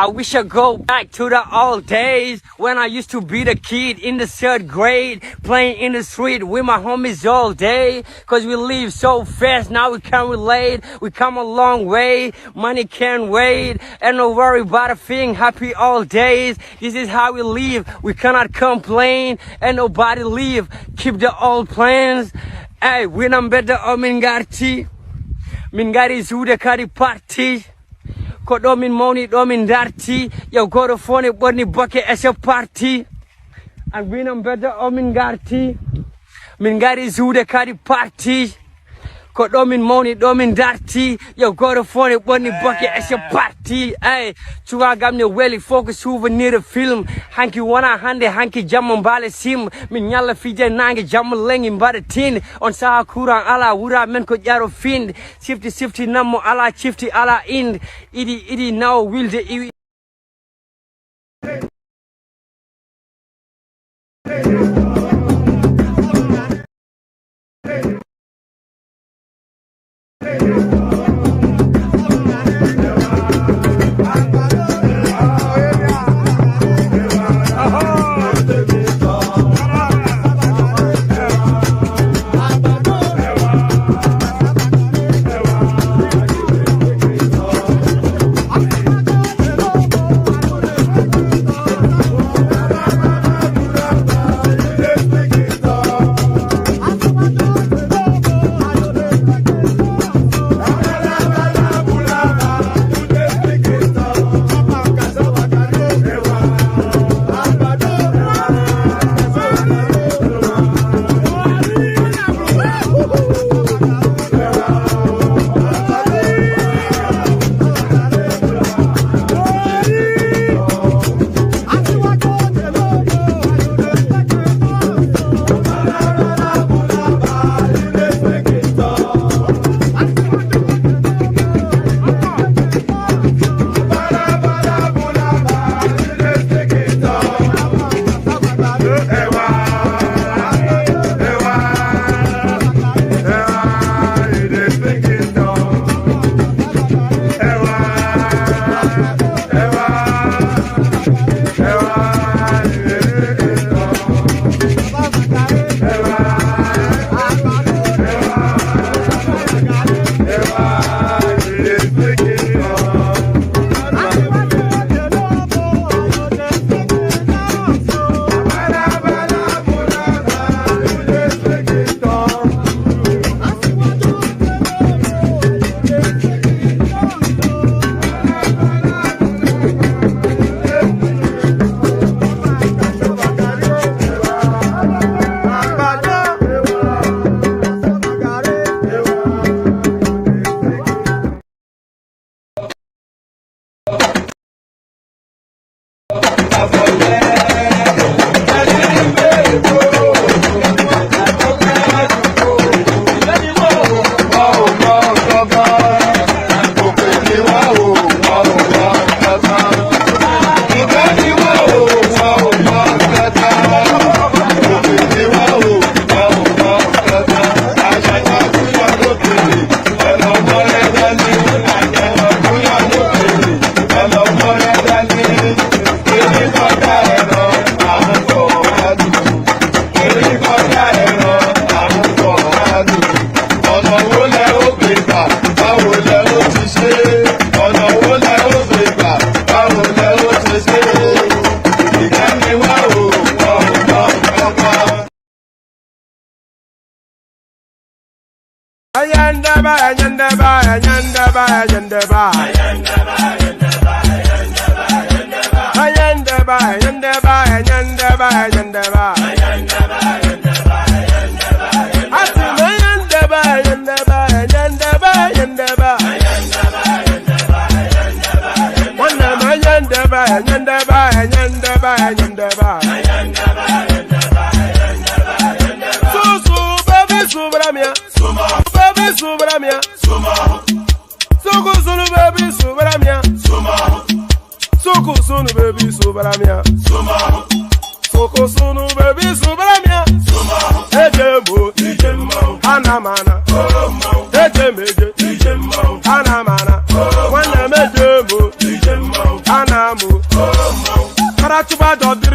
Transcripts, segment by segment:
I wish I go back to the old days when I used to be the kid in the 3rd grade, playing in the street with my homies all day. Cause we live so fast, now we can't relate. We come a long way, money can't wait. And no worry about a thing, happy all days. This is how we live, we cannot complain. And nobody leave, keep the old plans. Hey, when I'm better, Mingari Zuda Kari Party. Kodo min money, do min darty. Yo go to phone it, bunny bucket as your party. And when I'm better, Mingari Zuda Kari Party. Kodo min money, do min darty. Yo go to phone it, bunny bucket as your party. Hey, chuga gamne welly focus souvenir the film. Hanky wana hande, hanky jamon bale sim. Min nyala fije nange jamon lengin bada tin. On saha kurang ala wura men ko jaro find. Sifty namo ala chifty ala ind. Idi now will the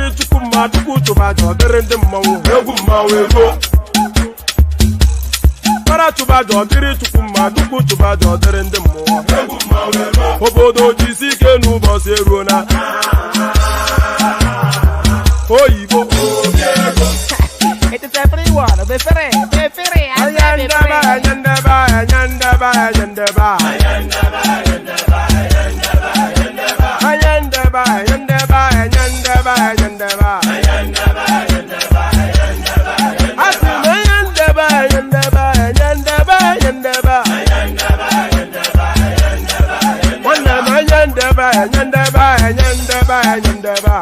dịrị Chukwu mma Chukwu chụba aja ọ dịrị ndị mmanwụ egwu mmanwụ ego para chụba aja ọ dịrị Chukwu mma Chukwu chụba aja ọ dịrị ndị mmụọ egwu mmanwụ ego obodo jisi ike n'ụbọchị eruo na oyibo It is everyone, be free, ayandaba ayandaba ayandaba ayandaba ayandaba ayandaba ayandaba ayandaba asima ayandaba ayandaba ayandaba ayandaba wanama ayandaba ayandaba ayandaba ayandaba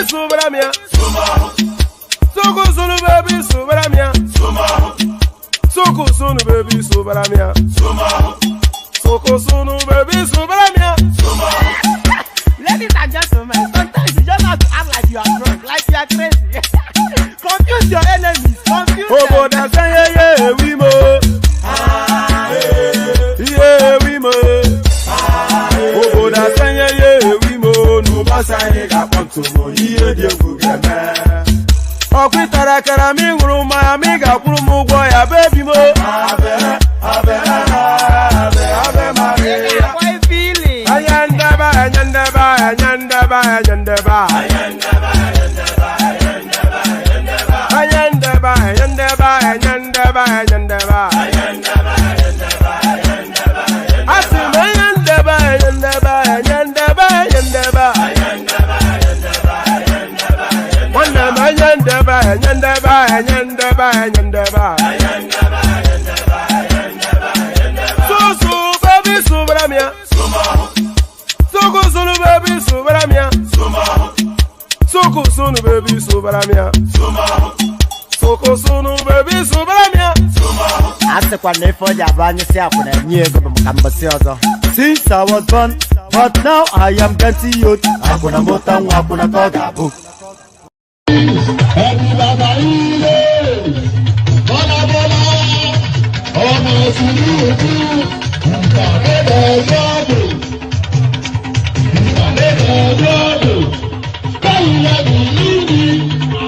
Subramia, Soko sunu baby Subramia, Soko sunu baby Subramia, Soko sunu baby Subramia. Ladies and gentlemen, sometimes you just have to act like you are drunk, like you are crazy. Confuse your enemies, confuse them. Oh, that's yeah, we mo. Yeah, we mo. Oh, that's yeah, we mo. No, but I got one to mo. Yeah, Okwitara kara mi nguru ma mi ga kwuru mu gwo ya baby mo abe Maria Why feeling? ayandaba ayandaba ayandaba ayandaba ayandaba ayandaba ayandaba ayandaba asima ayandaba ayandaba ayandaba ayandaba Ayandaba, ayandaba, ayandaba, ayandaba. So, baby, subramia. Soko sunu baby, subramia. Soko sunu baby, subramia. Soko sunu baby, subramia. Ase kwa nefo ya banyo si akuna nyego mkambasi ozo. Since I was born, but now I am getting youth. Akuna mota nwa akuna koga book. Ẹni bàbá ilé, bọ́lábọ́lá, ọmọ ìṣúlú ojú, ìpàdé ọjọ́dù, báwo la bí lúbi,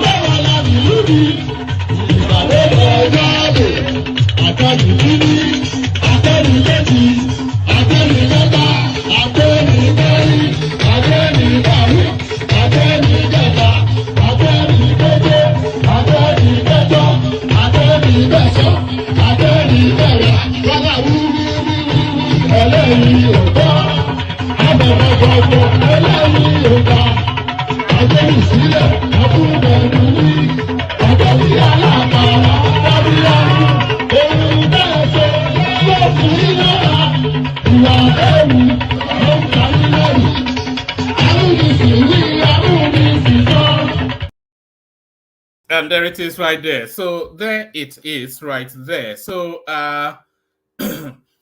báwo la bí lúbi, ìpàdé ọjọ́dù, àtẹ̀lù lúbi, àtẹ̀lù lẹ́tì, àtẹ̀lù lẹ́ta, àtẹ̀lù bẹ́ẹ̀rì, àtẹ̀lù bàrú, àtẹ̀lù jẹta. And there it is right there. So there it is right there. So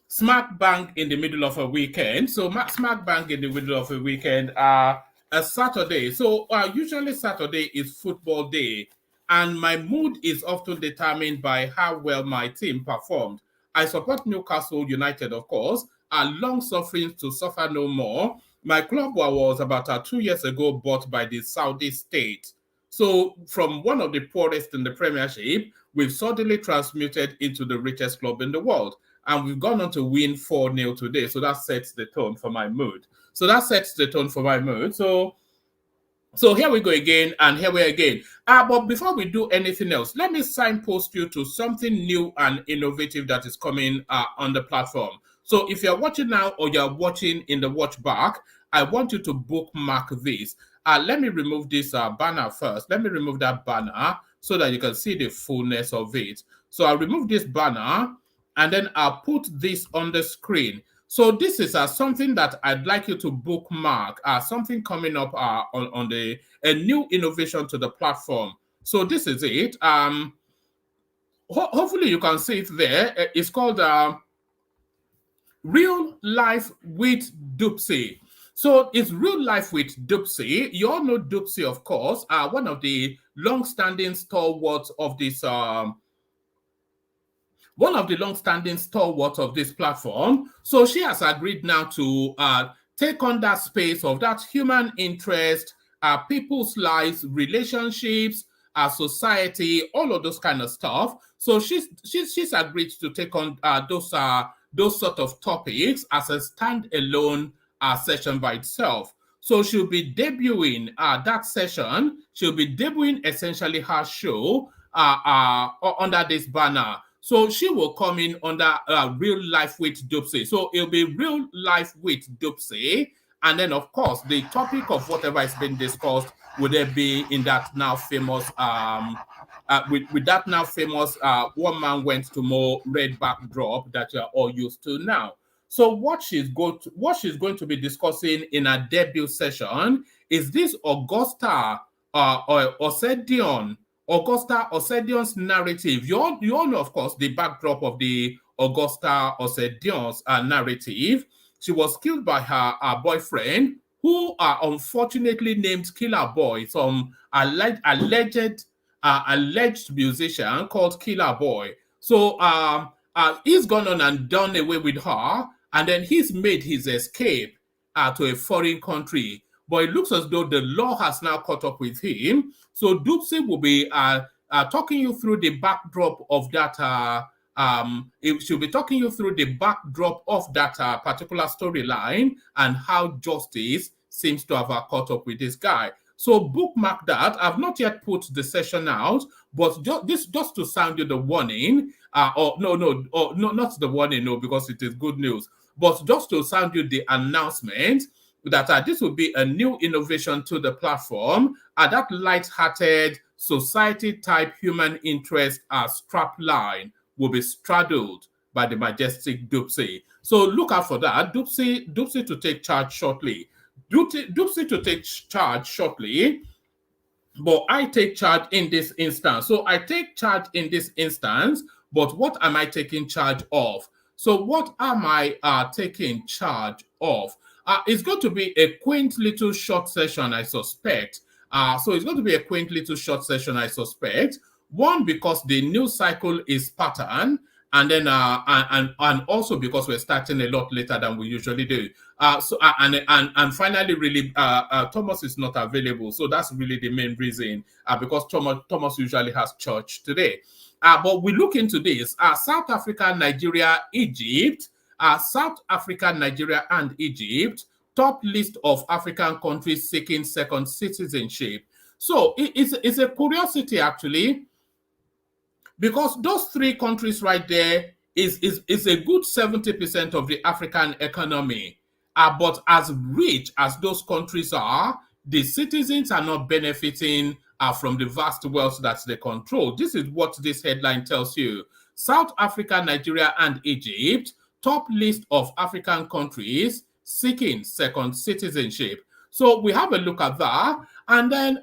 smack bang in the middle of a weekend. So smack bang in the middle of a weekend, a Saturday. So usually Saturday is football day, and my mood is often determined by how well my team performed. I support Newcastle United, of course, are long suffering to suffer no more. My club was about 2 years ago bought by the Saudi state. So from one of the poorest in the Premiership, we've suddenly transmuted into the richest club in the world. And we've gone on to win 4-0 today. So that sets the tone for my mood. So here we go again, and here we are again. But before we do anything else, let me signpost you to something new and innovative that is coming on the platform. So if you're watching now or you're watching in the watch back, I want you to bookmark this. Let me remove this banner first. Let me remove that banner so that you can see the fullness of it. So I'll remove this banner, and then I'll put this on the screen. So this is something that I'd like you to bookmark, something coming up on a new innovation to the platform. So this is it. Hopefully you can see it there. It's called Real Life with Dupsy. So it's Real Life with Dupsy. You all know Dupsy, of course, one of the long-standing stalwarts of this platform. So she has agreed now to take on that space of that human interest, people's lives, relationships, society, all of those kind of stuff. So she's agreed to take on those sort of topics as a standalone session by itself. So she'll be debuting that session. She'll be debuting essentially her show under this banner. So she will come in under Real Life with Dupsy. So it'll be Real Life with Dupsy. And then, of course, the topic of whatever is being discussed would there be in that now famous, with that now famous One Man Went to More red backdrop that you are all used to now. So what she's going to be discussing in her debut session is this Augusta Ossedion's narrative. You all know, of course, the backdrop of the Augusta Ossedion's narrative. She was killed by her boyfriend, who unfortunately named Killer Boy, some alleged musician called Killer Boy. So he's gone on and done away with her, and then he's made his escape to a foreign country. But it looks as though the law has now caught up with him. So Dupsy will be talking you through the backdrop of that. She'll be talking you through the backdrop of that particular storyline and how justice seems to have caught up with this guy. So bookmark that. I've not yet put the session out, but just to sound you the warning. Not the warning, no, because it is good news. But just to sound you the announcement that this will be a new innovation to the platform, that light-hearted, society-type human interest strap line will be straddled by the majestic Dupsy. So look out for that. Dupsy to take charge shortly. Dupsy to take charge shortly, but I take charge in this instance. So I take charge in this instance, but what am I taking charge of? So what am I taking charge of? It's going to be a quaint little short session, I suspect. So it's going to be a quaint little short session, I suspect. One, because the news cycle is pattern, and then and also because we're starting a lot later than we usually do. And finally, really, Thomas is not available, so that's really the main reason. Because Thomas usually has church today. But we look into this: South Africa, Nigeria, Egypt. South Africa, Nigeria, and Egypt, top list of African countries seeking second citizenship. So it's a curiosity, actually, because those three countries right there is a good 70% of the African economy. But as rich as those countries are, the citizens are not benefiting from the vast wealth that they control. This is what this headline tells you. South Africa, Nigeria, and Egypt, top list of African countries seeking second citizenship. So we have a look at that. And then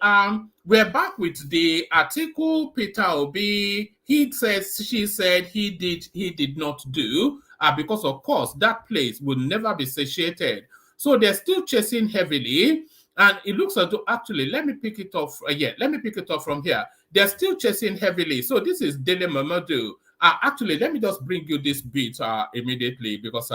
we're back with the Atiku Peter Obi. He says, she said, he did not do, because of course that place will never be satiated. So they're still chasing heavily. And it looks as though, actually, let me pick it off. Let me pick it off from here. They're still chasing heavily. So this is Dele Mamadou. Actually, let me just bring you this bit immediately, because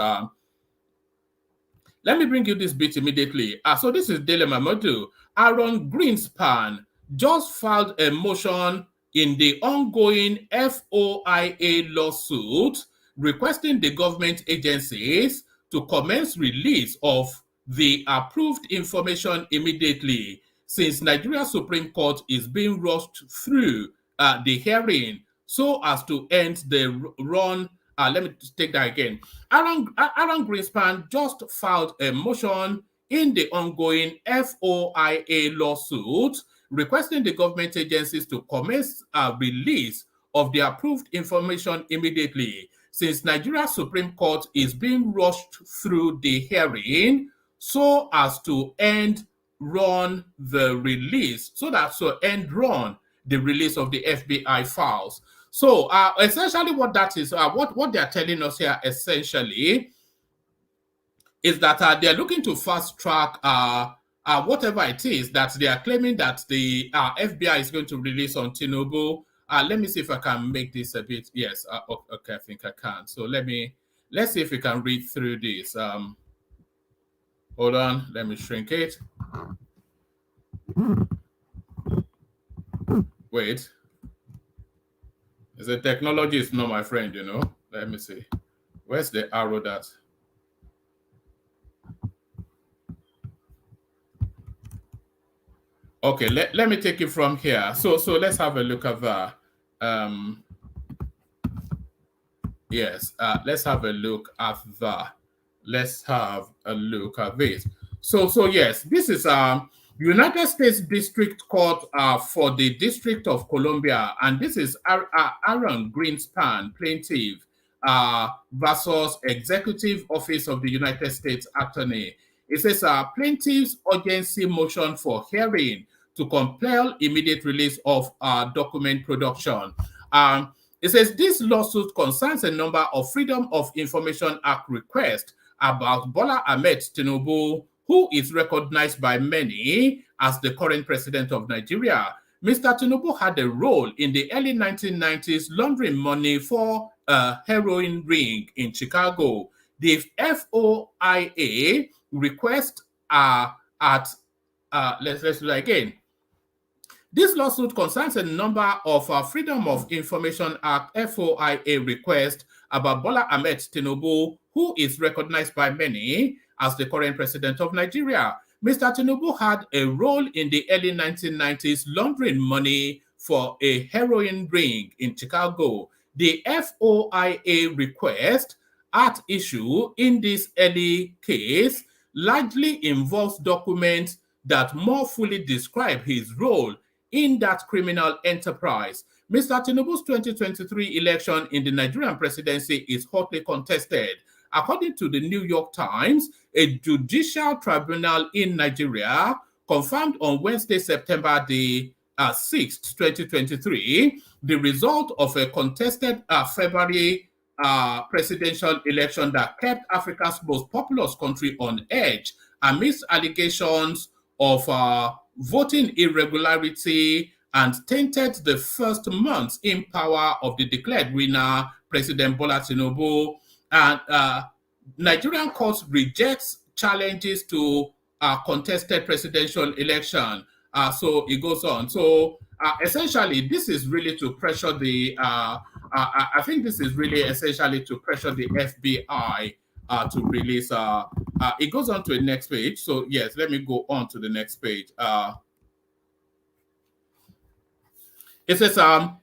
let me bring you this bit immediately. So this is Dele Mamadou. Aaron Greenspan just filed a motion in the ongoing FOIA lawsuit requesting the government agencies to commence release of the approved information immediately, since Nigeria Supreme Court is being rushed through the hearing so as to end the run. Let me take that again. Aaron Greenspan just filed a motion in the ongoing FOIA lawsuit requesting the government agencies to commence release of the approved information immediately, since Nigeria Supreme Court is being rushed through the hearing so as to end run the release, the release of the FBI files. So essentially what that is, what they're telling us here essentially is that they're looking to fast track whatever it is that they are claiming that the FBI is going to release on Tinubu. Let me see if I can make this a bit, yes, okay, I think I can. So let's see if we can read through this. Hold on, let me shrink it. Wait. The technology is not my friend, you know. Let me see. Where's the arrow that? Okay, let me take it from here. So let's have a look at that. Yes, let's have a look at that. Let's have a look at this. So yes, this is United States District Court for the District of Columbia, and this is Aaron Greenspan, plaintiff, versus Executive Office of the United States Attorney. It says plaintiff's urgency motion for hearing to compel immediate release of document production. It says this lawsuit concerns a number of Freedom of Information Act requests about Bola Ahmed Tinubu, who is recognized by many as the current president of Nigeria. Mr. Tinubu had a role in the early 1990s laundering money for a heroin ring in Chicago. The FOIA request let's do that again. This lawsuit concerns a number of Freedom of Information Act FOIA requests about Bola Ahmed Tinubu, who is recognized by many as the current president of Nigeria. Mr. Tinubu had a role in the early 1990s laundering money for a heroin ring in Chicago. The FOIA request at issue in this early case largely involves documents that more fully describe his role in that criminal enterprise. Mr. Tinubu's 2023 election in the Nigerian presidency is hotly contested. According to the New York Times, a judicial tribunal in Nigeria confirmed on Wednesday, September the 6th, 2023, the result of a contested February presidential election that kept Africa's most populous country on edge amidst allegations of voting irregularity and tainted the first months in power of the declared winner, President Bola Tinubu. And Nigerian courts rejects challenges to contested presidential election. So it goes on. So essentially, this is really to pressure the, I think this is really essentially to pressure the FBI to release. It goes on to the next page. So yes, let me go on to the next page. It says,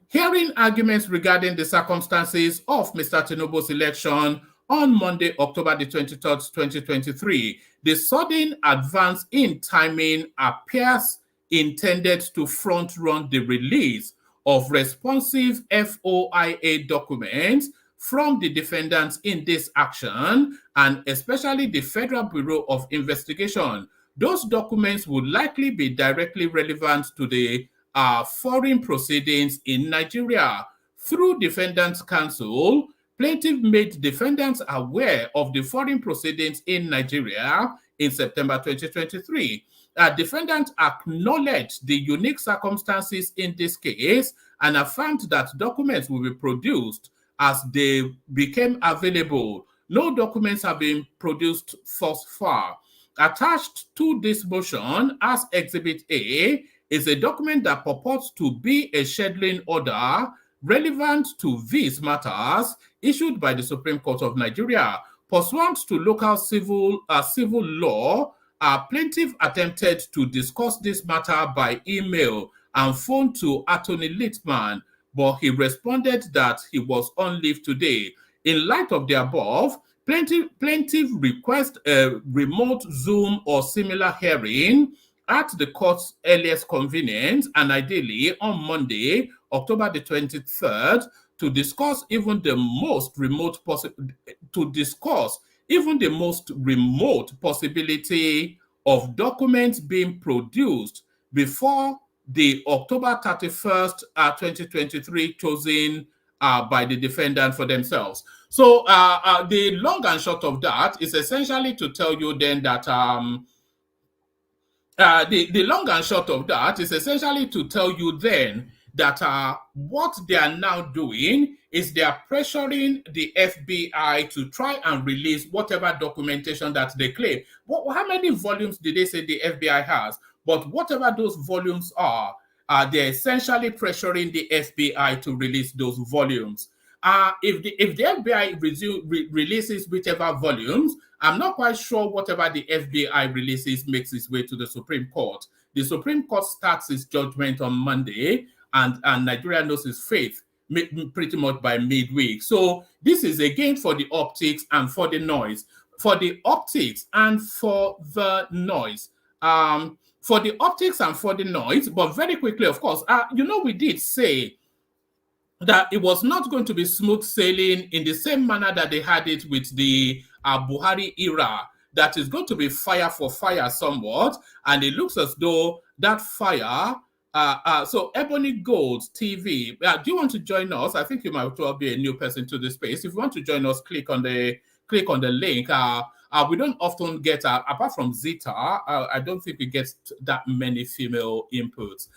hearing arguments regarding the circumstances of Mr. Tinubu's election on Monday, October the 23rd, 2023. The sudden advance in timing appears intended to front-run the release of responsive FOIA documents from the defendants in this action, and especially the Federal Bureau of Investigation. Those documents would likely be directly relevant to the foreign proceedings in Nigeria. Through Defendants Counsel, plaintiff made defendants aware of the foreign proceedings in Nigeria in September 2023. Defendants acknowledged the unique circumstances in this case and affirmed that documents will be produced as they became available. No documents have been produced thus far. Attached to this motion as Exhibit A is a document that purports to be a scheduling order relevant to these matters issued by the Supreme Court of Nigeria. Pursuant to local civil law, plaintiff attempted to discuss this matter by email and phone to Attorney Littman, but he responded that he was on leave today. In light of the above, plaintiff requests a remote Zoom or similar hearing at the court's earliest convenience, and ideally on Monday, October the 23rd, to discuss even the most remote possibility of documents being produced before the October 31st, 2023 chosen by the defendant for themselves. So the long and short of that is essentially to tell you then that the long and short of that is essentially to tell you then that what they are now doing is they are pressuring the FBI to try and release whatever documentation that they claim. How many volumes did they say the FBI has? But whatever those volumes are, they're essentially pressuring the FBI to release those volumes. If the FBI releases whichever volumes, I'm not quite sure whatever the FBI releases makes its way to the Supreme Court. The Supreme Court starts its judgment on Monday, and Nigeria knows its fate pretty much by midweek. So this is again for the optics and for the noise. For the optics and for the noise. For the optics and for the noise, but very quickly, of course, we did say that it was not going to be smooth sailing in the same manner that they had it with the Buhari era, that is going to be fire for fire somewhat, and it looks as though that fire, so Ebony Gold TV, do you want to join us? I think you might well be a new person to the space. If you want to join us, click on the link. We don't often get, apart from Zita, I don't think we get that many female inputs.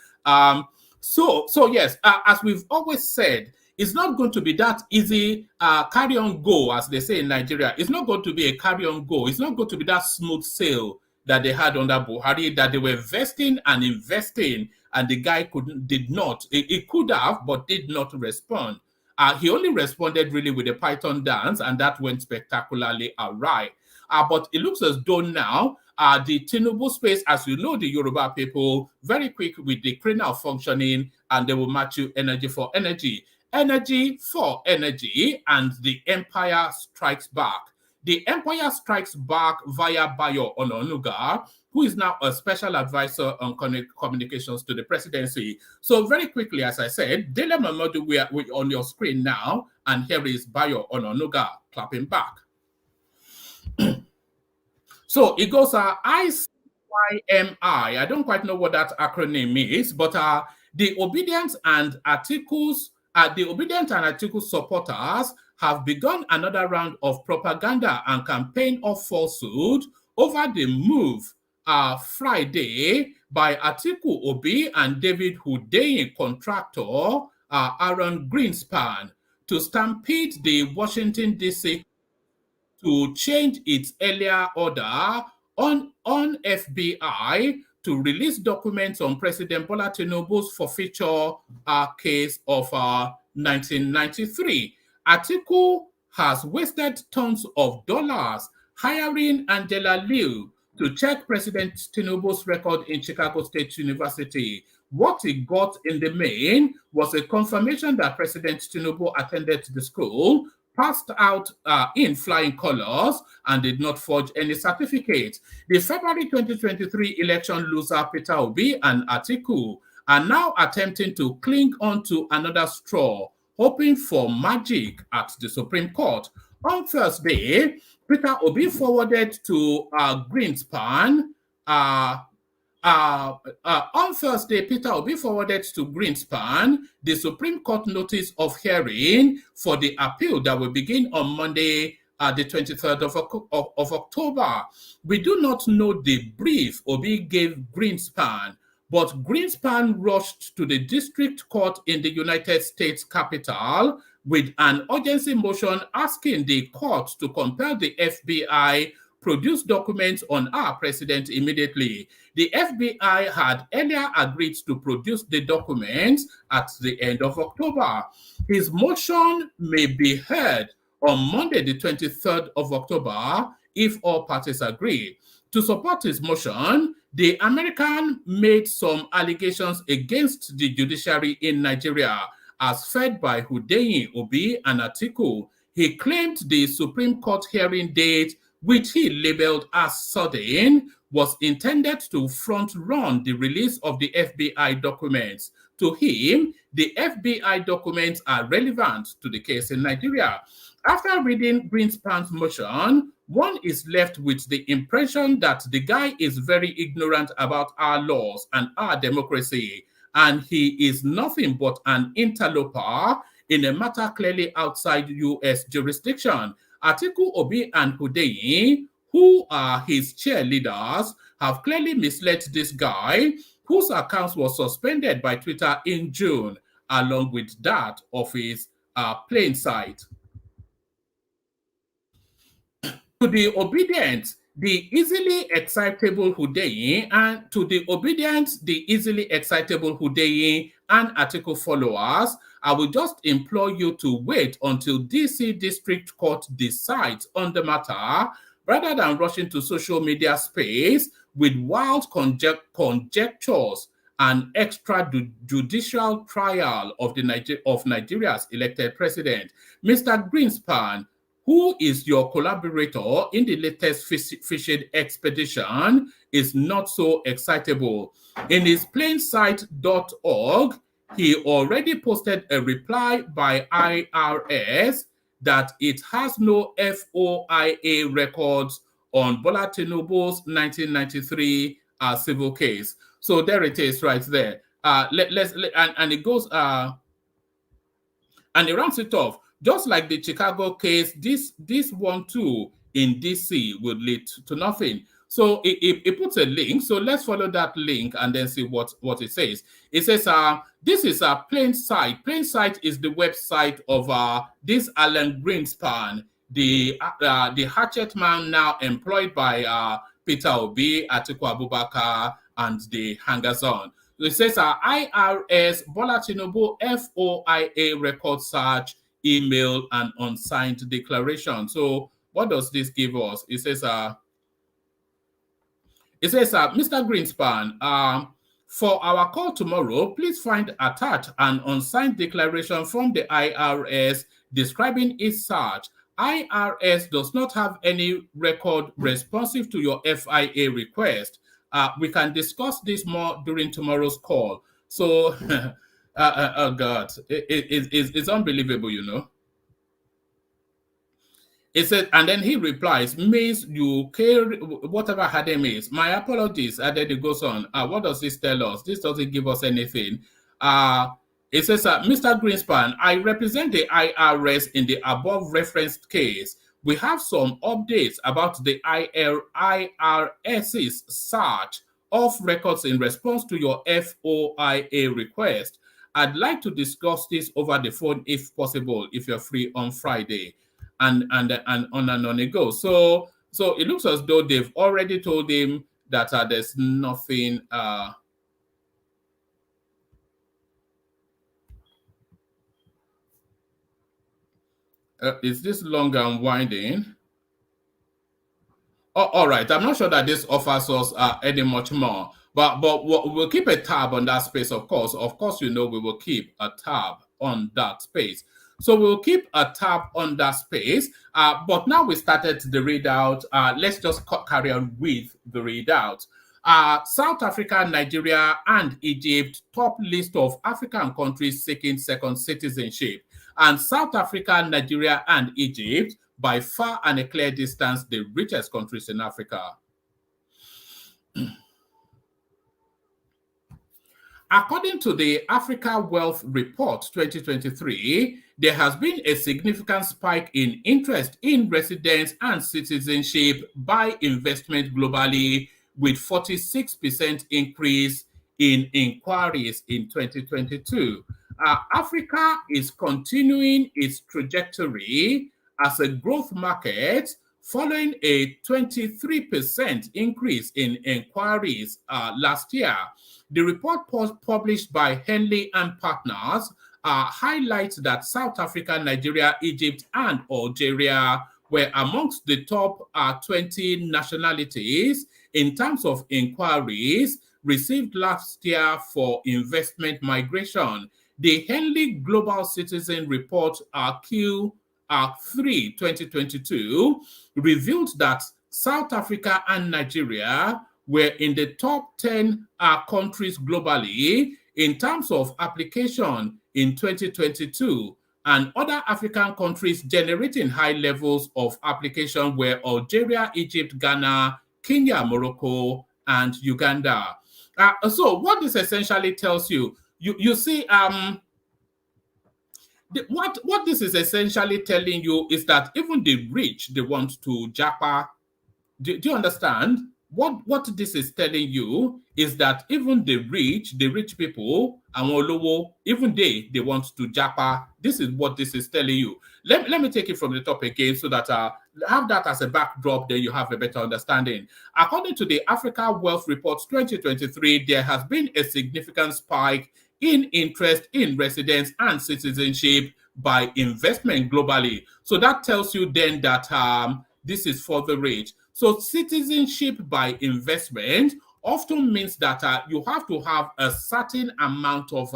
So yes, as we've always said, it's not going to be that easy carry on go, as they say in Nigeria. It's not going to be a carry on go. It's not going to be that smooth sail that they had under Buhari, that they were investing and investing, and the guy did not. He could have, but did not respond. He only responded really with a Python dance, and that went spectacularly awry. But it looks as though now the Tinubu'S space, as you know, the Yoruba people, very quick with the criminal functioning, and they will match you energy for energy. Energy for energy, and the empire strikes back. The empire strikes back via Bayo Ononuga, who is now a special advisor on communications to the presidency. So very quickly, as I said, Dele Momodu, we are on your screen now, and here is Bayo Ononuga clapping back. So it goes ICYMI. I don't quite know what that acronym is, but the Obedient and Atiku's supporters have begun another round of propaganda and campaign of falsehood over the move Friday by Atiku Obi and David Hundeyin contractor Aaron Greenspan to stampede the Washington, D.C. to change its earlier order on FBI to release documents on President Bola Tinubu's forfeiture case of 1993. Atiku has wasted tons of dollars hiring Angela Liu to check President Tinubu's record in Chicago State University. What he got in the main was a confirmation that President Tinubu attended the school, passed out in flying colors, and did not forge any certificate. The February 2023 election loser Peter Obi and Atiku are now attempting to cling on to another straw, hoping for magic at the Supreme Court. On Thursday, Peter Obi forwarded to Greenspan the Supreme Court notice of hearing for the appeal that will begin on Monday, the 23rd of October. We do not know the brief Obi gave Greenspan, but Greenspan rushed to the district court in the United States Capitol with an urgency motion asking the court to compel the FBI produce documents on our president immediately. The FBI had earlier agreed to produce the documents at the end of October. His motion may be heard on Monday, the 23rd of October, if all parties agree. To support his motion, the American made some allegations against the judiciary in Nigeria, as fed by Hundeyin, Obi, and Atiku. He claimed the Supreme Court hearing date, which he labeled as sudden, was intended to front-run the release of the FBI documents. To him, the FBI documents are relevant to the case in Nigeria. After reading Greenspan's motion, one is left with the impression that the guy is very ignorant about our laws and our democracy, and he is nothing but an interloper in a matter clearly outside U.S. jurisdiction. Atiku, Obi, and Hundeyin, who are his cheerleaders, have clearly misled this guy, whose account was suspended by Twitter in June. along with that of his plain sight. To the obedient, the easily excitable Hudeyi, and to the obedient, the easily excitable Hudeyi and Atiku followers, I will just implore you to wait until DC District Court decides on the matter rather than rushing to social media space with wild conjectures and extrajudicial trial of Nigeria's elected president. Mr. Greenspan, who is your collaborator in the latest fishing expedition, is not so excitable. In his plainsight.org, he already posted a reply by IRS that it has no FOIA records on Bola Tinubu'S 1993 civil case. So there it is right there. And it goes, and it rounds it off. Just like the Chicago case, this one too in DC would lead to nothing. So it puts a link. So let's follow that link and then see what it says. It says, this is a Plain Sight. Plain Sight is the website of this Alan Greenspan, the hatchet man now employed by Peter Obi, Atiku Abubakar, and the hangers-on. It says IRS Bola Tinubu FOIA record search, email, and unsigned declaration. So what does this give us? It says, Mr. Greenspan, for our call tomorrow, please find attached an unsigned declaration from the IRS describing its search. IRS does not have any record responsive to your FIA request. We can discuss this more during tomorrow's call. So, oh God, it's unbelievable, you know. It said, and then he replies, means you carry whatever her name is. My apologies. And then it goes on. What does this tell us? This doesn't give us anything. It says, Mr. Greenspan, I represent the IRS in the above referenced case. We have some updates about the IRS's search of records in response to your FOIA request. I'd like to discuss this over the phone if possible, if you're free on Friday. And on and on it goes. So it looks as though they've already told him that there's nothing. Is this long and winding? Oh, all right. I'm not sure that this offers us any much more. But we'll keep a tab on that space, of course. Of course, you know we will keep a tab on that space. So we'll keep a tab on that space. But now we started the readout. Let's just carry on with the readout. South Africa, Nigeria, and Egypt top list of African countries seeking second citizenship. And South Africa, Nigeria, and Egypt, by far and a clear distance, the richest countries in Africa. According to the Africa Wealth Report 2023, there has been a significant spike in interest in residence and citizenship by investment globally, with 46% increase in inquiries in 2022. Africa is continuing its trajectory as a growth market following a 23% increase in inquiries last year. The report published by Henley and Partners highlights that South Africa, Nigeria, Egypt, and Algeria were amongst the top 20 nationalities in terms of inquiries received last year for investment migration. The Henley Global Citizen Report Q3 2022 revealed that South Africa and Nigeria were in the top 10 countries globally in terms of application in 2022, and other African countries generating high levels of application were Algeria, Egypt, Ghana, Kenya, Morocco, and Uganda. So what this essentially tells you, you see, what this is essentially telling you is that even the rich, they want to japa. Do you understand? what this is telling you is that even the rich people, àwọn olówó, even they want to japa. This is what this is telling you. Let me take it from the top again so that have that as a backdrop, then you have a better understanding. According to the Africa Wealth Report 2023, there has been a significant spike in interest in residence and citizenship by investment globally. So that tells you then that this is for the rich. So citizenship by investment often means that you have to have a certain amount of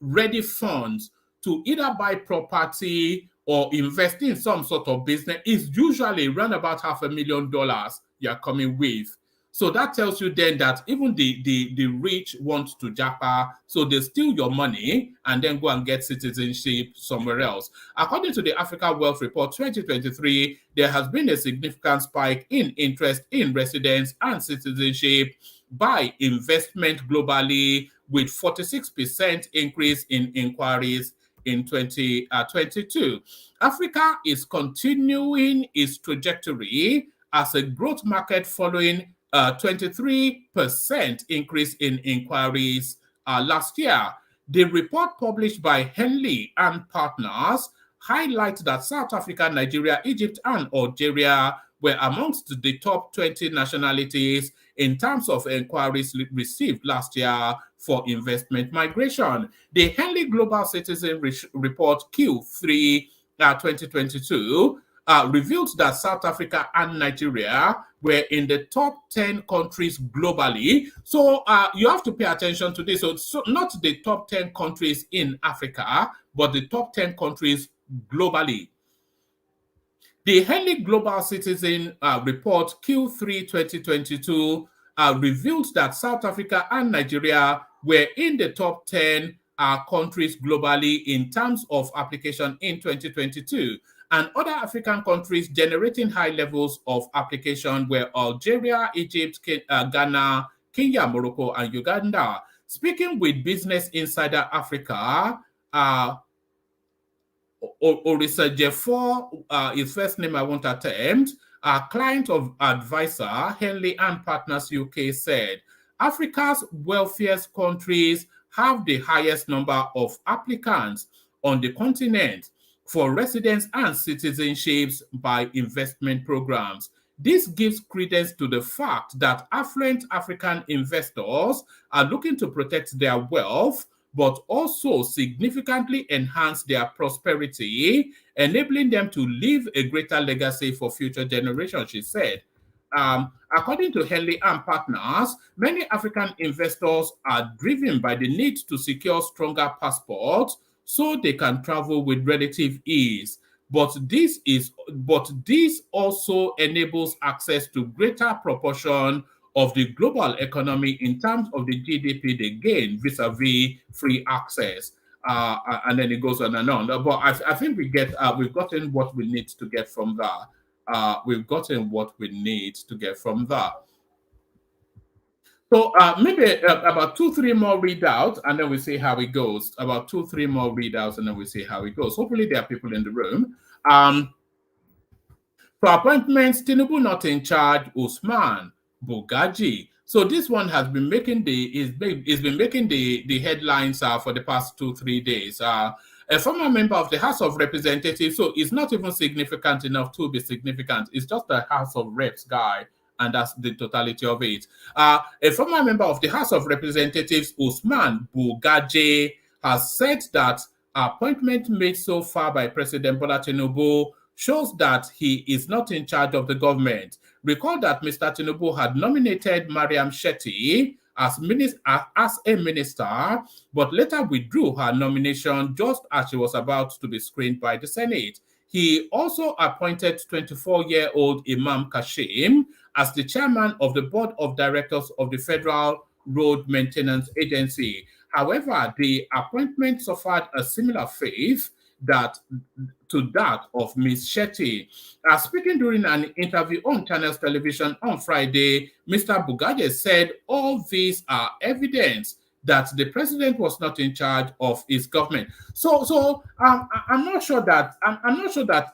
ready funds to either buy property or invest in some sort of business. Is usually around about $500,000 you're coming with. So that tells you then that even the rich want to japa, so they steal your money and then go and get citizenship somewhere else. According to the Africa Wealth Report 2023, there has been a significant spike in interest in residence and citizenship by investment globally, with 46% increase in inquiries in 2022. Africa is continuing its trajectory as a growth market following a 23% increase in inquiries last year. The report published by Henley and Partners highlights that South Africa, Nigeria, Egypt, and Algeria were amongst the top 20 nationalities in terms of inquiries received last year for investment migration. The Henley Global Citizen Report Q3 2022 revealed that South Africa and Nigeria were in the top 10 countries globally. So you have to pay attention to this. So not the top 10 countries in Africa, but the top 10 countries globally. The Henley Global Citizen Report Q3 2022 revealed that South Africa and Nigeria were in the top 10 countries globally in terms of application in 2022. And other African countries generating high levels of application were Algeria, Egypt, Ghana, Kenya, Morocco, and Uganda. Speaking with Business Insider Africa, Orisa Jeffo, his first name I won't attempt, a client of advisor Henley and Partners UK, said Africa's wealthiest countries have the highest number of applicants on the continent for residence and citizenships by investment programs. This gives credence to the fact that affluent African investors are looking to protect their wealth, but also significantly enhance their prosperity, enabling them to leave a greater legacy for future generations, she said. According to Henley and Partners, many African investors are driven by the need to secure stronger passports so they can travel with relative ease. But this also enables access to greater proportion of the global economy in terms of the GDP they gain vis-a-vis free access. And then it goes on and on. But I think we've gotten what we need to get from that. We've gotten what we need to get from that. So maybe about 2-3 more readouts, and then we see how it goes. About 2-3 more readouts, and then we see how it goes. Hopefully, there are people in the room. For appointments, Tinubu not in charge, Usman Bugaji. So this one has been making the headlines for the past 2-3 days. A former member of the House of Representatives, so it's not even significant enough to be significant. It's just a House of Reps guy, and that's the totality of it. A former member of the House of Representatives, Usman Bugaji, has said that appointment made so far by President Bola Tinubu shows that he is not in charge of the government. Recall that Mr. Tinubu had nominated Mariam Shetty as a minister, but later withdrew her nomination just as she was about to be screened by the Senate. He also appointed 24-year-old Imam Kashim as the chairman of the board of directors of the Federal Road Maintenance Agency. However, the appointment suffered a similar fate to that of Ms. Shetty. Speaking during an interview on Channels Television on Friday, Mr. Bugaji said all these are evidence that the president was not in charge of his government. So I'm not sure that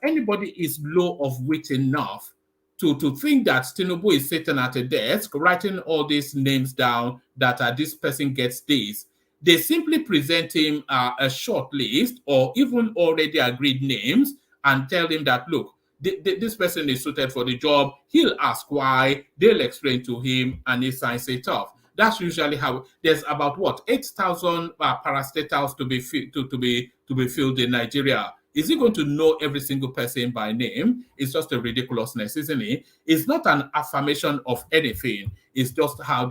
anybody is low of wit enough to think that Tinubu is sitting at a desk writing all these names down that this person gets this. They simply present him a short list or even already agreed names and tell him that, look, this person is suited for the job. He'll ask why, they'll explain to him, and he signs it off. That's usually how. There's about what 8,000 parastatals to be filled in Nigeria. Is he going to know every single person by name? It's just a ridiculousness, isn't it? It's not an affirmation of anything. It's just how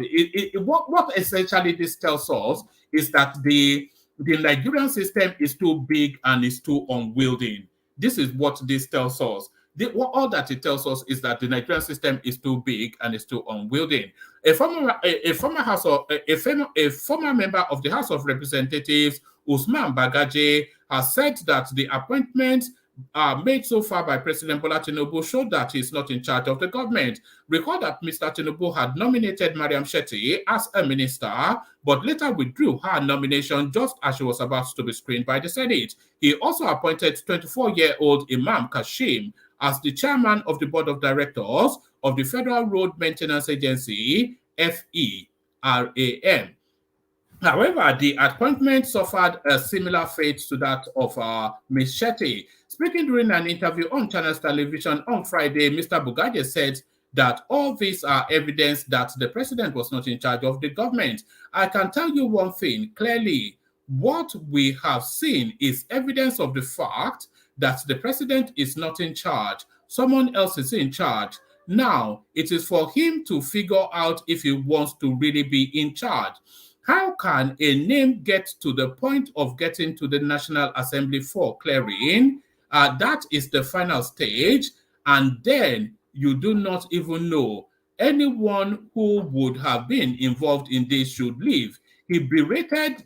what essentially this tells us is that the Nigerian system is too big and is too unwieldy. This is what this tells us. All that it tells us is that the Nigerian system is too big and is too unwieldy. A former member of the House of Representatives, Usman Bagaje, has said that the appointments made so far by President Bola Tinubu showed that he's not in charge of the government. Recall that Mr. Tinubu had nominated Mariam Shetty as a minister, but later withdrew her nomination just as she was about to be screened by the Senate. He also appointed 24-year-old Imam Kashim as the chairman of the board of directors of the Federal Road Maintenance Agency, FERAM. However, the appointment suffered a similar fate to that of Ms. Shetty. Speaking during an interview on Channels Television on Friday, Mr. Bugaje said that all these are evidence that the president was not in charge of the government. I can tell you one thing clearly. What we have seen is evidence of the fact that the president is not in charge. Someone else is in charge. Now, it is for him to figure out if he wants to really be in charge. How can a name get to the point of getting to the National Assembly for clearing? That is the final stage. And then you do not even know. Anyone who would have been involved in this should leave. He berated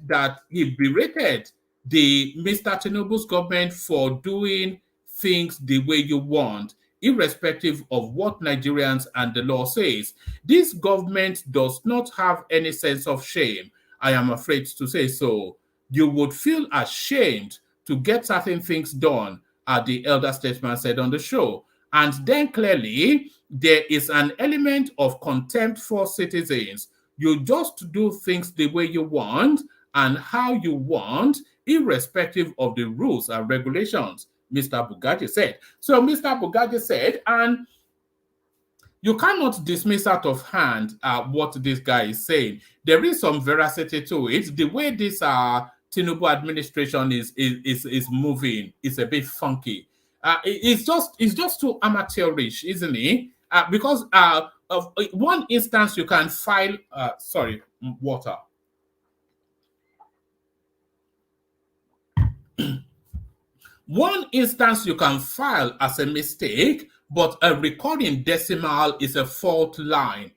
the Mr. Tinubu's government for doing things the way you want, irrespective of what Nigerians and the law says. This government does not have any sense of shame. I am afraid to say so. You would feel ashamed to get certain things done, the elder statesman said on the show. And then clearly, there is an element of contempt for citizens. You just do things the way you want and how you want, irrespective of the rules and regulations, Mr. Bugaje said. So Mr. Bugaje said, and you cannot dismiss out of hand what this guy is saying. There is some veracity to it. The way this Tinubu administration is moving is a bit funky. It's just too amateurish, isn't it? Because of one instance you can file. Water. One instance you can file as a mistake, but a recurring decimal is a fault line.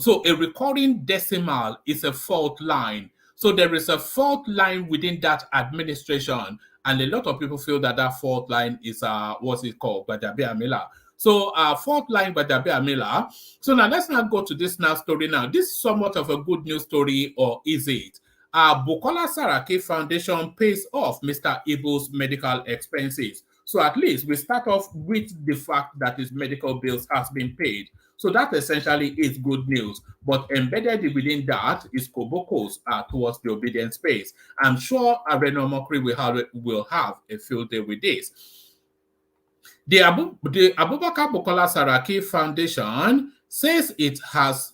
So a recurring decimal is a fault line. So there is a fault line within that administration, and a lot of people feel that that fault line is what's it called, Badabi Amila. So fault line Badabi Amila. So now let's not go to this now story now. This is somewhat of a good news story, or is it? Bukola Saraki Foundation pays off Mr. Ibu's medical expenses. So at least we start off with the fact that his medical bills has been paid. So that essentially is good news. But embedded within that is Kobokos towards the obedience space. I'm sure Arena Mokri will have a field day with this. The Abubakar Bukola Saraki Foundation says it has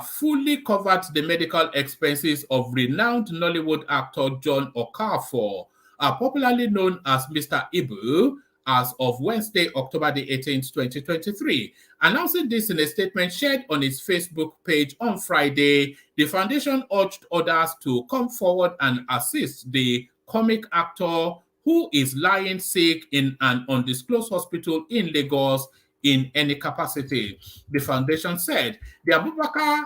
fully covered the medical expenses of renowned Nollywood actor John Okafor, popularly known as Mr. Ibu, as of Wednesday, October the 18th, 2023. Announcing this in a statement shared on its Facebook page on Friday, the foundation urged others to come forward and assist the comic actor who is lying sick in an undisclosed hospital in Lagos in any capacity. The foundation said the Abubakar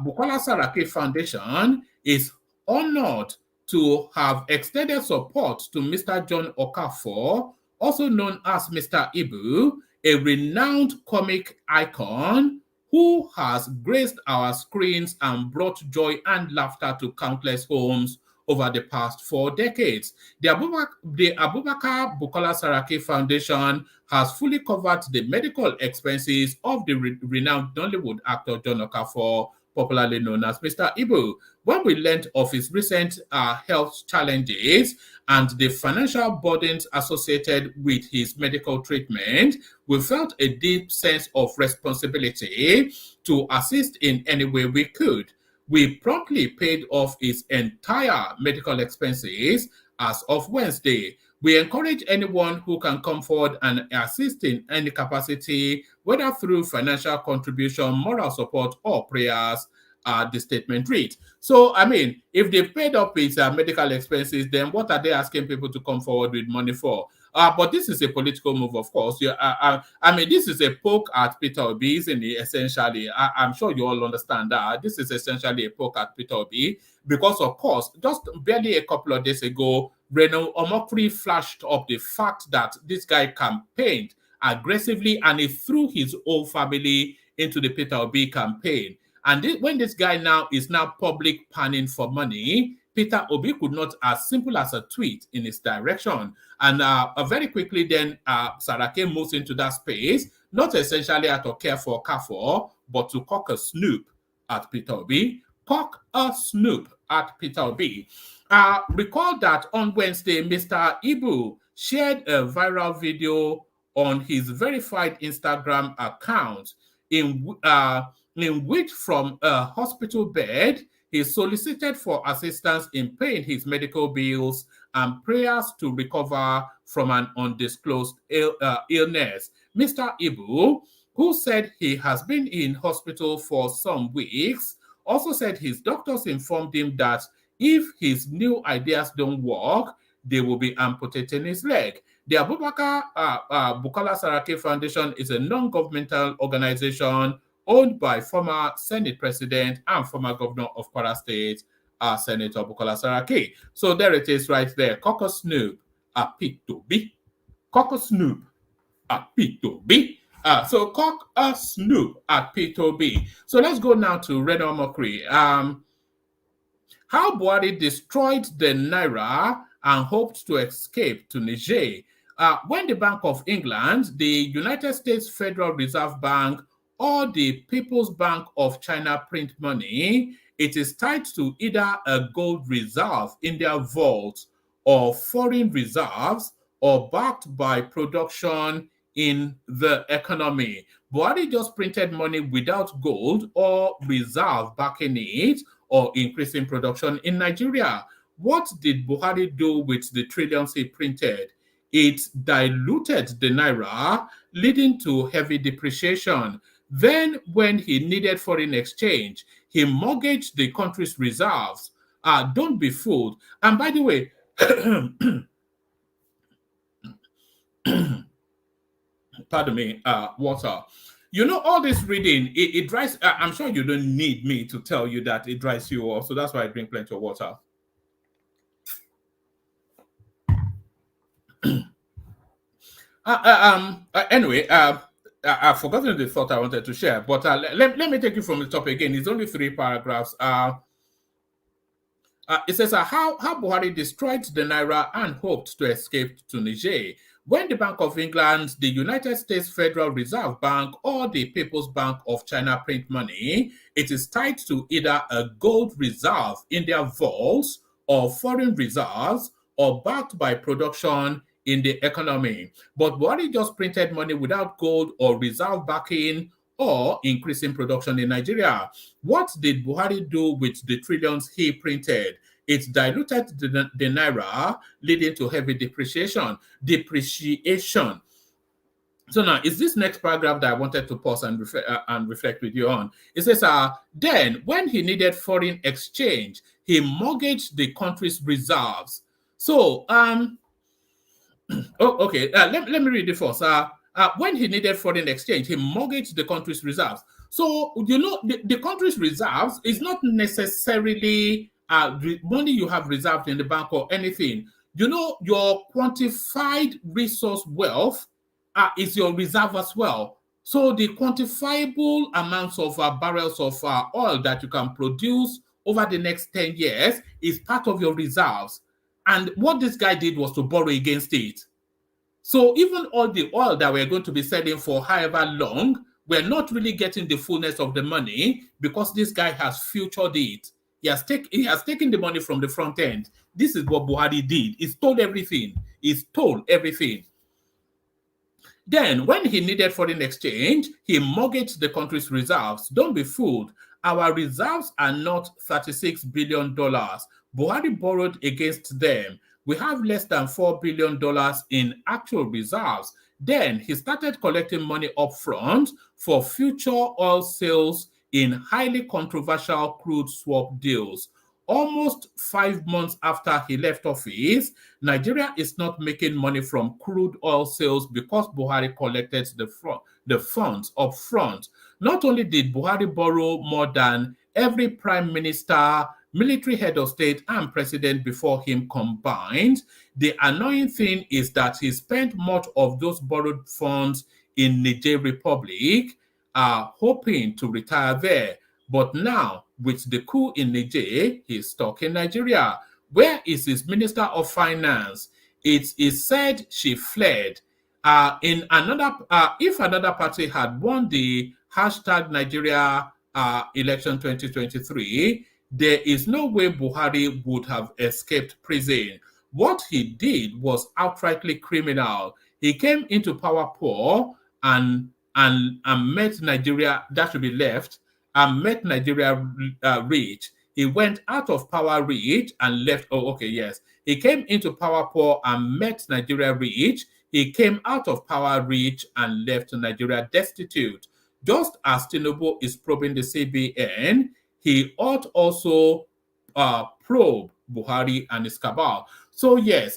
Bukola Saraki Foundation is honored to have extended support to Mr. John Okafor, also known as Mr. Ibu, a renowned comic icon who has graced our screens and brought joy and laughter to countless homes over the past 4 decades. The Abubakar Bukola Saraki Foundation has fully covered the medical expenses of the renowned Nollywood actor John Okafor, popularly known as Mr. Ibu. When we learned of his recent health challenges and the financial burdens associated with his medical treatment, we felt a deep sense of responsibility to assist in any way we could. We promptly paid off his entire medical expenses as of Wednesday. We encourage anyone who can come forward and assist in any capacity, whether through financial contribution, moral support, or prayers, the statement reads. So, I mean, if they've paid up his medical expenses, then what are they asking people to come forward with money for? But this is a political move, of course. I mean, this is a poke at Peter Obi, isn't it, essentially? I'm sure you all understand that. This is essentially a poke at Peter Obi because, of course, just barely a couple of days ago, Reno Omokri flashed up the fact that this guy campaigned aggressively and he threw his whole family into the Peter Obi campaign. And when this guy now is public panning for money, Peter Obi could not as simple as a tweet in his direction. And very quickly then, Sarake moves into that space, not essentially out of care for Kafor, but to cock a snoop at Peter Obi. Cock a snoop at Peter Obi. Recall that on Wednesday, Mr. Ibu shared a viral video on his verified Instagram account in which from a hospital bed, he solicited for assistance in paying his medical bills and prayers to recover from an undisclosed illness. Mr. Ibu, who said he has been in hospital for some weeks, also said his doctors informed him that if his new ideas don't work, they will be amputating his leg. The Abubakar Bukola Saraki Foundation is a non-governmental organization owned by former Senate President and former Governor of Kwara State, Senator Bukola Saraki. So there it is right there. Cocker Snoop at P2B. Cocker Snoop at P2B. So cock a snoop at P2B. So let's go now to Reno Omokri. How Buhari destroyed the Naira and hoped to escape to Niger. When the Bank of England, the United States Federal Reserve Bank, or the People's Bank of China print money, it is tied to either a gold reserve in their vaults or foreign reserves or backed by production in the economy. Buhari just printed money without gold or reserve backing it or increasing production in Nigeria. What did Buhari do with the trillions he printed? It diluted the Naira, leading to heavy depreciation. Then, when he needed foreign exchange, he mortgaged the country's reserves. Don't be fooled. And by the way, pardon me, water. You know, all this reading, it dries. I'm sure you don't need me to tell you that it dries you off. So that's why I drink plenty of water. Anyway, I've forgotten the thought I wanted to share, but let me take you from the top again. It's only 3 paragraphs. It says how Buhari destroyed the Naira and hoped to escape to Niger. When the Bank of England, the United States Federal Reserve Bank, or the People's Bank of China print money, it is tied to either a gold reserve in their vaults or foreign reserves or backed by production in the economy. But Buhari just printed money without gold or reserve backing or increasing production in Nigeria. What did Buhari do with the trillions he printed? It diluted the Naira, leading to heavy depreciation. So now, is this next paragraph that I wanted to pause and reflect with you on. It says, then, when he needed foreign exchange, he mortgaged the country's reserves. So, okay, let me read it first. When he needed foreign exchange, he mortgaged the country's reserves. So, you know, the country's reserves is not necessarily money you have reserved in the bank or anything. You know, your quantified resource wealth is your reserve as well. So the quantifiable amounts of barrels of oil that you can produce over the next 10 years is part of your reserves. And what this guy did was to borrow against it. So even all the oil that we're going to be selling for however long, we're not really getting the fullness of the money because this guy has futured it. He has taken the money from the front end. This is what Buhari did. He stole everything. He stole everything. Then, when he needed foreign exchange, he mortgaged the country's reserves. Don't be fooled. Our reserves are not $36 billion. Buhari borrowed against them. We have less than $4 billion in actual reserves. Then he started collecting money up front for future oil sales in highly controversial crude swap deals. Almost 5 months after he left office, Nigeria is not making money from crude oil sales because Buhari collected the funds up front. Not only did Buhari borrow more than every prime minister, military head of state, and president before him combined, the annoying thing is that he spent much of those borrowed funds in Niger Republic, hoping to retire there. But now, with the coup in Niger, he's stuck in Nigeria. Where is his Minister of Finance? It is said she fled. If another party had won the hashtag Nigeria election 2023, there is no way Buhari would have escaped prison. What he did was outrightly criminal. He came into power poor and met Nigeria, that should be left, and met Nigeria rich. He went out of power rich and left. Oh, okay, yes. He came into power poor and met Nigeria rich. He came out of power rich and left Nigeria destitute. Just as Tinubu is probing the CBN, he ought also probe Buhari and his cabal. So yes,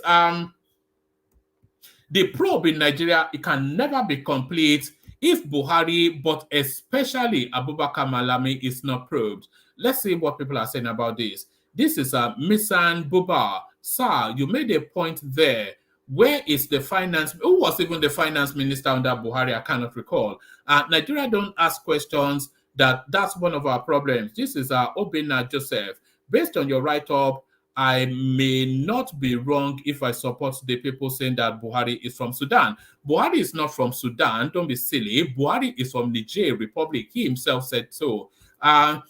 the probe in Nigeria, it can never be complete if Buhari, but especially Abubakar Malami, is not probed. Let's see what people are saying about this. This is Misan Buba. Sir, you made a point there. Where is the finance? Who was even the finance minister under Buhari? I cannot recall. Nigeria don't ask questions. That's one of our problems. This is Obina Joseph. Based on your write-up, I may not be wrong if I support the people saying that Buhari is from Sudan. Buhari is not from Sudan. Don't be silly. Buhari is from Niger Republic. He himself said so. I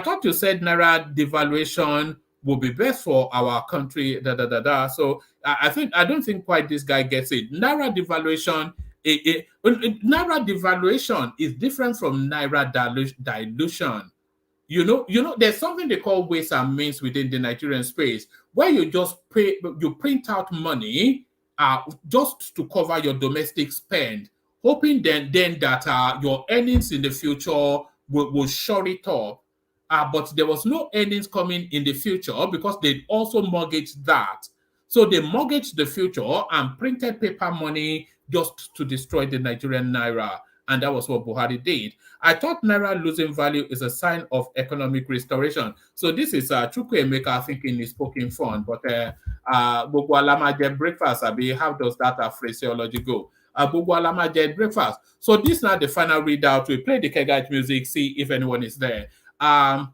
thought you said Naira devaluation would be best for our country. So I don't think quite this guy gets it. Naira devaluation. Naira devaluation is different from Naira dilution. You know, there's something they call ways and means within the Nigerian space where you just print out money just to cover your domestic spend, hoping then that your earnings in the future will shore it up. But there was no earnings coming in the future because they also mortgaged that. So they mortgaged the future and printed paper money just to destroy the Nigerian Naira. And that was what Buhari did. I thought Naira losing value is a sign of economic restoration. So this is Chukwuemeka thinking is poking fun. But Gbogbo Alama Jẹ breakfast, Abi, how does that phraseology go? Gbogbo Alama Jẹ breakfast. So this is now the final readout. We play the Kegite music, see if anyone is there. Why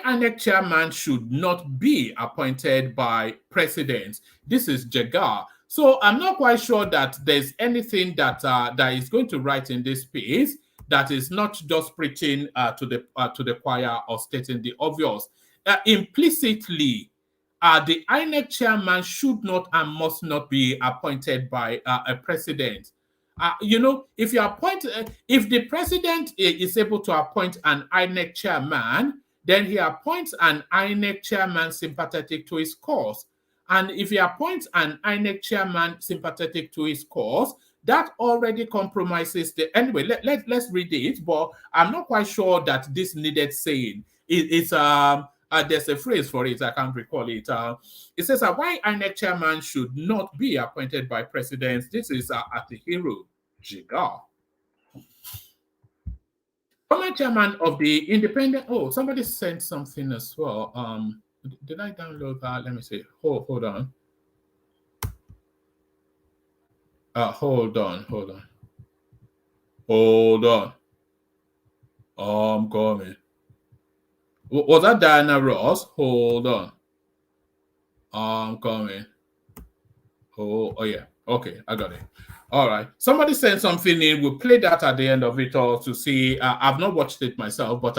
INEC chairman should not be appointed by president? This is Jagar. So I'm not quite sure that there's anything that that is going to write in this piece that is not just preaching to the choir or stating the obvious. Implicitly, the INEC chairman should not and must not be appointed by a president. If you appoint, if the president is able to appoint an INEC chairman, then he appoints an INEC chairman sympathetic to his cause. And if he appoints an INEC chairman sympathetic to his cause, that already compromises the... Anyway, let's read it, but I'm not quite sure that this needed saying. There's a phrase for it, I can't recall it. It says, why INEC chairman should not be appointed by presidents. This is Atiku Jigar. Former chairman of the independent... Oh, somebody sent something as well. Did I download that? Let me see. Hold on. Hold on. I'm coming. Was that Diana Ross? Hold on. I'm coming. Oh yeah. Okay, I got it. All right. Somebody sent something in. We'll play that at the end of it all to see. I've not watched it myself, but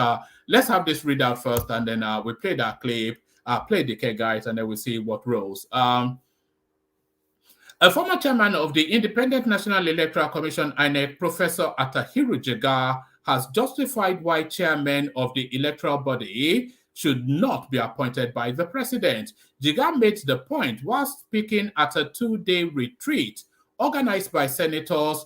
let's have this readout first, and then we play that clip. Play the K guys, and then we'll see what rolls. A former chairman of the Independent National Electoral Commission, INEC, Professor Atahiru Jega, has justified why chairmen of the electoral body should not be appointed by the president. Jega made the point while speaking at a two-day retreat organized by senators,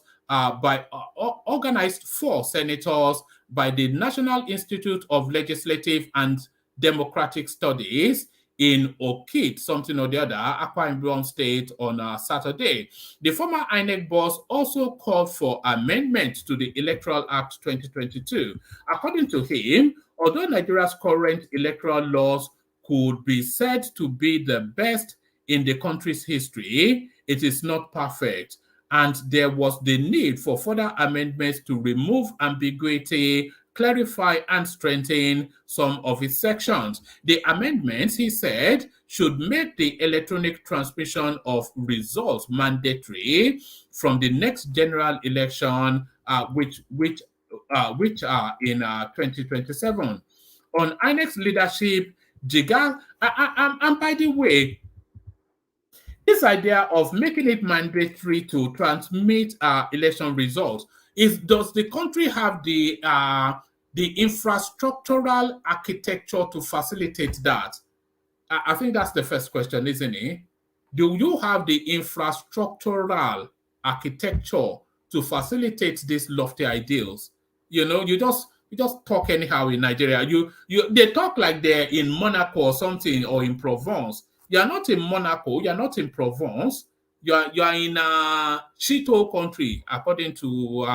organized for senators by the National Institute of Legislative and Democratic Studies in Okit, something or the other, Akwa Ibom State, on Saturday. The former INEC boss also called for amendments to the Electoral Act 2022. According to him, although Nigeria's current electoral laws could be said to be the best in the country's history, it is not perfect, and there was the need for further amendments to remove ambiguity, clarify, and strengthen some of its sections. The amendments, he said, should make the electronic transmission of results mandatory from the next general election, which are in 2027. On INEC's leadership, Jigal, and by the way, this idea of making it mandatory to transmit election results does the country have the infrastructural architecture to facilitate that? I think that's the first question, isn't it? Do you have the infrastructural architecture to facilitate these lofty ideals? You know, you just talk anyhow in Nigeria. They talk like they're in Monaco or something, or in Provence. You're not in Monaco, you're not in Provence, you're in a shithole country, according to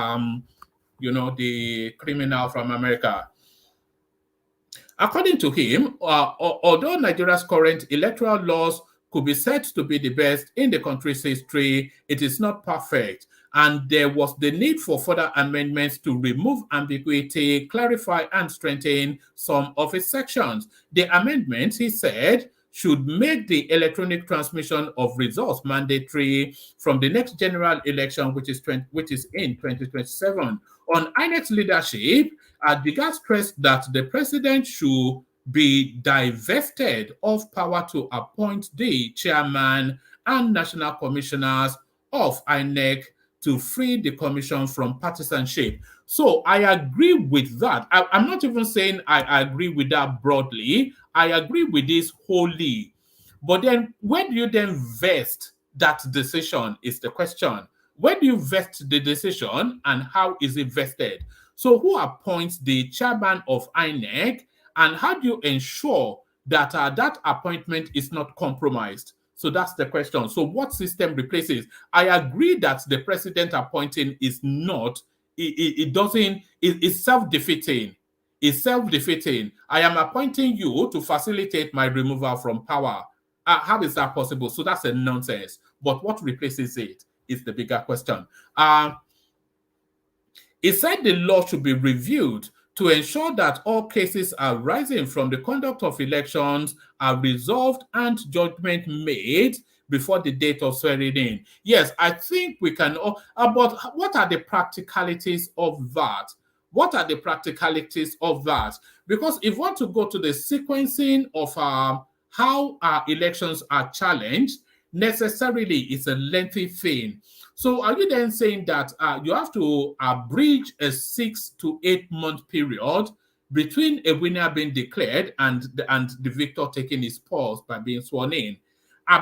the criminal from America. According to him, although Nigeria's current electoral laws could be said to be the best in the country's history, it is not perfect, and there was the need for further amendments to remove ambiguity, clarify, and strengthen some of its sections. The amendments, he said, should make the electronic transmission of results mandatory from the next general election, which is in 2027. On INEC's leadership, Adiga stressed that the president should be divested of power to appoint the chairman and national commissioners of INEC to free the commission from partisanship. So I agree with that. I'm not even saying I agree with that broadly. I agree with this wholly. But then when do you then vest that decision is the question. When do you vest the decision and how is it vested? So who appoints the chairman of INEC, and how do you ensure that that appointment is not compromised? So that's the question. So what system replaces? I agree that the president appointing is not, it's self-defeating. It's self-defeating. I am appointing you to facilitate my removal from power. How is that possible? So that's a nonsense. But what replaces it is the bigger question. It said the law should be reviewed to ensure that all cases arising from the conduct of elections are resolved and judgment made before the date of swearing in. Yes, I think we can. But what are the practicalities of that? What are the practicalities of that? Because if we want to go to the sequencing of how our elections are challenged, necessarily it's a lengthy thing. So are you then saying that you have to bridge a 6 to 8 month period between a winner being declared and the victor taking his pause by being sworn in?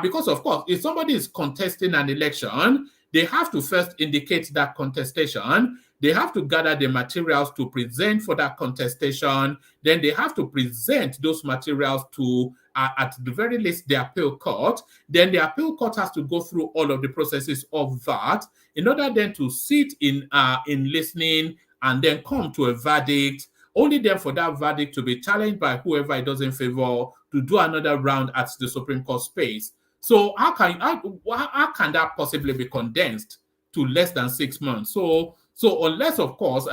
Because, of course, if somebody is contesting an election, they have to first indicate that contestation. They have to gather the materials to present for that contestation. Then they have to present those materials to, at the very least, the appeal court. Then the appeal court has to go through all of the processes of that in order then to sit in listening and then come to a verdict. Only then for that verdict to be challenged by whoever it doesn't favor to do another round at the Supreme Court space. So how can that possibly be condensed to less than 6 months? So So unless, of course,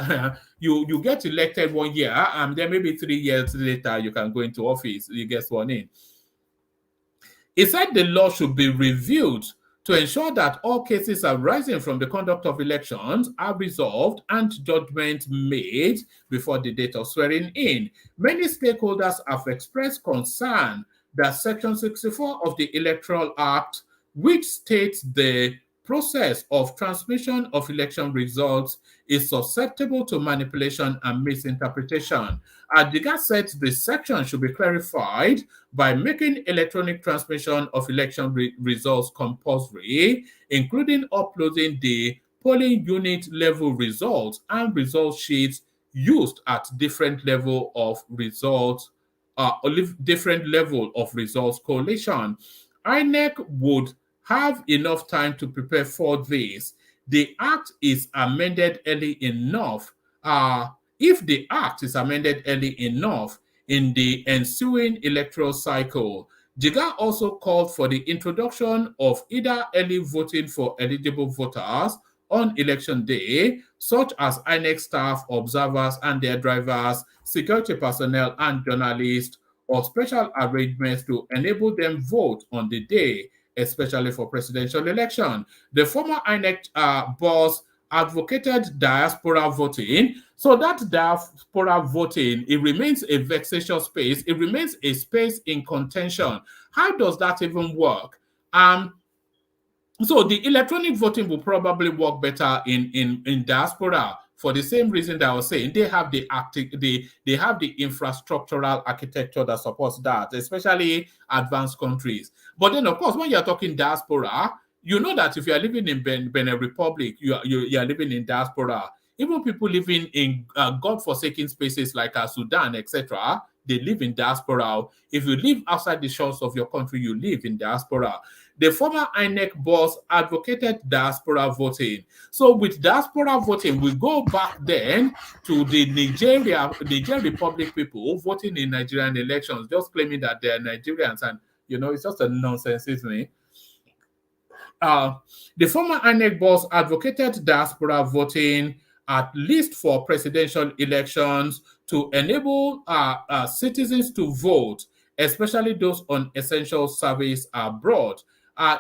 you get elected 1 year, and then maybe 3 years later you can go into office, you get sworn in. He said the law should be reviewed to ensure that all cases arising from the conduct of elections are resolved and judgment made before the date of swearing in. Many stakeholders have expressed concern that Section 64 of the Electoral Act, which states the process of transmission of election results is susceptible to manipulation and misinterpretation. Adiga said the section should be clarified by making electronic transmission of election results compulsory, including uploading the polling unit level results and result sheets used at different level of results, different level of results collation. INEC would have enough time to prepare for this. The act is amended early enough. If the act is amended early enough in the ensuing electoral cycle, Jiga also called for the introduction of either early voting for eligible voters on election day, such as INEC staff, observers and their drivers, security personnel and journalists, or special arrangements to enable them vote on the day, especially for presidential election. The former INEC boss advocated diaspora voting. So that diaspora voting, it remains a vexatious space. It remains a space in contention. How does that even work? So the electronic voting will probably work better in diaspora for the same reason that I was saying. They have the infrastructural architecture that supports that, especially advanced countries. But then, of course, when you're talking diaspora, you know that if you are living in Benin Republic, you are living in diaspora. Even people living in God-forsaken spaces like Sudan, etc., they live in diaspora. If you live outside the shores of your country, you live in diaspora. The former INEC boss advocated diaspora voting. So with diaspora voting, we go back then to the Niger Republic people voting in Nigerian elections, just claiming that they're Nigerians, and it's just a nonsense, isn't it? The former INEC boss advocated diaspora voting, at least for presidential elections, to enable citizens to vote, especially those on essential service abroad.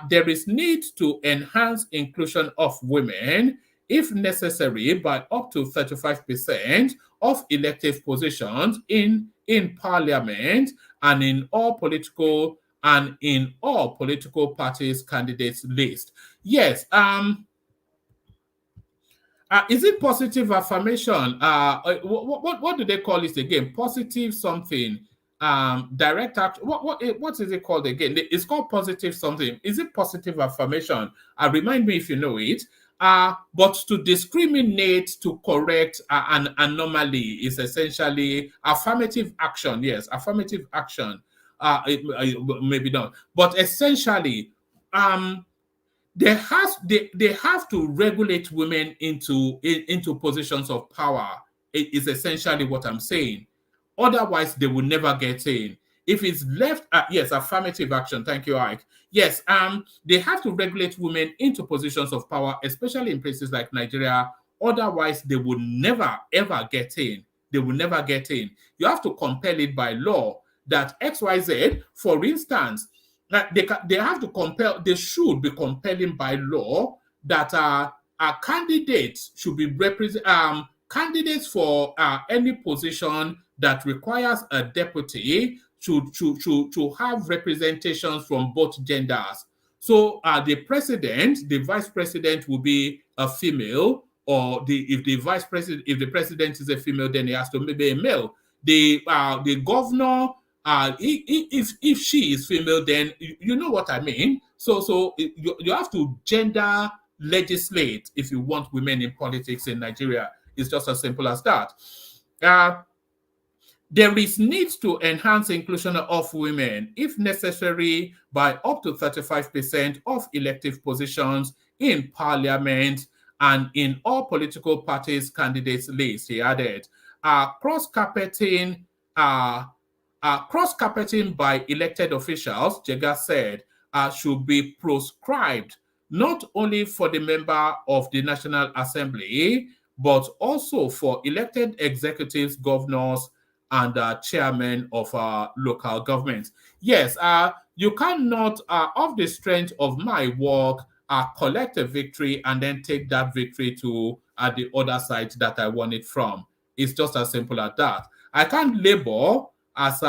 There is need to enhance inclusion of women, if necessary, by up to 35% of elective positions in parliament and in all political parties' candidates list. Yes. Is it positive affirmation? What do they call it again? Positive something. Direct act. What is it called again? It's called positive something. Is it positive affirmation? Remind me if you know it. But to discriminate, to correct an anomaly is essentially affirmative action. Yes, affirmative action. Maybe not, but essentially, they have to regulate women into positions of power. It is essentially what I'm saying. Otherwise, they will never get in. If it's left, yes, affirmative action. Thank you, Ike. Yes, they have to regulate women into positions of power, especially in places like Nigeria. Otherwise, they will never ever get in. They will never get in. You have to compel it by law that XYZ, for instance, they have to compel. They should be compelling by law that candidates should be candidates for any position that requires a deputy should have representations from both genders. So the president, the vice president will be a female, or if the president is a female, then he has to be a male. The governor, if she is female, then you know what I mean. So you have to gender legislate if you want women in politics in Nigeria. It's just as simple as that. There is need to enhance inclusion of women, if necessary, by up to 35% of elective positions in parliament and in all political parties' candidates list, he added. Cross-carpeting by elected officials, Jega said, should be proscribed, not only for the member of the National Assembly, but also for elected executives, governors, and chairmen of local governments. Yes, you cannot, of the strength of my work, collect a victory and then take that victory to the other side that I won it from. It's just as simple as that. I can't label as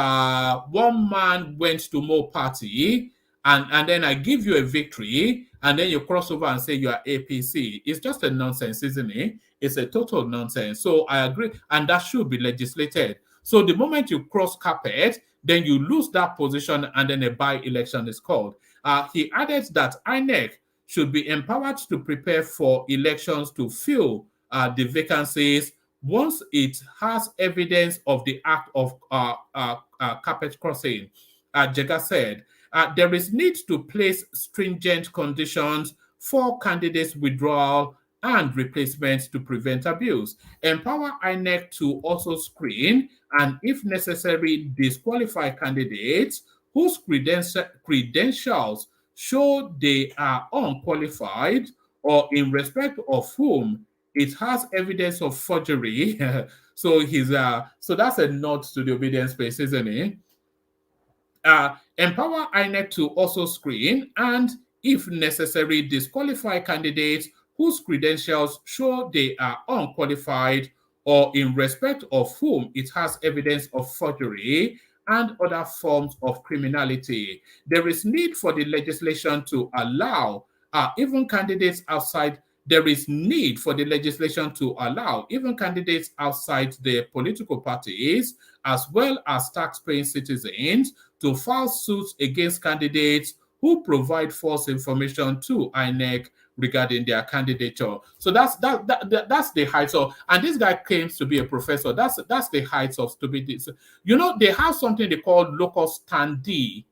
one man went to more party and then I give you a victory and then you cross over and say you are APC. It's just a nonsense, isn't it? It's a total nonsense. So I agree, and that should be legislated. So the moment you cross carpet, then you lose that position and then a by-election is called. He added that INEC should be empowered to prepare for elections to fill the vacancies once it has evidence of the act of carpet crossing. Jega said, there is need to place stringent conditions for candidates' withdrawal and replacement to prevent abuse. Empower INEC to also screen and, if necessary, disqualify candidates whose credentials show they are unqualified or in respect of whom it has evidence of forgery. So that's a nod to the obedience space, isn't it? Empower INEC to also screen and, if necessary, disqualify candidates whose credentials show they are unqualified or in respect of whom it has evidence of forgery and other forms of criminality. There is need for the legislation to allow even candidates outside. There is need for the legislation to allow even candidates outside the political parties, as well as tax-paying citizens, to file suits against candidates who provide false information to INEC regarding their candidature. So that's the height of, and this guy claims to be a professor. That's the height of stupidity. So, you know, they have something they call locus standi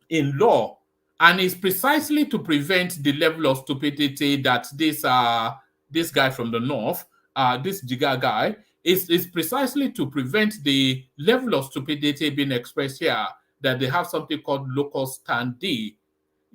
in law, and it's precisely to prevent the level of stupidity that this guy from the north, this Jiga guy, is precisely to prevent the level of stupidity being expressed here, that they have something called locus standi.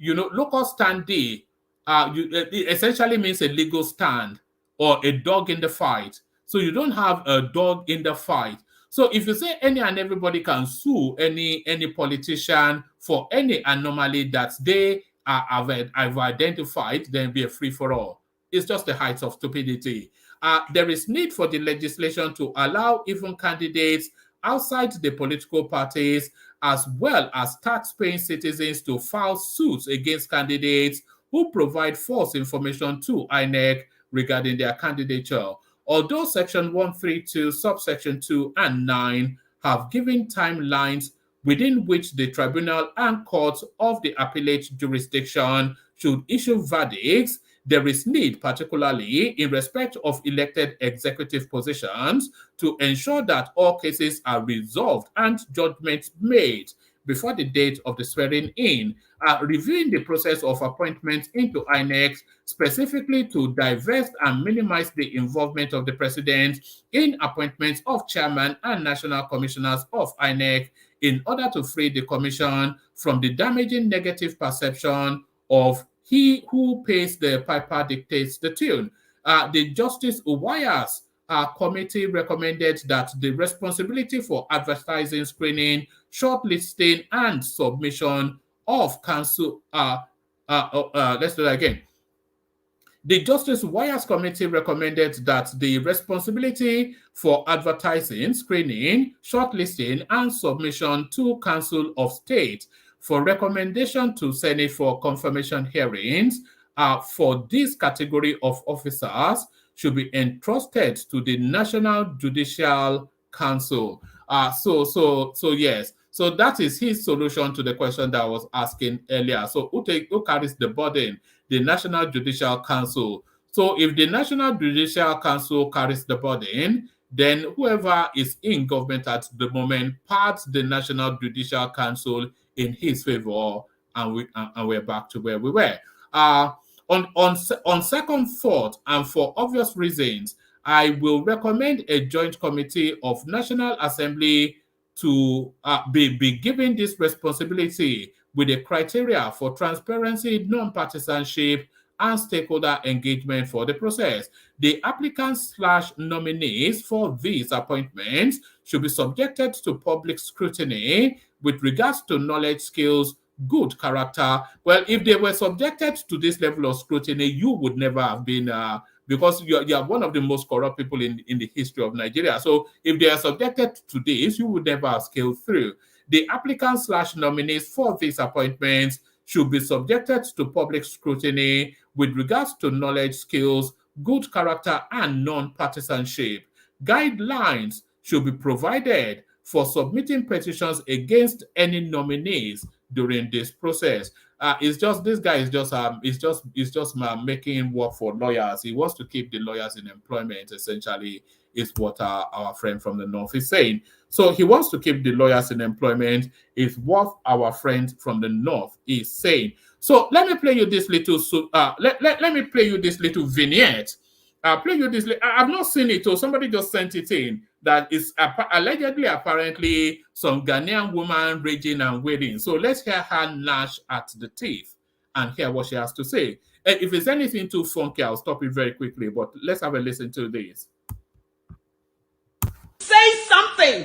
You know, locus standi it essentially means a legal stand or a dog in the fight. So you don't have a dog in the fight. So if you say any and everybody can sue any politician for any anomaly that they have identified, then be a free for all. It's just the height of stupidity. There is need for the legislation to allow even candidates outside the political parties, as well as tax-paying citizens, to file suits against candidates who provide false information to INEC regarding their candidature. Although Section 132, subsection 2 and 9 have given timelines within which the tribunal and courts of the appellate jurisdiction should issue verdicts, there is need, particularly in respect of elected executive positions, to ensure that all cases are resolved and judgments made before the date of the swearing in, reviewing the process of appointment into INEC, specifically to divest and minimize the involvement of the president in appointments of chairman and national commissioners of INEC, in order to free the commission from the damaging negative perception of he who pays the piper dictates the tune. The Justice Uwayas committee recommended that the responsibility for advertising, screening, shortlisting, and submission of council. Let's do that again. The Justice Wires Committee recommended that the responsibility for advertising, screening, shortlisting, and submission to Council of State for recommendation to Senate for confirmation hearings for this category of officers should be entrusted to the National Judicial Council. So yes. So that is his solution to the question that I was asking earlier. So who carries the burden? The National Judicial Council. So if the National Judicial Council carries the burden, then whoever is in government at the moment parts the National Judicial Council in his favor, and we're back to where we were. On second thought, and for obvious reasons, I will recommend a joint committee of National Assembly to be given this responsibility with a criteria for transparency, non-partisanship, and stakeholder engagement for the process. The applicants/nominees for these appointments should be subjected to public scrutiny with regards to knowledge, skills, good character. Well, if they were subjected to this level of scrutiny, you would never have been, because you are one of the most corrupt people in the history of Nigeria. So if they are subjected to this, you would never have scaled through. The applicants/nominees for these appointments should be subjected to public scrutiny with regards to knowledge, skills, good character, and non-partisanship. Guidelines should be provided for submitting petitions against any nominees during this process. It's just this guy is just making work for lawyers. He wants to keep the lawyers in employment. Essentially, is what our friend from the north is saying. So he wants to keep the lawyers in employment. Is what our friend from the north is saying. So let me play you this little. Let me play you this little vignette. Play you this. I've not seen it. So somebody just sent it in. That is allegedly, apparently, some Ghanaian woman raging and wailing. So let's hear her gnash at the teeth and hear what she has to say. And if it's anything too funky, I'll stop it very quickly. But let's have a listen to this. Say something.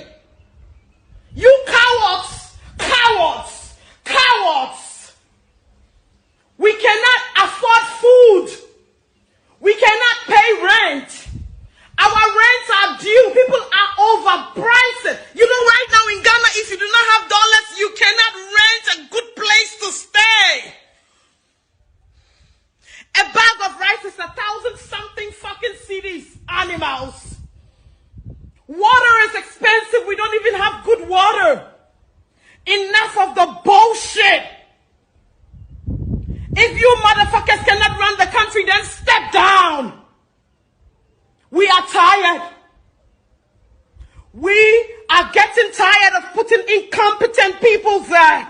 You cowards, cowards, cowards. We cannot afford food. We cannot pay rent. Our rents are due. People are overpriced. You know, right now in Ghana, if you do not have dollars, you cannot rent a good place to stay. A bag of rice is 1,000-something fucking cedis, animals. Water is expensive. We don't even have good water. Enough of the bullshit. If you motherfuckers cannot run the country, then step down. We are tired. We are getting tired of putting incompetent people there.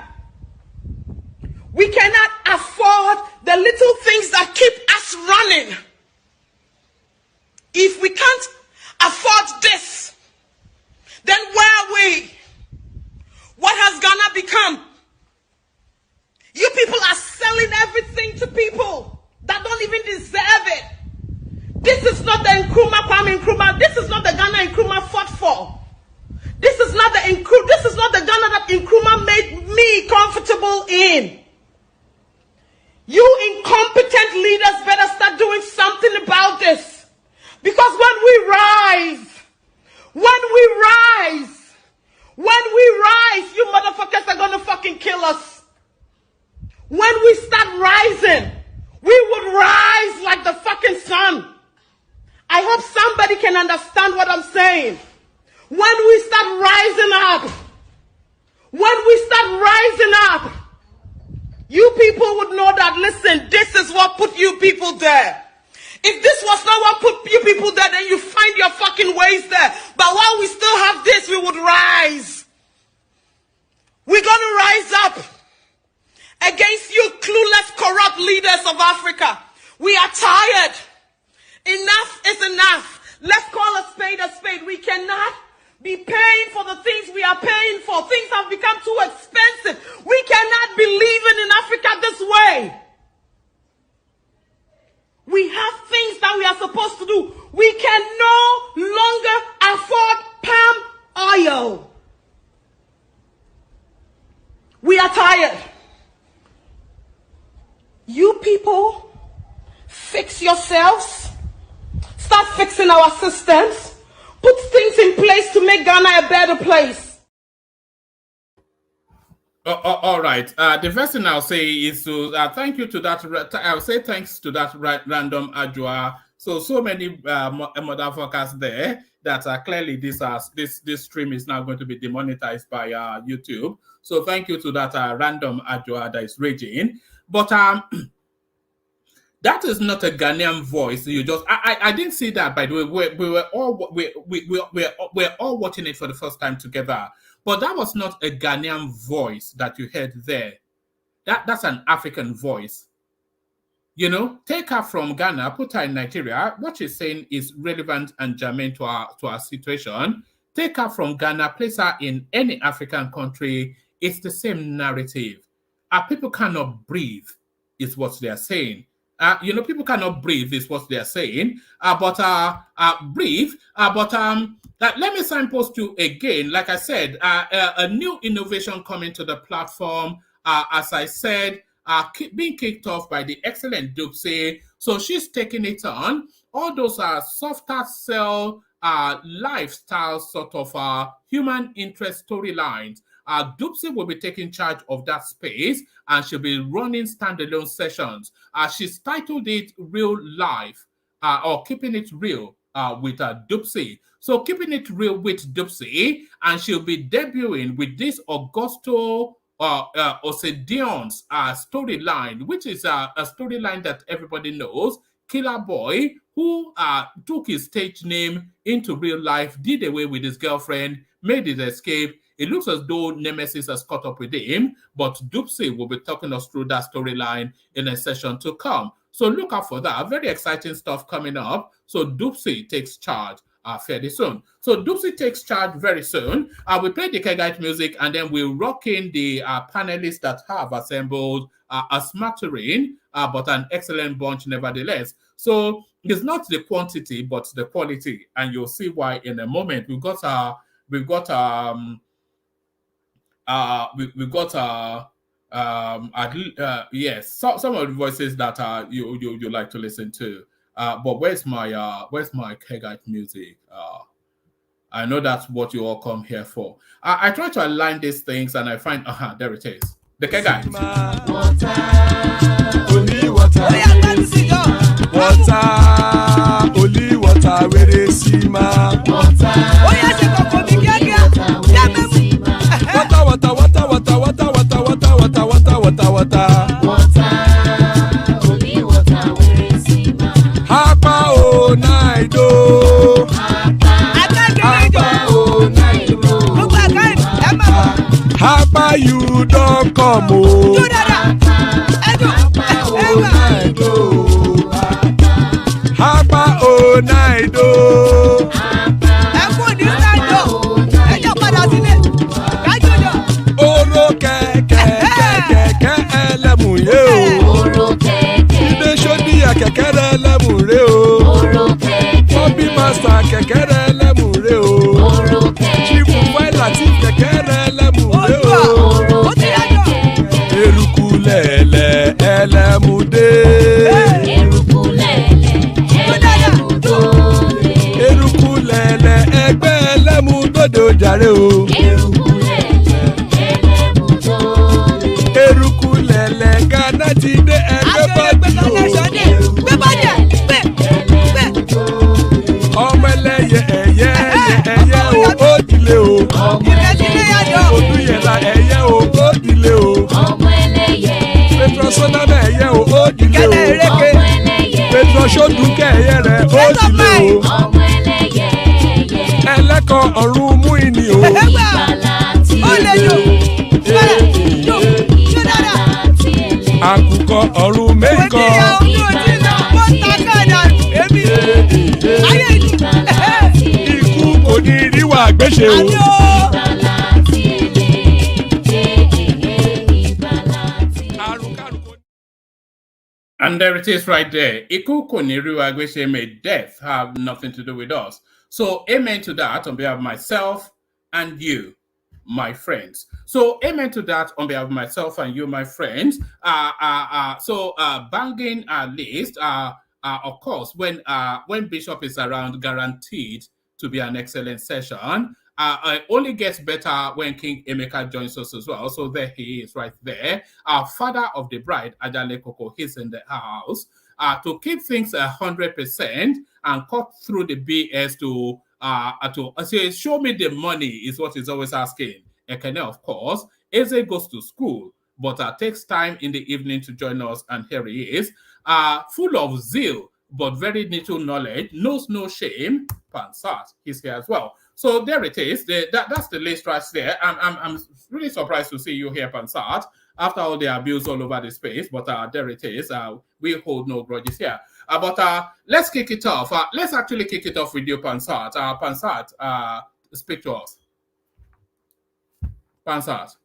We cannot afford the little things that keep us running. If we can't afford this, then where are we? What has Ghana become? You people are selling everything to people that don't even deserve it. This is not the Nkrumah, Kwame Nkrumah. This is not the Ghana Nkrumah fought for. This is not the Ghana that Nkrumah made me comfortable in. You incompetent leaders better start doing something about this. Because when we rise, you motherfuckers are gonna fucking kill us. When we start rising, we would rise like the fucking sun. I hope somebody can understand what I'm saying. When we start rising up, you people would know that, listen, this is what put you people there. If this was not what put you people there, then you find your fucking ways there. But while we still have this, we would rise. We're gonna rise up against you clueless, corrupt leaders of Africa. We are tired. Enough is enough. Let's call a spade a spade. We cannot be paying for the things we are paying for. Things have become too expensive. We cannot be living in Africa this way. We have things that we are supposed to do. We can no longer afford palm oil. We are tired. You people, fix yourselves. Start fixing our systems. Put things in place to make Ghana a better place. All right. The first thing I'll say is to thank you to that. I'll say thanks to that random Ajua. So many motherfuckers there that clearly this stream is now going to be demonetized by YouTube. So thank you to that random Ajua that is raging. But that is not a Ghanaian voice. You just I didn't see that, by the way. We're all watching it for the first time together. But that was not a Ghanaian voice that you heard there. That's an African voice. You know, take her from Ghana, put her in Nigeria. What she's saying is relevant and germane to our situation. Take her from Ghana, place her in any African country. It's the same narrative. Our people cannot breathe, is what they are saying. People cannot breathe, is what they are saying. Breathe. Let me signpost you again. Like I said, a new innovation coming to the platform. As I said, being kicked off by the excellent Dupsy. So she's taking it on. All those are softer cell lifestyle sort of human interest storylines. Dupsy will be taking charge of that space and she'll be running standalone sessions. She's titled it Real Life or Keeping It Real with Dupsy. So keeping it real with Dupsy, and she'll be debuting with this Augusto Osedion's storyline, which is a storyline that everybody knows. Killer Boy, who took his stage name into real life, did away with his girlfriend, made his escape. It looks as though Nemesis has caught up with him, but Dupsy will be talking us through that storyline in a session to come. So look out for that. Very exciting stuff coming up. So Dupsy takes charge fairly soon. So Dupsy takes charge very soon. We play the Kegite music and then we'll rock in the panelists that have assembled a smattering, but an excellent bunch nevertheless. So it's not the quantity, but the quality, and you'll see why in a moment. We've got yes, some of the voices that you like to listen to. But where's my Kegite music? I know that's what you all come here for. I try to align these things and I find there it is. The Kegite. Only water, only water, where they see ma. Water, only water, where they see ma. Hapa o naido. Hapa you don't come o. Hapa o naido. Oro kẹ̀kẹ́ ẹlẹ́mù yé o. Ilé sọ́dí àkẹ́kẹ́ ẹlẹ́mù ré o. Bobby Master kẹ̀kẹ́ ẹlẹ́mù ré o. Chief Wẹ́lá tí kẹ̀kẹ́ ẹlẹ́mù ré o. Eruku lẹ̀lẹ̀ ẹlẹ́mù dé. Eruku lẹ̀lẹ̀ ẹgbẹ́ ẹlẹ́mù dòde ojàre o. Eruku lẹ̀lẹ̀ Ghana ti dé ẹgbẹ́ bọ́ọ̀dì o. Ọmọ ẹlẹ́yẹ ẹyẹ o ó dìlé o. Odúyẹ̀lá ẹyẹ o ó dìlé o. Petrosonama ẹyẹ o ó dìlé o. Petrosodúnkẹ́ ẹyẹ rẹ̀ ó dìlé o. Ẹlẹ́kọ̀ ọ̀run mú ìní o. Àkùkọ ọ̀run mẹ́kọ̀. Ikú kò ní ríwà gbéṣe o. And there it is right there. Iku Koniru Agweshe, may death have nothing to do with us. So amen to that on behalf of myself and you, my friends. So amen to that on behalf of myself and you, my friends. Banging our list, of course, when Bishop is around, guaranteed to be an excellent session. It only gets better when King Emeka joins us as well. So there he is right there. Our father of the bride, Ajale Koko, he's in the house. To keep things 100% and cut through the BS to say, show me the money is what he's always asking. Ekene, of course, Eze goes to school, but takes time in the evening to join us. And here he is, full of zeal, but very little knowledge, knows no shame. Pansat, he's here as well. So there it is. That's the list right there. I'm really surprised to see you here, Pansat, after all the abuse all over the space. But there it is. We hold no grudges here. But let's kick it off. Let's actually kick it off with you, Pansat. Pansat, speak to us. Pansat.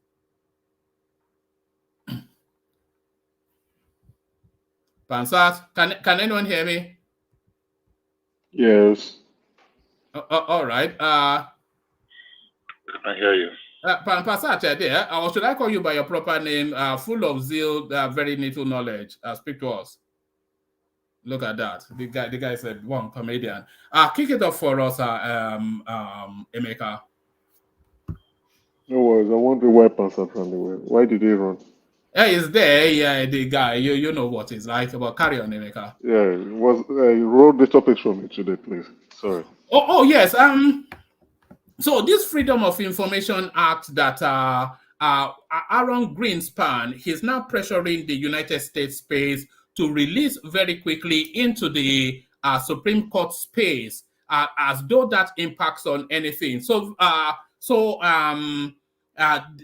Pansat, can anyone hear me? Yes, All right. I hear you. Pansat, there. Or should I call you by your proper name? Full of zeal, very little knowledge. Speak to us. Look at that. The guy said one comedian. Kick it off for us, Emeka. No worries. I wonder why Pansat ran away. Why did he run? He's there. Yeah, the guy. You know what it's like. But carry on, Emeka. Yeah, wrote the topics for me today, please. Sorry. Oh yes. So this Freedom of Information Act that Aaron Greenspan, he's now pressuring the United States space to release very quickly into the Supreme Court space, as though that impacts on anything. So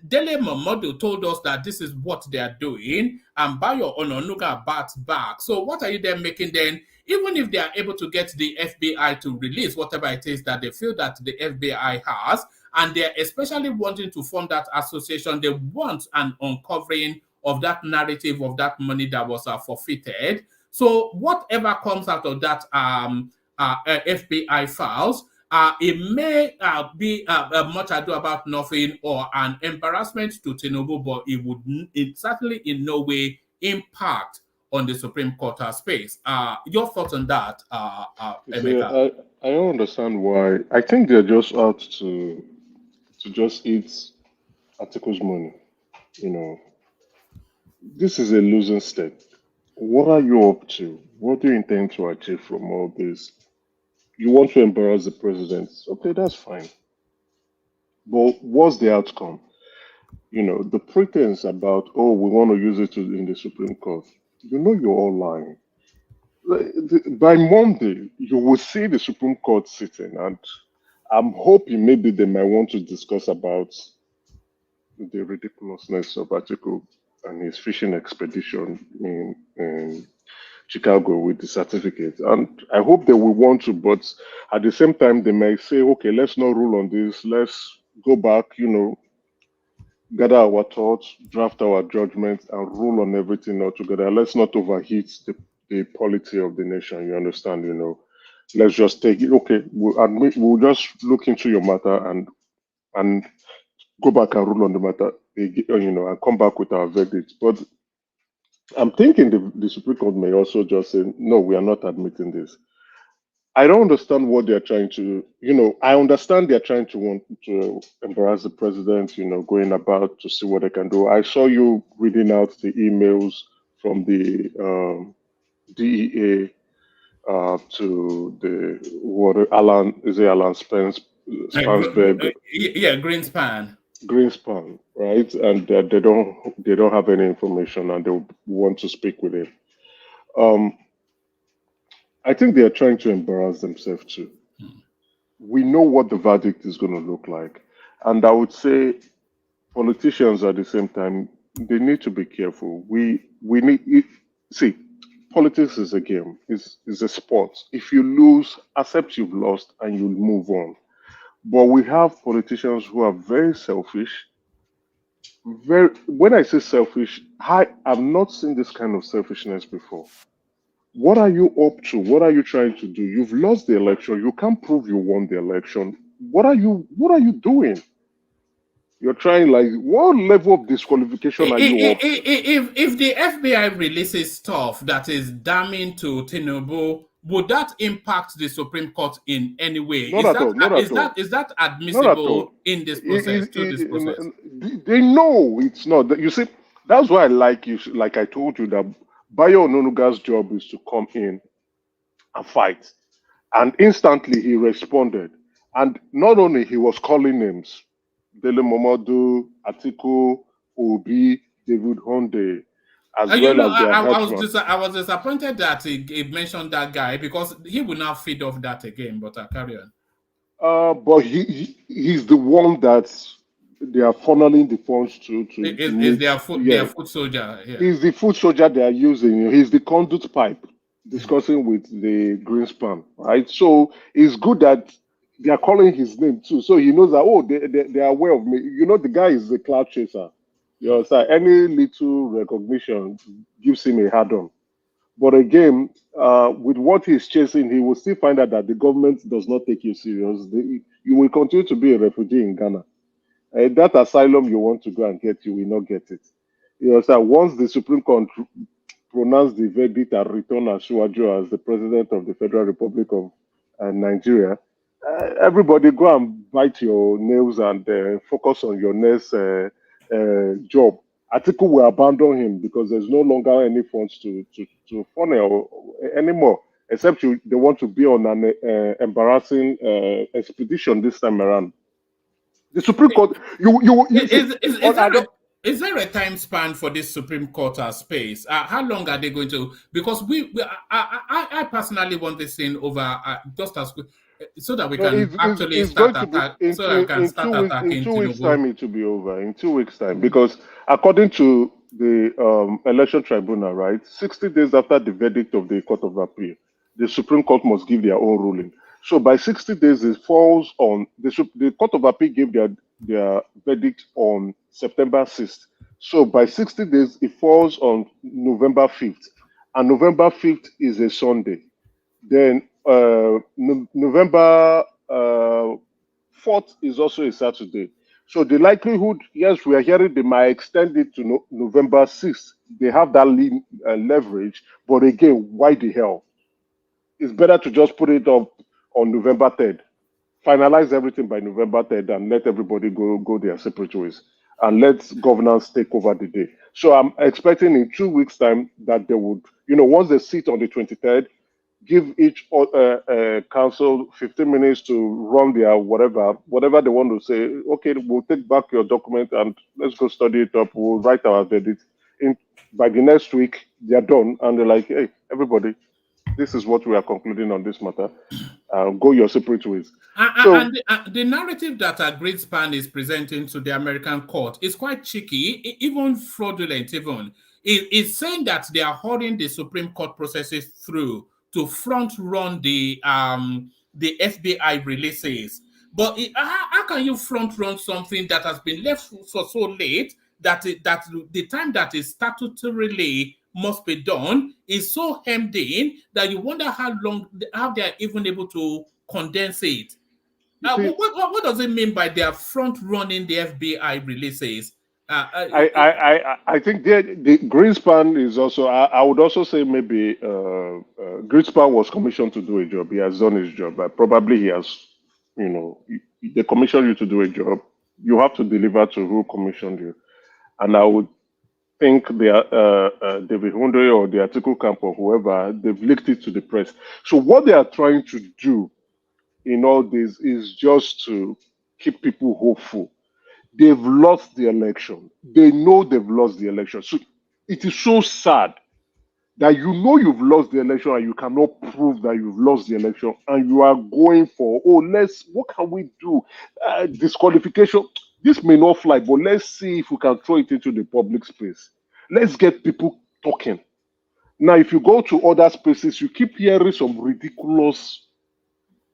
Dele Momodu told us that this is what they are doing, and Bayo Ononuga bats back. So what are you then making then? Even if they are able to get the FBI to release whatever it is that they feel that the FBI has, and they're especially wanting to form that association, they want an uncovering of that narrative of that money that was forfeited. So whatever comes out of that FBI files, it may be much ado about nothing or an embarrassment to Tinubu, but it certainly in no way impact on the Supreme Court space. Your thoughts on that, Emeka? I don't understand why. I think they're just out to just eat Atiku's money. You know, this is a losing step. What are you up to? What do you intend to achieve from all this? You want to embarrass the president. Okay, that's fine. But what's the outcome? You know, the pretense about, oh, we want to use it in the Supreme Court. You know, you're all lying. By Monday, you will see the Supreme Court sitting, and I'm hoping maybe they might want to discuss about the ridiculousness of Atiku and his fishing expedition in Chicago with the certificate. And I hope they will want to, but at the same time, they may say, okay, let's not rule on this. Let's go back, you know, gather our thoughts, draft our judgments, and rule on everything altogether. Let's not overheat the polity of the nation. You understand? You know, let's just take it. Okay, we'll just look into your matter and go back and rule on the matter. You know, and come back with our verdict. But I'm thinking the Supreme Court may also just say, no, we are not admitting this. I don't understand what they're trying to, you know, I understand they're trying to want to embarrass the president, you know, going about to see what they can do. I saw you reading out the emails from the DEA to the Alan Spansberg? Yeah, Greenspan. Greenspan, right? And they don't have any information, and they want to speak with him. I think they are trying to embarrass themselves too. We know what the verdict is going to look like, and I would say politicians at the same time, they need to be careful. We need see, politics is a game. It's a sport. If you lose, accept you've lost, and you'll move on. But we have politicians who are very selfish. When I say selfish, I have not seen this kind of selfishness before. What are you up to? What are you trying to do? You've lost the election. You can't prove you won the election. What are you doing? You're trying, like, what level of disqualification are you up to? If the FBI releases stuff that is damning to Tinubu, would that impact the Supreme Court in any way? Not at all. Is that admissible in this process? They know it's not. You see, that's why I like you. Like I told you, that Bayo Ononuga's job is to come in and fight, and instantly he responded. And not only he was calling names, Dele Momodu, Atiku, Obi, David Honde, as well as their I was disappointed that he mentioned that guy, because he will not feed off that again. But carry on. But he's the one that they are funneling the funds to. Is their foot soldier? Yeah. He's the foot soldier they are using. He's the conduit pipe, discussing with the Greenspan, right? So it's good that they are calling his name too, so he knows that, oh, they are aware of me. You know, the guy is a cloud chaser. You know, so any little recognition gives him a hard on. But again, with what he's chasing, he will still find out that the government does not take you serious. You will continue to be a refugee in Ghana. That asylum you want to go and get, you will not get it. You know, so once the Supreme Court pronounced the verdict and returned Asiwaju as the president of the Federal Republic of Nigeria, everybody go and bite your nails and focus on your next job. Atiku will abandon him because there's no longer any funds to funnel anymore, except they want to be on an embarrassing expedition this time around. The Supreme Court, is there a time span for this Supreme Court space? How long are they going to? Because I personally want this thing over just as quick, so that we can actually start attacking. So I can start attacking. In 2 weeks' time, it will be over. In 2 weeks' time, because according to the election tribunal, right, 60 days after the verdict of the Court of Appeal, the Supreme Court must give their own ruling. So by 60 days, it falls on the Court of Appeal gave their verdict on September 6th. So by 60 days, it falls on November 5th. And November 5th is a Sunday. Then November 4th is also a Saturday. So the likelihood, yes, we are hearing they might extend it to November 6th. They have that leverage. But again, why the hell? It's better to just put it up on November 3rd. Finalize everything by November 3rd and let everybody go their separate ways. And let governance take over the day. So I'm expecting in 2 weeks' time that they would, once they sit on the 23rd, give each council 15 minutes to run their whatever they want to say. Okay, we'll take back your document and let's go study it up. We'll write our verdict. By the next week, they're done. And they're like, hey, everybody, this is what we are concluding on this matter. Go your separate ways. And the narrative that Greenspan is presenting to the American court is quite cheeky, even fraudulent. Even it's saying that they are hurrying the Supreme Court processes through to front run the FBI releases. But how can you front run something that has been left for so late that the time that is statutorily must be done is so hemmed in that you wonder how they are even able to condense it. What does it mean by they are front running the FBI releases? I think the Greenspan is also. I would also say maybe Greenspan was commissioned to do a job. He has done his job. Probably he has. They commissioned you to do a job. You have to deliver to who commissioned you, and I would think David Hundre or the Atiku camp or whoever, they've leaked it to the press. So what they are trying to do in all this is just to keep people hopeful. They've lost the election. They know they've lost the election. So it is so sad that you've lost the election and you cannot prove that you've lost the election and you are going for, what can we do? Disqualification. This may not fly, but let's see if we can throw it into the public space. Let's get people talking. Now, if you go to other spaces, you keep hearing some ridiculous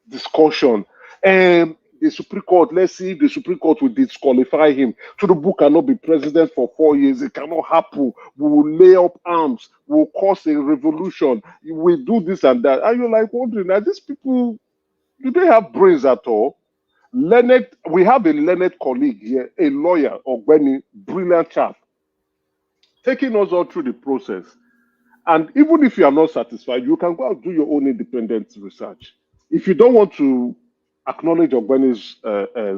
discussion. And the Supreme Court, let's see if the Supreme Court will disqualify him. Tinubu cannot be president for 4 years. It cannot happen. We will lay up arms. We will cause a revolution. We will do this and that. And you're like wondering, are these people, do they have brains at all? We have a learned colleague here, a lawyer, Ogbeni, brilliant chap, taking us all through the process. And even if you are not satisfied, you can go out and do your own independent research. If you don't want to acknowledge Ogbeni's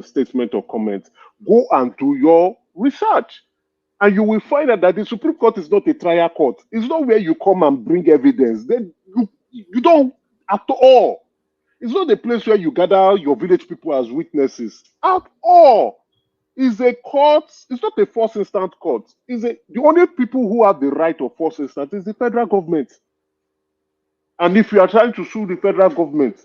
statement or comment, go and do your research. And you will find out that the Supreme Court is not a trial court. It's not where you come and bring evidence. Then you don't at all. It's not a place where you gather your village people as witnesses at all. It's a court. It's not a first instance court. The only people who have the right of first instance is the federal government. And if you are trying to sue the federal government,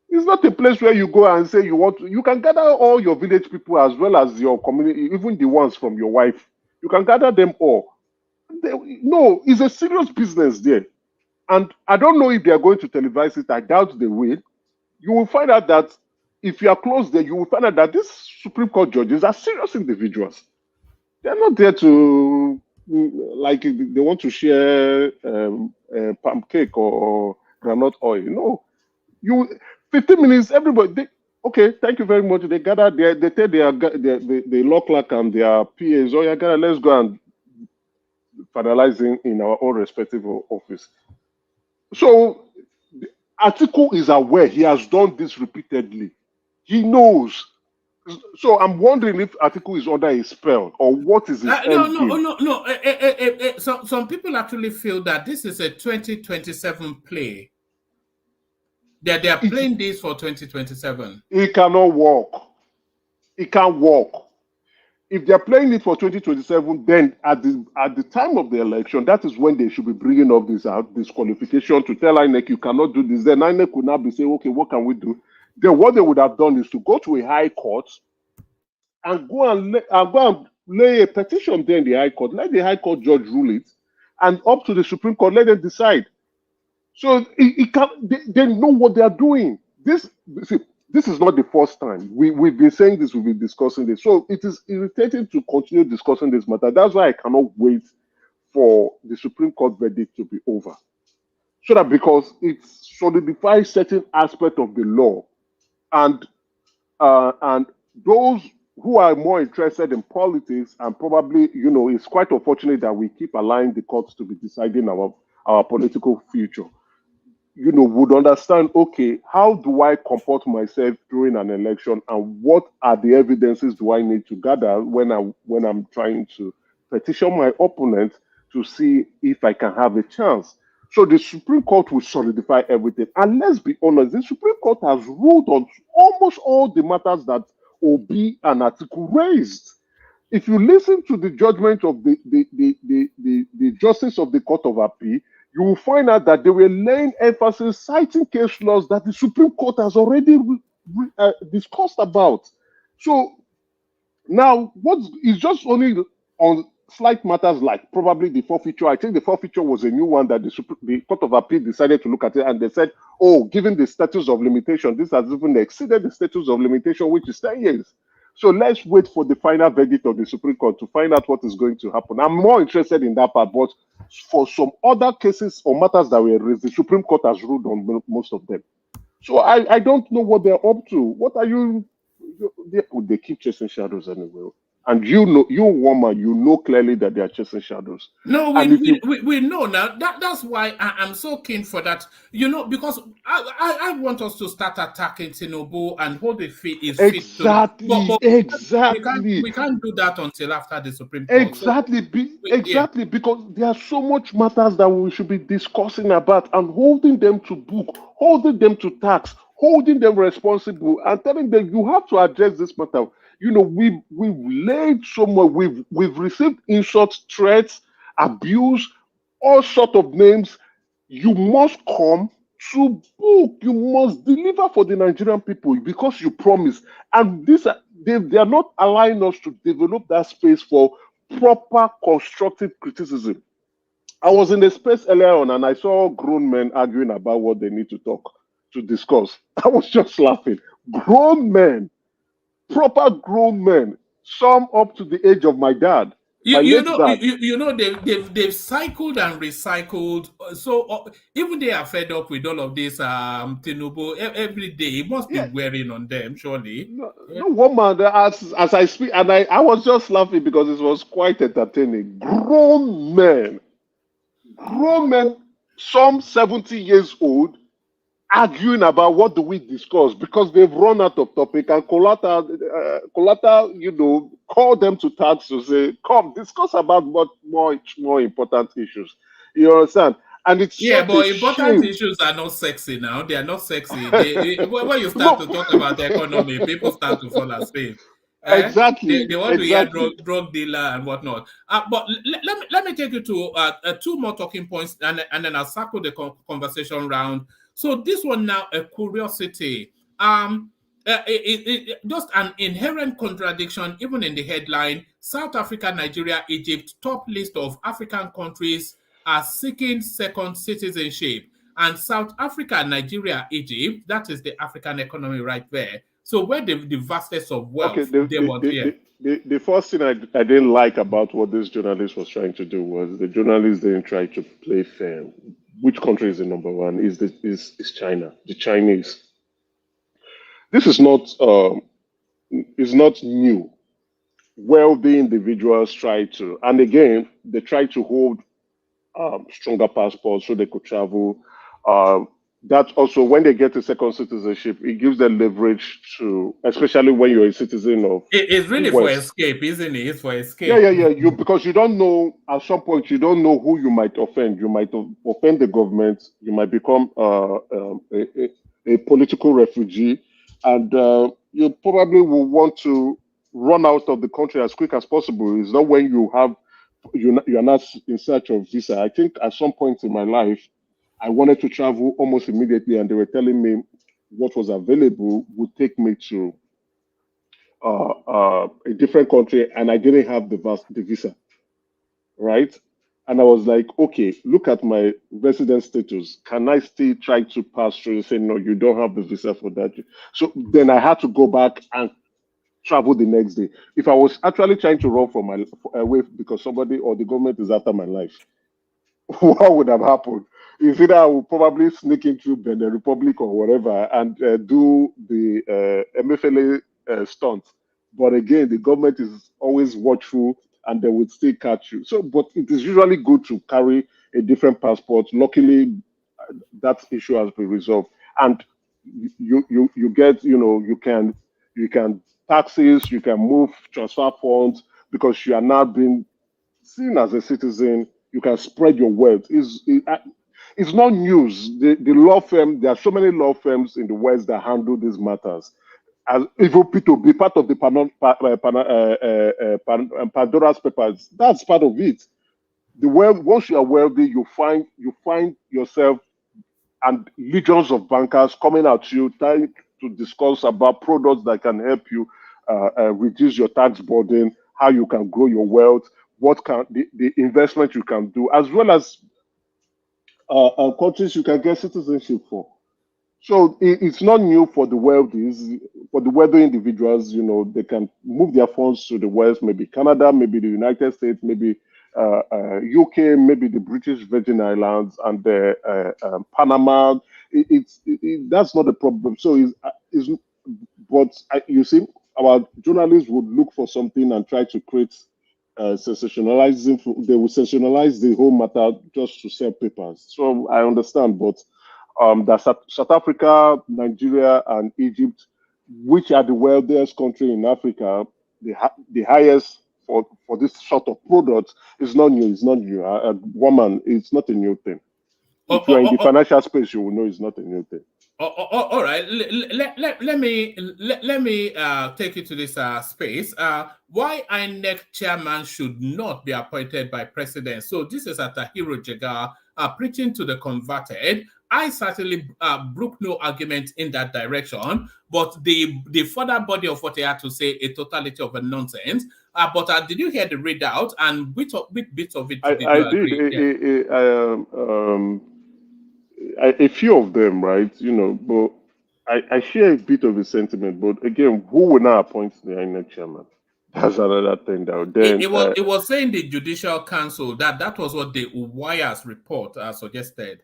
it's not a place where you go and say you can gather all your village people as well as your community, even the ones from your wife. You can gather them all. No, it's a serious business there. And I don't know if they are going to televise it. I doubt they will. You will find out that if you are close there, you will find out that these Supreme Court judges are serious individuals. They're not there to like they want to share pancake or granite oil. No, you 15 minutes. Everybody. Okay, thank you very much. They gather there. They tell the law clerk and their PAs. Oh, yeah, gather. Let's go and finalize in our own respective office. So Atiku is aware. He has done this repeatedly. He knows. So I'm wondering if Atiku is under a spell or what is his end game? So some people actually feel that this is a 2027 play. That they are playing this for 2027. It cannot work. It can't work. If they're playing it for 2027, then at the time of the election, that is when they should be bringing up this qualification to tell INEC you cannot do this. Then INEC could now be saying, okay, what can we do? Then what they would have done is to go to a high court and go and lay a petition there in the high court. Let the high court judge rule it, and up to the Supreme Court, let them decide. So they know what they are doing. This is not the first time. We've been saying this, we've been discussing this. So it is irritating to continue discussing this matter. That's why I cannot wait for the Supreme Court verdict to be over. So that because it solidifies certain aspect of the law, and those who are more interested in politics, and probably, it's quite unfortunate that we keep allowing the courts to be deciding our political future, would understand, okay, how do I comport myself during an election, and what are the evidences do I need to gather when I'm trying to petition my opponent to see if I can have a chance. So the Supreme Court will solidify everything. And let's be honest, the Supreme Court has ruled on almost all the matters that Obi and Atiku raised. If you listen to the judgment of the justice of the Court of Appeal, you will find out that they were laying emphasis, citing case laws that the Supreme Court has already discussed about. So now, what is just only on slight matters like probably the forfeiture. I think the forfeiture was a new one that the Court of Appeal decided to look at it, and they said, oh, given the status of limitation, this has even exceeded the status of limitation, which is 10 years. So let's wait for the final verdict of the Supreme Court to find out what is going to happen. I'm more interested in that part, but for some other cases or matters that were raised, the Supreme Court has ruled on most of them. So I don't know what they're up to. What are you? They keep chasing shadows anyway. And you woman, you know clearly that they are chasing shadows. No, we know now. That's why I'm so keen for that. Because I want us to start attacking Tinubu and hold his feet. Exactly. We can't do that until after the Supreme Court. Exactly. Because there are so much matters that we should be discussing about and holding them to book, holding them to tax, holding them responsible, and telling them you have to address this matter. We've laid somewhere, we've received insults, threats, abuse, all sorts of names. You must come to book. You must deliver for the Nigerian people because you promised. And they are not allowing us to develop that space for proper constructive criticism. I was in the space earlier on and I saw grown men arguing about what they need to discuss. I was just laughing. Grown men. Proper grown men, some up to the age of my dad. They've cycled and recycled. So even they are fed up with all of this Tinubu every day. It must be wearing on them, surely. No woman, as I speak, and I was just laughing because it was quite entertaining. Grown men, some 70 years old, arguing about what do we discuss because they've run out of topic, and Colata, call them to task to say, come discuss about much more important issues. You understand? And it's but important issues are not sexy now. They are not sexy. When you start to talk about the economy, people start to fall asleep. Exactly. They want to hear drug dealer and whatnot. But let me take you to 2 more talking points, and then I'll circle the conversation round. So this one now, a curiosity. Just an inherent contradiction, even in the headline. South Africa, Nigeria, Egypt, top list of African countries are seeking second citizenship. And South Africa, Nigeria, Egypt, that is the African economy right there. So where the vastness of wealth they want here. the first thing I didn't like about what this journalist was trying to do was the journalist didn't try to play fair. Which country is the number one? Is China, the Chinese. This is not new. Wealthy individuals try to, and again, they try to hold stronger passports so they could travel. Um, that also, when they get a second citizenship, it gives them leverage to, especially when you're a citizen of It's the really for West. escape, isn't it? It's for Yeah, escape. yeah, yeah. You because you don't know at some point you don't know who you might offend. You might offend the government. You might become a political refugee, and you probably will want to run out of the country as quick as possible. It's not when you are not in search of visa. I think at some point in my life, I wanted to travel almost immediately, and they were telling me what was available would take me to a different country, and I didn't have the visa, right? And I was like, okay, look at my resident status. Can I still try to pass through? Say, no, you don't have the visa for that. So then I had to go back and travel the next day. If I was actually trying to run from my away because somebody or the government is after my life, what would have happened? Is either I would probably sneak into Benin Republic or whatever and do the MFLA stunt. But again, the government is always watchful and they would still catch you. So, but it is usually good to carry a different passport. Luckily, that issue has been resolved, and you get you can taxes, you can move transfer funds because you are now being seen as a citizen, you can spread your wealth. It's not news. The law firm, there are so many law firms in the West that handle these matters. As even to be part of the Pandora's papers, that's part of it. The wealth, once you are wealthy, you find yourself and legions of bankers coming at you, trying to discuss about products that can help you reduce your tax burden, how you can grow your wealth, what can the investment you can do, as well as countries you can get citizenship for. So it's not new for the wealthy. For the wealthy individuals, they can move their funds to the West, maybe Canada, maybe the United States, maybe UK, maybe the British Virgin Islands, and Panama. That's not a problem. So but you see, our journalists would look for something and try to create sensationalizing. They will sensationalize the whole matter just to sell papers. So I understand, but that South Africa, Nigeria, and Egypt, which are the wealthiest country in Africa, the highest for this sort of product, is not new. It's not new. Woman, it's not a new thing. Oh, If you are in oh, the oh, financial space, you will know it's not a new thing. all right. Let me take you to this space. Why INEC chairman should not be appointed by president? So this is Tahiro Jega preaching to the converted. I certainly brook no argument in that direction, but the further body of what he had to say, a totality of a nonsense. But did you hear the readout, and which bits of it did I you did agree? Yeah. a few of them, right? But I share a bit of a sentiment. But again, who will now appoint the INEC chairman? That's another thing. Now, then, It was saying the Judicial Council that was what the Wire's report suggested.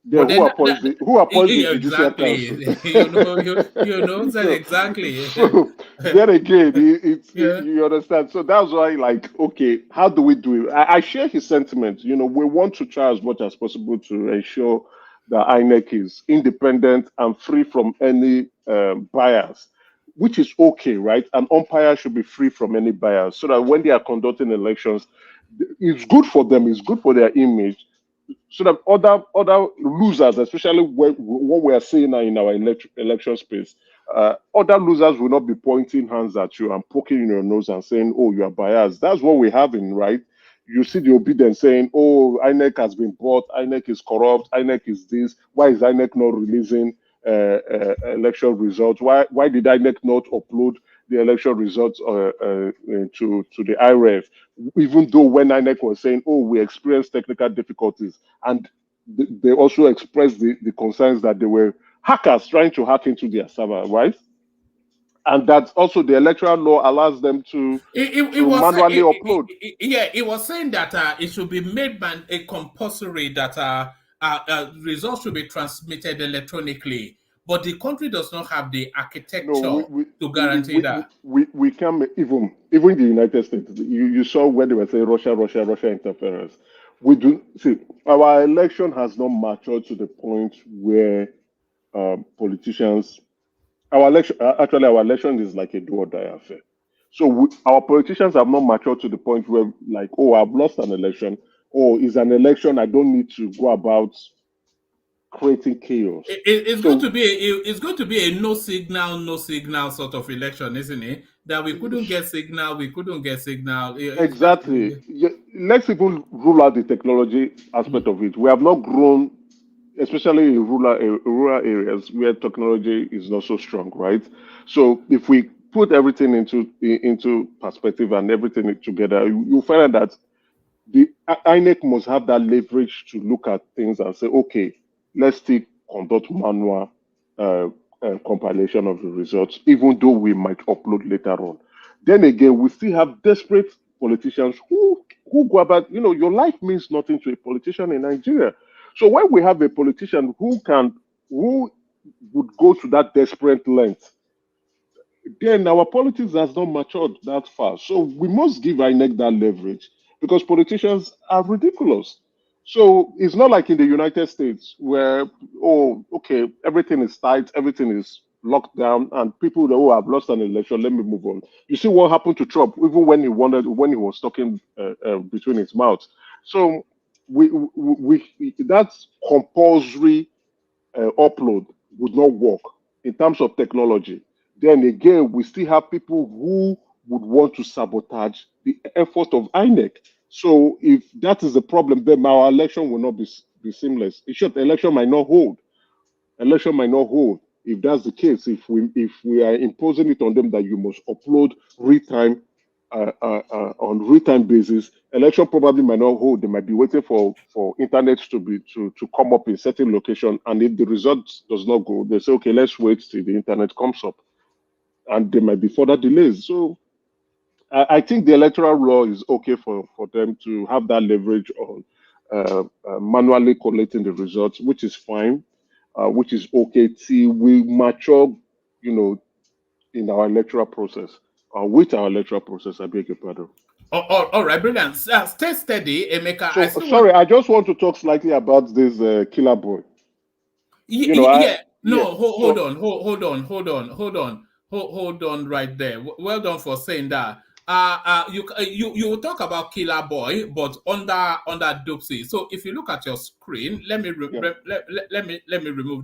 But then who appoints the Judicial exactly, Council? said exactly. So then again, Yeah. you understand. So that's why, like, okay, how do we do it? I share his sentiment. We want to try as much as possible to ensure that INEC is independent and free from any bias, which is okay, right? An umpire should be free from any bias, so that when they are conducting elections, it's good for them. It's good for their image so that other losers, especially what we are seeing now in our election space, other losers will not be pointing hands at you and poking in your nose and saying, "Oh, you are biased." That's what we're having, right? You see the obedience saying, "Oh, INEC has been bought. INEC is corrupt. INEC is this. Why is INEC not releasing election results? Why did INEC not upload the election results to the IRF?" Even though when INEC was saying, "Oh, we experienced technical difficulties," and they also expressed the concerns that there were hackers trying to hack into their server, right? and that's also the electoral law allows them to manually upload. It was saying that it should be made a compulsory that results should be transmitted electronically, but the country does not have the architecture to guarantee that. We can even the United States. You saw when they were saying Russia interference. We do see our election has not matured to the point where politicians. Our election is like a do or die affair. So our politicians have not matured to the point where, like, oh, I've lost an election, or is an election I don't need to go about creating chaos. It's going to be a no signal sort of election, isn't it? That we couldn't get signal. Exactly. Yeah, let's even rule out the technology aspect of it. We have not grown, especially in rural areas where technology is not so strong, right? So if we put everything into perspective and everything together, you find that the INEC must have that leverage to look at things and say, okay, let's still conduct manual compilation of the results, even though we might upload later on. Then again, we still have desperate politicians who go about, your life means nothing to a politician in Nigeria. So when we have a politician who would go to that desperate length, then our politics has not matured that far. So we must give INEC that leverage because politicians are ridiculous. So it's not like in the United States where, oh, okay, everything is tight, everything is locked down, and people that, oh, I've lost an election, let me move on. You see what happened to Trump, even when he was talking between his mouth. So that compulsory upload would not work in terms of technology. Then again, we still have people who would want to sabotage the effort of INEC. So if that is the problem, then our election will not be seamless. In short, election might not hold. Election might not hold. If that's the case, if we are imposing it on them that you must upload real time on real time basis, election probably might not hold. They might be waiting for internet to come up in certain location, and if the result does not go, they say, okay, let's wait till the internet comes up, and there might be further delays. So I think the electoral law is okay for them to have that leverage on manually collating the results, which is fine, which is okay till we mature, in our electoral process, with our electoral process. I beg your pardon. All right, brilliant. Stay steady, Emeka. I just want to talk slightly about this killer boy. Hold on right there. Well done for saying that. You talk about Killer Boy, but under Dopsy. So if you look at your screen, let me remove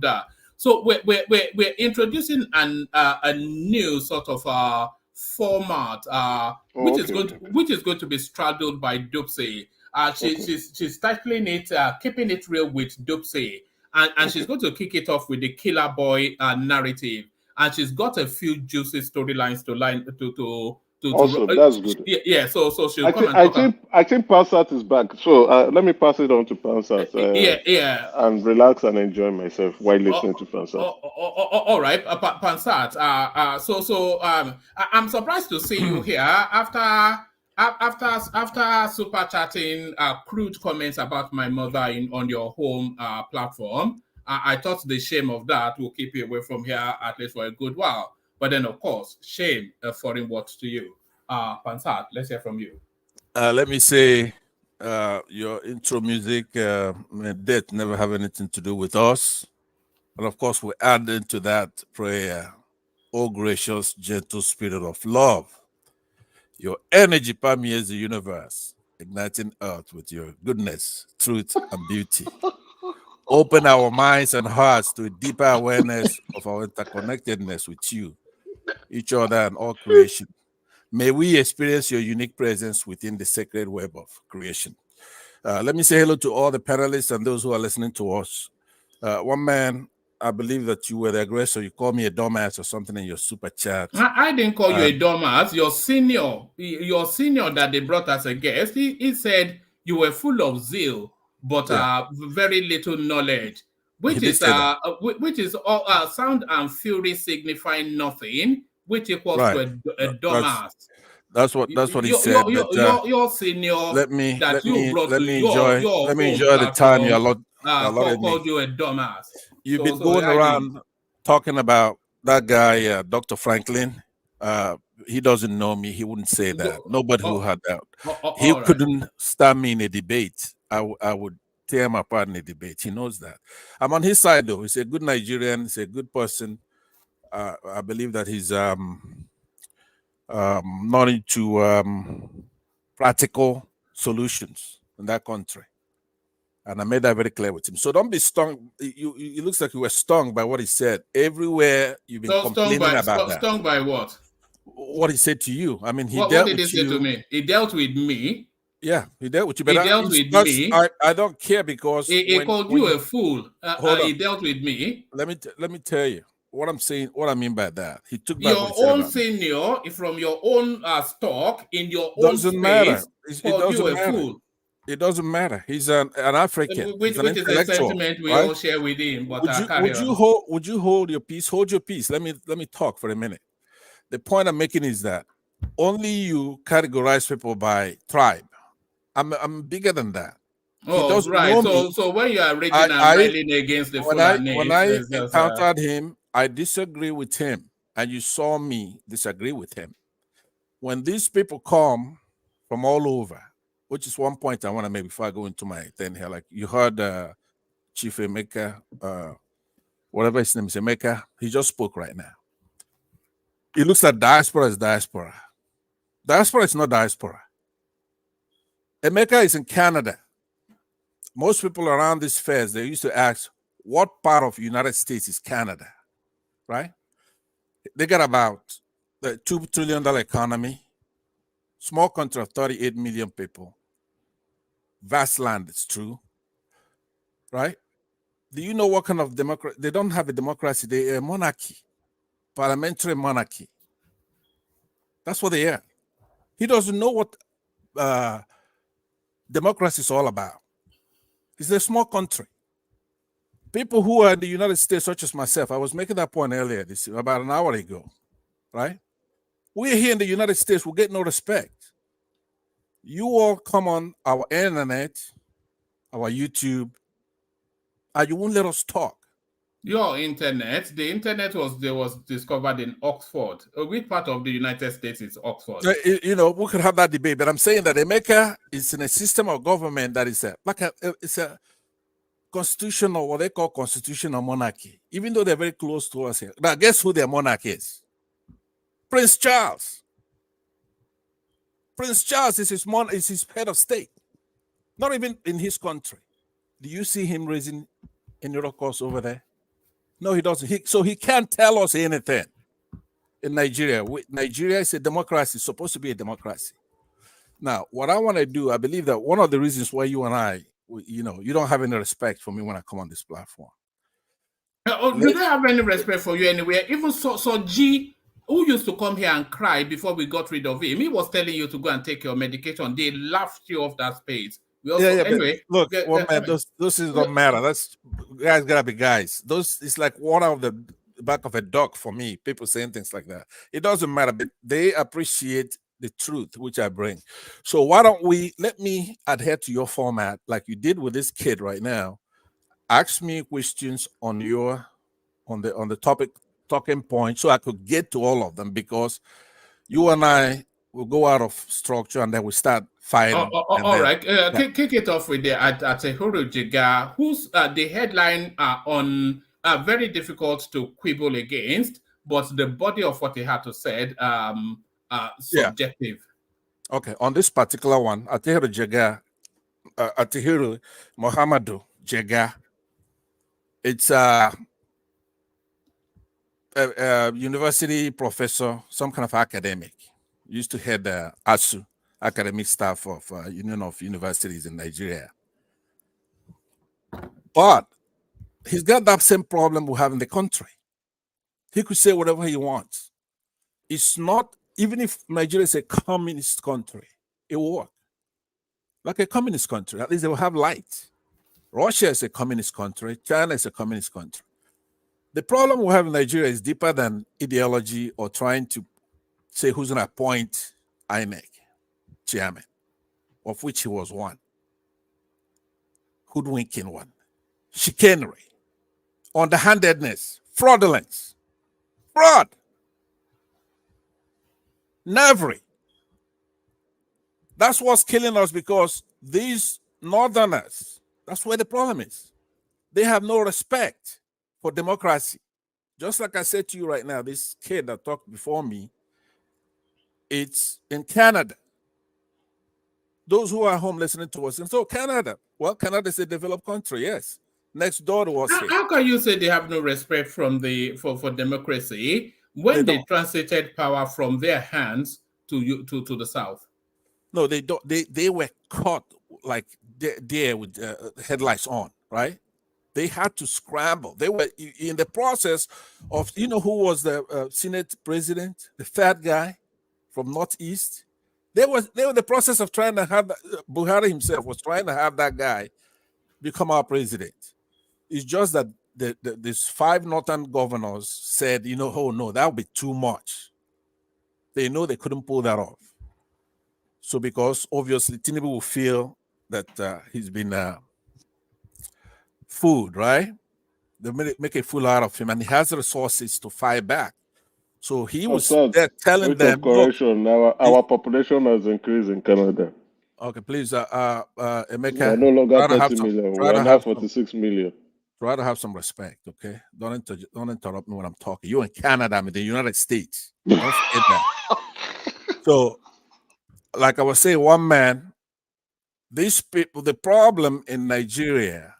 that. So we're introducing a new sort of format, which is going to be straddled by Dopsy. She's titling it "Keeping It Real with Dopsy," and she's going to kick it off with the Killer Boy narrative, and she's got a few juicy storylines that's good. Yeah. So she'll I think Pansat is back. So let me pass it on to Pansat. And relax and enjoy myself while listening to Pansat. All right, Pansat. I'm surprised to see you here after super chatting crude comments about my mother on your home platform. I thought the shame of that will keep you away from here at least for a good while. But then, of course, shame foreign words to you. Pansat, let's hear from you. Let me say, your intro music, death never have anything to do with us. And of course, we add into that prayer, oh gracious, gentle spirit of love. Your energy permeates the universe, igniting earth with your goodness, truth, and beauty. Open our minds and hearts to a deeper awareness of our interconnectedness with you, each other, and all creation. May we experience your unique presence within the sacred web of creation. Let me say hello to all the panelists and those who are listening to us. One man, I believe that you were the aggressor. You called me a dumbass or something in your super chat. I didn't call you a dumbass. Your senior that they brought as a guest, he said you were full of zeal, but very little knowledge, which is all sound and fury signifying nothing. which equals Right. to a dumbass. That's what he said. Your senior let me that you brought to enjoy your own the time you platform allotted me. called you a dumbass. You've been going around talking about that guy, Dr. Franklin. He doesn't know me. He wouldn't say that. Nobody who had that. He couldn't stand me in a debate. I would tear him apart in a debate. He knows that. I'm on his side, though. He's a good Nigerian. He's a good person. I believe that he's not into practical solutions in that country. And I made that very clear with him. So don't be stung. It looks like you were stung by what he said. Everywhere you've been complaining about that. Stung by what? What he said to you. I mean, what did he say to me? He dealt with me. Yeah, he dealt with you. But he dealt with me. I don't care because he called you a fool. He dealt with me. Let me tell you what I'm saying. What I mean by that. He took back your own senior from your own stock in your own space. Matter. It doesn't matter. Fool. It doesn't matter. He's an African. Which is a sentiment we all share with him. But would you hold your peace? Hold your peace. Let me talk for a minute. The point I'm making is that only you categorize people by tribe. I'm bigger than that. Oh, right. So when you are railing against the Fulani, when I encountered him, I disagree with him, and you saw me disagree with him. When these people come from all over, which is one point I want to make before I go into my thing here, like you heard Chief Emeka, whatever his name is, Emeka, he just spoke right now. It looks like diaspora is diaspora. Diaspora is not diaspora. Emeka is in Canada. Most people around these fairs, they used to ask, what part of the United States is Canada, right? They got about the $2 trillion economy, small country of 38 million people, vast land, it's true, right? Do you know what kind of democracy? They don't have a democracy, they're a monarchy, parliamentary monarchy. That's what they are. He doesn't know what democracy is all about. It's a small country. People who are in the United States, such as myself, I was making that point earlier, about an hour ago, right? We're here in the United States, we get no respect. You all come on our internet, our YouTube, and you won't let us talk. Your internet, the internet was discovered in Oxford. Which part of the United States is Oxford? You know, we could have that debate, but I'm saying that America is in a system of government that is it's a constitutional, what they call constitutional monarchy, even though they're very close to us here. Now, guess who their monarch is? Prince Charles. Prince Charles is his head of state, not even in his country. Do you see him raising any ruckus over there? No, he doesn't. So he can't tell us anything in Nigeria. Nigeria is a democracy, it's supposed to be a democracy. Now, what I want to do, I believe that one of the reasons why you and I, you don't have any respect for me when I come on this platform. Do they have any respect for you anywhere? Even so G, who used to come here and cry before we got rid of him, he was telling you to go and take your medication. They laughed you off that space. Anyway, look, man, those things don't matter. That's guys gotta be guys. It's like water of the back of a duck for me. People saying things like that. It doesn't matter, but they appreciate the truth which I bring. So why don't we let me adhere to your format like you did with this kid right now? Ask me questions on the topic talking point so I could get to all of them, because you and I will go out of structure and then we start fighting. All right. Kick it off with the Atiku Jiga, who's the headline on very difficult to quibble against, but the body of what he had to say subjective. Yeah. Okay, on this particular one, Atiku Jiga, Atiku Muhammadu Jiga, it's a university professor, some kind of academic. Used to head the ASU, academic staff of Union of Universities in Nigeria. But he's got that same problem we have in the country. He could say whatever he wants. It's not, even if Nigeria is a communist country, it will work. Like a communist country, at least they will have light. Russia is a communist country. China is a communist country. The problem we have in Nigeria is deeper than ideology or trying to say who's going to appoint INEC chairman, of which he was one. Hoodwinking one. Chicanery. Underhandedness. Fraudulence. Fraud. Knavery. That's what's killing us, because these northerners, that's where the problem is. They have no respect for democracy. Just like I said to you right now, this kid that talked before me, it's in Canada. Those who are home listening to us, and so Canada, well, Canada is a developed country, yes. Next door to us. How can you say they have no respect from for democracy when they transited power from their hands to the south? No, they don't. They were caught like there with headlights on, right? They had to scramble. They were in the process of, you know, who was the Senate president, the third guy from Northeast. They were in the process of trying to have Buhari himself was trying to have that guy become our president. It's just that these 5 northern governors said, you know, oh no, that would be too much. They know they couldn't pull that off. So because obviously Tinubu will feel that he's been fooled, right? They make a fool out of him, and he has the resources to fight back. So he was there telling them, correction, our population has increased in Canada. Okay, please, Emeka. We are no longer 30 million. We are now 46 million. Try to have some respect, okay? Don't interrupt me when I'm talking. You're in Canada, I'm in the United States. Don't forget that. So, like I was saying, one man, these people, the problem in Nigeria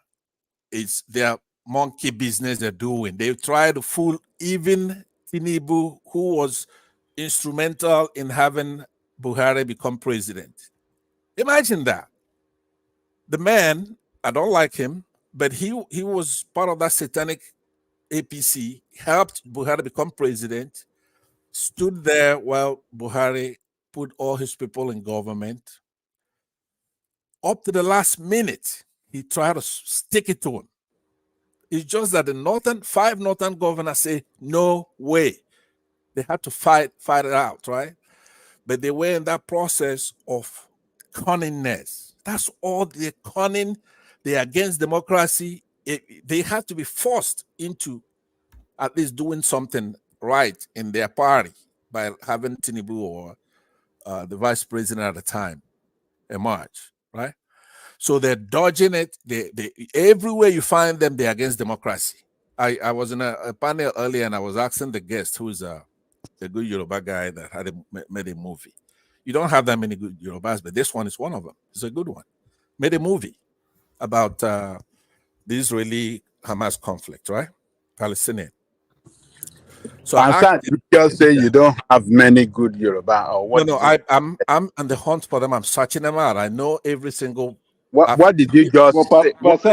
is their monkey business they're doing. They try to fool even Tinubu, who was instrumental in having Buhari become president. Imagine that. The man, I don't like him, but he was part of that satanic APC, helped Buhari become president, stood there while Buhari put all his people in government. Up to the last minute, he tried to stick it to him. It's just that the 5 northern governors say, no way. They had to fight it out, right? But they were in that process of cunningness. That's all they're cunning. They're against democracy. They had to be forced into at least doing something right in their party by having Tinubu or the vice president at the time emerge, right? So they're dodging it. They everywhere you find them, they're against democracy. I was in a panel earlier and I was asking the guest, who's a good Yoruba guy that had made a movie. You don't have that many good Yorubas, but this one is one of them. It's a good one. Made a movie about the Israeli-Hamas conflict, right? Palestinian. So you just say you don't have many good Yoruba, or what? No, I'm on the hunt for them. I'm searching them out. I know every single. What did you just say? Let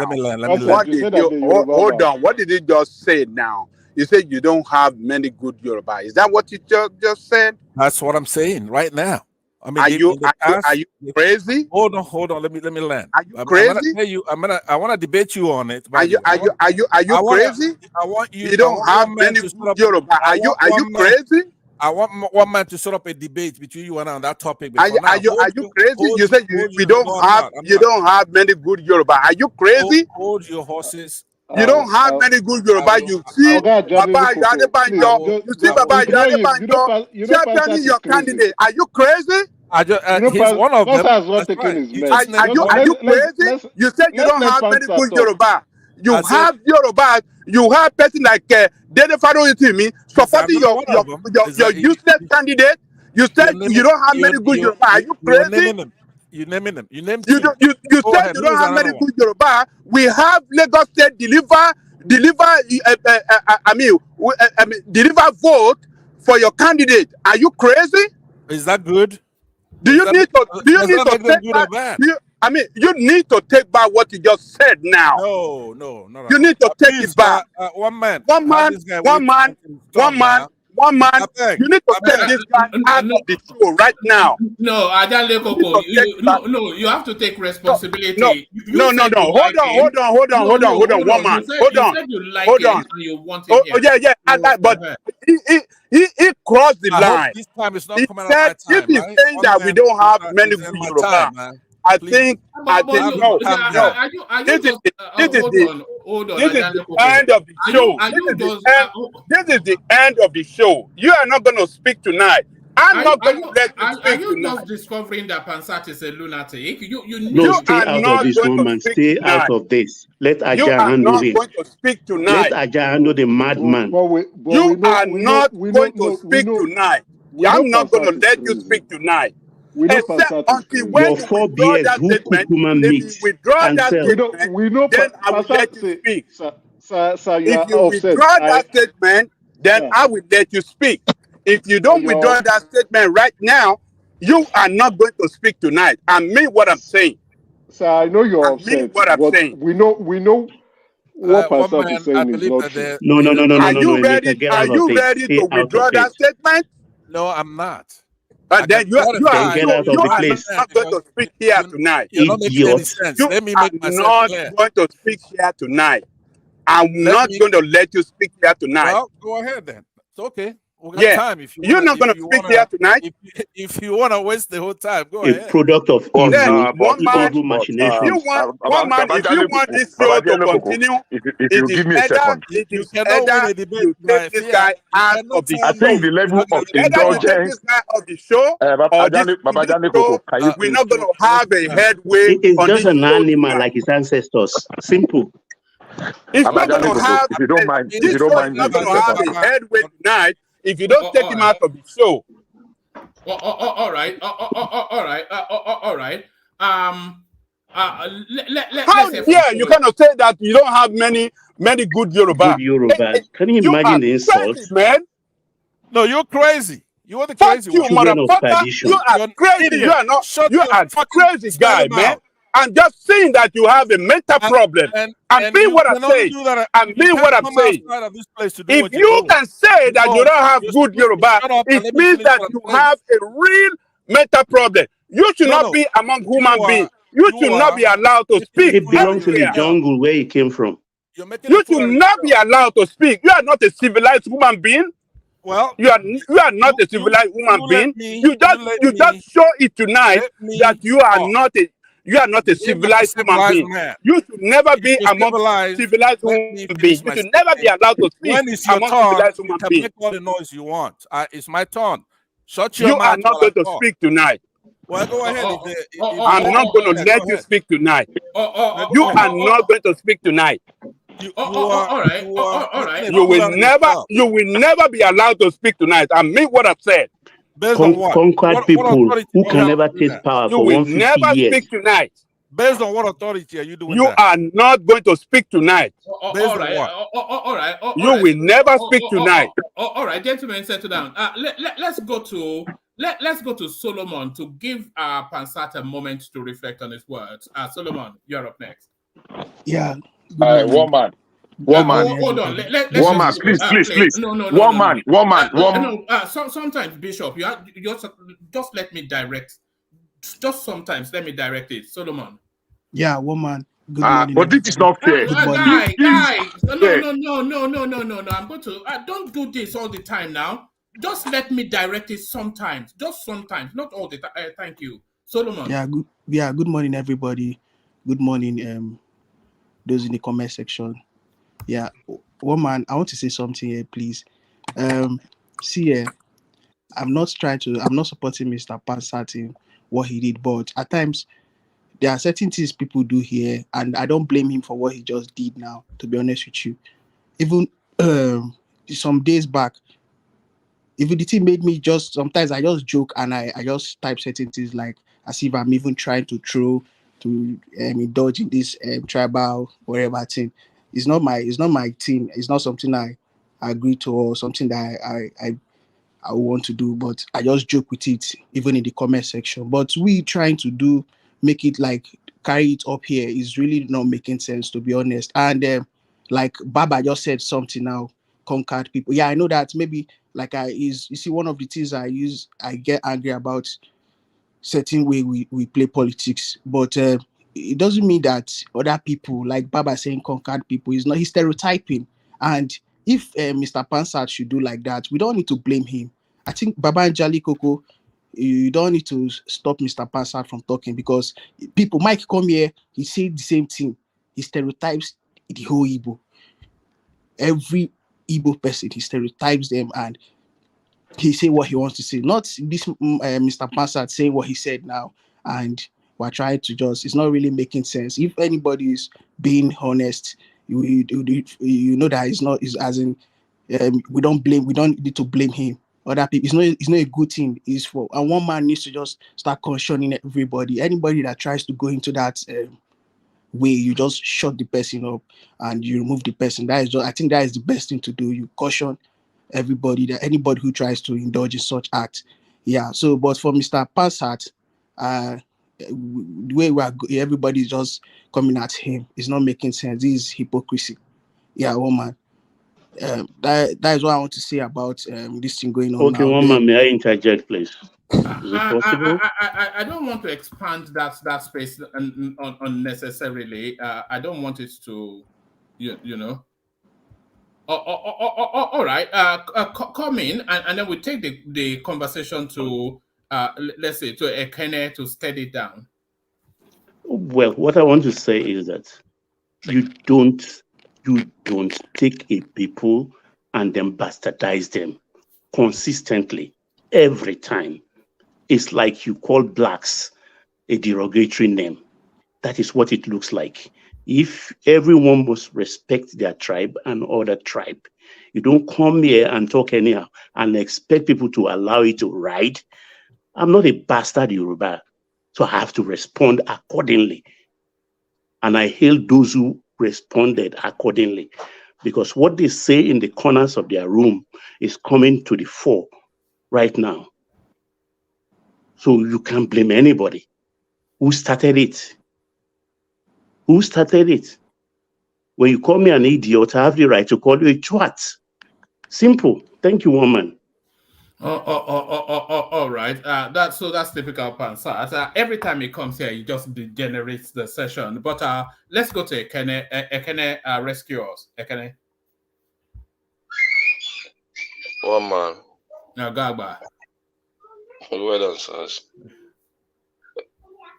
me learn. Hold on. What did you just say now? You said you don't have many good Yoruba. Is that what you just said? That's what I'm saying right now. I mean, are you crazy? Hold on. Let me learn. Are you crazy? I want to debate you on it. Are you crazy? I want you. You don't have many good Yoruba. Are you crazy? I want one man to set up a debate between you and I on that topic. Are you crazy? You said you don't have many good Yoruba. Are you crazy? Hold your horses. You don't have many good Yoruba. You see Baba Yadebanjo. You see Baba Yadebanjo championing your candidate. Are you crazy? He's one of them. Are you crazy? You said you don't have many good Yoruba. You have Yoruba. You have person like Dede Faroyitimi supporting your useless candidate. You said you don't have many good Yoruba. Are you crazy? You naming them. You named you said you don't have many good Yoruba. We have Lagos State deliver vote for your candidate. Are you crazy? Is that good? You need to take back what you just said now. No. You need to take it back. One man, One man, you need to take this guy out of the show right now. No, Ajale Koko, you have to take responsibility. No. Hold on. One man. Hold on. You said you like him and you want him here. Yeah. But he crossed the line. This time it's not He coming said, out my time, if he's saying that we don't have many good Yoruba, I think no. This is the end of the show. This is the end of the show. You are not going to speak tonight. I'm not going to let you speak tonight. Are you just discovering that Pansat is a lunatic? No, stay out of this, woman. Stay out of this. Let Aja handle him. You are not going to speak tonight. Let Aja handle the madman. You are not going to speak tonight. I'm not going to let you speak tonight. Except until when your 4 BS who Kukuma meet withdraw that statement, then I will let you speak. If you withdraw that statement, then I will let you speak. If you don't withdraw that statement right now, you are not going to speak tonight. I mean what I'm saying. Sir, I know you're upset. I mean what I'm saying. We know what Pansat is saying is not true. No. Are you ready to withdraw that statement? No, I'm not. But then you are not going to speak here tonight. You're not making any sense. Let me make myself clear. Going to speak here tonight. I'm not going to let you speak here tonight. Well, go ahead then. It's okay. We got time. If you're not going to speak here tonight. If you want to waste the whole time, go ahead. A product of evil If machination. you want this show to continue, if you give me a second, you cannot win a debate. You take this guy out of the show. I think the level of indulgence this guy of the show, we're not going to have a headway. It's just an animal like his ancestors. Simple. It's not going to have. If you don't mind, not going to have a headway tonight. If you don't take him out of the show. All right. How dare you cannot say that you don't have many good Yoruba? Good Yoruba. Can you imagine the insult? Crazy, man. No, you're crazy. You are the crazy one. Motherfucker. You are crazy. You are not. You are a crazy guy, man. I'm just saying that you have a mental problem. And mean what I'm saying. And mean what I'm saying. If you can say that you don't have good Yoruba, it means that you have a real mental problem. You should not be among human beings. You should not be allowed to speak. It belongs to the jungle where he came from. You should not be allowed to speak. You are not a civilized human being. Well, you are not a civilized human being. You just show it tonight that you are not a. You are not a civilized human being. You should never be among civilized human beings. You should never be allowed to speak among civilized human beings. Make all the noise you want. It's my turn. Shut your mouth. You are not going to speak tonight. Well, go ahead. I'm not going to let you speak tonight. You are not going to speak tonight. All right. You will never be allowed to speak tonight. I mean what I've said. Conquered people who can never take power for 150 years. You will never speak tonight. Based on what authority are you doing? You are not going to speak tonight. All right. You will never speak tonight. All right, gentlemen, settle down. Let's go to Solomon to give Pansat a moment to reflect on his words. Solomon, you're up next. Yeah. Woman. Hold on. Woman, please. No. Woman. Sometimes, Bishop, you just let me direct. Just sometimes, let me direct it. Solomon. Yeah, woman. Good morning. But this is not fair. Guy. No. I'm going to. Don't do this all the time now. Just let me direct it sometimes. Just sometimes, not all the time. Thank you, Solomon. Yeah. Good morning, everybody. Good morning, those in the comment section. Yeah, woman, I want to say something here, please. See here, I'm not supporting Mr. Pansat what he did, but at times there are certain things people do here, and I don't blame him for what he just did now, to be honest with you. Even some days back, even the thing made me sometimes I just joke and I just type certain things like as if I'm even trying to indulge in this tribal whatever thing. It's not my thing. It's not something I agree to or something that I want to do, but I just joke with it, even in the comment section. But we trying to make it like carry it up here is really not making sense, to be honest. And like Baba just said something now conquered people. Yeah, I know that maybe like you see one of the things I get angry about certain way we play politics, but it doesn't mean that other people like Baba saying conquered people is not, he's stereotyping. And if Mr. Pansat should do like that, we don't need to blame him. I think Baba and Jali Coco, you don't need to stop Mr. Pansat from talking, because people, Mike come here, he said the same thing. He stereotypes the whole Igbo. Every Igbo person, he stereotypes them, and he say what he wants to say. Not this Mr. Pansat saying what he said now, and we're trying to just, it's not really making sense. If anybody is being honest, you know that it's not, is as in we don't need to blame him. Other people, it's not a good thing. It's for, and one man needs to just start cautioning everybody. Anybody that tries to go into that way, you just shut the person up and you remove the person. That is just, I think that is the best thing to do. You caution everybody, that anybody who tries to indulge in such act. Yeah. So, but for Mr. Pansat, the way everybody is just coming at him, it's not making sense. This is hypocrisy. Yeah, woman. That is what I want to say about this thing going on Okay, now. woman, may I interject, please? Is it possible? I don't want to expand that space unnecessarily. I don't want it to, you know. All right. Come in, and then we take the conversation to let's say to Ekene to steady it down. Well, what I want to say is that you don't take a people and then bastardize them consistently every time. It's like you call blacks a derogatory name. That is what it looks like. If everyone must respect their tribe and other tribe, you don't come here and talk anyhow and expect people to allow you to ride. I'm not a bastard Yoruba, so I have to respond accordingly. And I hail those who responded accordingly, because what they say in the corners of their room is coming to the fore right now. So you can't blame anybody. Who started it? Who started it? When you call me an idiot, I have the right to call you a twat. Simple. Thank you, woman. All right. That's typical Pansat. Every time he comes here, he just degenerates the session. But let's go to Ekene. Ekene, rescue us. Ekene. One man. Now, Gagba. Well done, sirs.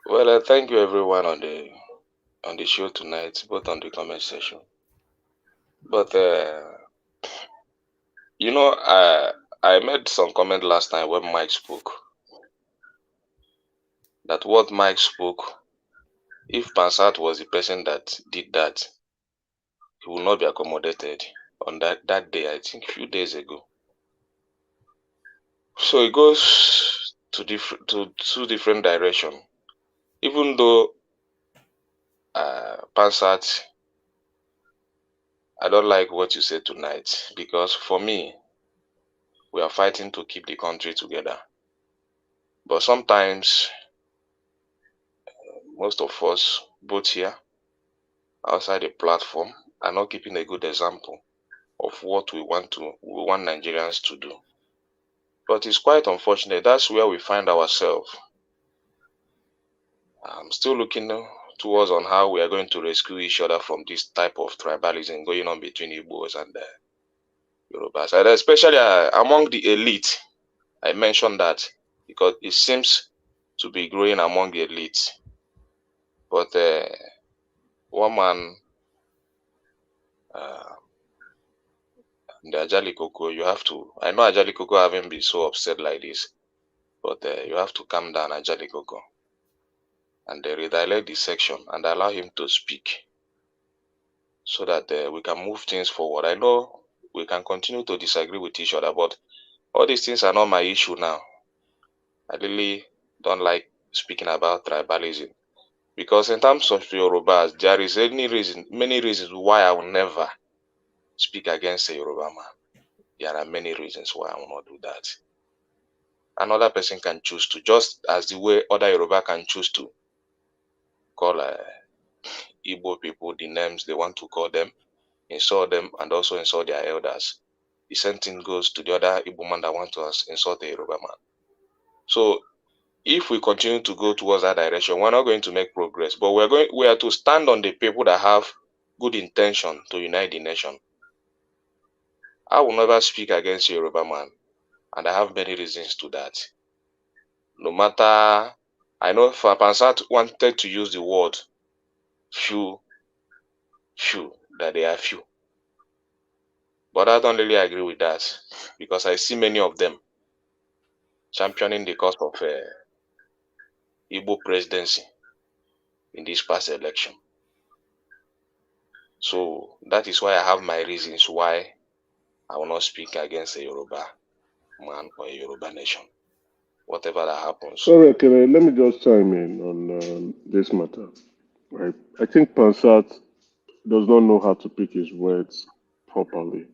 Well, thank you everyone on the show tonight, both on the comment section. But you know, I made some comment last time when Mike spoke. That what Mike spoke, if Pansat was the person that did that, he will not be accommodated on that day, I think a few days ago. So it goes to two different directions. Even though Pansat, I don't like what you said tonight, because for me, we are fighting to keep the country together. But sometimes, most of us, both here, outside the platform, are not keeping a good example of what we want Nigerians to do. But it's quite unfortunate. That's where we find ourselves. I'm still looking towards on how we are going to rescue each other from this type of tribalism going on between Igbos and Yorubas, and especially among the elite. I mentioned that because it seems to be growing among the elite. But one man, the Ajali Koko, you have to, I know Ajali Koko haven't been so upset like this, but you have to calm down, Ajali Koko, and redirect the section and allow him to speak so that we can move things forward. I know we can continue to disagree with each other, but all these things are not my issue now. I really don't like speaking about tribalism, because in terms of Yorubas, there is many reasons why I will never speak against a Yoruba man. There are many reasons why I will not do that. Another person can choose to, just as the way other Yoruba can choose to call Igbo people the names they want to call them, insult them, and also insult their elders. the same thing goes to the other Igbo man that want to insult the Yoruba man. So if we continue to go towards that direction, we're not going to make progress. But we are to stand on the people that have good intention to unite the nation. I will never speak against Yoruba man, and I have many reasons to that. No matter, I know Pansat wanted to use the word few, that they are few. But I don't really agree with that, because I see many of them championing the cause of Igbo presidency in this past election. So that is why I have my reasons why I will not speak against a Yoruba man or a Yoruba nation, whatever that happens. Sorry, let me just chime in on this matter. Right, I think Pansat does not know how to pick his words properly.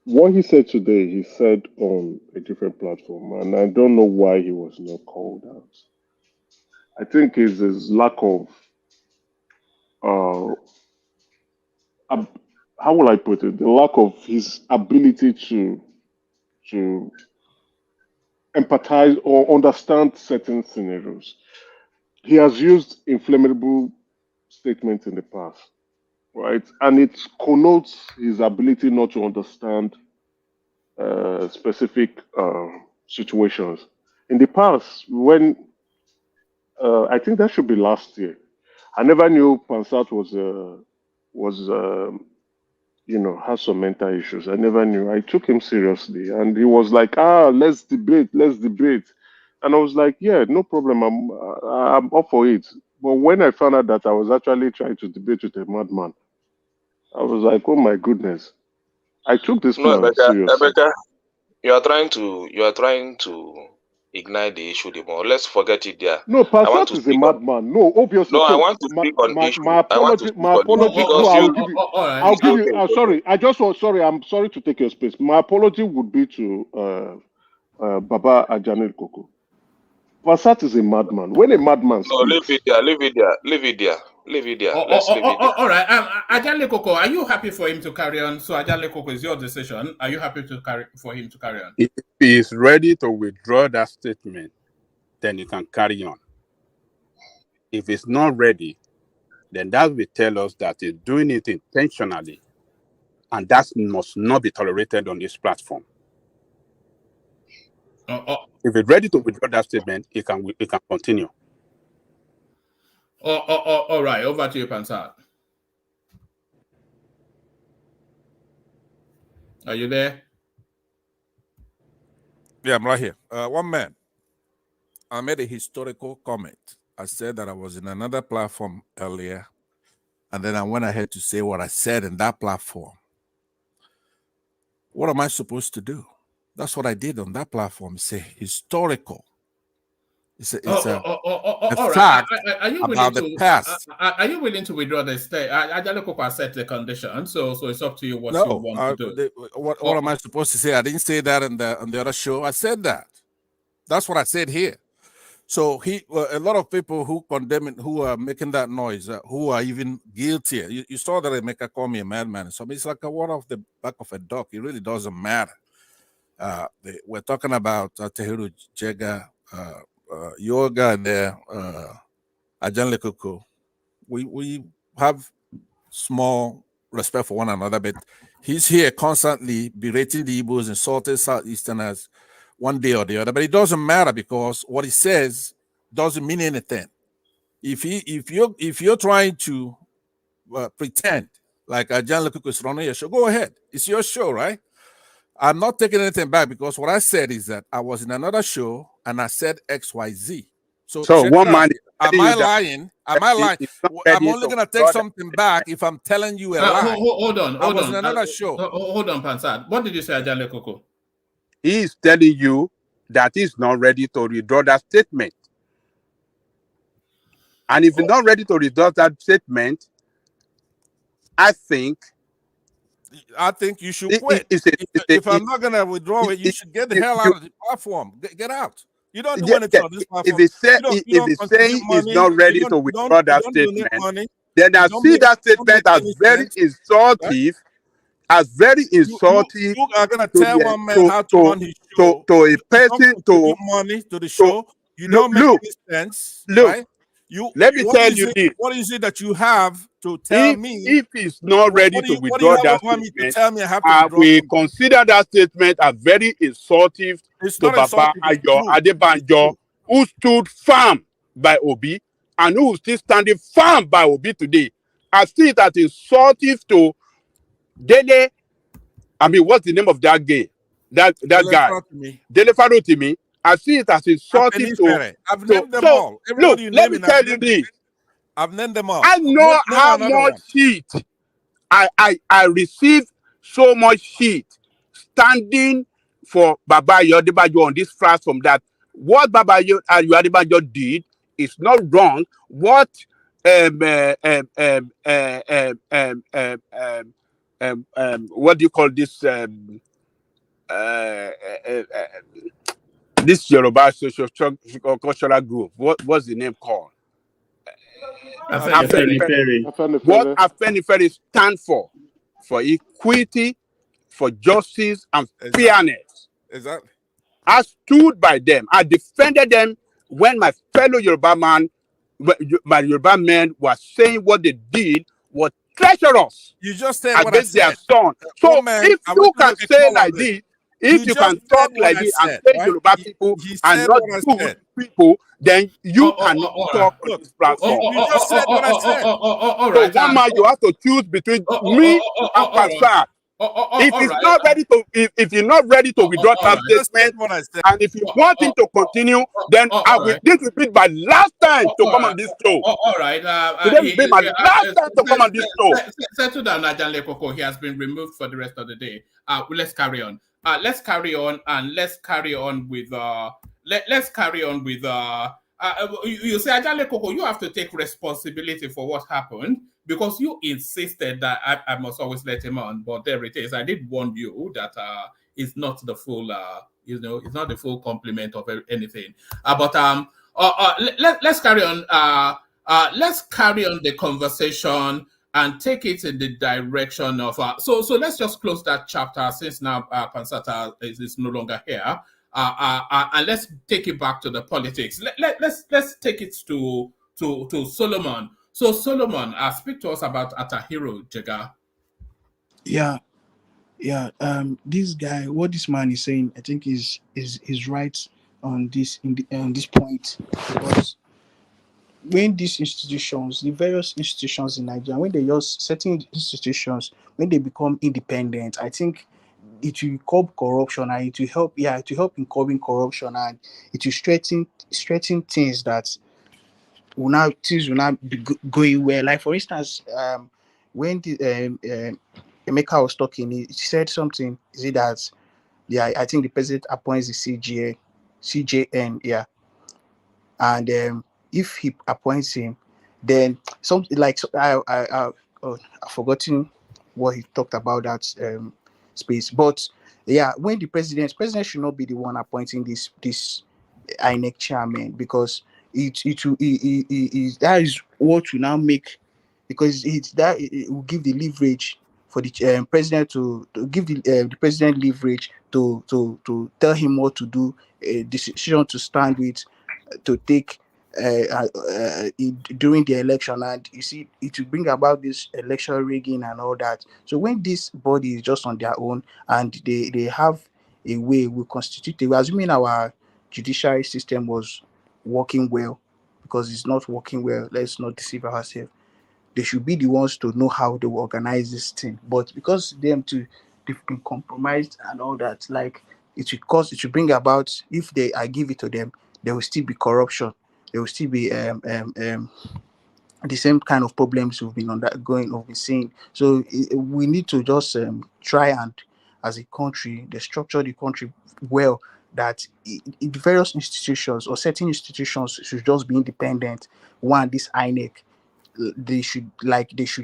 What he said today, he said on a different platform, and I don't know why he was not called out. I think it's his lack of, how will I put it? The lack of his ability to empathize or understand certain scenarios. He has used inflammable statements in the past, right? And it connotes his ability not to understand specific situations. In the past, when I think that should be last year, I never knew Pansat has some mental issues. I never knew. I took him seriously, and he was like, let's debate. And I was like, yeah, no problem. I'm up for it. But when I found out that I was actually trying to debate with a madman, I was like, oh my goodness. I took this man seriously. Emeka, you are trying to ignite the issue the more. Let's forget it there. No, Pansat is a madman. No, obviously. No, I want to speak on issue. My apology. I'll give you. I'm sorry to take your space. My apology would be to Baba Ajanil Koko. Pansat is a madman. When a madman speaks... No, leave it there. Let's leave it there. All right. Ajanil Koko, are you happy for him to carry on? So Ajanil Koko, is your decision. Are you happy for him to carry on? If he is ready to withdraw that statement, then he can carry on. If he's not ready, then that will tell us that he's doing it intentionally, and that must not be tolerated on this platform. If he's ready to withdraw that statement, he can continue. All right, over to you, Pansat. Are you there? Yeah, I'm right here. One man, I made a historical comment. I said that I was in another platform earlier, and then I went ahead to say what I said in that platform. What am I supposed to do? That's what I did on that platform. It's a historical. It's a fact about the past. Are you willing to withdraw the state? Ajanil Koko set the condition, so it's up to you what you want to do. What am I supposed to say? I didn't say that on the other show. I said that. That's what I said here. So a lot of people who condemn it, who are making that noise, who are even guilty. You saw that Emeka call me a madman. So it's like a word off the back of a duck. It really doesn't matter. We're talking about Tehiru Jega, Yoga, and Ajanil Koko. We have small respect for one another, but he's here constantly berating the Igbos, insulting Southeasterners one day or the other. But it doesn't matter, because what he says doesn't mean anything. If you're trying to pretend like Ajanil Koko is running your show, go ahead. It's your show, right? I'm not taking anything back, because what I said is that I was in another show and I said XYZ. So one man, am I lying? Am I lying? I'm only going to take something back if I'm telling you a lie. Hold on. I was in another show. Hold on, Pansat. What did you say, Ajanil Koko? He is telling you that he's not ready to withdraw that statement. And if he's not ready to withdraw that statement, I think you should quit. If I'm not going to withdraw it, you should get the hell out of the platform. Get out. You don't do anything on this platform. If he's saying he's not ready to withdraw that statement, then I see that statement as very insultive as very insulting you are gonna to tell one man how to run his show. to a You come person contribute money to the to show. You don't make look, any sense, look. right? Let me tell you this. What is it that you have to tell me? If he's not ready to what do you withdraw that have me to statement, tell me I have to I withdraw will something? consider that statement as very insultive It's to not Baba insulting, it's Ayo true. Adebanjo, who stood firm by Obi and who is still standing firm by Obi today. I see it as insultive to Dele. I mean, what's the name of that guy? That guy, Dele Farotimi. I see it as insultive to. I've named them So all. Everybody you let name me it, tell you this. I've named them all. I know Name how another much one. heat I received so much heat standing for Baba Yodebajo on this platform that what Baba Yodebajo did is not wrong. What what do you call this this Yoruba social cultural group? What's the name called? What Afenifere stand for equity, for justice, and fairness. Exactly. I stood by them. I defended them when my fellow Yoruba men were saying what they did was treacherous. You just said what I against their said. son. So if you can say like this, if you can talk like this and say Yoruba people are not good people, then you cannot talk on this platform. You just said what I said. So one man, you have to choose between me and Pastor. If he's not ready to, if you're not ready to withdraw that statement, and if you want him to continue, then I will. This will be my last time to come on this show. All right. Today will be my last time to come on this show. Settle down, Ajanle Koko. He has been removed for the rest of the day. Let's carry on. Let's carry on with. Let's carry on with. You say, Ajanle Koko, you have to take responsibility for what happened. Because you insisted that I must always let him on, but there it is. I did warn you that it's not the full, it's not the full complement of anything. Let's carry on. Let's carry on the conversation and take it in the direction of. So let's just close that chapter since now Pansata is no longer here. And let's take it back to the politics. Let's take it to Solomon. So Solomon, speak to us about Atahiro Jega. Yeah. This guy, what this man is saying, I think is right on this on this point, because when these institutions, the various institutions in Nigeria, when they just certain institutions, when they become independent, I think it will curb corruption and it will help in curbing corruption, and it will strengthen things that things will not be going well. Like for instance, when the Emeka was talking, he said something. Is it that I think the president appoints the CJN, and if he appoints him, then something like I've forgotten what he talked about that space, but when the president should not be the one appointing this INEC chairman, because that is what will now make, because it will give the leverage for the president to give the president leverage to tell him what to do, a decision to stand with, to take during the election. And you see, it will bring about this election rigging and all that. So when this body is just on their own and they have a way, we constitute assuming our judiciary system was working well, because it's not working well, let's not deceive ourselves. They should be the ones to know how they will organize this thing. But because they've been compromised and all that, like it should bring about, if I give it to them, there will still be corruption. There will still be the same kind of problems we've been seeing. So we need to just try and, as a country, structure the country well, that in the various institutions or certain institutions should just be independent. One, this INEC, they should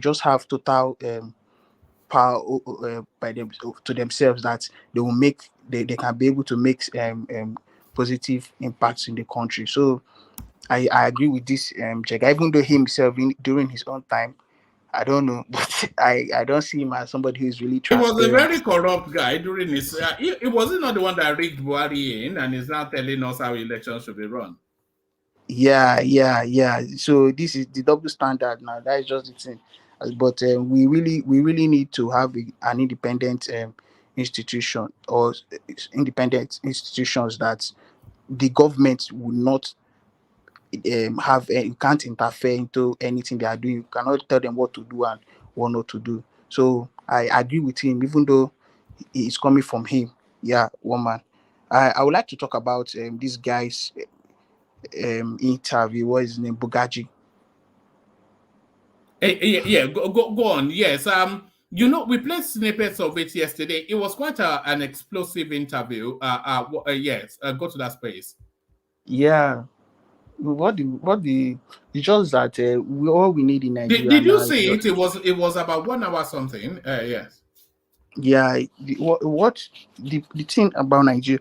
just have total power by them to themselves, that they can be able to make positive impacts in the country. So I agree with this Jega, even though himself during his own time, I don't know, but I don't see him as somebody who is really He was a transparent. very corrupt guy during his. He wasn't not the one that rigged Buhari in, and is now telling us how elections should be run. Yeah. So this is the double standard now. That is just the thing. But we really need to have an independent institution or independent institutions that the government will not can't interfere into anything they are doing. You cannot tell them what to do and what not to do. So I agree with him, even though it's coming from him. Yeah, woman. I would like to talk about this guy's interview. What is his name? Bugaji. Yeah, go on. Yes, we played snippets of it yesterday. It was quite an explosive interview. Yes, go to that space. Yeah. It's just that all we need in Nigeria Did you now is see just, it? It was about 1 hour something. Yes. yeah. The thing about Nigeria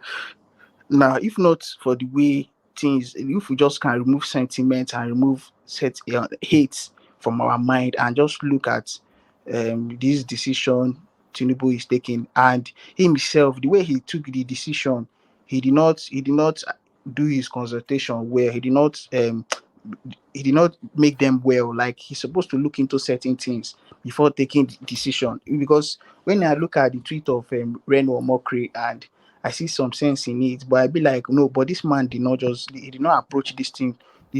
now, if not for the way things, if we just can remove sentiment and remove hate from our mind and just look at this decision Tinubu is taking, and himself, the way he took the decision, he did not do his consultation well. He did not make them well. Like, he's supposed to look into certain things before taking the decision. Because when I look at the tweet of Reno Mokri, and I see some sense in it, but I be like, no, but this man he did not approach this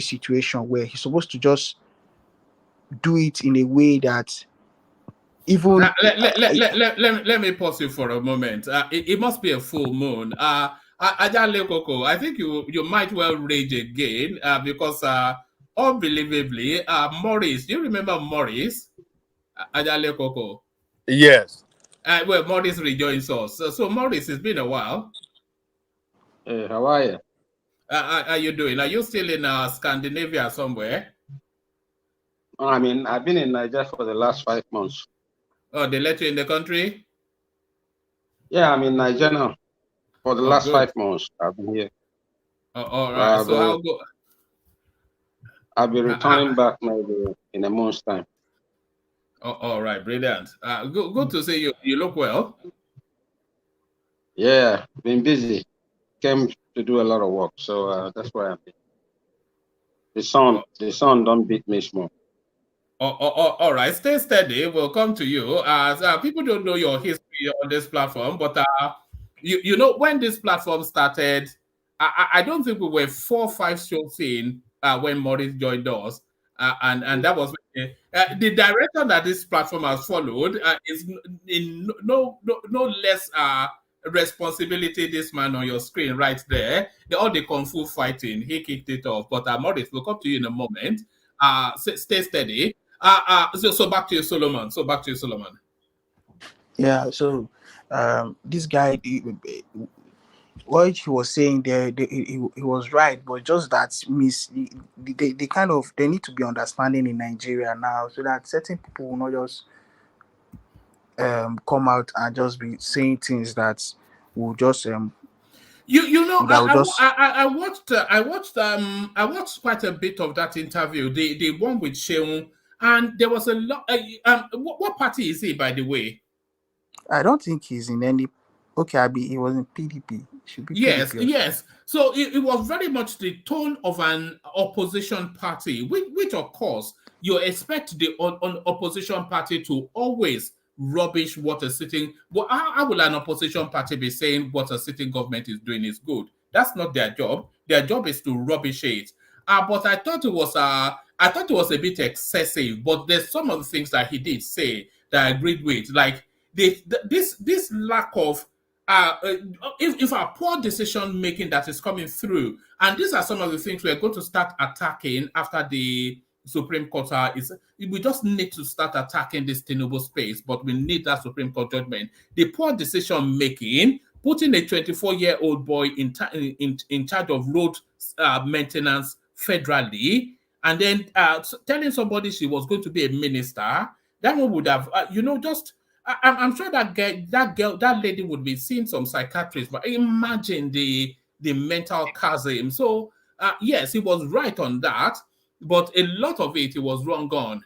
situation where he's supposed to just do it in a way that even Let me pause you for a moment. It must be a full moon. Ajale Koko, I think you might well rage again because unbelievably, Morris, do you remember Morris? Ajale Koko. Yes. Well, Morris rejoins us. So Morris, it's been a while. Hey, how are you? How are you doing? Are you still in Scandinavia somewhere? I mean, I've been in Nigeria for the last 5 months. Oh, they let you in the country? Yeah, I'm in Nigeria now. For the last good. 5 months, I've been here. All right. So how go? I'll be returning back maybe in a month's time. All right, brilliant. Good to see you. You look well. Yeah, been busy. Came to do a lot of work, so that's why I'm here. The sun don't beat me small. All right, stay steady. We'll come to you. As people don't know your history on this platform, but you know, when this platform started, I don't think we were 4 or 5 shows in when Morris joined us, and that was the direction that this platform has followed is in no less responsibility. This man on your screen right there, all the kung fu fighting, he kicked it off. But Morris, we'll come to you in a moment. Stay steady. So back to you, Solomon. Yeah. So this guy, what he was saying there, he was right, but just that they need to be understanding in Nigeria now, so that certain people will not just come out and just be saying things that will just you know, that will just I watched quite a bit of that interview, the one with Sheung, and there was a lot. What party is he, by the way? I don't think he's in any. Okay, he was in PDP. Should be PDP. Yes. So it was very much the tone of an opposition party, which of course you expect the opposition party to always rubbish what a sitting. Well, how will an opposition party be saying what a sitting government is doing is good? That's not their job. Their job is to rubbish it. But I thought it was a bit excessive. But there's some of the things that he did say that I agreed with, like this lack of if our poor decision making that is coming through, and these are some of the things we're going to start attacking after the Supreme Court we just need to start attacking this Tinubu space, but we need that Supreme Court judgment. The poor decision making, putting a 24-year-old boy in charge of road maintenance federally, and then telling somebody she was going to be a minister, that one would have, just. I'm sure that lady would be seeing some psychiatrist, but imagine the mental chasm. So yes, he was right on that, but a lot of it he was wrong on.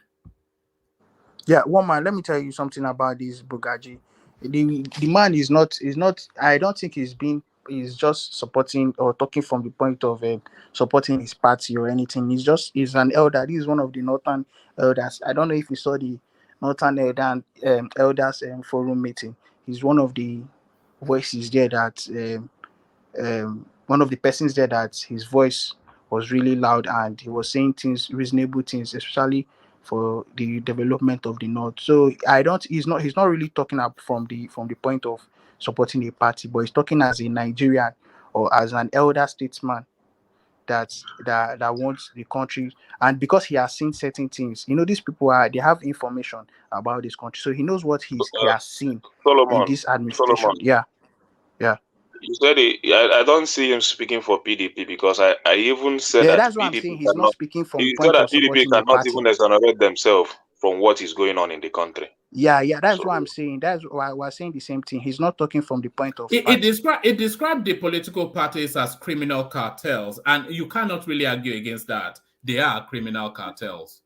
Yeah, one man. Let me tell you something about this Bugaji. The man is not. I don't think he's just supporting or talking from the point of supporting his party or anything. He's an elder. This is one of the northern elders. I don't know if you saw the northern elders forum meeting. He's one of the voices there that one of the persons there that his voice was really loud and he was saying things, reasonable things, especially for the development of the north. So I don't he's not really talking up from the point of supporting a party, but he's talking as a Nigerian or as an elder statesman that wants the country. And because he has seen certain things, these people they have information about this country, so he knows what he has seen in Solomon, this administration. Solomon, Yeah. you said I don't see him speaking for PDP because I even said Yeah, that that's what I'm PDP saying. He's not cannot. speaking from the You said point that of PDP supporting a cannot even party. exonerate themselves from what is going on in the country. Yeah, that's So what I'm saying. That's why we're saying the same thing. He's not talking from the point of It party. described the political parties as criminal cartels, and you cannot really argue against that. They are criminal cartels.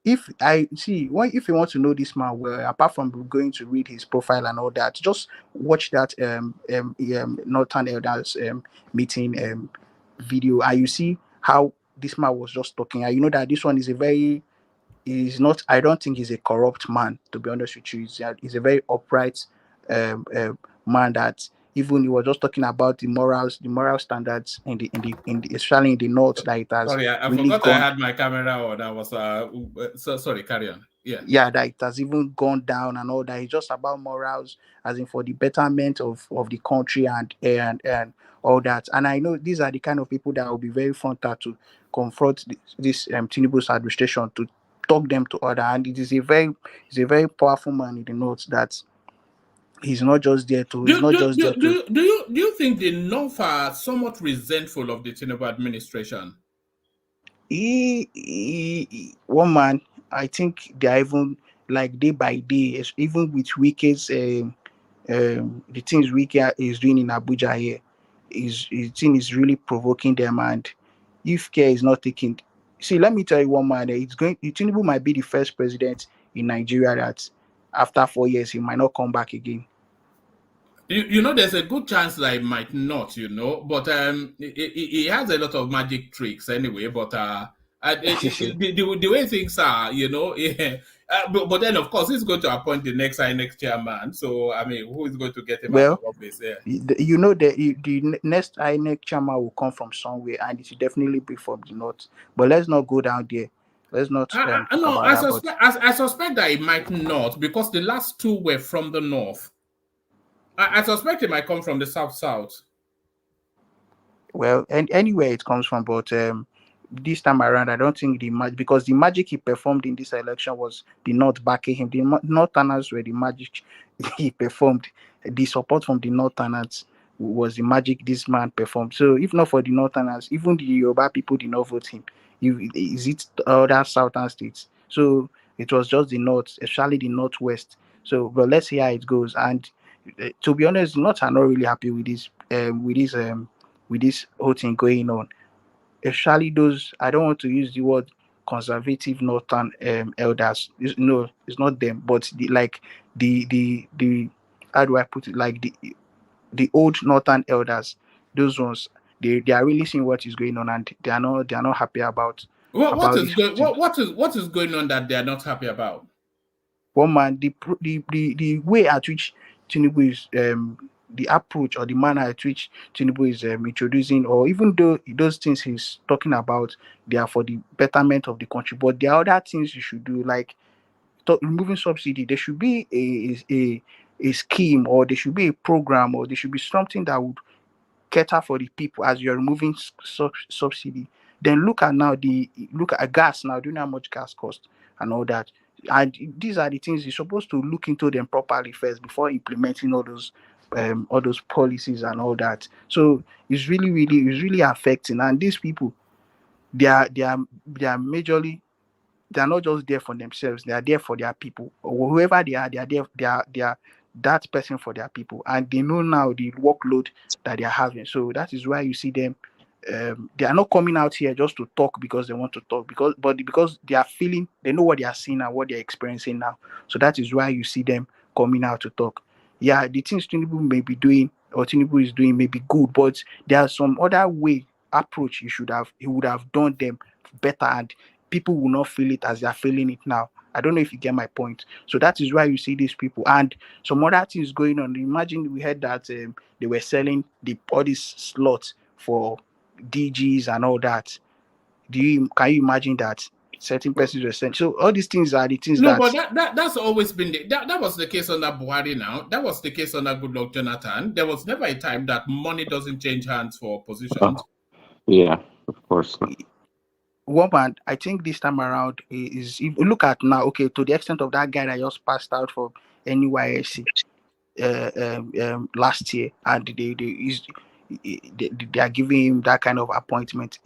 If if you want to know this man well, apart from going to read his profile and all that, just watch that Northern Elders meeting video, and you see how this man was just talking. And you know that this one is not. I don't think he's a corrupt man. To be honest with you, he's a very upright man that. Even he was just talking about the moral standards in the especially in the north, that it has Sorry, I really forgot I gone. had my camera on. I was so sorry. Carry on. Yeah. Yeah, that it has even gone down and all that. It's just about morals, as in for the betterment of the country and all that. And I know these are the kind of people that will be very frontal to confront this Tinubu's administration, to talk them to order. And it's a very powerful man in the north, that he's not just there to he's Do, not do, just there do, to do, do you do you think the North are somewhat resentful of the Tinubu administration? one man. I think they are even like day by day, even with weekends. The things Wiki is doing in Abuja here is thing is really provoking them, and if care is not taken, see, let me tell you one man, Tinubu might be the first president in Nigeria that after 4 years he might not come back again. There's a good chance that it might not, but he has a lot of magic tricks anyway. But the way things are, yeah. But then of course he's going to appoint the next INEC chairman. So I mean, who is going to get him out of Well, office? Yeah. the next INEC chairman will come from somewhere, and it will definitely be from the north. But let's not go down there. Let's not talk No, about that. But I suspect that it might not, because the last two were from the north. I suspect it might come from the south. well, and anywhere it comes from, but this time around, I don't think because the magic he performed in this election was the North backing him. The Northerners were the magic he performed. The support from the Northerners was the magic this man performed. So if not for the Northerners, even the Yoruba people did not vote him. Is it other southern states? So it was just the North, especially the Northwest. So, but let's see how it goes. And to be honest, the North are not really happy with this whole thing going on, especially those, I don't want to use the word conservative northern elders. No, it's not them, but the how do I put it, like the old northern elders, those ones, they are really seeing what is going on, and they are not happy about What this is whole thing. what is going on that they are not happy about? One man, the way at which Tinubu is the approach or the manner at which Tinubu is introducing, or even though those things he's talking about, they are for the betterment of the country, but there are other things you should do, like removing subsidy. There should be a scheme, or there should be a program, or there should be something that would cater for the people as you're removing subsidy. Then look at gas now. Do you know how much gas costs and all that? And these are the things you're supposed to look into them properly first before implementing all those policies and all that. So it's really affecting. And these people, they are majorly, they are not just there for themselves, they are there for their people, or whoever they are there, they are that person for their people, and they know now the workload that they are having. So that is why you see them they are not coming out here just to talk because they want to talk, because they are feeling, they know what they are seeing and what they're experiencing now. So that is why you see them coming out to talk. Yeah, the things Tinubu may be doing or Tinubu is doing may be good, but there are some other way approach he would have done them better, and people will not feel it as they are feeling it now. I don't know if you get my point. So that is why you see these people and some other things going on. Imagine we heard that they were selling all these slots for DGs and all that. Can you imagine that certain persons were sent? So all these things are the things No, that. but that's always been that was the case under Buhari. Now that was the case under Goodluck Jonathan. There was never a time that money doesn't change hands for positions. Yeah, of course. Woman, I think this time around is, if you look at now, okay, to the extent of that guy that just passed out for NYSC last year, and they are giving him that kind of appointment.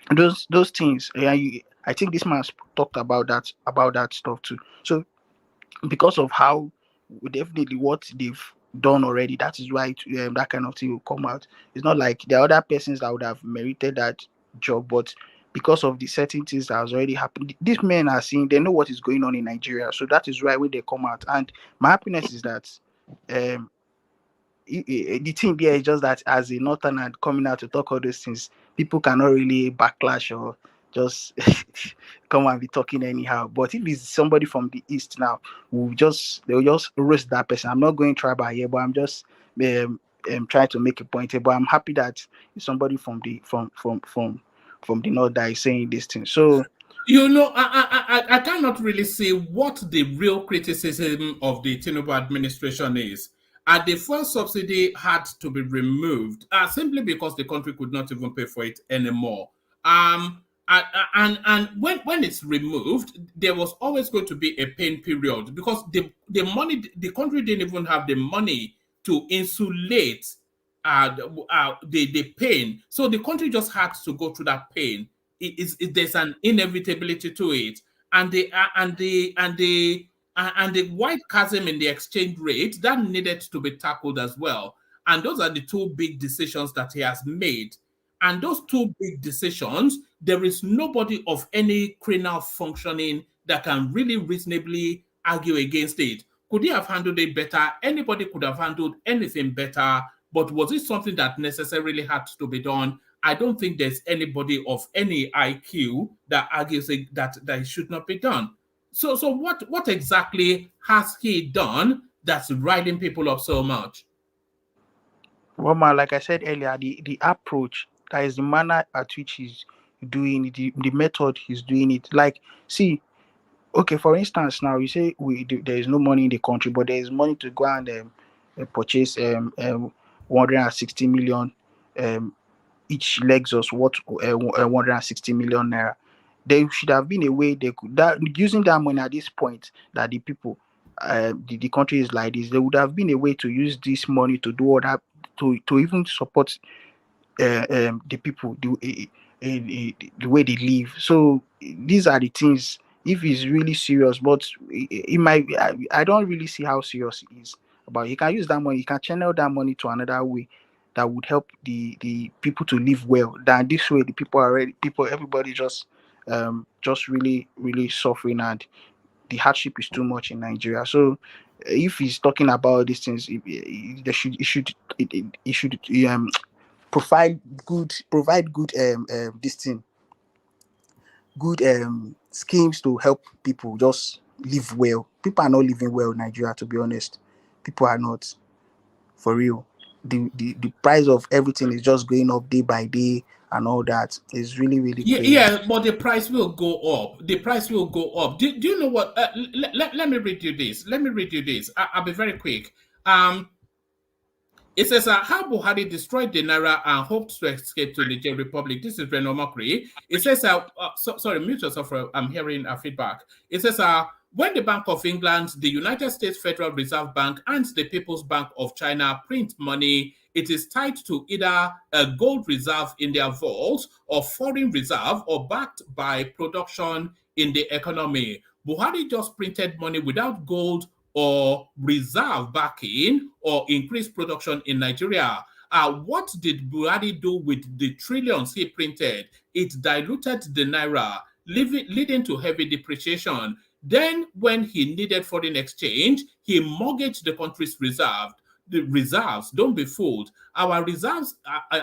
Those things. I think this man talked about that stuff too. So because of how definitely what they've done already, that is why that kind of thing will come out. It's not like there are other persons that would have merited that job, but because of the certain things that has already happened, these men are seeing, they know what is going on in Nigeria. So that is why when they come out, and my happiness is that the thing there is just that as a northern and coming out to talk all those things, people cannot really backlash or just come and be talking anyhow. But if it's somebody from the east now, they'll just roast that person. I'm not going tribal here, but I'm just trying to make a point here. But I'm happy that it's somebody from the north that is saying this thing. So I cannot really see what the real criticism of the Tinubu administration is. The fuel subsidy had to be removed simply because the country could not even pay for it anymore. And when it's removed, there was always going to be a pain period because the country didn't even have the money to insulate the pain. So the country just had to go through that pain. There's an inevitability to it, and the white chasm in the exchange rate that needed to be tackled as well. And those are the two big decisions that he has made. And those two big decisions, there is nobody of any criminal functioning that can really reasonably argue against it. Could he have handled it better? Anybody could have handled anything better. But was it something that necessarily had to be done? I don't think there's anybody of any IQ that argues that it should not be done. So what exactly has he done that's riding people up so much? Well, man, like I said earlier, the approach, that is the manner at which he's doing it, the method he's doing it. Like, see, okay, for instance, now you say there is no money in the country, but there is money to go and purchase 160 million each Lexus worth 160 million naira. There should have been a way they could that using that money at this point that the people the country is like this. There would have been a way to use this money to do all that, to even support the people, the way they live. So these are the things. If he's really serious, but it might. I don't really see how serious he is about. He can use that money. He can channel that money to another way that would help the people to live well. Than this way, the everybody just really suffering, and the hardship is too much in Nigeria. So if he's talking about these things, he should provide good this thing, good schemes to help people just live well. People are not living well in Nigeria, to be honest. People are not, for real. The price of everything is just going up day by day, and all that is really crazy. Yeah, but the price will go up. The price will go up. Do you know what? Let me read you this. I'll be very quick. It says how Buhari destroyed the Naira and hoped to escape to the Niger Republic. This is Reno Makri. It says, sorry, mute yourself. I'm hearing a feedback. It says, when the Bank of England, the United States Federal Reserve Bank, and the People's Bank of China print money, it is tied to either a gold reserve in their vaults or foreign reserve or backed by production in the economy. Buhari just printed money without gold or reserve backing or increased production in Nigeria. What did Buhari do with the trillions he printed? It diluted the naira, leading to heavy depreciation. Then, when he needed foreign exchange, he mortgaged the country's reserve. The reserves, don't be fooled. Our reserves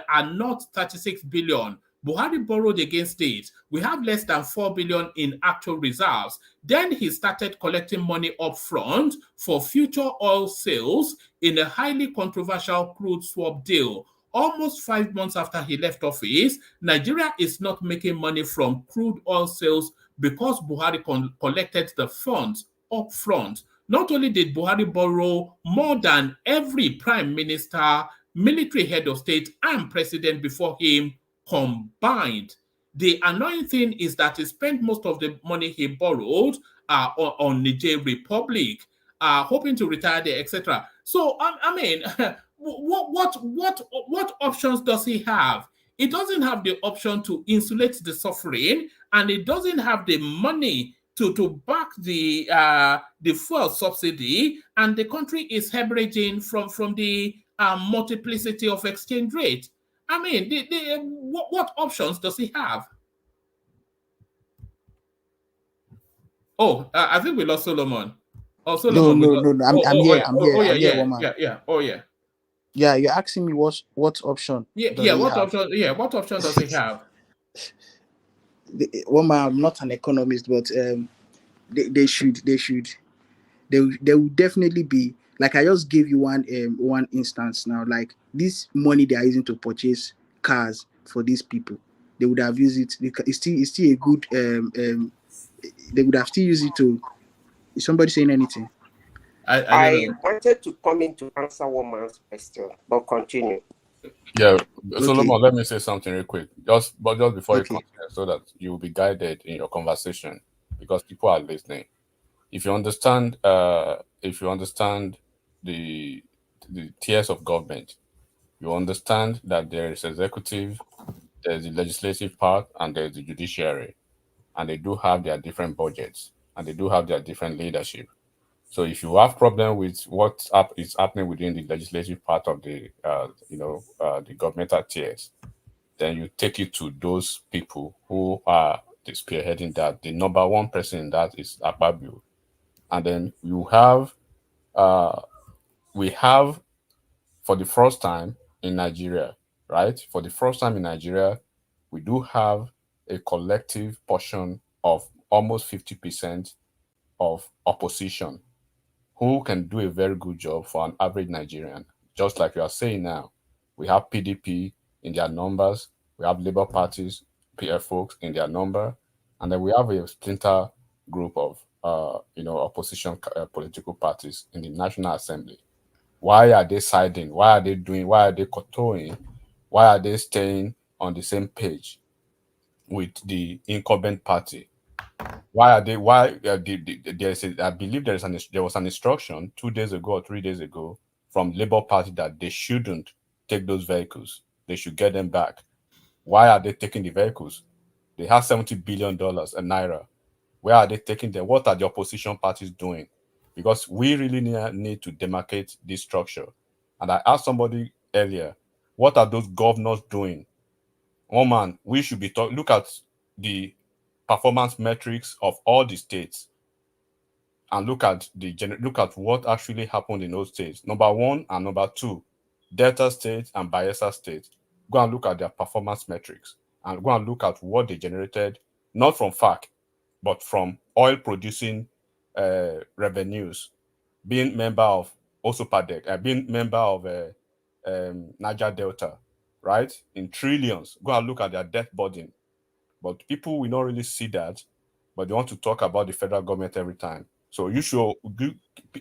are not 36 billion. Buhari borrowed against it. We have less than 4 billion in actual reserves. Then he started collecting money up front for future oil sales in a highly controversial crude swap deal. Almost 5 months after he left office, Nigeria is not making money from crude oil sales because Buhari collected the funds up front. Not only did Buhari borrow more than every prime minister, military head of state, and president before him combined. The annoying thing is that he spent most of the money he borrowed on Niger Republic, hoping to retire there, etc. So, I mean, what options does he have? He doesn't have the option to insulate the suffering, and he doesn't have the money to back the fuel subsidy, and the country is hemorrhaging from the multiplicity of exchange rate. I mean, what options does he have? Oh, I think we lost Solomon. Oh, Solomon. No. I'm here. Yeah. Oh, yeah. Yeah, you're asking me what option? What option does he have? Well, I'm not an economist, but they will definitely be, like I just gave you one instance now. Like this money they are using to purchase cars for these people, they would have used it. It's still a good they would have still used it to. Is somebody saying anything? I wanted to come in to answer one man's question, but continue. Yeah, Solomon, let me say something real quick. Just before you continue, so that you will be guided in your conversation, because people are listening. If you understand the tiers of government, you understand that there is executive, there's the legislative part, and there's the judiciary, and they do have their different budgets, and they do have their different leadership. So if you have problem with what is happening within the legislative part of the the governmental tiers, then you take it to those people who are spearheading that. The number one person in that is Akpabio. And then you have we have, for the first time in Nigeria, right? For the first time in Nigeria, we do have a collective portion of almost 50% of opposition who can do a very good job for an average Nigerian. Just like you are saying now, we have PDP in their numbers, we have Labour parties, PF folks in their number, and then we have a splinter group of opposition political parties in the National Assembly. Why are they siding? Why are they kowtowing? Why are they staying on the same page with the incumbent party? I believe there was an instruction 2 days ago or 3 days ago from Labour Party that they shouldn't take those vehicles. They should get them back. Why are they taking the vehicles? They have $70 billion in naira. Where are they taking them? What are the opposition parties doing? Because we really need to demarcate this structure. And I asked somebody earlier, what are those governors doing? Oh man, we should be talking. Look at the performance metrics of all the states and look at what actually happened in those states. Number one and number two, Delta State and Bayelsa State. Go and look at their performance metrics and go and look at what they generated, not from FAC, but from oil producing revenues, being member of OSOPADEC, being member of Niger Delta, right? In trillions. Go and look at their debt burden. But people will not really see that, but they want to talk about the federal government every time. So you should,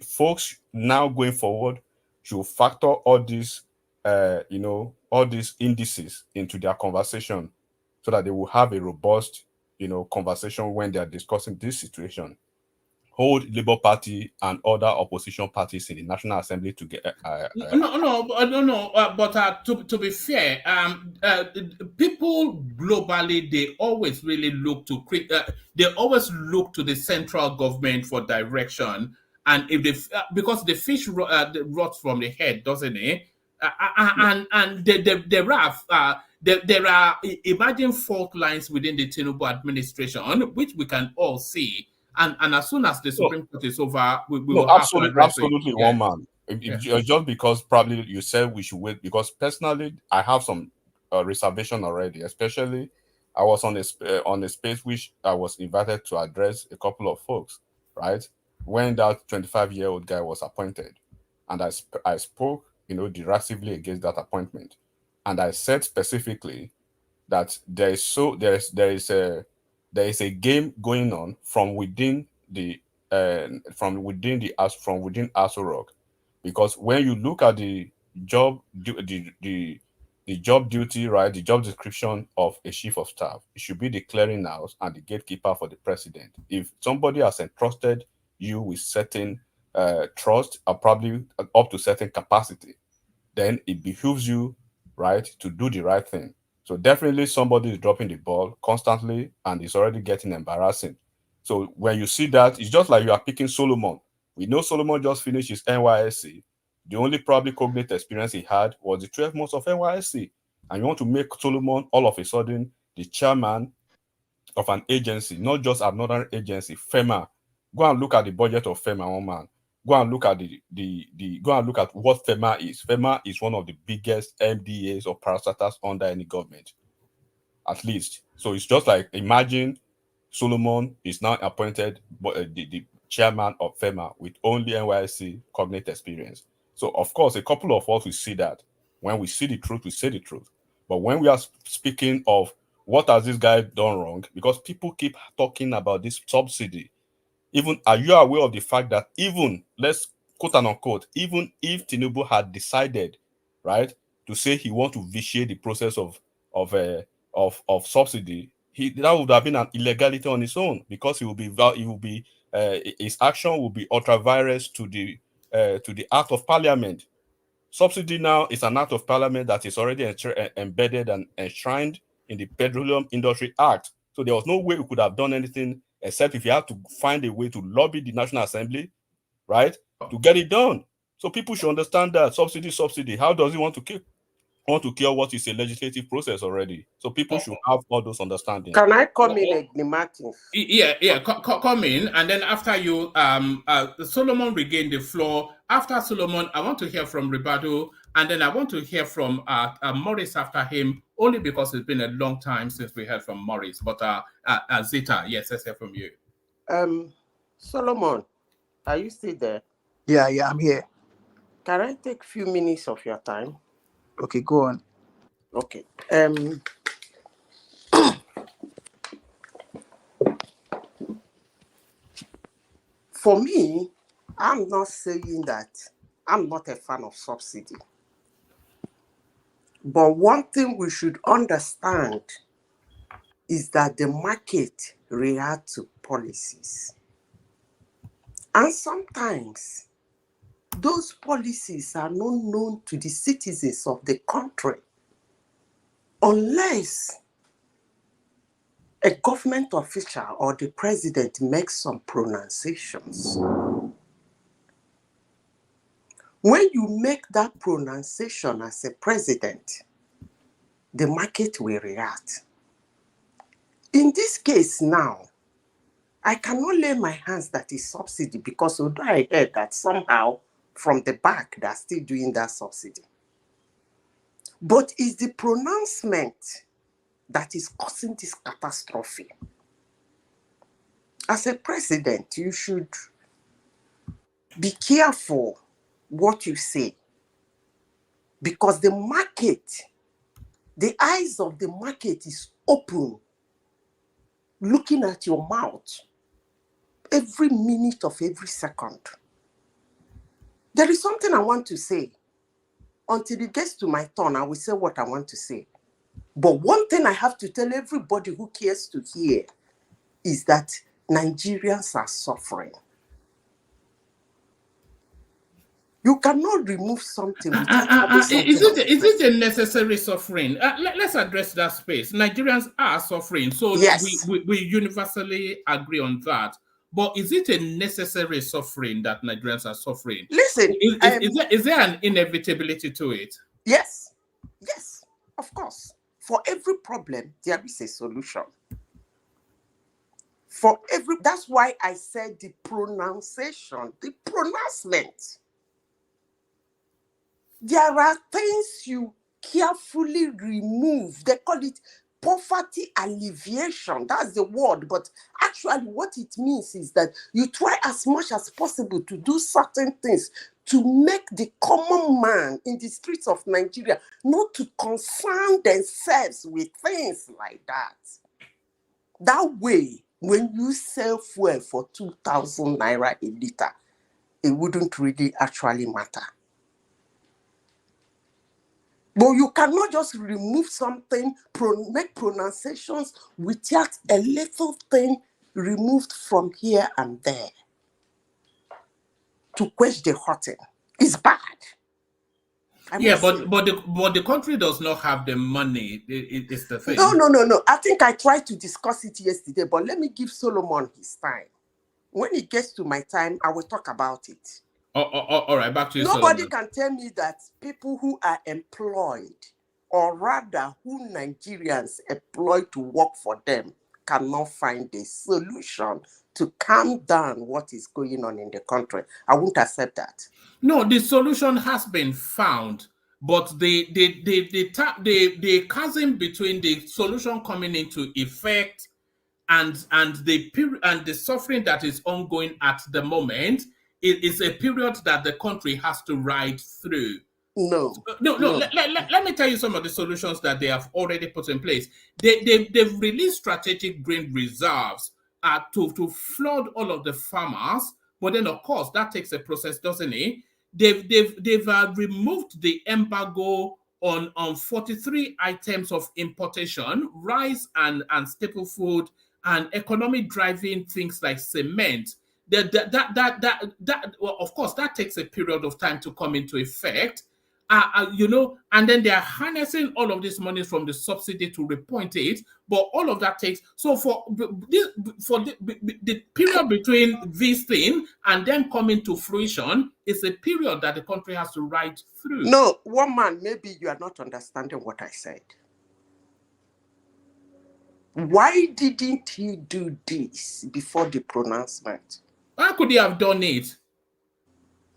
folks now going forward, should factor all these, all these indices into their conversation so that they will have a robust, conversation when they are discussing this situation. Hold Labour Party and other opposition parties in the National Assembly together. But to be fair, people globally, they always really look to the central government for direction, and if because the fish rots from the head, doesn't it? And there are emerging fault lines within the Tinubu administration, which we can all see. And as soon as the Supreme Court is over, we will have to address absolutely, it. one man. Just because probably you said we should wait, because personally, I have some reservation already. Especially, I was on a space which I was invited to address a couple of folks, right? When that 25-year-old guy was appointed, and I spoke, derisively against that appointment, and I said specifically that there is a game going on from within Aso Rock, because when you look at the job duty, right, the job description of a chief of staff, it should be the clearinghouse and the gatekeeper for the president. If somebody has entrusted you with certain trust, or probably up to certain capacity, then it behooves you, right, to do the right thing. So definitely somebody is dropping the ball constantly, and it's already getting embarrassing. So when you see that, it's just like you are picking Solomon. We know Solomon just finished his NYSC. The only probably cognate experience he had was the 12 months of NYSC. And you want to make Solomon all of a sudden the chairman of an agency, not just another agency, FEMA. Go and look at the budget of FEMA, one man. Go and look at go and look at what FEMA is. FEMA is one of the biggest MDAs or parastatals under any government, at least. So it's just like, imagine Solomon is now appointed the chairman of FEMA with only NYSC cognate experience. So of course, a couple of us will see that. When we see the truth, we say the truth. But when we are speaking of what has this guy done wrong, because people keep talking about this subsidy, even, are you aware of the fact that even, let's quote and unquote, even if Tinubu had decided, right, to say he want to vitiate the process of subsidy, that would have been an illegality on its own, because his action will be ultra virus to the Act of Parliament. Subsidy now is an Act of Parliament that is already embedded and enshrined in the Petroleum Industry Act. So there was no way we could have done anything except if you had to find a way to lobby the National Assembly, right, to get it done. So people should understand that subsidy. How does he want to kill what is a legislative process already? So people should have all those understandings. Can I come in, Egni Martins? Yeah. Come in, and then after you, Solomon regained the floor. After Solomon, I want to hear from Ribado, and then I want to hear from Morris after him, only because it's been a long time since we heard from Morris. But Zita, yes, let's hear from you. Solomon, are you still there? Yeah, I'm here. Can I take a few minutes of your time? Okay, go on. Okay. For me, I'm not saying that I'm not a fan of subsidy. But one thing we should understand is that the market reacts to policies. And sometimes those policies are not known to the citizens of the country unless a government official or the president makes some pronunciations. When you make that pronunciation as a president, the market will react. In this case now, I cannot lay my hands that it's subsidy, because although I heard that somehow from the back they're still doing that subsidy. But it's the pronouncement that is causing this catastrophe. As a president, you should be careful what you say, because the market, the eyes of the market is open, looking at your mouth every minute of every second. There is something I want to say. Until it gets to my turn, I will say what I want to say. But one thing I have to tell everybody who cares to hear is that Nigerians are suffering. You cannot remove something without having something. Is it a necessary suffering? Let's address that space. Nigerians are suffering, so yes, we universally agree on that. But is it a necessary suffering that Nigerians are suffering? Listen, is there an inevitability to it? Yes, yes, of course. For every problem, there is a solution. That's why I said the pronunciation, the pronouncement. There are things you carefully remove. They call it poverty alleviation. That's the word. But actually, what it means is that you try as much as possible to do certain things to make the common man in the streets of Nigeria not to concern themselves with things like that. That way, when you sell fuel for 2,000 naira a liter, it wouldn't really actually matter. But you cannot just remove something, make pronunciations without a little thing removed from here and there to quench the hurting. It's bad. Yeah, but the country does not have the money. It's the thing. No. I think I tried to discuss it yesterday, but let me give Solomon his time. When it gets to my time, I will talk about it. All right, back to you, Nobody Solomon. can tell me that people who are employed, or rather who Nigerians employ to work for them, cannot find a solution to calm down what is going on in the country. I won't accept that. No, the solution has been found, but the chasm between the solution coming into effect and the suffering that is ongoing at the moment is a period that the country has to ride through. No. Let me tell you some of the solutions that they have already put in place. They've released strategic grain reserves to flood all of the farmers, but then of course that takes a process, doesn't it? They've removed the embargo on 43 items of importation, rice and staple food, and economy driving things like cement. Well, of course, that takes a period of time to come into effect. And then they are harnessing all of this money from the subsidy to repoint it, but all of that takes, so for the period between this thing and then coming to fruition is a period that the country has to ride through. No, one man, maybe you are not understanding what I said. Why didn't he do this before the pronouncement? How could he have done it?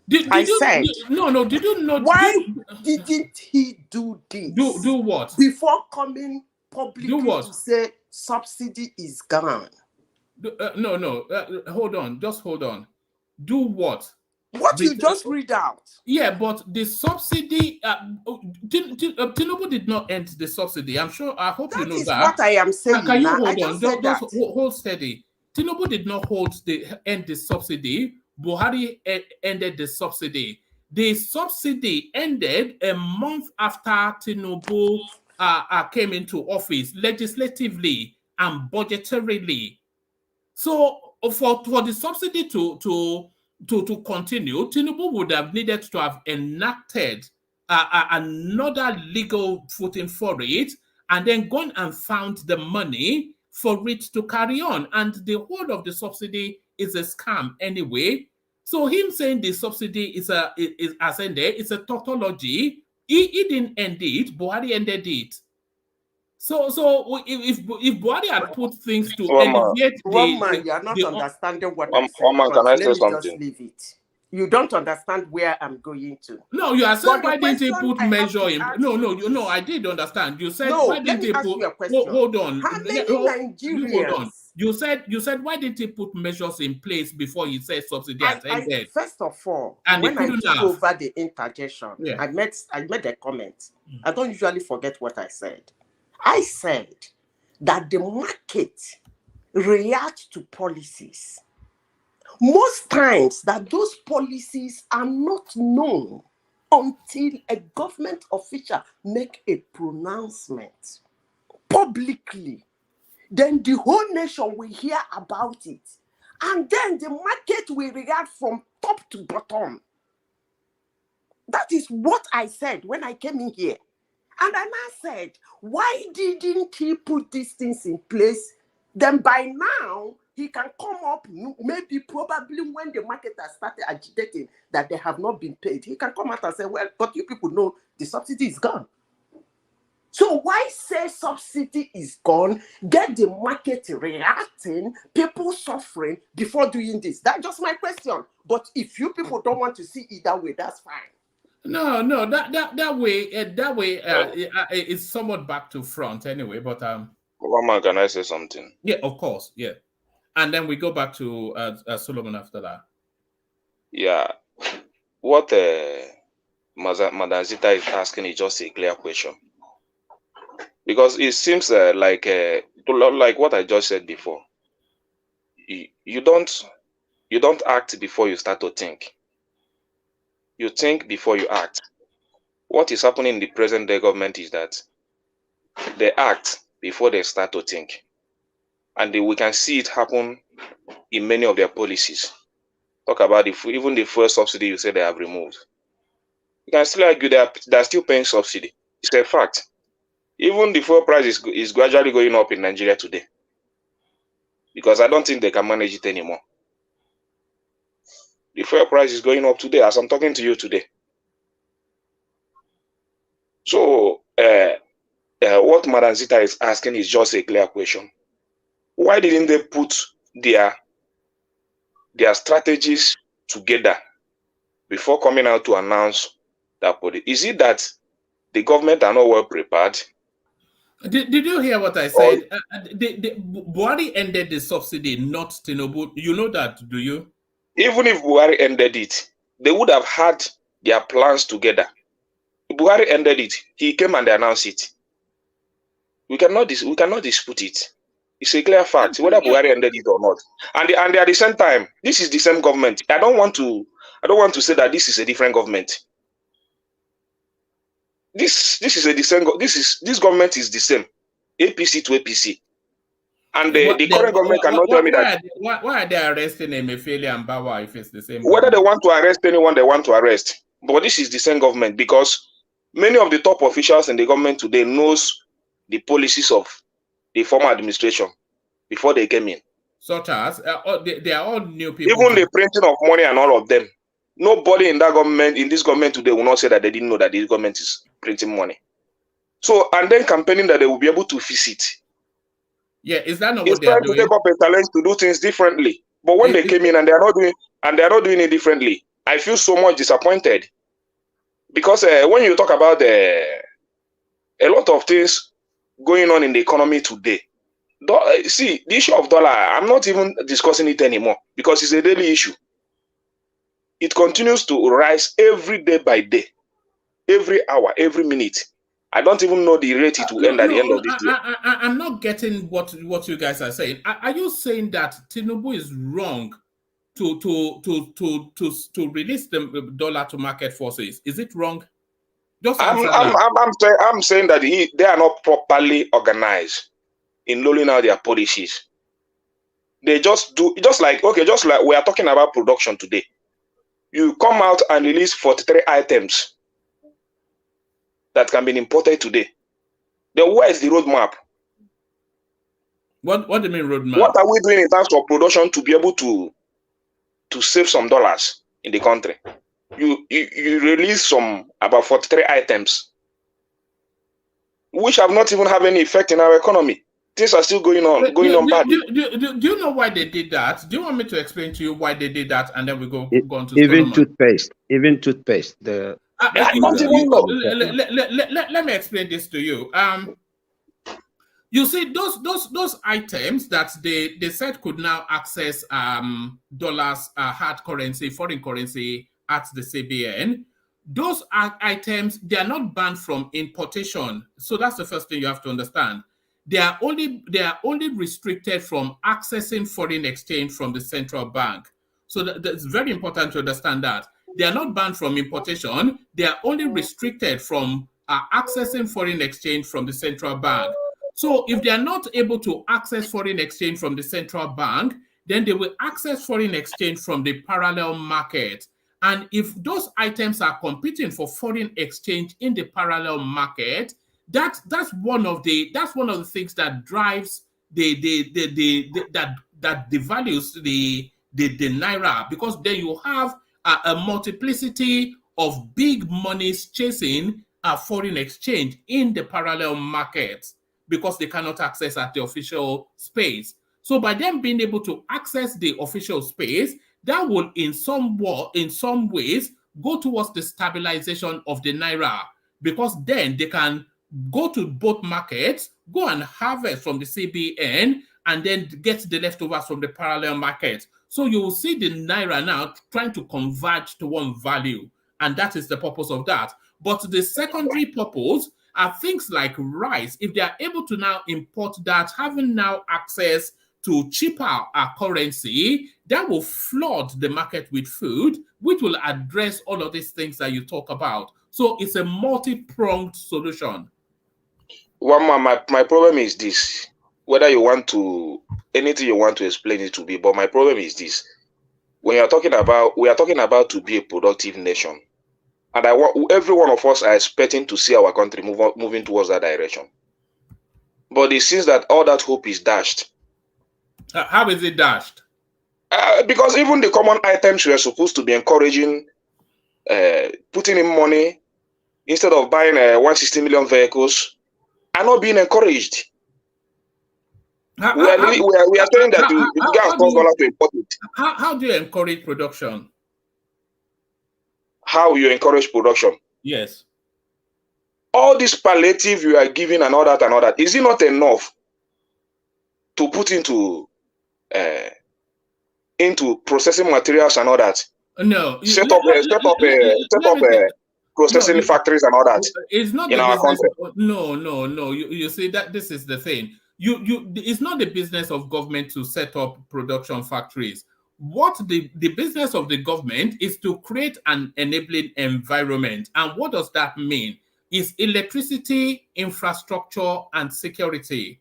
Did you know? Why didn't he do this? Do what? Before coming publicly to say subsidy is gone. Hold on. Just hold on. Do what? What you just read out. Yeah, but the subsidy, Tinubu did not end the subsidy. I hope you know that. That is what I am saying. Can you hold on? Just hold steady. Tinubu did not end the subsidy. Buhari ended the subsidy. The subsidy ended a month after Tinubu came into office, legislatively and budgetarily. So for the subsidy to continue, Tinubu would have needed to have enacted another legal footing for it, and then gone and found the money for it to carry on. And the whole of the subsidy is a scam anyway. So him saying the subsidy has ended, it's a tautology. He didn't end it, Buhari ended it. So if Buhari had put things to alleviate you are not understanding what I said. Can I say Let me something? just leave it. You don't understand where I'm going to. No, you are saying why didn't he put measure in? No, I did understand. You said why didn't he put? Hold on. How many Nigerians? Hold on. You said why didn't he put measures in place before he said subsidy has ended? First of all, and when I took over the interjection, I made a comment. I don't usually forget what I said. I said that the market reacts to policies. Most times that those policies are not known until a government official make a pronouncement publicly. Then the whole nation will hear about it. And then the market will react from top to bottom. That is what I said when I came in here. And then I said, why didn't he put these things in place? Then by now, he can come up, maybe probably when the market has started agitating that they have not been paid, he can come out and say, well, but you people know the subsidy is gone. So why say subsidy is gone, get the market reacting, people suffering before doing this? That's just my question. But if you people don't want to see it that way, that's fine. No, that way it's somewhat back to front anyway. But Obama, can I say something? Yeah, of course, yeah. And then we go back to Solomon after that. Yeah, what Madam Zita is asking is just a clear question, because it seems like what I just said before. You don't act before you start to think. You think before you act. What is happening in the present day government is that they act before they start to think, and we can see it happen in many of their policies. Talk about even the first subsidy you say they have removed. You can still argue they're still paying subsidy. It's a fact. Even the fuel price is gradually going up in Nigeria today, because I don't think they can manage it anymore. The fuel price is going up today as I'm talking to you today. So what Madam Zita is asking is just a clear question. Why didn't they put their strategies together before coming out to announce that policy? Is it that the government are not well prepared? Did you hear what I said? Buhari ended the subsidy, not Tinubu. You know that, do you? Even if Buhari ended it, they would have had their plans together. Buhari ended it. He came and announced it. We cannot dispute it. It's a clear fact, whether Buhari ended it or not. And at the same time, this is the same government. I don't want to say that this is a different government. This government is the same, APC to APC. And the current government cannot tell me that. Why are they arresting Emefiele and Bawa if it's the same? Whether they want to arrest anyone they want to arrest, but this is the same government, because many of the top officials in the government today knows the policies of the former administration before they came in. Such as they are all new people. Even the printing of money and all of them. Nobody in this government today will not say that they didn't know that this government is printing money. So, and then campaigning that they will be able to fix it. Yeah, is that not it's what they are trying doing? to take up a challenge to do things differently. But when they came in and they are not doing it differently, I feel so much disappointed. Because when you talk about a lot of things going on in the economy today, see, the issue of dollar, I'm not even discussing it anymore because it's a daily issue. It continues to rise every day by day, every hour, every minute. I don't even know the rate it will end at the end of this year. I'm not getting what you guys are saying. Are you saying that Tinubu is wrong to release the dollar to market forces? Is it wrong? I'm saying that they are not properly organized in rolling out their policies. They just like we are talking about production today. You come out and release 43 items that can be imported today. Then where is the roadmap? What do you mean roadmap? What are we doing in terms of production to be able to save some dollars in the country? You release about 43 items, which have not even have any effect in our economy. Things are still going on badly. Do you know why they did that? Do you want me to explain to you why they did that, and then we go on to even Solomon? Even toothpaste. Let me explain this to you. You see, those items that they said could now access dollars, hard currency, foreign currency at the CBN. Those items, they are not banned from importation. So that's the first thing you have to understand. They are only restricted from accessing foreign exchange from the central bank. So that's very important to understand that. They are not banned from importation. They are only restricted from accessing foreign exchange from the central bank. So if they are not able to access foreign exchange from the central bank, then they will access foreign exchange from the parallel market. And if those items are competing for foreign exchange in the parallel market, that's one of the things that drives that that devalues the naira, because then you have a multiplicity of big monies chasing foreign exchange in the parallel markets because they cannot access at the official space. So by them being able to access the official space, that will in some ways go towards the stabilization of the naira, because then they can go to both markets, go and harvest from the CBN, and then get the leftovers from the parallel market. So you will see the naira now trying to converge to one value, and that is the purpose of that. But the secondary purpose are things like rice. If they are able to now import that, having now access to cheaper currency, that will flood the market with food, which will address all of these things that you talk about. So it's a multi-pronged solution. One man, my problem is this. Whether you want to, anything you want to explain it to be, but my problem is this. When we are talking about to be a productive nation, and every one of us are expecting to see our country moving towards that direction. But it seems that all that hope is dashed. How is it dashed? Because even the common items we are supposed to be encouraging, putting in money instead of buying 160 million vehicles, are not being encouraged. We are saying that you can't cost dollar to import it. How do you encourage production? How you encourage production? Yes. All this palliative you are giving and all that, is it not enough to put into processing materials and all that? No. Set up processing factories and all that. It's not in the our business. country. No. You see that this is the thing. It's not the business of government to set up production factories. What the business of the government is to create an enabling environment. And what does that mean? Is electricity, infrastructure, and security.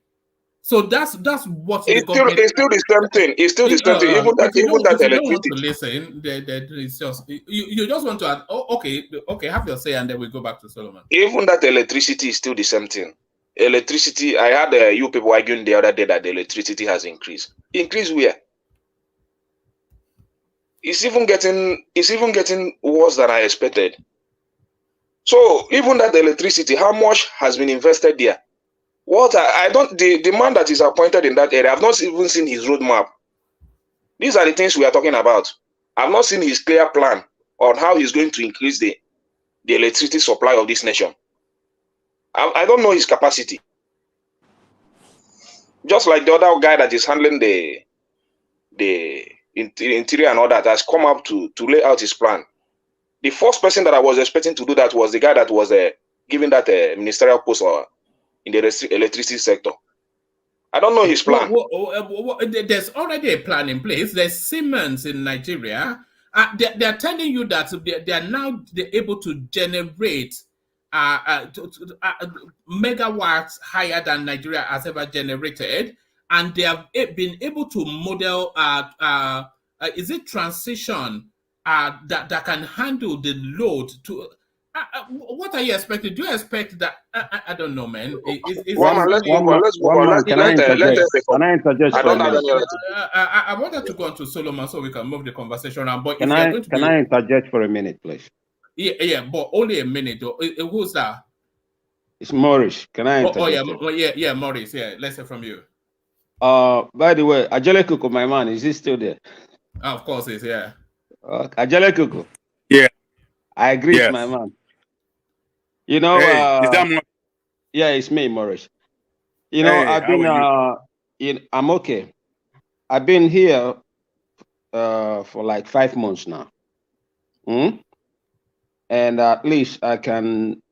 So that's what the government. It's still the same thing. It's still the same thing. Even that if you don't want electricity. to listen, it's just you just want to add. Oh, okay, have your say, and then we go back to Solomon. Even that electricity is still the same thing. Electricity. I had you people arguing the other day that the electricity has increased. Increased where? It's even getting worse than I expected. So even that electricity, how much has been invested there? What the man that is appointed in that area, I've not even seen his roadmap. These are the things we are talking about. I've not seen his clear plan on how he's going to increase the electricity supply of this nation. I don't know his capacity. Just like the other guy that is handling the interior and all that has come up to lay out his plan. The first person that I was expecting to do that was the guy that was given that ministerial post in the electricity sector. I don't know his plan. There's already a plan in place. There's Siemens in Nigeria. They're telling you that they are now able to generate megawatts higher than Nigeria has ever generated, and they have been able to model is it transition that can handle the load to. What are you expecting? Do you expect that? I don't know, man. Let's move on. Can I interject? I wanted to go on to Solomon so we can move the conversation around. But Can I interject for a minute, please? Yeah, but only a minute. Who's that? It's Maurice. Can I interject? Yeah, Maurice. Yeah, let's hear from you. By the way, Ajele Kuku, my man, is he still there? Of course, he's yeah. Ajele Kuku. Yeah. I agree with my man. You know, is that yeah, it's me, Maurice. You know, I've been I'm okay. I've been here for like 5 months now. And at least I'm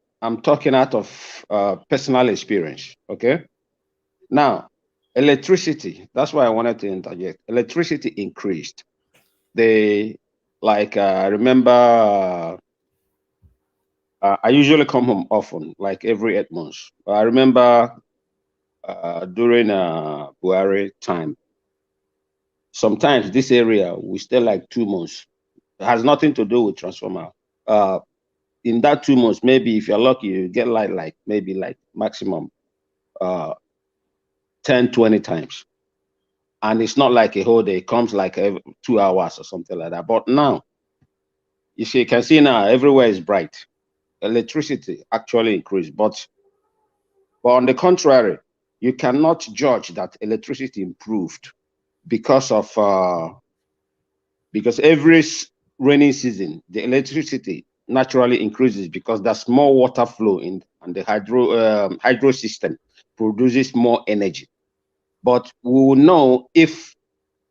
talking out of personal experience, okay? Now, electricity, that's why I wanted to interject. Electricity increased. I remember I usually come home often, like every 8 months. I remember during Buhari time, sometimes this area we stay like 2 months. It has nothing to do with transformer. In that 2 months, maybe if you're lucky, you get like maybe like maximum 10, 20 times. And it's not like a whole day, it comes like 2 hours or something like that. But now, you see, you can see now everywhere is bright. Electricity actually increased, but on the contrary, you cannot judge that electricity improved because every rainy season the electricity naturally increases because there's more water flow in, and the hydro system produces more energy. But we will know if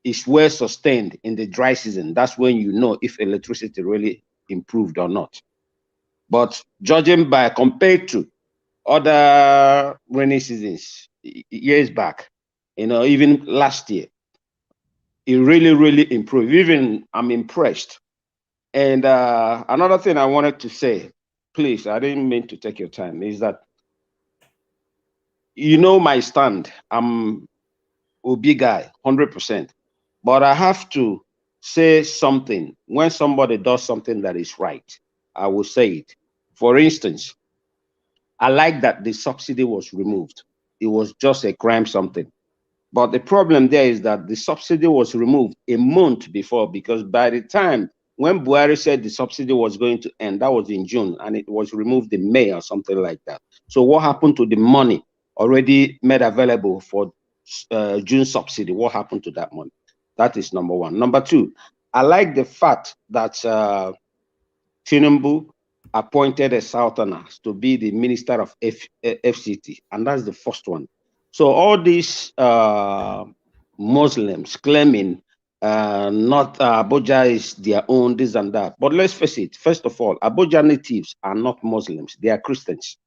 it's well sustained in the dry season. That's when you know if electricity really improved or not. But judging by compared to other rainy seasons years back, even last year, it really improved. Even I'm impressed. And another thing I wanted to say, please, I didn't mean to take your time, is that my stand. I'm Obi guy, 100%. But I have to say something. When somebody does something that is right, I will say it. For instance, I like that the subsidy was removed. It was just a crime something. But the problem there is that the subsidy was removed a month before, because by the time when Buhari said the subsidy was going to end, that was in June, and it was removed in May or something like that. So what happened to the money already made available for June subsidy? What happened to that money? That is number one. Number two, I like the fact that Tinubu appointed a Southerner to be the minister of FCT, and that's the first one. So all these Muslims claiming not Abuja is their own, this and that. But let's face it, first of all, Abuja natives are not Muslims, they are Christians.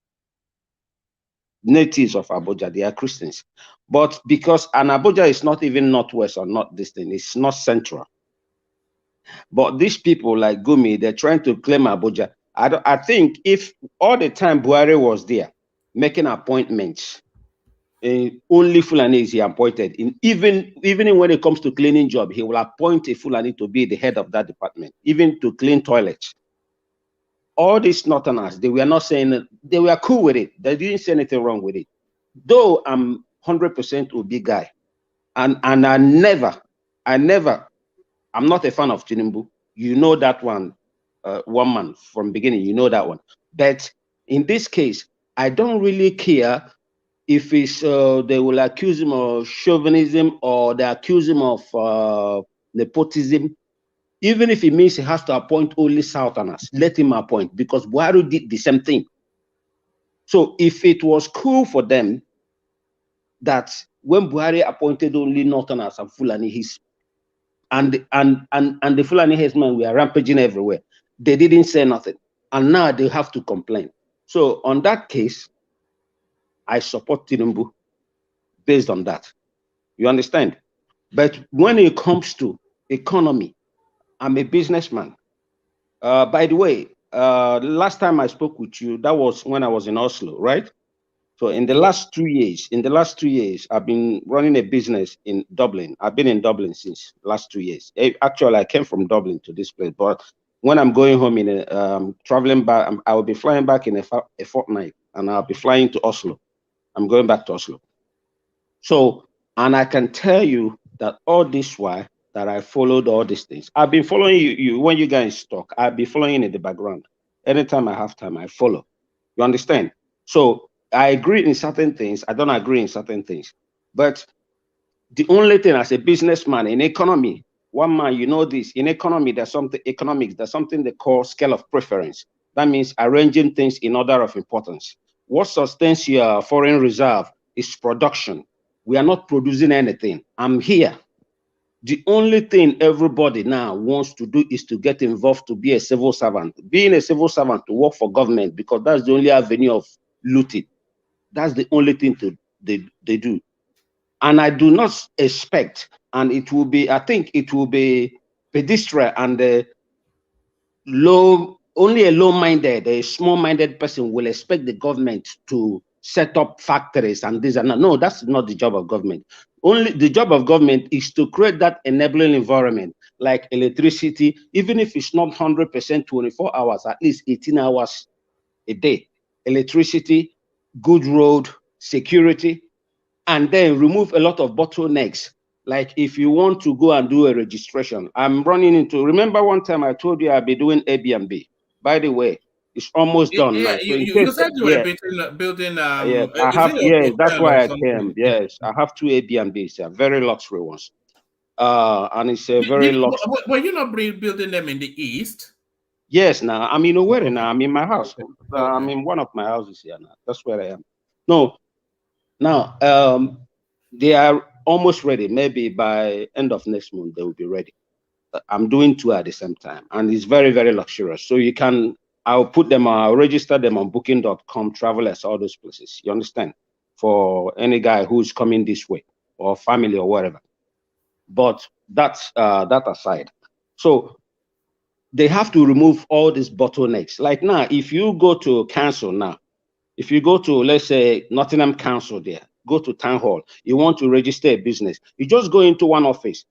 Natives of Abuja, they are Christians. But because Abuja is not even northwest or not this thing, it's not central. But these people like Gumi, they're trying to claim Abuja. I think if all the time Buhari was there making appointments, only Fulani is he appointed. Even when it comes to cleaning job, he will appoint a Fulani to be the head of that department, even to clean toilets. All these Northerners, they were not saying, they were cool with it. They didn't say anything wrong with it. Though I'm 100% Obi guy, and I'm not a fan of Tinubu. You know that one, one man from beginning, you know that one. But in this case, I don't really care if it's they will accuse him of chauvinism or they accuse him of nepotism. Even if it means he has to appoint only Southerners, let him appoint, because Buhari did the same thing. So if it was cool for them that when Buhari appointed only Northerners and Fulani, and the Fulani herdsmen were rampaging everywhere, they didn't say nothing, and now they have to complain. So on that case, I support Tinubu based on that. You understand? But when it comes to economy, I'm a businessman. By the way, last time I spoke with you, that was when I was in Oslo, right? So in the last 2 years, I've been running a business in Dublin. I've been in Dublin since last 2 years. Actually, I came from Dublin to this place, but when I'm going home traveling back, I will be flying back in a fortnight, and I'll be flying to Oslo. I'm going back to Oslo. So, and I can tell you that all this while that I followed all these things, I've been following you when you guys talk. I'll be following in the background. Anytime I have time, I follow. You understand? So I agree in certain things. I don't agree in certain things. But the only thing as a businessman in economy, one man, you know this, in economy, there's something they call scale of preference. That means arranging things in order of importance. What sustains your foreign reserve is production. We are not producing anything. I'm here. The only thing everybody now wants to do is to get involved to be a civil servant. Being a civil servant, to work for government, because that's the only avenue of looting. That's the only thing they do. And I do not expect, and it will be, I think it will be pedestrian and only a low-minded, a small-minded person will expect the government to set up factories and this and that. No, that's not the job of government. Only the job of government is to create that enabling environment, like electricity, even if it's not 100% 24 hours, at least 18 hours a day. Electricity, good road, security, and then remove a lot of bottlenecks, Like if you want to go and do a registration, I'm running into, remember one time I told you I'll be doing Airbnb. By the way, it's almost done Yeah, now. So in you case, said you were yeah, building yes, I is have, it a yes, that's hotel or why I came. something? Yeah. Yes, I have 2 Airbnbs, very luxury ones. And it's a very luxury. Were you not building them in the east? Yes, now I'm in Owerri now. I'm in my house. I'm in one of my houses here now. That's where I am. No, now they are almost ready. Maybe by end of next month they will be ready. I'm doing 2 at the same time, and it's very, very luxurious. So you can, I'll put them, I'll register them on booking.com, Travelers, all those places. You understand? For any guy who's coming this way, or family or whatever. But that's that aside. So they have to remove all these bottlenecks. Like now, if you go to council now, if you go to, let's say, Nottingham Council there, go to town hall, you want to register a business, you just go into one office.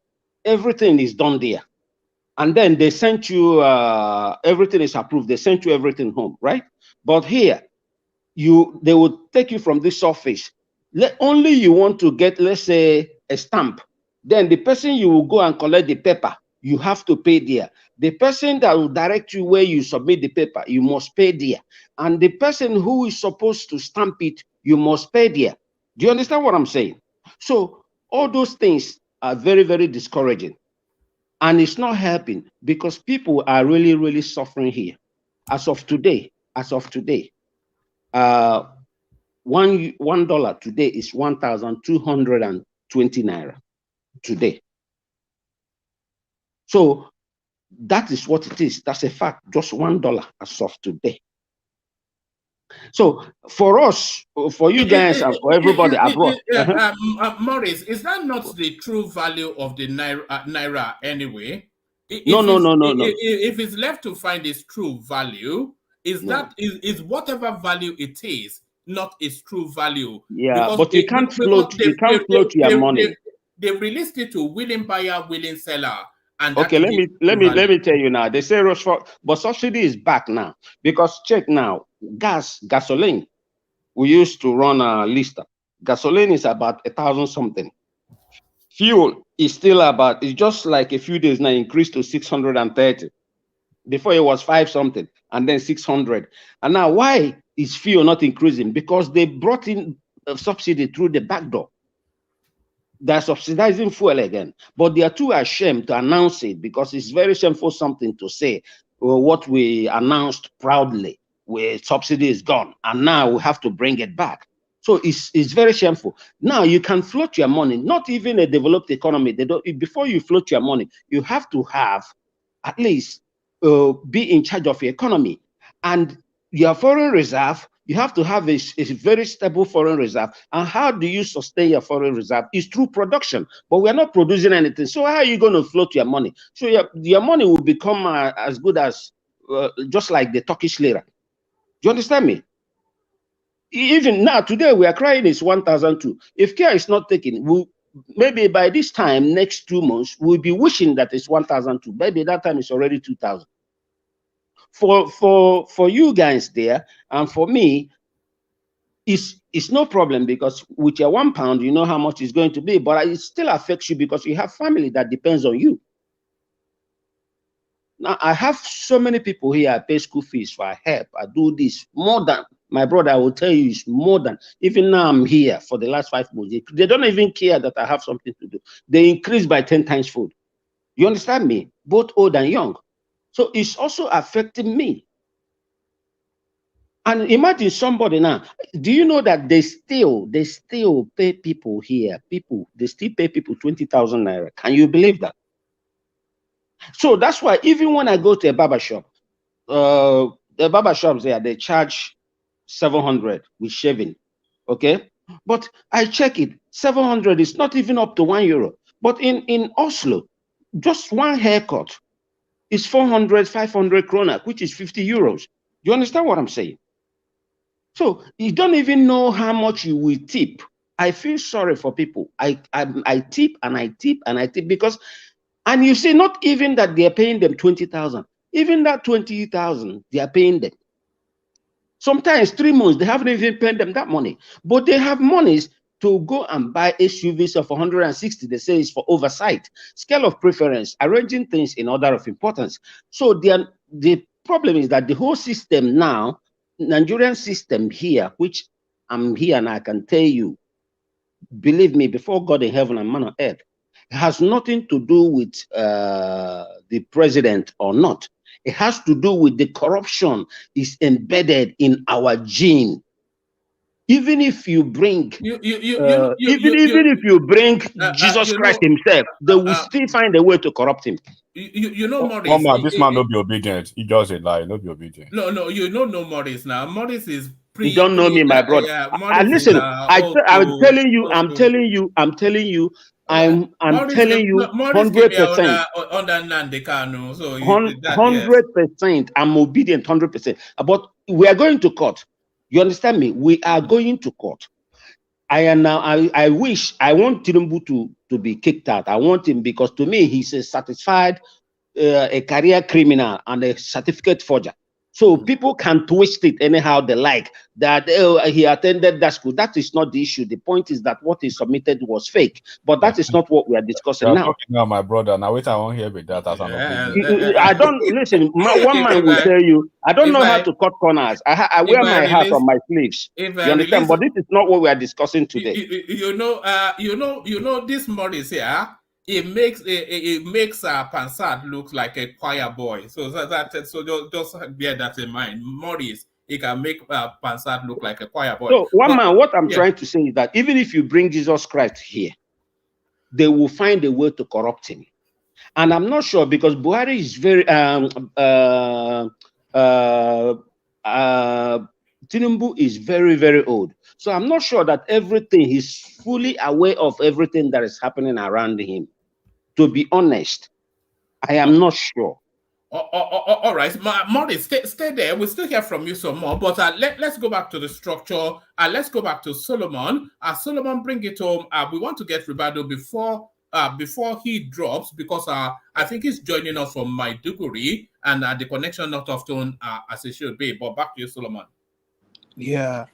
Everything is done there. And then they sent you, everything is approved. They sent you everything home, right? But here, they will take you from this office. Only you want to get, let's say, a stamp. Then the person you will go and collect the paper, you have to pay there. The person that will direct you where you submit the paper, you must pay there. And the person who is supposed to stamp it, you must pay there. Do you understand what I'm saying? So all those things are very, very discouraging. And it's not helping because people are really, really suffering here. As of today, $1 today is 1,220 naira today. So that is what it is. That's a fact. Just $1 as of today. So for us, for you guys, and for everybody abroad, Maurice, is that not the true value of the naira anyway? No. If it's left to find its true value, is whatever value it is not its true value? Yeah, because but you can't float your money. They released it to willing buyer, willing seller. And okay, let me tell you now. They say but subsidy is back now because check now, gasoline. We used to run a lister. Gasoline is about 1,000 something. Fuel is still about, it's just like a few days now increased to 630. Before it was 5 something and then 600. And now why is fuel not increasing? Because they brought in a subsidy through the back door. They're subsidizing fuel again, but they are too ashamed to announce it because it's very shameful something to say. What we announced proudly, where subsidy is gone, and now we have to bring it back. So it's very shameful. Now you can float your money, not even a developed economy. Before you float your money, you have to have at least be in charge of your economy. And your foreign reserve, you have to have a very stable foreign reserve. And how do you sustain your foreign reserve? Is through production. But we're not producing anything. So how are you going to float your money? So your money will become as good as just like the Turkish lira. Do you understand me? Even now, today, we are crying it's 1,002. If care is not taken, maybe by this time, next 2 months, we'll be wishing that it's 1,002. Maybe that time it's already 2,000. For you guys there, and for me, it's no problem because with your £1, you know how much it's going to be, but it still affects you because you have family that depends on you. Now, I have so many people here. I pay school fees for help. I do this more than my brother. I will tell you, it's more than. Even now, I'm here for the last 5 months. They don't even care that I have something to do. They increase by 10 times food. You understand me? Both old and young. So it's also affecting me. And imagine somebody now. Do you know that they still pay people here? They still pay people 20,000 naira. Can you believe that? So that's why even when I go to a barber shop, the barber shops there, they charge 700 with shaving. Okay, but I check it, 700 is not even up to €1. But in Oslo, just one haircut is 400, 500 krona, which is 50 euros. You understand what I'm saying? So you don't even know how much you will tip. I feel sorry for people. I tip and I tip and I tip because, and you see, not even that they're paying them 20,000, even that 20,000, they are paying them. Sometimes 3 months, they haven't even paid them that money, but they have monies. to go and buy SUVs of 160. They say it's for oversight. Scale of preference, arranging things in order of importance. So the problem is that the whole system now, Nigerian system here, which I'm here and I can tell you, believe me, before God in heaven and man on earth, it has nothing to do with the president or not. It has to do with the corruption is embedded in our gene. Even if you bring, even if you bring Jesus Christ himself, they will still find a way to corrupt him. You know, Maurice. One man, this man not be obedient. He just a lie, not be obedient. No, you don't know Maurice now. Maurice is You don't know me, my brother. Listen, I'm telling you, 100%. Under Nandekano, so 100%. I'm obedient, 100%. But we are going to court. You understand me? We are going to court. I want Tinubu to be kicked out. I want him because to me he's a satisfied a career criminal and a certificate forger. So people can twist it anyhow they like, that he attended that school. That is not the issue. The point is that what he submitted was fake. But that is not what we are discussing now. Now, my brother. Now, wait, I won't hear with that as an I don't listen. One man will tell you, I don't know how to cut corners. I wear my hat on my sleeves. You understand? But this is not what we are discussing today. You know this Maurice here. It makes Pansat look like a choir boy. So just bear that in mind. Maurice, he can make Pansat look like a choir boy. So what I'm trying to say is that even if you bring Jesus Christ here, they will find a way to corrupt him. And I'm not sure because Buhari is very Tinubu is very, very old. So I'm not sure that he's fully aware of everything that is happening around him. To be honest, I am not sure. All right, Maurice, stay there. We'll still hear from you some more. But let's go back to the structure. Let's go back to Solomon. Solomon, bring it home. We want to get Ribado before he drops because I think he's joining us from Maiduguri and the connection not often as it should be. But back to you, Solomon. Yeah.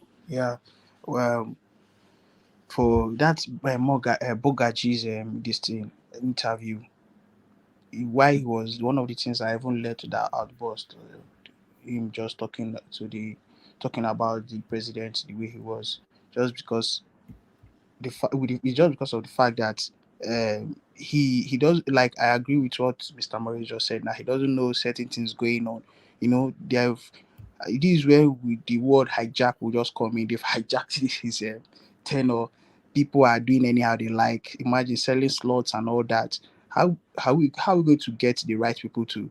Well, for that Bogaji's this thing interview, why he was one of the things I even led to that outburst, him just talking about the president the way he was, just because of the fact that he does, like, I agree with what Mr. Murray just said. Now he doesn't know certain things going on. You know, this is where the word hijack will just come in. They've hijacked his tenor. People are doing anyhow they like. Imagine selling slots and all that. How we going to get the right people to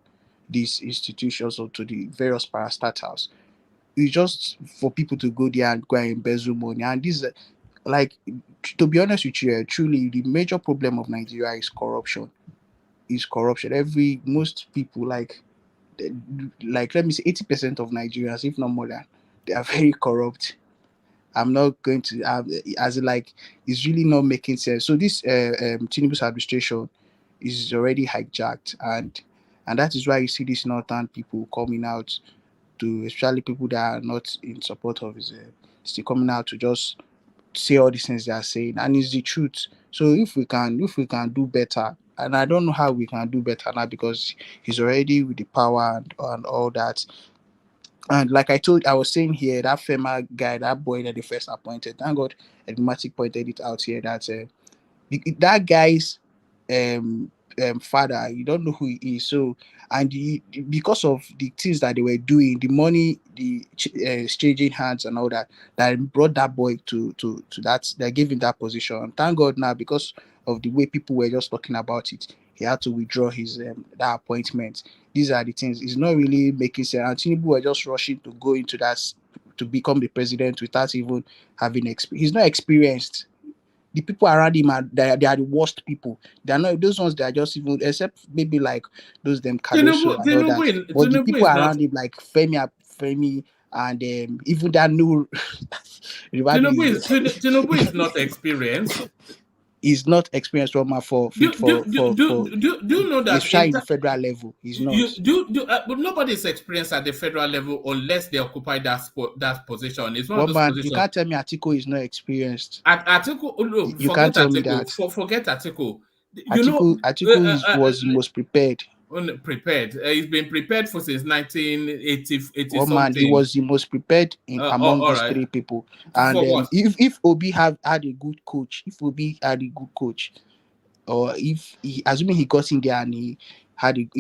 these institutions or to the various parastatals? It's just for people to go there and go and embezzle money. And this, like, to be honest with you, truly the major problem of Nigeria is corruption. Most people, like let me say 80% of Nigerians, if not more than, they are very corrupt. I'm not going to it's really not making sense. So this Tinubu's administration is already hijacked, and that is why you see these northern people coming out to, especially people that are not in support of his still coming out to just say all these things they are saying, and it's the truth. So if we can do better, and I don't know how we can do better now because he's already with the power and all that. And like I was saying here, that FEMA guy, that boy that they first appointed, thank God Edmatic pointed it out here, that that guy's father, you don't know who he is. So, and because of the things that they were doing, the money, the exchanging hands and all that brought that boy to that, they gave him that position. And thank God now, because of the way people were just talking about it, he had to withdraw his that appointment. These are the things. It's not really making sense. And Tinubu were just rushing to go into that to become the president without even having experience. He's not experienced. The people around him they are the worst people. They are not those ones that are just even, except maybe like those them Cardoso and all that. But the people around him, like Femi and even that new Tinubu is not experienced. He's not experienced one man for Do you know that in the federal level? He's not. But nobody is experienced at the federal level unless they occupy that position. It's one of One those man, positions. you can't tell me Atiku is not experienced. Atiku, look, you can't tell me that. Forget Atiku. Atiku was the most prepared. Prepared. He's been prepared for since 1980 One man, he was the most prepared among these three people. And if Obi had a good coach, or if he, assuming he got in there and he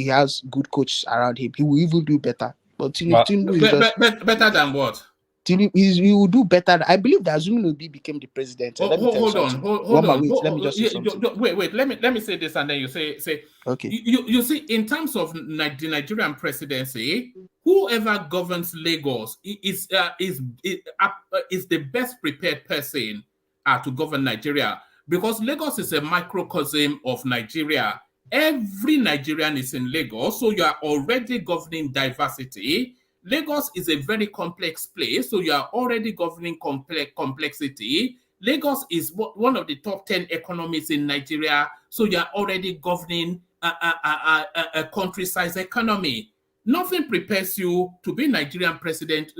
has good coaches around him, he will even do better. But Tinubu is just better than what? He will do better. I believe that assuming Obi became the president. Let me tell you something. Hold on. Let me just say something. Wait. Let me say this, and then you say. Okay. You see, in terms of the Nigerian presidency, whoever governs Lagos is the best prepared person to govern Nigeria, because Lagos is a microcosm of Nigeria. Every Nigerian is in Lagos, so you are already governing diversity. Lagos is a very complex place, so you are already governing complexity. Lagos is one of the top 10 economies in Nigeria, so you are already governing a country-sized economy. Nothing prepares you to be Nigerian president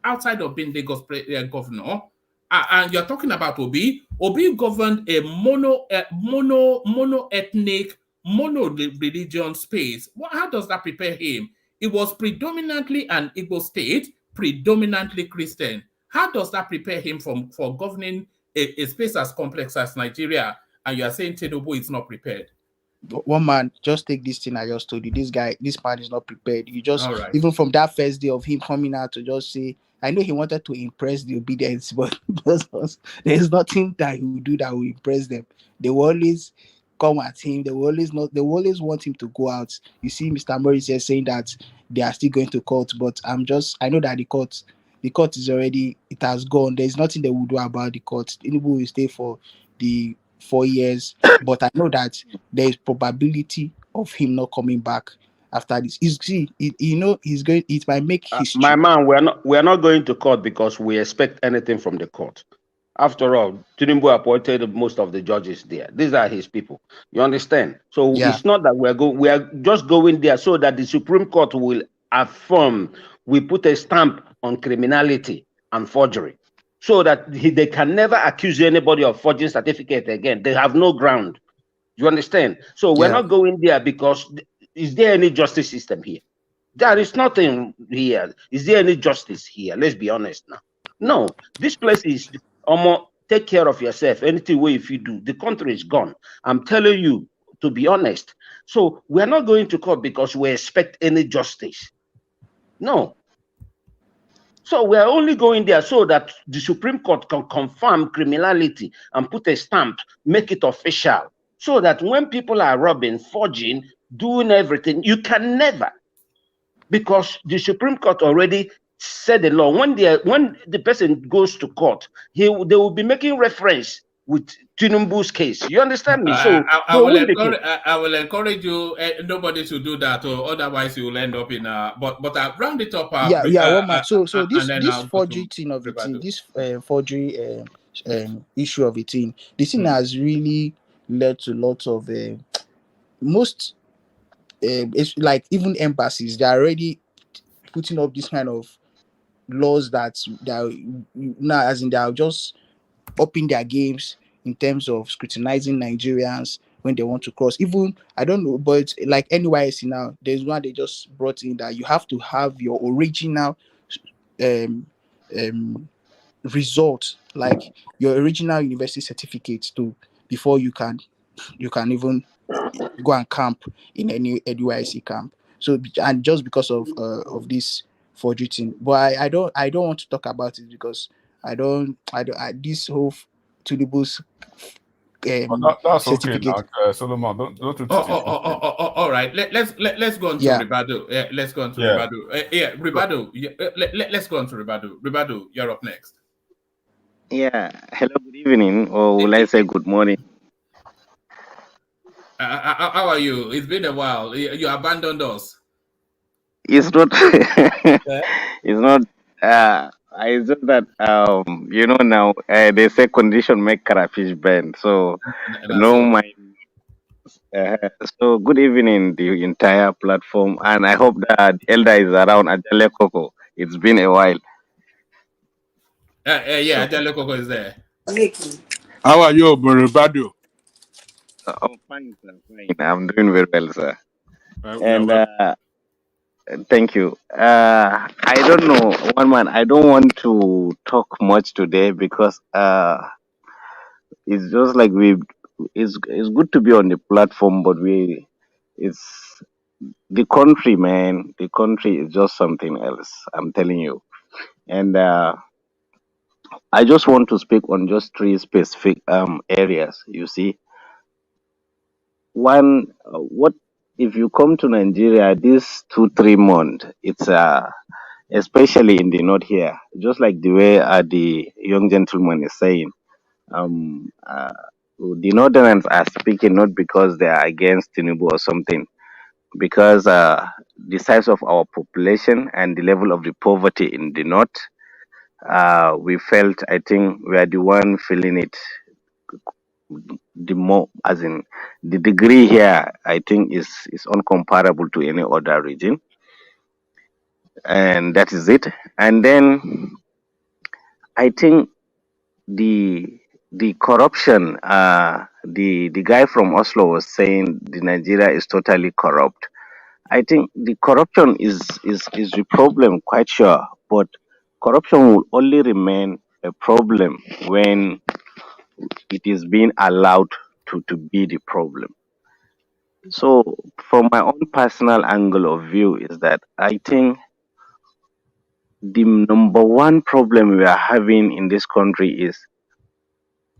outside of being Lagos governor. And you're talking about Obi. Obi governed a mono-ethnic, mono-religion space. How does that prepare him? It was predominantly an Igbo state, predominantly Christian. How does that prepare him for governing a space as complex as Nigeria? And you are saying Tinubu is not prepared? One man, just take this thing I just told you. This man is not prepared. You just, even from that first day of him coming out to just say, I know he wanted to impress the obedience, but there's nothing that he will do that will impress them. They will always come at him. They will always want him to go out. You see Mr. Morris here saying that they are still going to court, but I know that the court is already, it has gone. There's nothing they will do about the court. Tinubu will stay for the 4 years, but I know that there is probability of him not coming back after this. He's going. It might make history. My man, we are not going to court because we expect anything from the court. After all, Tinubu appointed most of the judges there. These are his people. You understand? So it's not that we are just going there so that the Supreme Court will affirm. We put a stamp on criminality and forgery, so that they can never accuse anybody of forging certificate again. They have no ground. You understand? So we're not going there because is there any justice system here? There is nothing here. Is there any justice here? Let's be honest now. No, this place is take care of yourself. Anything way if you do, the country is gone. I'm telling you, to be honest. So we're not going to court because we expect any justice. No. So we're only going there so that the Supreme Court can confirm criminality and put a stamp, make it official, so that when people are robbing, forging, doing everything, you can never, because the Supreme Court already said the law. When the person goes to court, they will be making reference with Tinubu's case. You understand me? So I will encourage you. Nobody should do that, or otherwise you will end up in a. But I round it up. So this forgery thing of it, this forgery issue of it, this thing has really led to lots of most. It's like even embassies, they are already putting up this kind of laws that now, as in, they are just upping their games in terms of scrutinizing Nigerians when they want to cross. Even, I don't know, but like NYSC now, there's one they just brought in that you have to have your original result, like your original university certificate too, before you can even go and camp in any NYSC camp. So, and just because of this forgery thing, but I don't want to talk about it because this whole Tinubu's that's certificate. Okay, Solomon, don't all right. Let's go on to Ribadu. Let's go on to Ribadu. Ribadu. Let's go on to Ribadu. Ribadu, you're up next. Yeah. Hello. Good evening, or will I say good morning? How are you? It's been a while. You abandoned us. It's not. It's not. I just that now they say condition make crayfish bend. So That's no so. mind. Uh, so good evening, the entire platform, and I hope that Elder is around. Ajale Coco. It's been a while. Yeah, So Ajale Coco is there. How are you, Borobado? I'm fine, sir. Fine. I'm doing very well, sir. You are And welcome. thank you. I don't know, one man. I don't want to talk much today because it's just like we. It's good to be on the platform, but it's the country, man. The country is just something else. I'm telling you. And I just want to speak on just three specific areas. You see, one, what if you come to Nigeria this 2 3 months? It's especially in the north here, just like the way the young gentleman is saying. Um, uh, the northerners are speaking not because they are against Tinubu or something, because the size of our population and the level of the poverty in the north, we felt, I think we are the one feeling it the more, as in the degree here, I think is uncomparable to any other region, and that is it. And then I think the corruption, the guy from Oslo was saying the Nigeria is totally corrupt. I think the corruption is the problem, quite sure, but corruption will only remain a problem when it is being allowed to be the problem. So, from my own personal angle of view, is that I think the number one problem we are having in this country is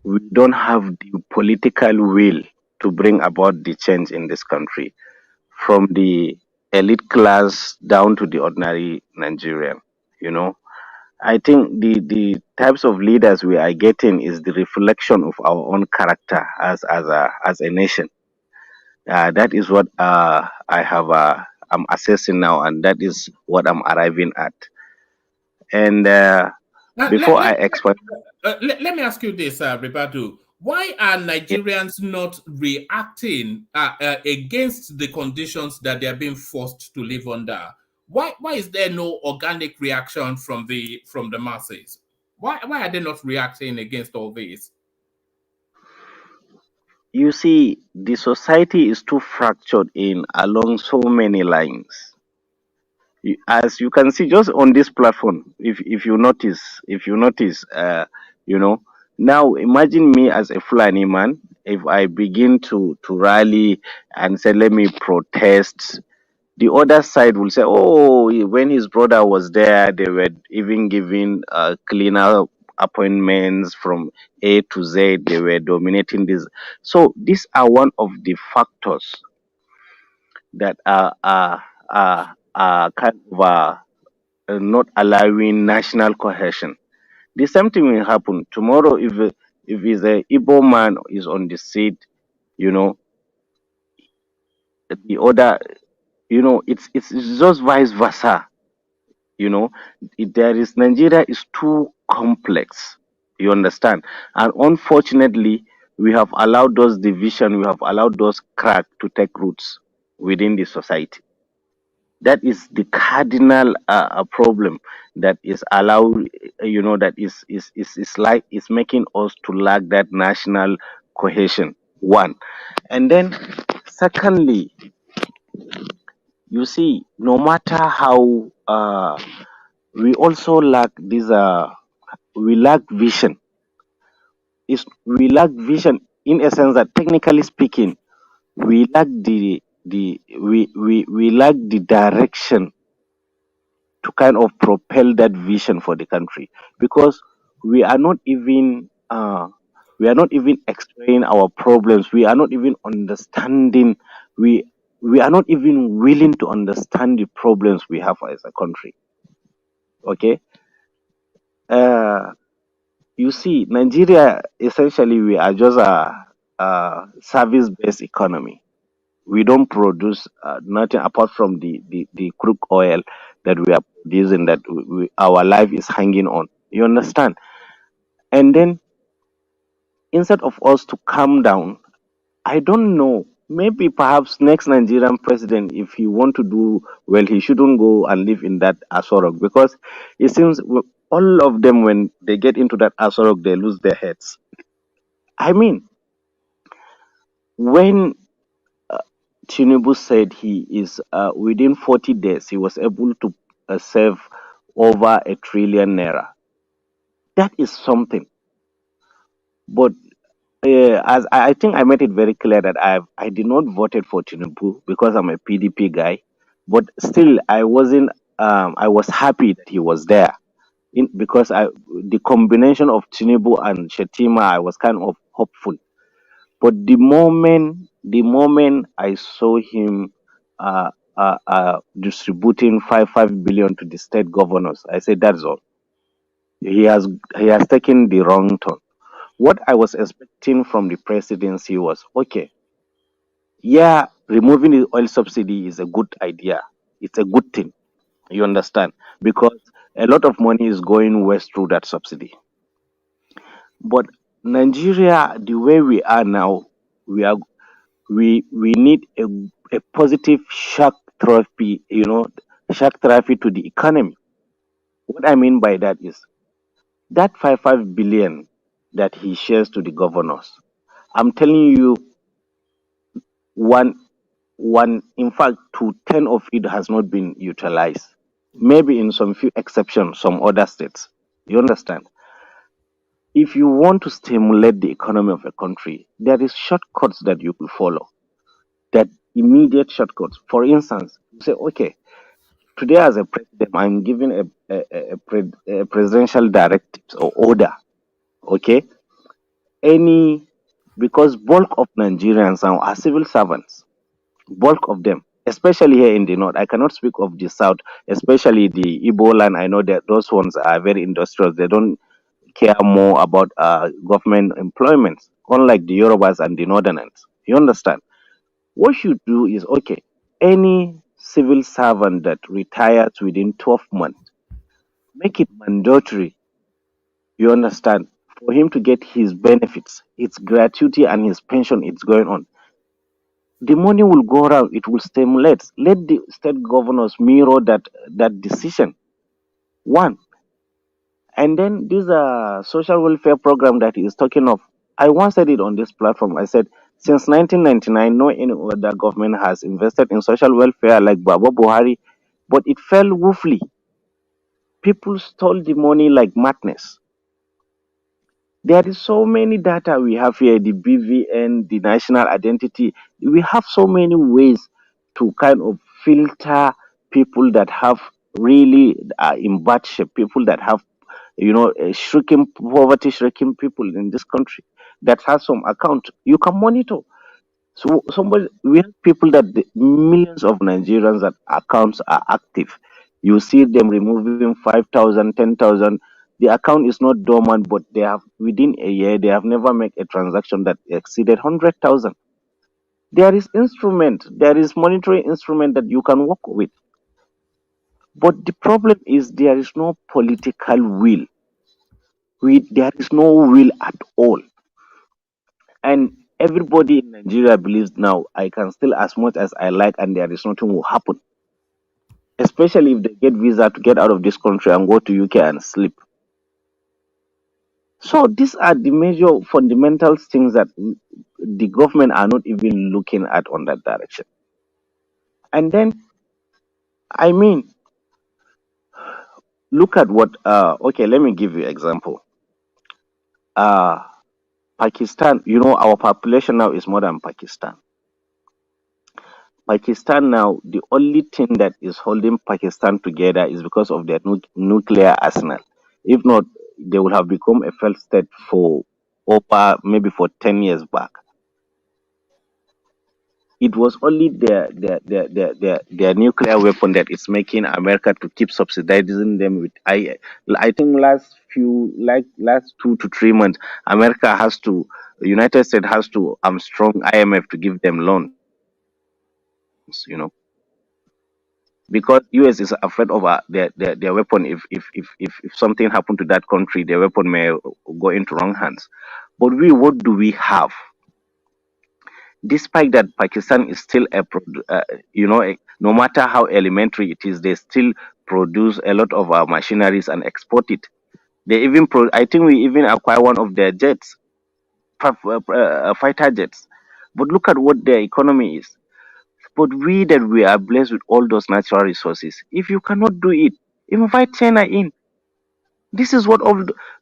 we don't have the political will to bring about the change in this country, from the elite class down to the ordinary Nigerian. You know, I think the types of leaders we are getting is the reflection of our own character as a nation. That is what I have. I'm assessing now, and that is what I'm arriving at. And Now, before I explain, let me ask you this, Ribadu. Why are Nigerians not reacting against the conditions that they are being forced to live under? Why is there no organic reaction from the masses? Why are they not reacting against all this? you see, the society is too fractured in along so many lines. As you can see, just on this platform, if you notice, you know, now imagine me as a Fulani man. If I begin to rally and say, let me protest, the other side will say, oh, when his brother was there, they were even giving cleaner appointments from A to Z. They were dominating this. So these are one of the factors that are kind of not allowing national cohesion. The same thing will happen tomorrow if is a Igbo man is on the seat, you know, the other, it's just vice versa. You know, there is Nigeria is too complex. You understand, and unfortunately, we have allowed those division, we have allowed those crack to take roots within the society. That is the cardinal problem that is allowed, that is like is making us to lack that national cohesion. One, and then secondly, you see, no matter how we also lack this, we lack vision. Is we lack vision in a sense that, technically speaking, we lack we lack the direction to kind of propel that vision for the country, because we are not even explaining our problems. We are not even understanding. We are not even willing to understand the problems we have as a country. Okay. You see, Nigeria, essentially, we are just a service-based economy. We don't produce nothing apart from the crude oil. that we are producing, that our life is hanging on. You understand? And then instead of us to calm down, I don't know. Maybe perhaps next Nigerian president, if he want to do well, he shouldn't go and live in that Asorok, because it seems all of them, when they get into that Asorok, they lose their heads. I mean, when Tinubu said he is within 40 days, he was able to save over 1 trillion naira. That is something. But as I think I made it very clear that I did not voted for Tinubu because I'm a PDP guy, but still I wasn't. I was happy that he was there, because the combination of Tinubu and Shetima, I was kind of hopeful. But the moment I saw him distributing five billion to the state governors, I said that's all. He has taken the wrong turn. What I was expecting from the presidency was, okay, yeah, removing the oil subsidy is a good idea. It's a good thing. You understand? Because a lot of money is going west through that subsidy. But Nigeria, the way we are now, we need a positive shock therapy, shock therapy to the economy. What I mean by that is that five billion that he shares to the governors. I'm telling you, one in fact, to 10 of it has not been utilized. Maybe in some few exceptions, some other states. You understand? If you want to stimulate the economy of a country, there is shortcuts that you will follow. That immediate shortcuts. For instance, you say, okay, today as a president, I'm giving a presidential directive or order. Okay, because bulk of Nigerians now are civil servants. Bulk of them, especially here in the north. I cannot speak of the south, especially the Igbo land. I know that those ones are very industrial. They don't care more about government employment, unlike the Yorubas and the Northerners. You understand? What you do is, okay, any civil servant that retires within 12 months, make it mandatory. You understand? For him to get his benefits, its gratuity and his pension, it's going on. The money will go around, it will stimulate. Let the state governors mirror that decision. One. And then this social welfare program that he is talking of, I once said it on this platform. I said, since 1999, no any other government has invested in social welfare like Baba Buhari, but it fell woefully. People stole the money like madness. There is so many data we have here, the BVN, the national identity. We have so many ways to kind of filter people that have really in bad shape, people that have, shrinking poverty, shrinking people in this country that has some account. You can monitor. So we have people that millions of Nigerians that accounts are active. You see them removing 5,000, 10,000. The account is not dormant, but they have within a year they have never made a transaction that exceeded 100,000. There is monitoring instrument that you can work with. But the problem is there is no political will. There is no will at all. And everybody in Nigeria believes now I can steal as much as I like and there is nothing will happen. Especially if they get visa to get out of this country and go to UK and sleep. So these are the major fundamental things that the government are not even looking at on that direction. And then, I mean, look at what, okay, let me give you an example. Pakistan, our population now is more than Pakistan. Pakistan now, the only thing that is holding Pakistan together is because of their nuclear arsenal. If not, they would have become a failed state maybe for 10 years back. It was only their nuclear weapon that is making America to keep subsidizing them with. I think last 2 to 3 months, United States has to strong IMF to give them loans. because US is afraid of their weapon. If something happened to that country, their weapon may go into wrong hands. But what do we have? Despite that, Pakistan is still no matter how elementary it is, they still produce a lot of our machineries and export it. They even I think we even acquire one of their jets, fighter jets. But look at what their economy is. But we are blessed with all those natural resources. If you cannot do it, invite China in. This is what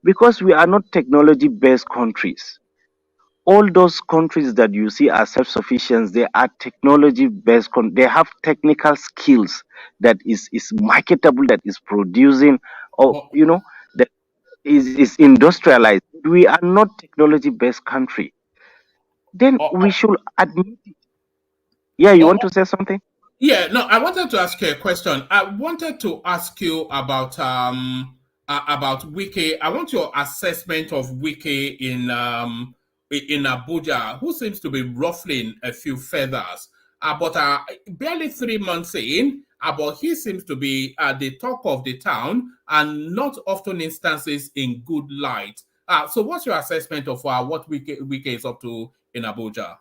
because we are not technology-based countries. All those countries that you see are self-sufficient, they are technology-based. They have technical skills that is marketable, that is producing, or that is industrialized. We are not technology-based country. Then we should admit it. Yeah, you want to say something? Yeah, no, I wanted to ask you a question. I wanted to ask you about Wike. I want your assessment of Wike in Abuja, who seems to be ruffling a few feathers. But barely 3 months in, but he seems to be the talk of the town and not often instances in good light. So what's your assessment of what Wike is up to in Abuja?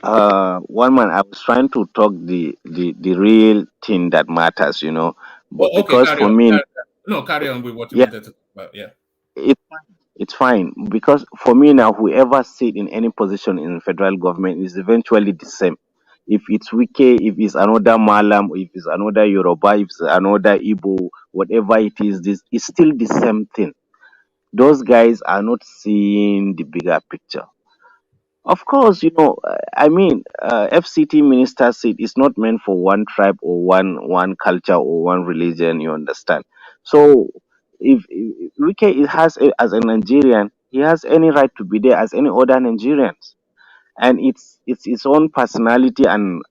One man, I was trying to talk the real thing that matters, but Oh, okay, because carry for on. me, Carry on with what you yeah, wanted to talk about. Yeah. it's fine because for me now, whoever sit in any position in federal government is eventually the same. If it's Wike, if it's another Malam, if it's another Yoruba, if it's another Igbo, whatever it is, this is still the same thing. Those guys are not seeing the bigger picture. Of course, I mean, FCT minister seat is not meant for one tribe or one culture or one religion. You understand? So, if Wike has as a Nigerian, he has any right to be there as any other Nigerians, and it's his own personality and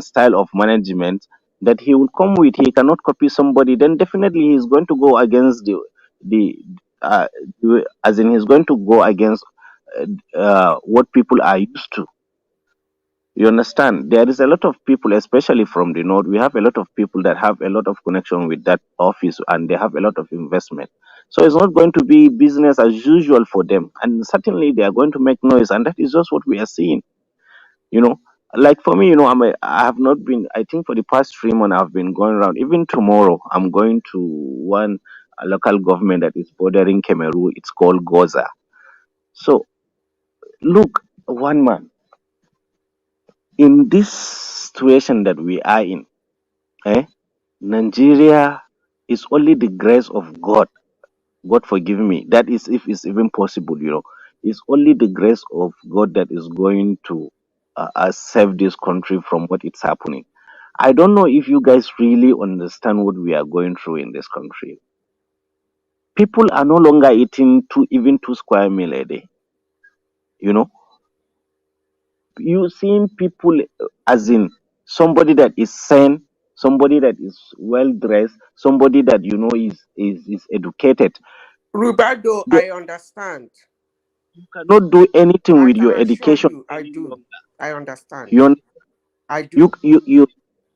style of management that he will come with. He cannot copy somebody. Then definitely he's going to go against the uh, as in he's going to go against what people are used to. You understand? There is a lot of people, especially from the north. We have a lot of people that have a lot of connection with that office and they have a lot of investment. So it's not going to be business as usual for them. And certainly they are going to make noise. And that is just what we are seeing. You know, like for me, I have not been, I think for the past 3 months, I've been going around. Even tomorrow, I'm going to one local government that is bordering Cameroon. It's called Goza. So look, one man, in this situation that we are in, Nigeria is only the grace of God. God forgive me. That is, if it's even possible, it's only the grace of God that is going to save this country from what is happening. I don't know if you guys really understand what we are going through in this country. People are no longer eating even 2 square meal a day. You seeing people as in somebody that is sane, somebody that is well dressed, somebody that is educated. Roberto, I understand. You cannot do anything I with can your assure education. you, I do. I understand. I do.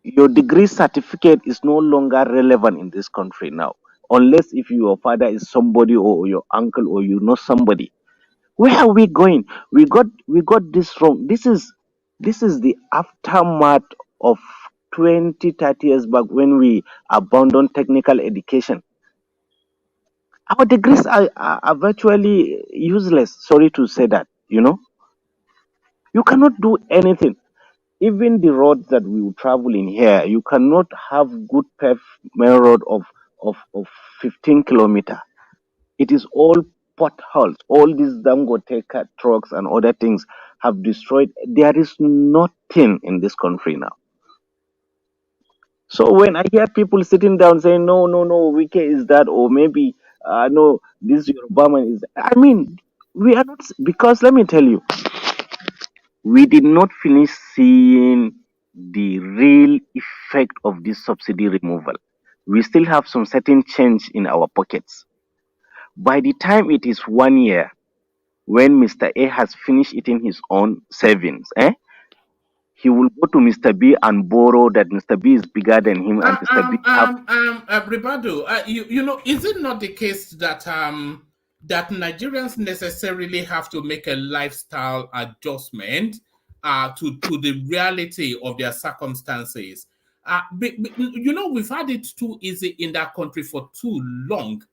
Your degree certificate is no longer relevant in this country now, unless if your father is somebody or your uncle or somebody. Where are we going? We got this wrong. This is the aftermath of 20, 30 years back when we abandoned technical education. Our degrees are virtually useless. Sorry to say that, You cannot do anything. Even the roads that we will travel in here, you cannot have good paved main road of 15 kilometer. It is all potholes. All these Dangote trucks and other things have destroyed. There is nothing in this country now. So when I hear people sitting down saying, no, Wike is that, or maybe, no, this Yoruba is, I mean, we are not, because let me tell you, we did not finish seeing the real effect of this subsidy removal. We still have some certain change in our pockets. By the time it is 1 year, when Mr. A has finished eating his own savings, he will go to Mr. B and borrow that Mr. B is bigger than him, and Mr. B have. Ribado, you know, is it not the case that that Nigerians necessarily have to make a lifestyle adjustment to the reality of their circumstances? You know, we've had it too easy in that country for too long.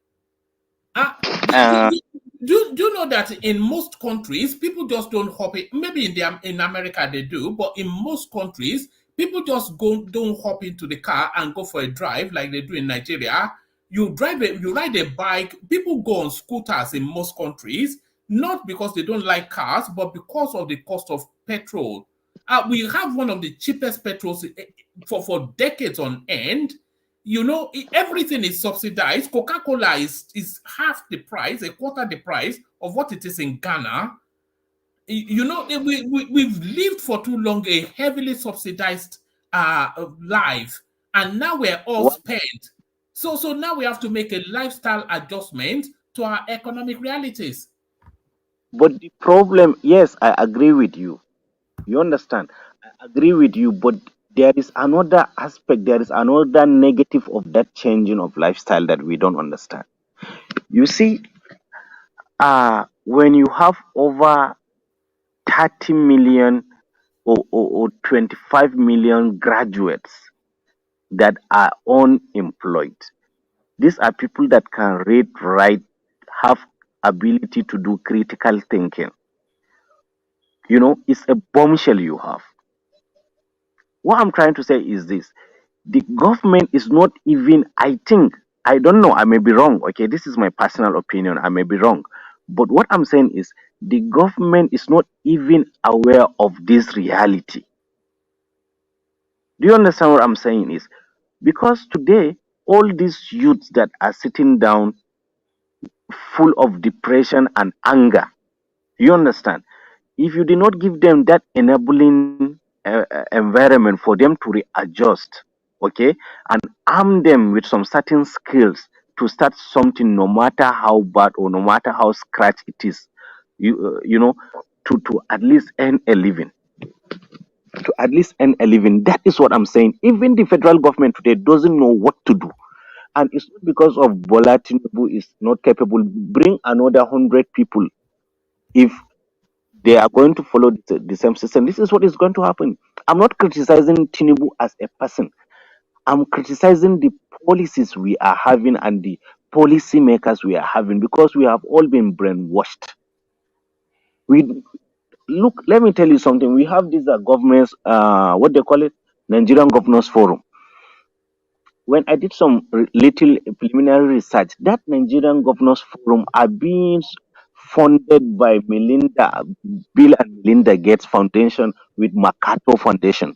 Do you know that in most countries people just don't hop in? Maybe in America they do, but in most countries people just don't hop into the car and go for a drive like they do in Nigeria. You ride a bike. People go on scooters in most countries, not because they don't like cars, but because of the cost of petrol. We have one of the cheapest petrols for decades on end. You know, everything is subsidized. Coca-Cola is half the price, a quarter the price of what it is in Ghana. You know, we've lived for too long a heavily subsidized life, and now we're all spent. So now we have to make a lifestyle adjustment to our economic realities. But the problem, yes, I agree with you. You understand? I agree with you, but there is another aspect, there is another negative of that changing of lifestyle that we don't understand. You see, when you have over 30 million or 25 million graduates that are unemployed, these are people that can read, write, have ability to do critical thinking. You know, it's a bombshell you have. What I'm trying to say is this: the government is not even, I think, I don't know, I may be wrong, okay, this is my personal opinion, I may be wrong, but what I'm saying is the government is not even aware of this reality. Do you understand what I'm saying is? Because today, all these youths that are sitting down full of depression and anger, you understand? If you do not give them that enabling environment for them to readjust, okay, and arm them with some certain skills to start something, no matter how bad or no matter how scratch it is, you know, to at least earn a living. To at least earn a living. That is what I'm saying. Even the federal government today doesn't know what to do. And it's not because of Bola Tinubu is not capable. Bring another 100 people. If they are going to follow the same system, this is what is going to happen. I'm not criticizing Tinubu as a person. I'm criticizing the policies we are having and the policy makers we are having, because we have all been brainwashed. Look, let me tell you something. We have these governments, what they call it, Nigerian Governors Forum. When I did some little preliminary research, that Nigerian Governors Forum are being funded by Bill and Melinda Gates Foundation with Mercator Foundation.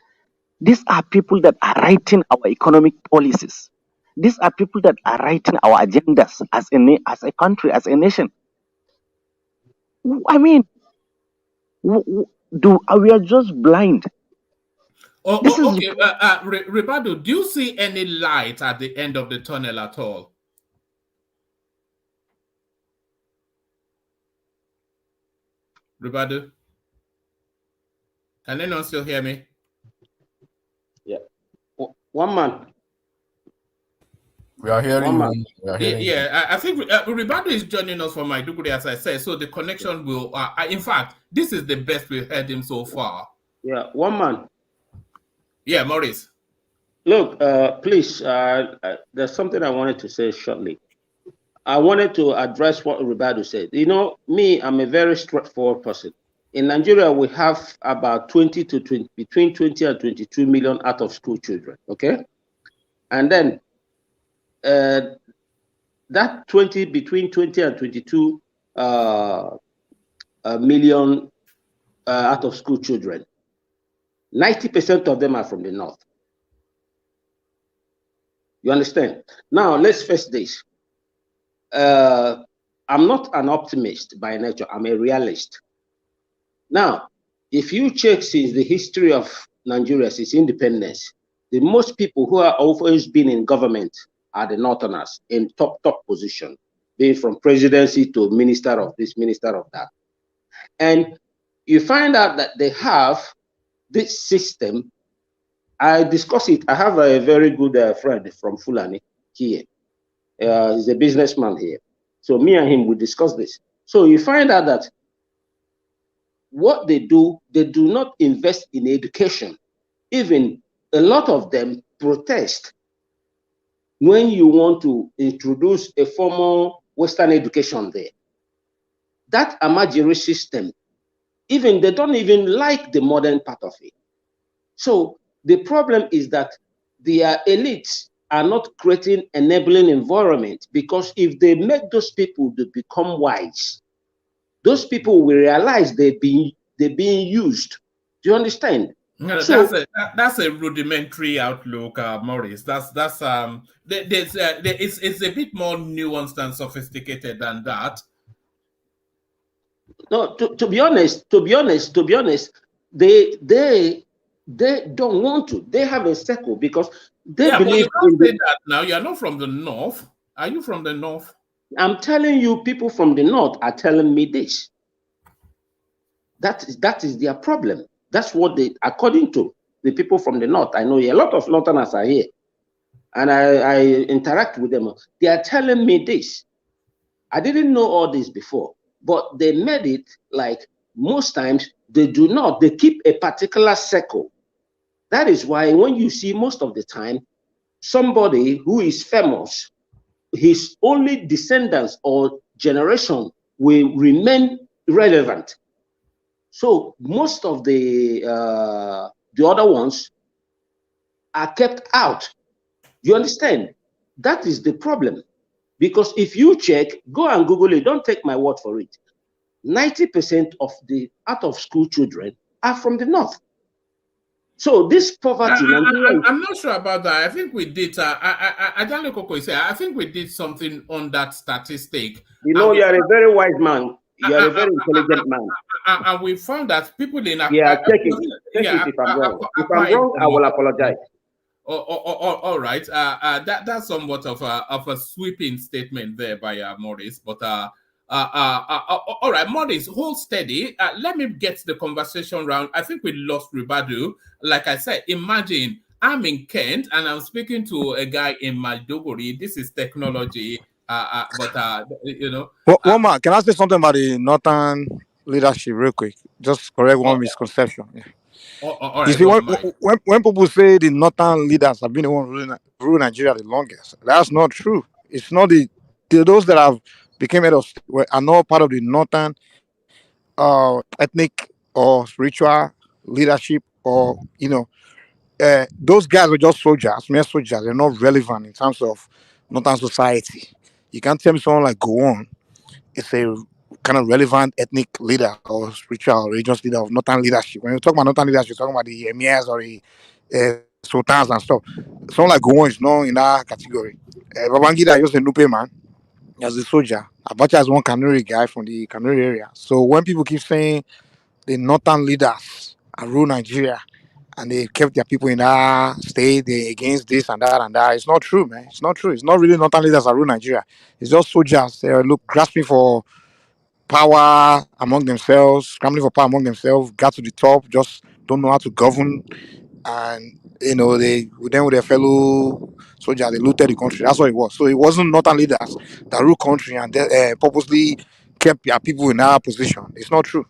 These are people that are writing our economic policies. These are people that are writing our agendas as a country, as a nation. I mean, we are just blind. Okay, Ribado, do you see any light at the end of the tunnel at all? Ribado? Can anyone still hear me? Yeah. One man. We are hearing you. We are hearing Yeah, I think Ribado is joining us from Maiduguri, as I said, so the connection will, in fact, this is the best we've heard him so far. Yeah, one man. Yeah, Maurice. Look, please, there's something I wanted to say shortly. I wanted to address what Ribado said. You know, me, I'm a very straightforward person. In Nigeria, we have about between 20 and 22 million out of school children, okay? And then that between 20 and 22 million out of school children, 90% of them are from the north. You understand? Now, let's face this. I'm not an optimist by nature. I'm a realist. Now, if you check since the history of Nigeria, since independence, the most people who have always been in government are the northerners in top position, being from presidency to minister of this, minister of that. And you find out that they have this system, I discuss it. I have a very good friend from Fulani here. He's a businessman here. So me and him, we discuss this. So you find out that what they do not invest in education. Even a lot of them protest when you want to introduce a formal Western education there. That Amajiri system, even they don't even like the modern part of it. So the problem is that their elites are not creating enabling environment, because if they make those people to become wise, those people will realize they're being used. Do you understand? No, So that's a rudimentary outlook, Maurice. It's a bit more nuanced and sophisticated than that. no, to be honest, they don't want to. They have a circle because they But believe you can't in say the. that now. You're not from the north. Are you from the north? I'm telling you, people from the north are telling me this. That is their problem. That's what they, according to the people from the north, I know a lot of northerners are here, and I interact with them. They are telling me this. I didn't know all this before, but they made it like most times they do not. They keep a particular circle. That is why when you see most of the time somebody who is famous, his only descendants or generation will remain relevant. So most of the other ones are kept out. You understand? That is the problem. Because if you check, go and Google it, don't take my word for it. 90% of the out of school children are from the north. So this poverty, I'm not sure about that. I think we did. I don't know, Coco. I think we did something on that statistic. You know, you are a very wise man. You are a very intelligent man. And we found that people in yeah, take it if I'm wrong. If I'm wrong, I will apologize. All right. That's somewhat of a sweeping statement there by Maurice. But all right, Maurice, hold steady. Let me get the conversation round. I think we lost Ribadu. Like I said, imagine I'm in Kent and I'm speaking to a guy in Maiduguri. This is technology. But you know. Woman, can I say something about the northern leadership real quick? Just correct one misconception. Yeah. All You right, see, when people say the northern leaders have been the one ruling Nigeria the longest, that's not true. It's not those that have became head of state are not part of the northern ethnic or spiritual leadership, or those guys were just soldiers, mere soldiers. They're not relevant in terms of northern society. You can't tell me someone like Gowon is a kind of relevant ethnic leader or spiritual or religious leader of northern leadership. When you talk about northern leadership, you're talking about the emirs or the sultans and stuff. Someone like Gowon is not in that category. Babangida is just a Nupe man as a soldier. Abacha is one Kanuri guy from the Kanuri area. So when people keep saying the northern leaders are rule Nigeria and they kept their people in that state, they against this and that, it's not true, man. It's not true. It's not really northern leaders that rule Nigeria. It's just soldiers. They look grasping for power among themselves, scrambling for power among themselves, got to the top, just don't know how to govern, and they then with their fellow soldiers they looted the country. That's what it was. So it wasn't northern leaders that rule country and they purposely kept their people in that position. It's not true.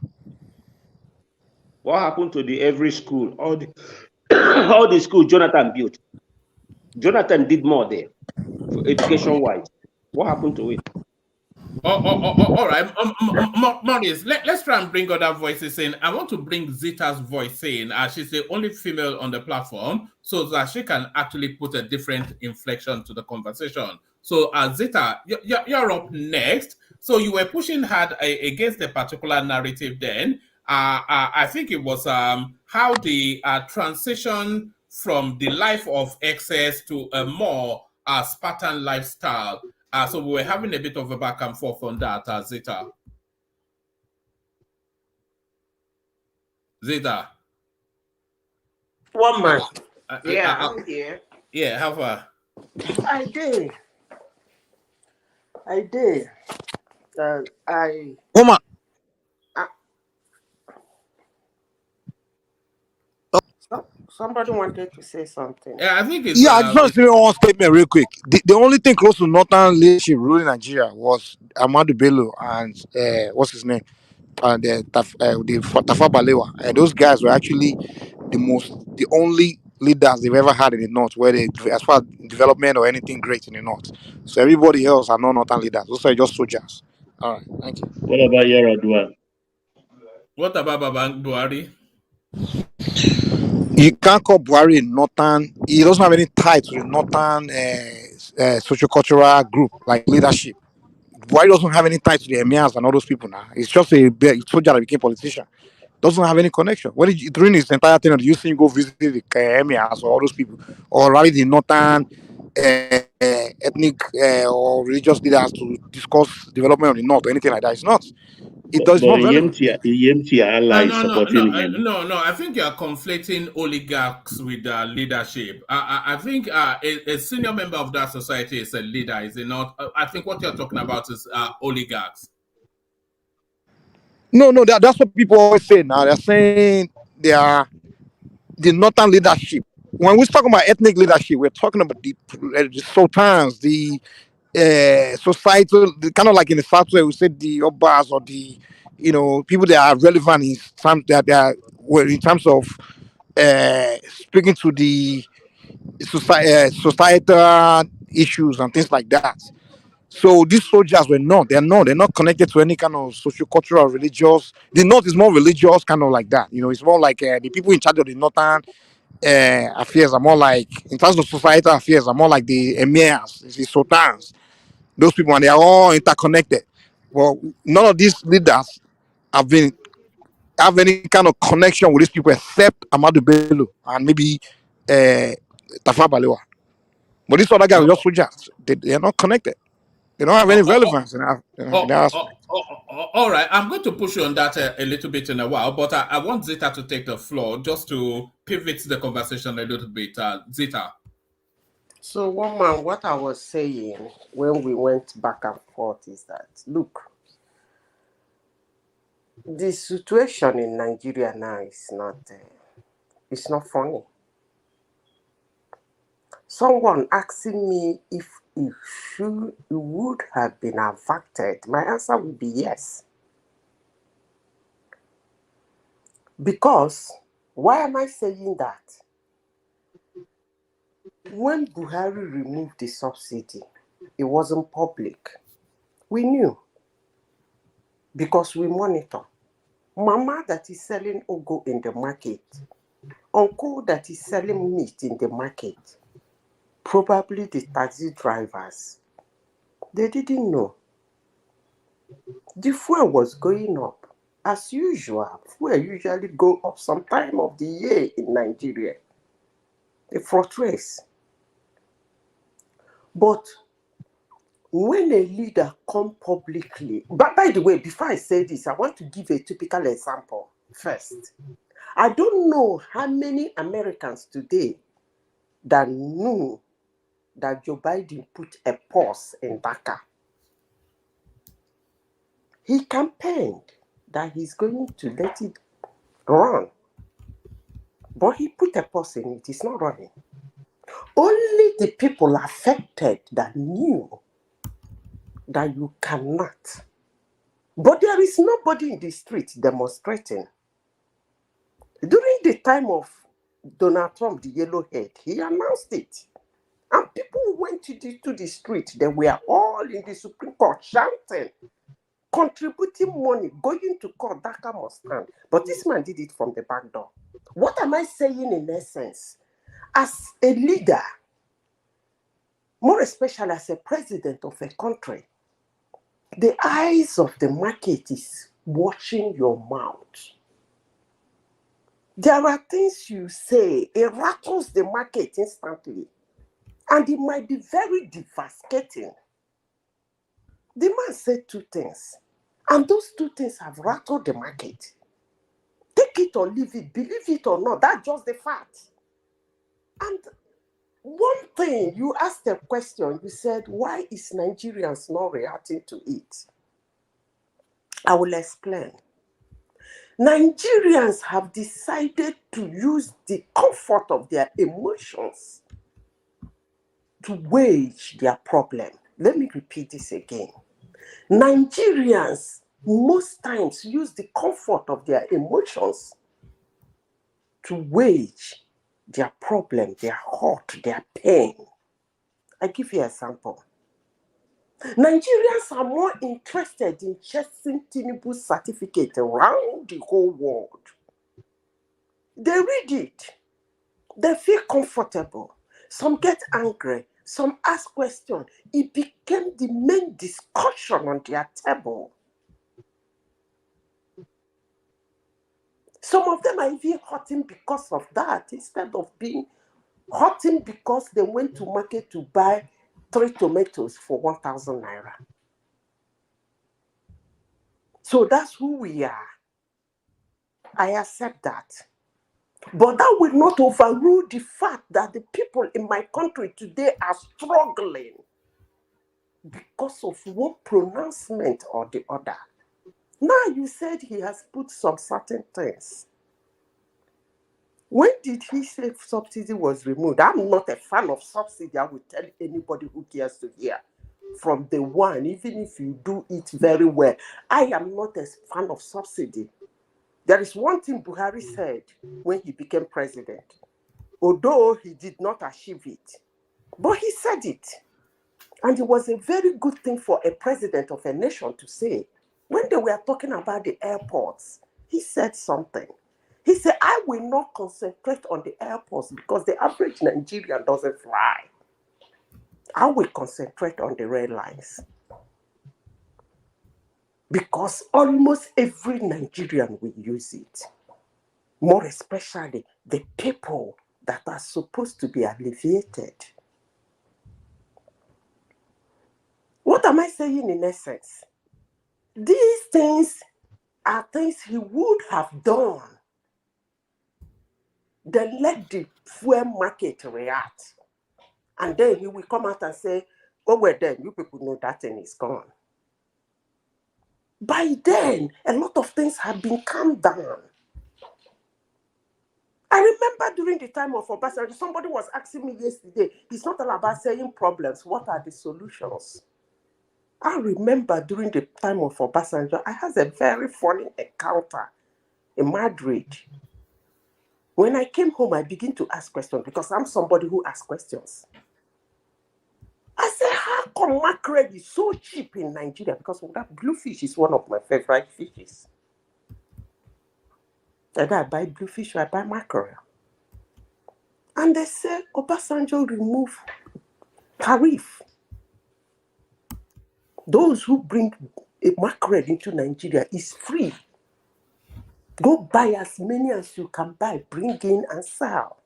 What happened to the every school, all the all the school Jonathan built? Jonathan did more there, for education wise. What happened to it? All right, Maurice, let's try and bring other voices in. I want to bring Zita's voice in. She's the only female on the platform, so that she can actually put a different inflection to the conversation. So, Zita, you're up next. So you were pushing hard against a particular narrative then. I think it was how the transition from the life of excess to a more Spartan lifestyle. So we were having a bit of a back and forth on that, Zita. Zita. One man. I'm here. Yeah, how far? I did. Woman. Somebody wanted to say something. Yeah, I think it's Yeah, I just want to say one statement real quick. The only thing close to northern leadership ruling Nigeria was Ahmadu Bello and what's his name? Tafa Balewa. Those guys were actually the only leaders they've ever had in the north, where they, as far as development or anything great in the north. So everybody else are not northern leaders. Those are just soldiers. All right, thank you. What about Yaradua? What about Baba Buhari? You can't call Buhari a northern. He doesn't have any tie to the northern socio-cultural group like leadership. Buhari doesn't have any tie to the emirs and all those people now. It's just a soldier that became politician. Doesn't have any connection. When did you, during his entire tenure, do you think go visit the emirs or all those people, or rally the northern ethnic or religious leaders to discuss development of the north or anything like that? It's not. It's But not relevant. EMT allies supporting him. No. I think you are conflating oligarchs with leadership. I think a senior member of that society is a leader, is it not? I think what you're talking about is oligarchs. No, that's what people always say now. They're saying they are the northern leadership. When we're talking about ethnic leadership, we're talking about the sultans, the societal, kind of like in the south where we said the obas or the people that are relevant in terms that they are in terms of speaking to the societal issues and things like that. So these soldiers they're not connected to any kind of socio-cultural or religious. The north is more religious, kind of like that. It's more like the people in charge of the northern affairs are more like, in terms of societal affairs, are more like the emirs, the sultans, those people, and they are all interconnected. Well, none of these leaders have any kind of connection with these people except Ahmadu Bello and maybe Tafa Balewa. But these other guys are just soldiers. They are not connected. They don't have any relevance in that aspect. All right, I'm going to push you on that a little bit in a while, but I want Zita to take the floor just to pivot the conversation a little bit. Zita. So, woman, what I was saying when we went back and forth is that, look, the situation in Nigeria now is it's not funny. Someone asking me if it would have been averted, my answer would be yes. Because, why am I saying that? When Buhari removed the subsidy, it wasn't public. We knew. Because we monitor. Mama that is selling ugu in the market, uncle that is selling meat in the market, probably the taxi drivers, they didn't know. The fuel was going up. As usual, fuel usually go up some time of the year in Nigeria. It fluctuates. But when a leader come publicly, but by the way, before I say this, I want to give a typical example first. I don't know how many Americans today that knew that Joe Biden put a pause in DACA. He campaigned that he's going to let it run. But he put a pause in it. It's not running. Only the people affected that knew that you cannot. But there is nobody in the street demonstrating. During the time of Donald Trump, the yellowhead, he announced it. And people went to the street. They were all in the Supreme Court shouting, contributing money, going to court, DACA must stand. But this man did it from the back door. What am I saying in essence? As a leader, more especially as a president of a country, the eyes of the market is watching your mouth. There are things you say, it rattles the market instantly. And it might be very devastating. The man said two things. And those two things have rattled the market. Take it or leave it, believe it or not, that's just the fact. And one thing, you asked a question, you said, why is Nigerians not reacting to it? I will explain. Nigerians have decided to use the comfort of their emotions to wage their problem. Let me repeat this again. Nigerians most times use the comfort of their emotions to wage their problem, their hurt, their pain. I give you an example. Nigerians are more interested in chasing Tinubu'S certificate around the whole world. They read it. They feel comfortable. Some get angry. Some ask questions. It became the main discussion on their table. Some of them are even hurting because of that, instead of being hurting because they went to market to buy 3 tomatoes for 1,000 naira. So that's who we are. I accept that. But that will not overrule the fact that the people in my country today are struggling because of one pronouncement or the other. Now you said he has put some certain things. When did he say subsidy was removed? I'm not a fan of subsidy. I will tell anybody who cares to hear. From the one, even if you do it very well, I am not a fan of subsidy. There is one thing Buhari said when he became president, although he did not achieve it, but he said it. And it was a very good thing for a president of a nation to say. When they were talking about the airports, he said something. He said, I will not concentrate on the airports because the average Nigerian doesn't fly. I will concentrate on the rail lines. Because almost every Nigerian will use it. More especially the people that are supposed to be alleviated. What am I saying in essence? These things are things he would have done. Then let the fuel market react. And then he will come out and say, oh, well, then you people know that thing is gone. By then, a lot of things have been calmed down. I remember during the time of Obasanjo, somebody was asking me yesterday, it's not all about saying problems, what are the solutions? I remember during the time of Obasanjo, I had a very funny encounter in Madrid. When I came home, I began to ask questions because I'm somebody who asks questions. I said, how come mackerel is so cheap in Nigeria? Because that bluefish is one of my favorite fishes. Either I buy bluefish or I buy mackerel. And they said, Obasanjo remove tariff. Those who bring a mackerel into Nigeria is free. Go buy as many as you can buy, bring in and sell.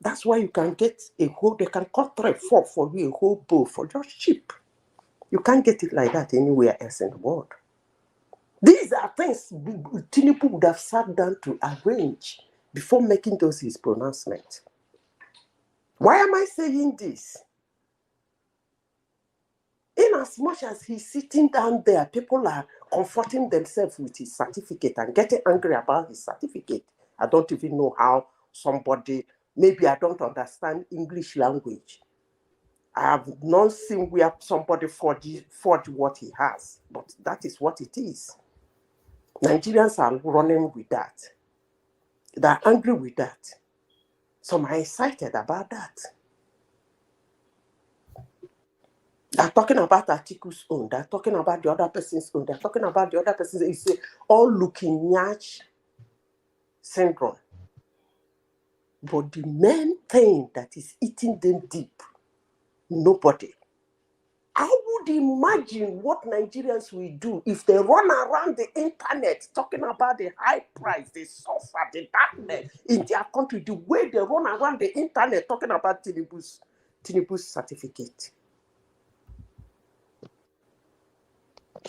That's why you can get a whole, they can cut 3, 4 for you, a whole bowl for just cheap. You can't get it like that anywhere else in the world. These are things Tinubu would have sat down to arrange before making those his pronouncements. Why am I saying this? In as much as he's sitting down there, people are comforting themselves with his certificate and getting angry about his certificate. I don't even know how somebody, maybe I don't understand English language. I have not seen where somebody forged what he has, but that is what it is. Nigerians are running with that. They're angry with that. Some are excited about that. They're talking about Atiku's own. They're talking about the other person's own. They're talking about the other person's. It's all looking nyach syndrome. But the main thing that is eating them deep, nobody. I would imagine what Nigerians will do if they run around the internet talking about the high price, the suffer, the darkness in their country, the way they run around the internet talking about Tinubu'S certificate.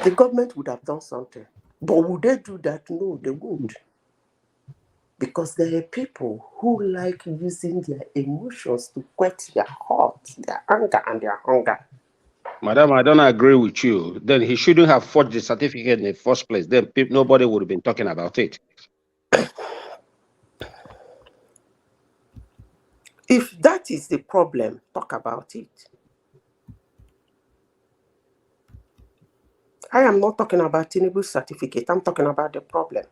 The government would have done something. But would they do that? No, they won't. Because there are people who like using their emotions to quench their heart, their anger, and their hunger. Madam, I don't agree with you. Then he shouldn't have forged the certificate in the first place. Then nobody would have been talking about it. If that is the problem, talk about it. I am not talking about Tinubu's certificate. I'm talking about the problem.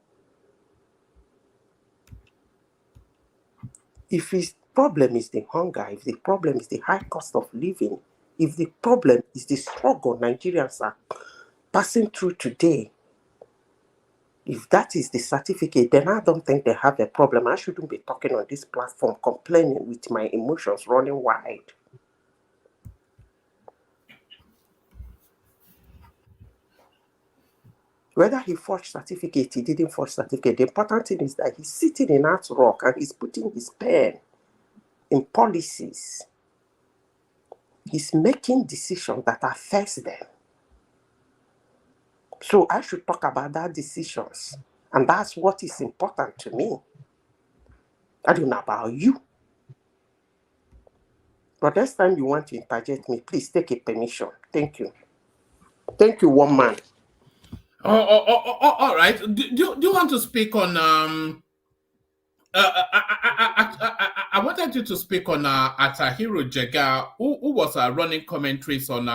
If his problem is the hunger, if the problem is the high cost of living, if the problem is the struggle Nigerians are passing through today, if that is the certificate, then I don't think they have a problem. I shouldn't be talking on this platform, complaining with my emotions running wide. Whether he forged certificate, he didn't forge certificate. The important thing is that he's sitting in Art Rock and he's putting his pen in policies. He's making decisions that affect them. So I should talk about that decisions. And that's what is important to me. I don't know about you. But next time you want to interject me, please take a permission. Thank you. Thank you, one man. All right. Do you want to speak on I wanted you to speak on Atahiru Jega, who was running commentaries on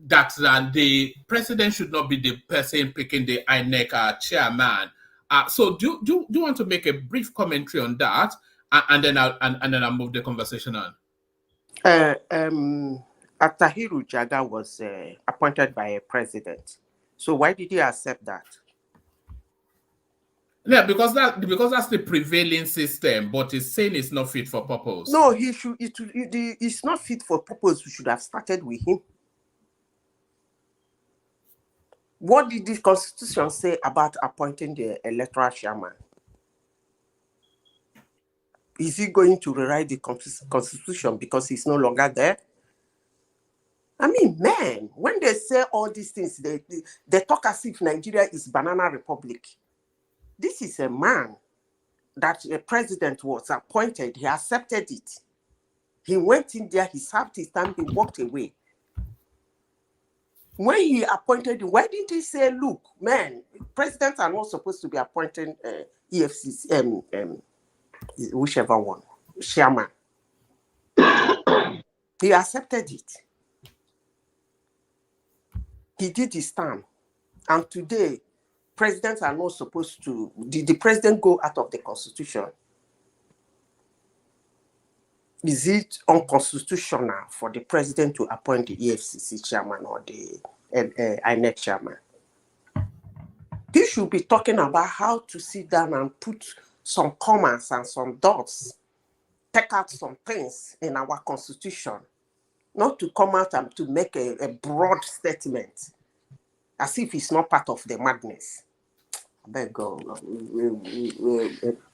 that the president should not be the person picking the INEC chairman. So do you want to make a brief commentary on that, and then I'll move the conversation on. Atahiru Jega was appointed by a president. So why did he accept that? Yeah, because that's the prevailing system, but he's saying it's not fit for purpose. No, it's not fit for purpose. We should have started with him. What did the Constitution say about appointing the electoral chairman? Is he going to rewrite the Constitution because he's no longer there? I mean, man, when they say all these things, they talk as if Nigeria is Banana Republic. This is a man that a president was appointed. He accepted it. He went in there, he served his time, he walked away. When he appointed him, why didn't he say, look, man, presidents are not supposed to be appointing EFCC, whichever one, chairman. He accepted it. He did his term. And today, presidents are not supposed to, did the president go out of the Constitution? Is it unconstitutional for the president to appoint the EFCC chairman or the INEC chairman? They should be talking about how to sit down and put some commas and some dots, take out some things in our Constitution, not to come out and to make a broad statement as if it's not part of the madness. I beg God.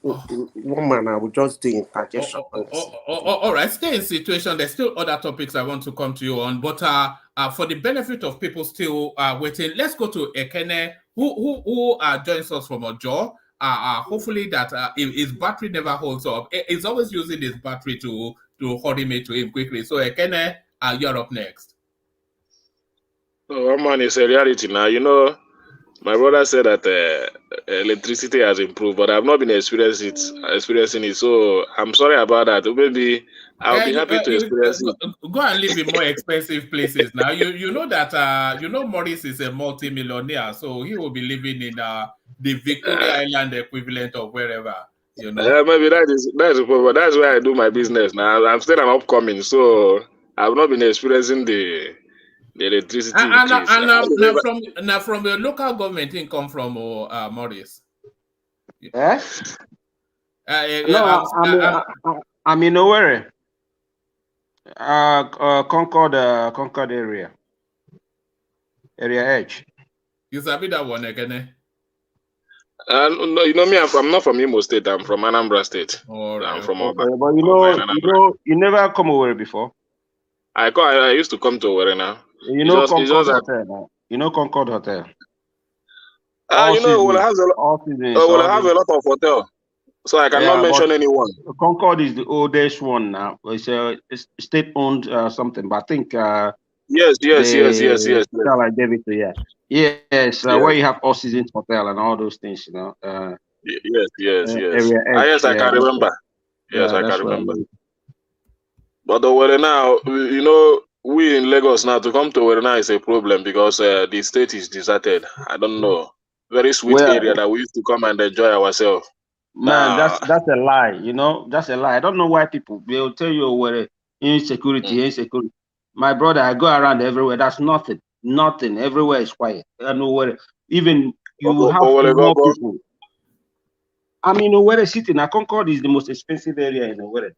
One man, I will just do interjection. All right, stay in situation. There's still other topics I want to come to you on, but for the benefit of people still waiting, let's go to Ekene, who joins us from Ojo. Hopefully that if his battery never holds up, he's always using his battery to hurry me to him quickly. So Ekene, you're up next. Oh, man, it's a reality now. You know, my brother said that electricity has improved, but I've not been experiencing it. So I'm sorry about that. Maybe I'll be happy to experience it. Go and live in more expensive places now. You know that Morris is a multi-millionaire, so he will be living in the Victoria Island equivalent of wherever. You know. Maybe that's the problem. That's where I do my business now. I'm still an upcoming, so I've not been experiencing the electricity. Now from your local government income from Morris. Yes. I'm in Owerri. Concord area. Area H. You sabi that one again? No, you know me. I'm not from Imo State. I'm from Anambra State. I'm from Oba. But you never come Owerri before. I used to come to Owerri now. You know Concord Hotel now. You know Concord Hotel. We'll have a lot of hotel. So I cannot mention anyone. Concord is the oldest one now. It's a state-owned something, but I think yes. Shall I gave it to you? Yes, where you have All Seasons Hotel and all those things, you know. Yes. Area X, Yes, I can remember. Yes, I can remember. But Owerri now, you know, we in Lagos now, to come to Owerri now is a problem because the state is deserted. I don't know. Very sweet area that we used to come and enjoy ourselves. Man, that's a lie, you know. That's a lie. I don't know why people will tell you where insecurity. My brother, I go around everywhere. That's nothing. Nothing. Everywhere is quiet. I know where. Even you have more people. I mean, Owerri City now, Concord is the most expensive area in Owerri.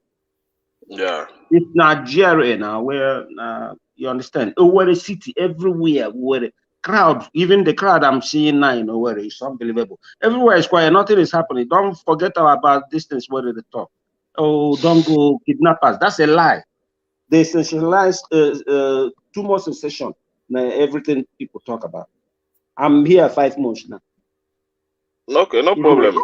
Yeah. It's Nigeria now, where you understand. Owerri City, everywhere, where crowd, even the crowd I'm seeing now in Owerri is unbelievable. Everywhere is quiet, nothing is happening. Don't forget about distance where they talk. Oh, don't go kidnappers. That's a lie. They sensationalize too much sensation. Everything people talk about. I'm here 5 months now. Okay, no problem.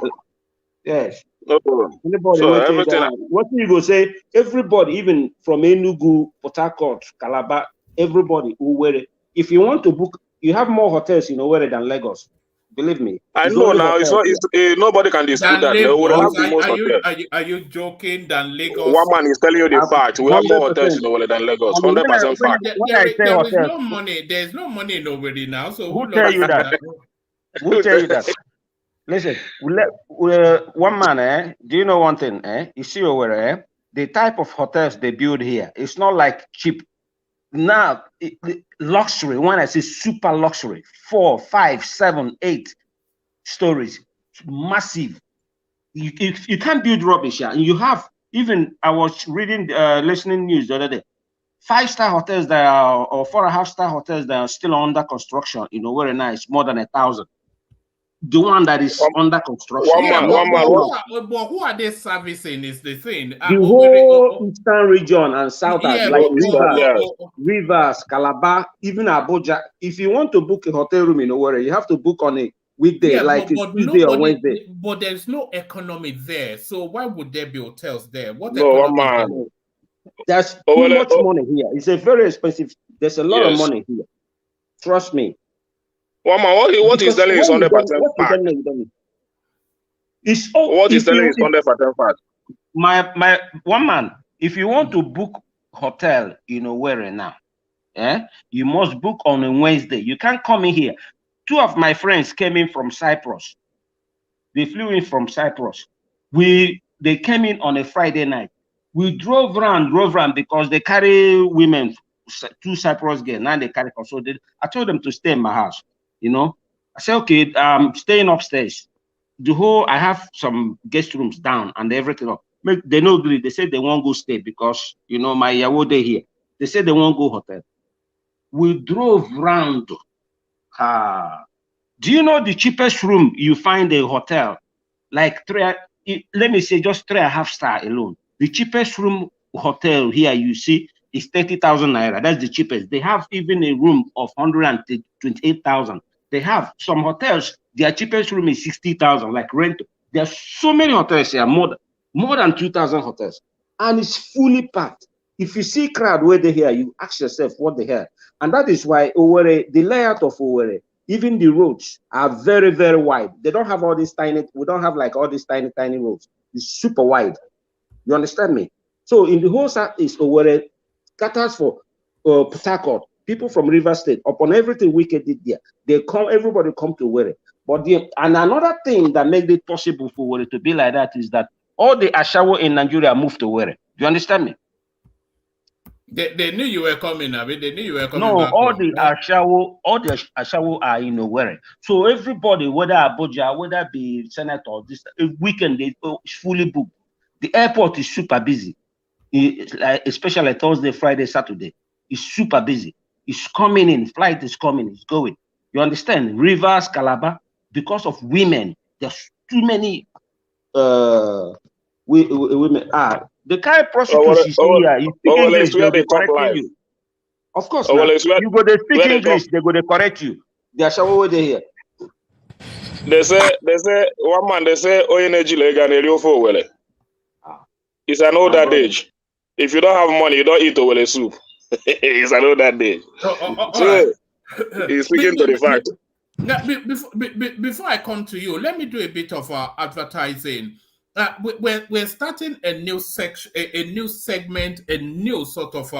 Yes. No problem. Anybody So everything. What you go say? Everybody, even from Enugu, Port Harcourt, Calabar, everybody who wear it. If you want to book, you have more hotels in Owerri than Lagos. Believe me. I know now. It's not. Nobody can dispute that. Are you joking? Than Lagos. One man is telling you the fact. We have more hotels in Owerri than Lagos. 100% fact. There is no money. There is no money in Owerri now. So who tell you that? Who tell you that? Listen, one man, do you know one thing? You see over the type of hotels they build here, it's not like cheap. Now, luxury, when I say super luxury, 4, 5, 7, 8 stories, massive. You can't build rubbish here. And you have, even, I was reading, listening news the other day, 5-star hotels that are, or 4.5-star hotels that are still under construction, you know, very nice, more than 1,000. The one that is under construction. But who are they servicing is the thing. The whole eastern region and south, like Rivers, Calabar, even Abuja. If you want to book a hotel room in Owerri, you have to book on a weekday, like Tuesday or Wednesday. But there's no economy there. So why would there be hotels there? There's too much money here. It's a very expensive. There's a lot of money here. Trust me. What he's telling is 100% fact. What he's telling is 100% fact. My one man, if you want to book hotel in Owerri now, you must book on a Wednesday. You can't come in here. 2 of my friends came in from Cyprus. They flew in from Cyprus. They came in on a Friday night. We drove around because they carry women, 2 Cyprus girls. Now they carry us. So I told them to stay in my house. You know, I said, okay, I'm staying upstairs. I have some guest rooms down and everything. They no agree. They said they won't go stay because, you know, my yawo day here. They said they won't go hotel. We drove round. Do you know the cheapest room you find a hotel? Like let me say just 3.5 star alone. The cheapest room hotel here you see is 30,000 naira. That's the cheapest. They have even a room of 128,000. They have some hotels, their cheapest room is 60,000, like rent. There are so many hotels here, more than 2,000 hotels. And it's fully packed. If you see crowd where they here, you ask yourself what they have. And that is why Owerri, the layout of Owerri, even the roads are very, very wide. They don't have all these we don't have like all these tiny roads. It's super wide. You understand me? So in the whole south is Owerri, scatters for Port Harcourt, people from River State, upon everything Wicked did there, everybody come to Owerri. But and another thing that made it possible for Owerri to be like that is that all the Ashawo in Nigeria moved to Owerri. Do you understand me? They knew you were coming, Abi. They knew you were coming. No, back all the Ashawo are in Owerri. So everybody, whether Abuja, whether be senator, this weekend they fully booked. The airport is super busy. Especially Thursday, Friday, Saturday, it's super busy. It's coming in, flight is coming, it's going. You understand? Rivers, Calabar, because of women, there's too many women. The kind of prostitutes you see here, you speak English, they'll be correcting you. Of course, you go to speak English, they go to correct you. They are shower over here. They say one man. They say energy leg for well. It's an old age. If you don't have money, you don't eat Owele soup. It's an old age. All So right. he's speaking to the fact. Before I come to you, let me do a bit of advertising. We're starting a new section, a new segment, a new sort of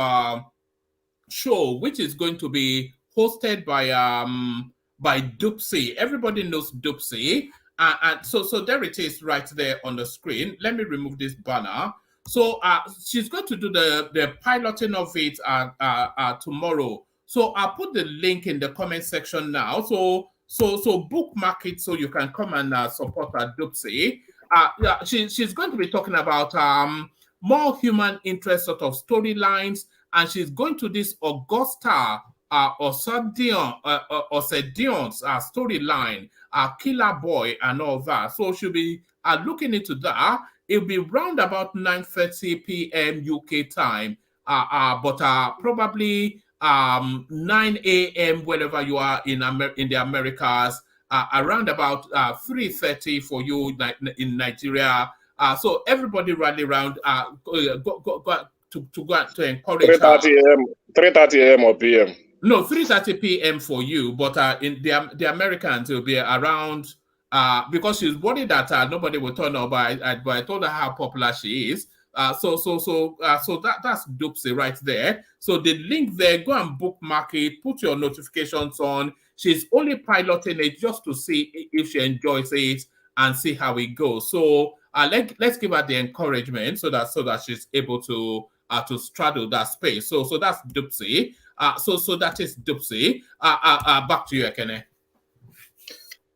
show, which is going to be hosted by Dupsy. Everybody knows Dupsy, and so there it is right there on the screen. Let me remove this banner. So she's going to do the piloting of it tomorrow. So I'll put the link in the comment section now. So bookmark it so you can come and support her, Dupsy. Yeah, she's going to be talking about more human interest sort of storylines, and she's going to this Augusta Osedion's storyline, Killer Boy and all that. So she'll be looking into that. It'll be round about 9:30 p.m. UK time, but probably 9 a.m. wherever you are in the Americas, around about 3:30 for you in Nigeria. So everybody rally around, go to encourage 3:30 a.m. 3:30 a.m. or p.m. No, 3:30 p.m. for you, but in the Americans, it'll be around because she's worried that nobody will turn up. But I told her how popular she is. So that's Dupsy right there. So the link there, go and bookmark it, put your notifications on. She's only piloting it just to see if she enjoys it and see how it goes. So let's give her the encouragement so that she's able to straddle that space. So that's Dupsy. So that is Dupsy. Back to you, Ekene.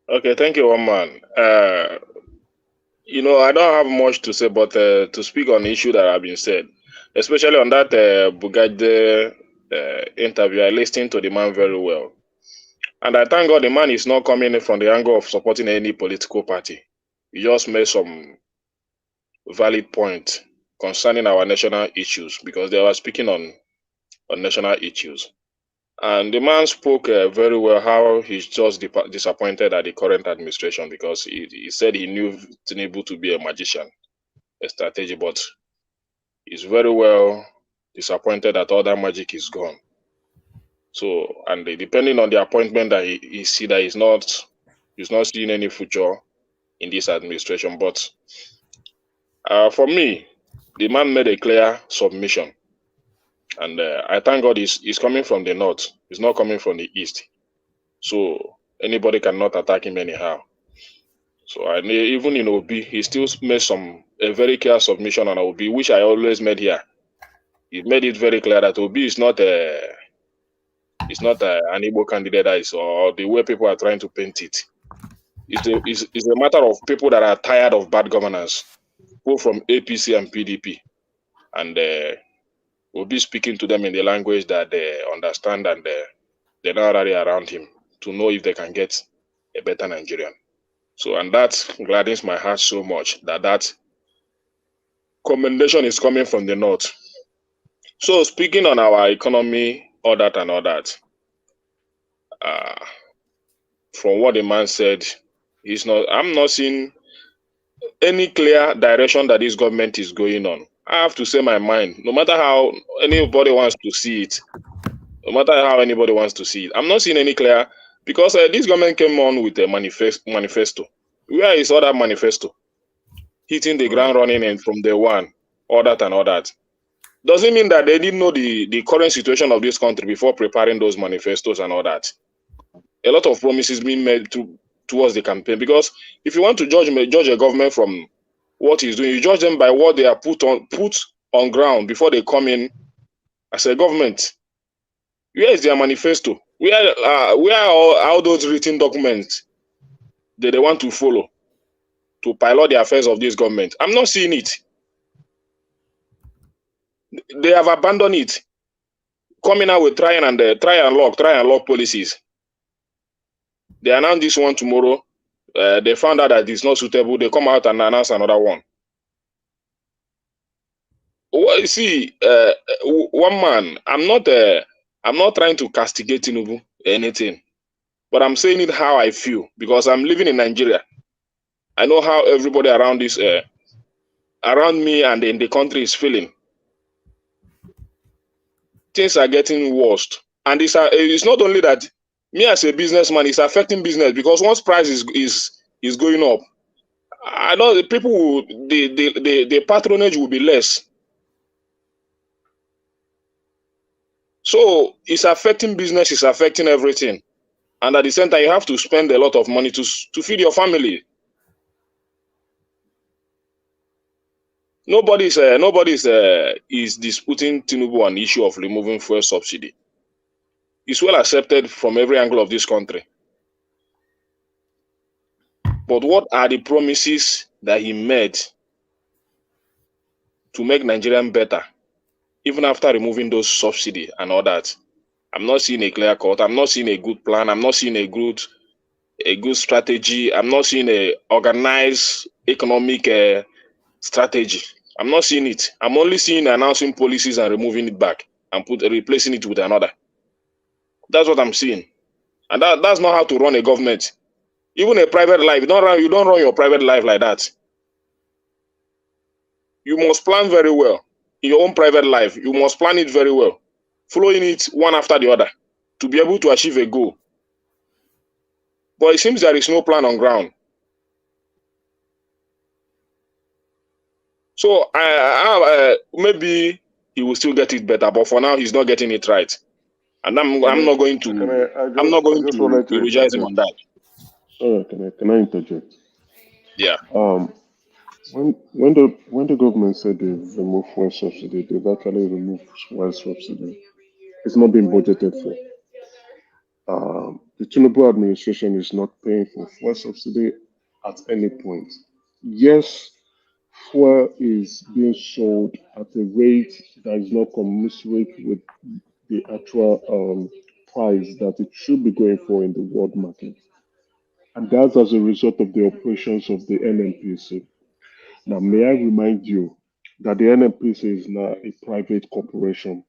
Okay, thank you, one man. I don't have much to say, but to speak on the issue that have been said, especially on that Bugade interview, I listened to the man very well. And I thank God the man is not coming from the angle of supporting any political party. He just made some valid point concerning our national issues, because they were speaking on national issues. And the man spoke very well how he's just disappointed at the current administration, because he said he knew Tinubu to be a magician, a strategy, but he's very well disappointed that all that magic is gone. So, and depending on the appointment that he see that he's not seeing any future in this administration. But for me, the man made a clear submission. And I thank God he's coming from the north. He's not coming from the east. So anybody cannot attack him anyhow. So even in Obi, he still made a very clear submission on Obi, which I always made here. He made it very clear that Obi is not an Igbo candidate, or the way people are trying to paint it. It's a matter of people that are tired of bad governance, both from APC and PDP. And we'll be speaking to them in the language that they understand, and they're not really around him to know if they can get a better Nigerian. So, and that gladdens my heart so much that commendation is coming from the north. So, speaking on our economy, all that, from what the man said, I'm not seeing any clear direction that this government is going on. I have to say my mind, no matter how anybody wants to see it, I'm not seeing any clear, because this government came on with a manifesto. Where is all that manifesto? Hitting the ground running and from day one, all that. Doesn't mean that they didn't know the current situation of this country before preparing those manifestos and all that. A lot of promises being made towards the campaign, because if you want to judge a government from what he's doing, you judge them by what they are put on ground before they come in as a government. Where is their manifesto? Where are all those written documents that they want to follow to pilot the affairs of this government? I'm not seeing it. They have abandoned it, coming out with try and lock policies. They announce this one tomorrow. They found out that it's not suitable. They come out and announce another one. Well, you see, one man, I'm not trying to castigate Tinubu anything, but I'm saying it how I feel because I'm living in Nigeria. I know how everybody around this, around me and in the country is feeling. Things are getting worse, and it's not only that. Me as a businessman, it's affecting business because once price is going up, I know the people will, the patronage will be less. So it's affecting business, it's affecting everything, and at the same time, you have to spend a lot of money to feed your family. Nobody's is disputing Tinubu on the issue of removing fuel subsidy. It's well accepted from every angle of this country. But what are the promises that he made to make Nigerian better, even after removing those subsidy and all that? I'm not seeing a clear cut. I'm not seeing a good plan. I'm not seeing a good strategy. I'm not seeing a organized economic strategy. I'm not seeing it. I'm only seeing announcing policies and removing it back and replacing it with another. That's what I'm seeing, and that's not how to run a government. Even a private life, you don't run your private life like that. You must plan very well in your own private life. You must plan it very well, following it one after the other to be able to achieve a goal. But it seems there is no plan on ground. So maybe he will still get it better, but for now he's not getting it right, and I'm not going to eulogize him on that. Sorry, can I interject? Yeah. When the government said they remove fuel subsidy, they've actually removed fuel subsidy. It's not being budgeted for. The Tinubu administration is not paying for fuel subsidy at any point. Yes, fuel is being sold at a rate that is not commensurate with the actual price that it should be going for in the world market. And that's as a result of the operations of the NNPC. Now, may I remind you that the NNPC is now a private corporation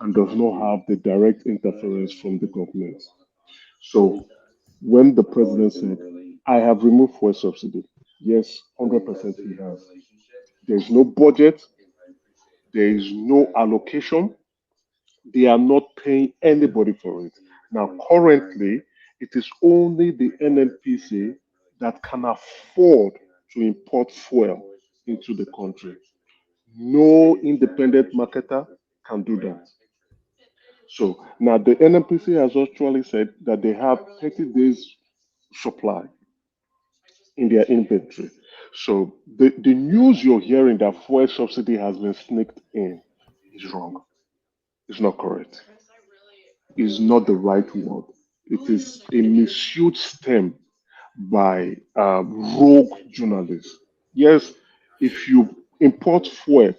and does not have the direct interference from the government. So, when the president said, I have removed fuel subsidy, yes, 100% he has. There is no budget, there is no allocation, they are not paying anybody for it. Now, currently, it is only the NNPC that can afford to import fuel into the country. No independent marketer can do that. So now the NNPC has actually said that they have 30 days supply in their inventory. So the news you're hearing that fuel subsidy has been sneaked in is wrong. It's not correct. It's not the right word. It is a misuse stem by rogue journalists. Yes, if you import fuel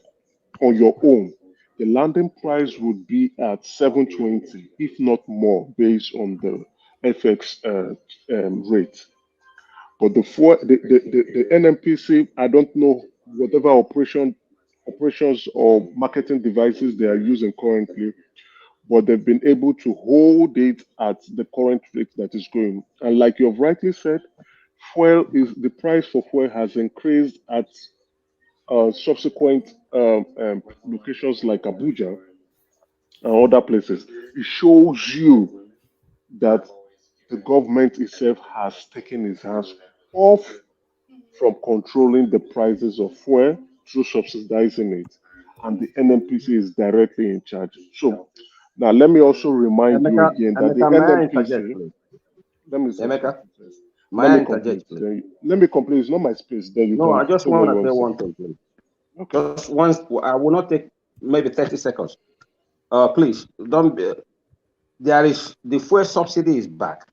on your own, the landing price would be at 720, if not more, based on the FX rate. But the NMPC, I don't know whatever operations or marketing devices they are using currently, but they've been able to hold it at the current rate that is going. And like you've rightly said, the price for fuel has increased at subsequent locations like Abuja and other places. It shows you that the government itself has taken its hands off from controlling the prices of fuel through subsidizing it, and the NNPC is directly in charge. So now let me also remind you again that the NNPC. Let me say something first. Let me complete. Let me complete. It's not my space. Then you No, can I just say what want you to say want one to say. thing, please. Okay. Just once, I will not take maybe 30 seconds. Please, don't be, there is, the fuel subsidy is back.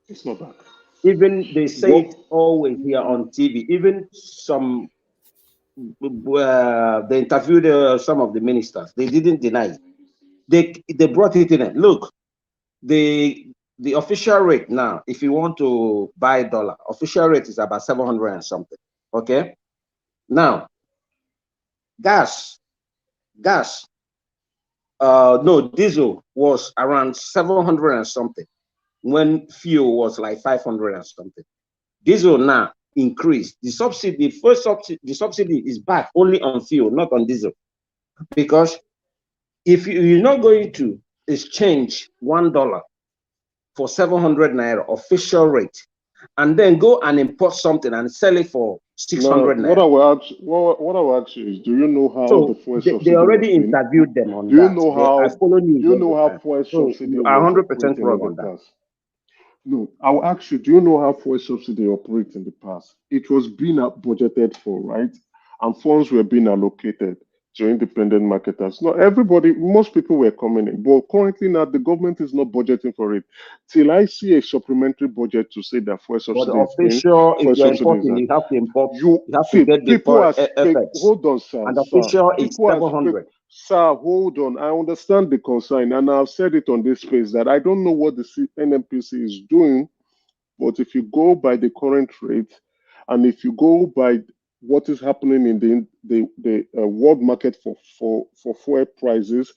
It's not back. Even they say it always here on TV. Even some, they interviewed some of the ministers. They didn't deny it. They brought it in. Look, the official rate now, if you want to buy dollar, official rate is about 700 and something. Okay. Now, gas, no, diesel was around 700 and something. when fuel was like 500 or something. Diesel now increased. The subsidy, the subsidy is back only on fuel, not on diesel. Because if you're not going to exchange $1 for 700 naira official rate, and then go and import something and sell it for 600 naira. What I will ask you is, do you know how the fuel subsidy they already was being, interviewed them on do you that. know how, I follow news. do you know how time. fuel So subsidy you are was 100% operating wrong in on the that. past? No, I will ask you, do you know how fuel subsidy operates in the past? It was being budgeted for, right? And funds were being allocated to independent marketers. Not everybody, most people were coming in, but currently now the government is not budgeting for it. Till I see a supplementary budget to say that fuel But the subsidy is being, official, if fuel you're subsidy is importing, that. you have to import, You you have to see, get the people are effects. hold on, sir. And the Sir, official is people are 700. Sir, hold on. I understand the concern, and I've said it on this space that I don't know what the NMPC is doing, but if you go by the current rate, and if you go by what is happening in the world market for fuel prices,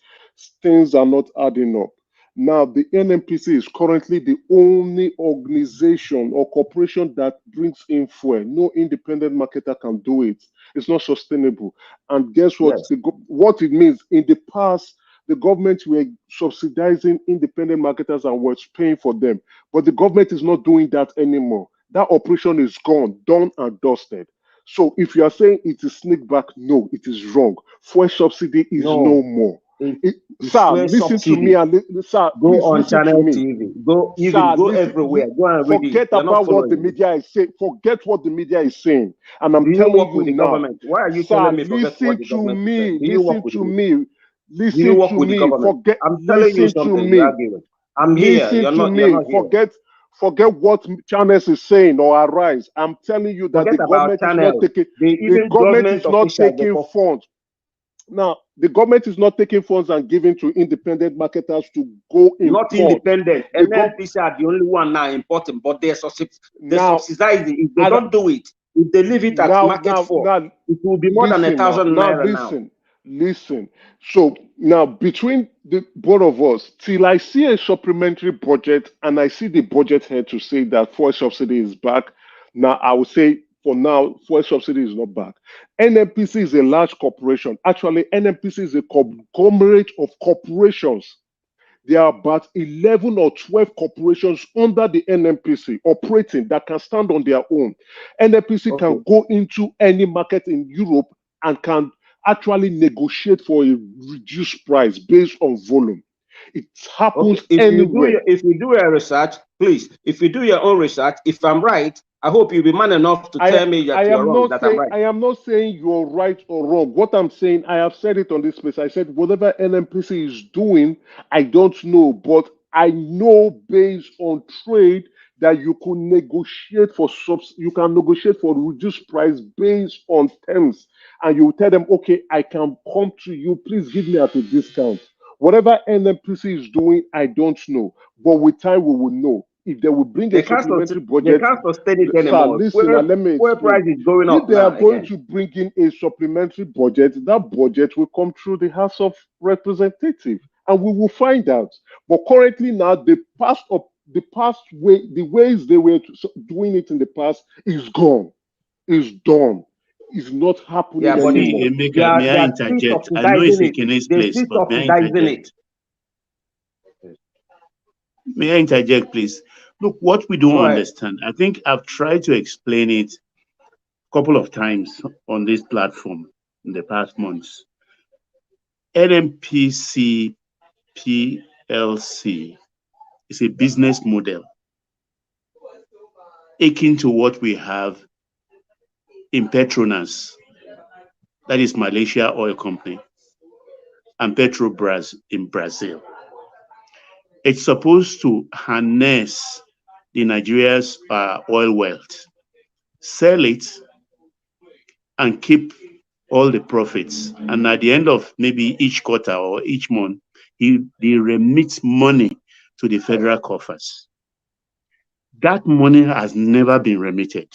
things are not adding up. Now, the NMPC is currently the only organization or corporation that brings in fuel. No independent marketer can do it. It's not sustainable. And guess what? Yes. What it means in the past, the government were subsidizing independent marketers and was paying for them. But the government is not doing that anymore. That operation is gone, done and dusted. So if you are saying it is sneak back, no, it is wrong. Fuel subsidy is no more. Sir, listen to me, and sir, go please on listen to channel me. TV. Go even Sir, go listen, everywhere. Go and read it. forget You're not about what the following me. media is saying. Forget what the media is saying. And I'm Do you telling work you with the now, government? Why are you sir, telling me forget what listen the to government is me. saying? Do you work Listen with to me? me. Do you Listen work to with the me. government? Forget. I'm telling you Listen to something. me. You're arguing. I'm here. Listen You're to not. me. You're not here. Forget what channels is saying or arise. I'm telling you that Forget the about government is not channels. taking. They The even government government is not officials. taking funds. Now, the government is not taking funds and giving to independent marketers to go Not import. independent. The NNPC are the only one now importing, but they're now, subsidizing. If they don't do it, if they leave it at market for, it will be more than listen 1,000 naira now. Listen. So now between the both of us, till I see a supplementary budget and I see the budget here to say that fuel subsidy is back, now I will say for now, fuel subsidy is not back. NNPC is a large corporation. Actually, NNPC is a conglomerate of corporations. There are about 11 or 12 corporations under the NNPC operating that can stand on their own. NNPC can go into any market in Europe and can actually negotiate for a reduced price based on volume. It happens anywhere. If you do your research, please, if you do your own research, if I'm right, I hope you'll be man enough to tell me that you're wrong, that I'm right. I am not saying you're right or wrong. What I'm saying, I have said it on this space. I said whatever NNPC is doing, I don't know, but I know based on trade that you can negotiate for reduced price based on terms, and you tell them, okay, I can come to you, please give me at a discount. Whatever NNPC is doing, I don't know, but with time we will know. If they will bring a supplementary budget, they can't sustain it sir, anymore. listen, and let me Fuel explain. price is going If up they now are going again. to bring in a supplementary budget, that budget will come through the House of Representatives, and we will find out. But currently, now the ways they were doing it in the past is gone, is done, is not happening anymore. May I interject? I know it's Ikene's place, but may I interject? May I interject, please? Look, what we don't understand, I think I've tried to explain it a couple of times on this platform in the past months. NNPC PLC is a business model akin to what we have in Petronas, that is Malaysia Oil Company, and Petrobras in Brazil. It's supposed to harness the Nigeria's oil wealth, sell it, and keep all the profits. And at the end of maybe each quarter or each month, he remits money to the federal coffers. That money has never been remitted.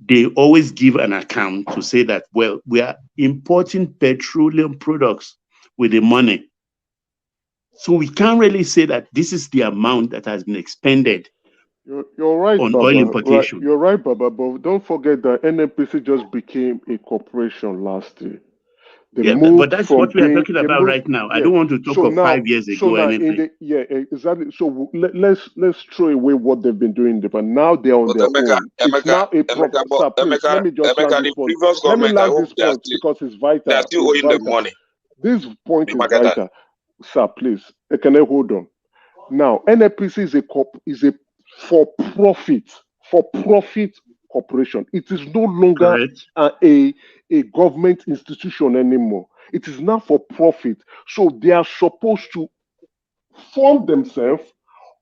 They always give an account to say that, well, we are importing petroleum products with the money. So we can't really say that this is the amount that has been expended You're right, on Baba. oil Right, importation. you're right, Baba. But don't forget that NNPC just became a corporation last year. They Yeah, but moved that's from what we are being. talking They about moved. right now. I Yeah. don't want to talk So of now, 5 years ago or in anything. the exactly. So let's throw away what they've been doing. But now they're on But their own. It's now a problem. Sir, please let me just land the this point. previous Let me government, I land hope this point because it's vital. they are still It's owing them vital. money. This point The is marketer. vital. Sir, please. Can I hold on? Now, NNPC is a for-profit corporation. It is no longer a government institution anymore. It is now for profit. So they are supposed to fund themselves,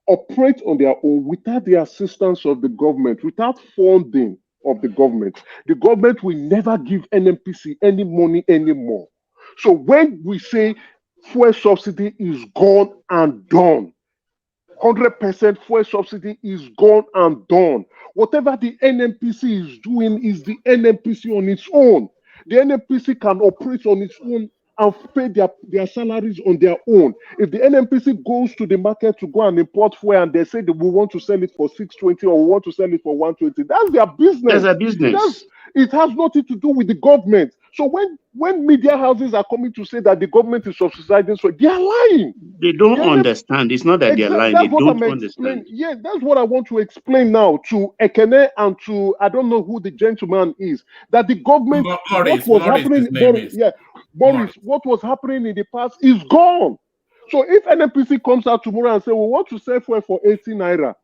operate on their own without the assistance of the government, without funding of the government. The government will never give NNPC any money anymore. So when we say fuel subsidy is gone and done, 100% fuel subsidy is gone and done. Whatever the NNPC is doing is the NNPC on its own. The NNPC can operate on its own and pay their salaries on their own. If the NNPC goes to the market to go and import fuel and they say that we want to sell it for 620 or we want to sell it for 120, that's their business. That's a business. It has nothing to do with the government. So when media houses are coming to say that the government is subsidizing, so they are lying. They don't understand. It's not that they're lying. They don't understand. Yeah, that's what I want to explain now to Ekene and to, I don't know who the gentleman is, that the government, Morris, what was happening in the past is gone. So if NNPC comes out tomorrow and say, we want to sell fuel for 80 naira,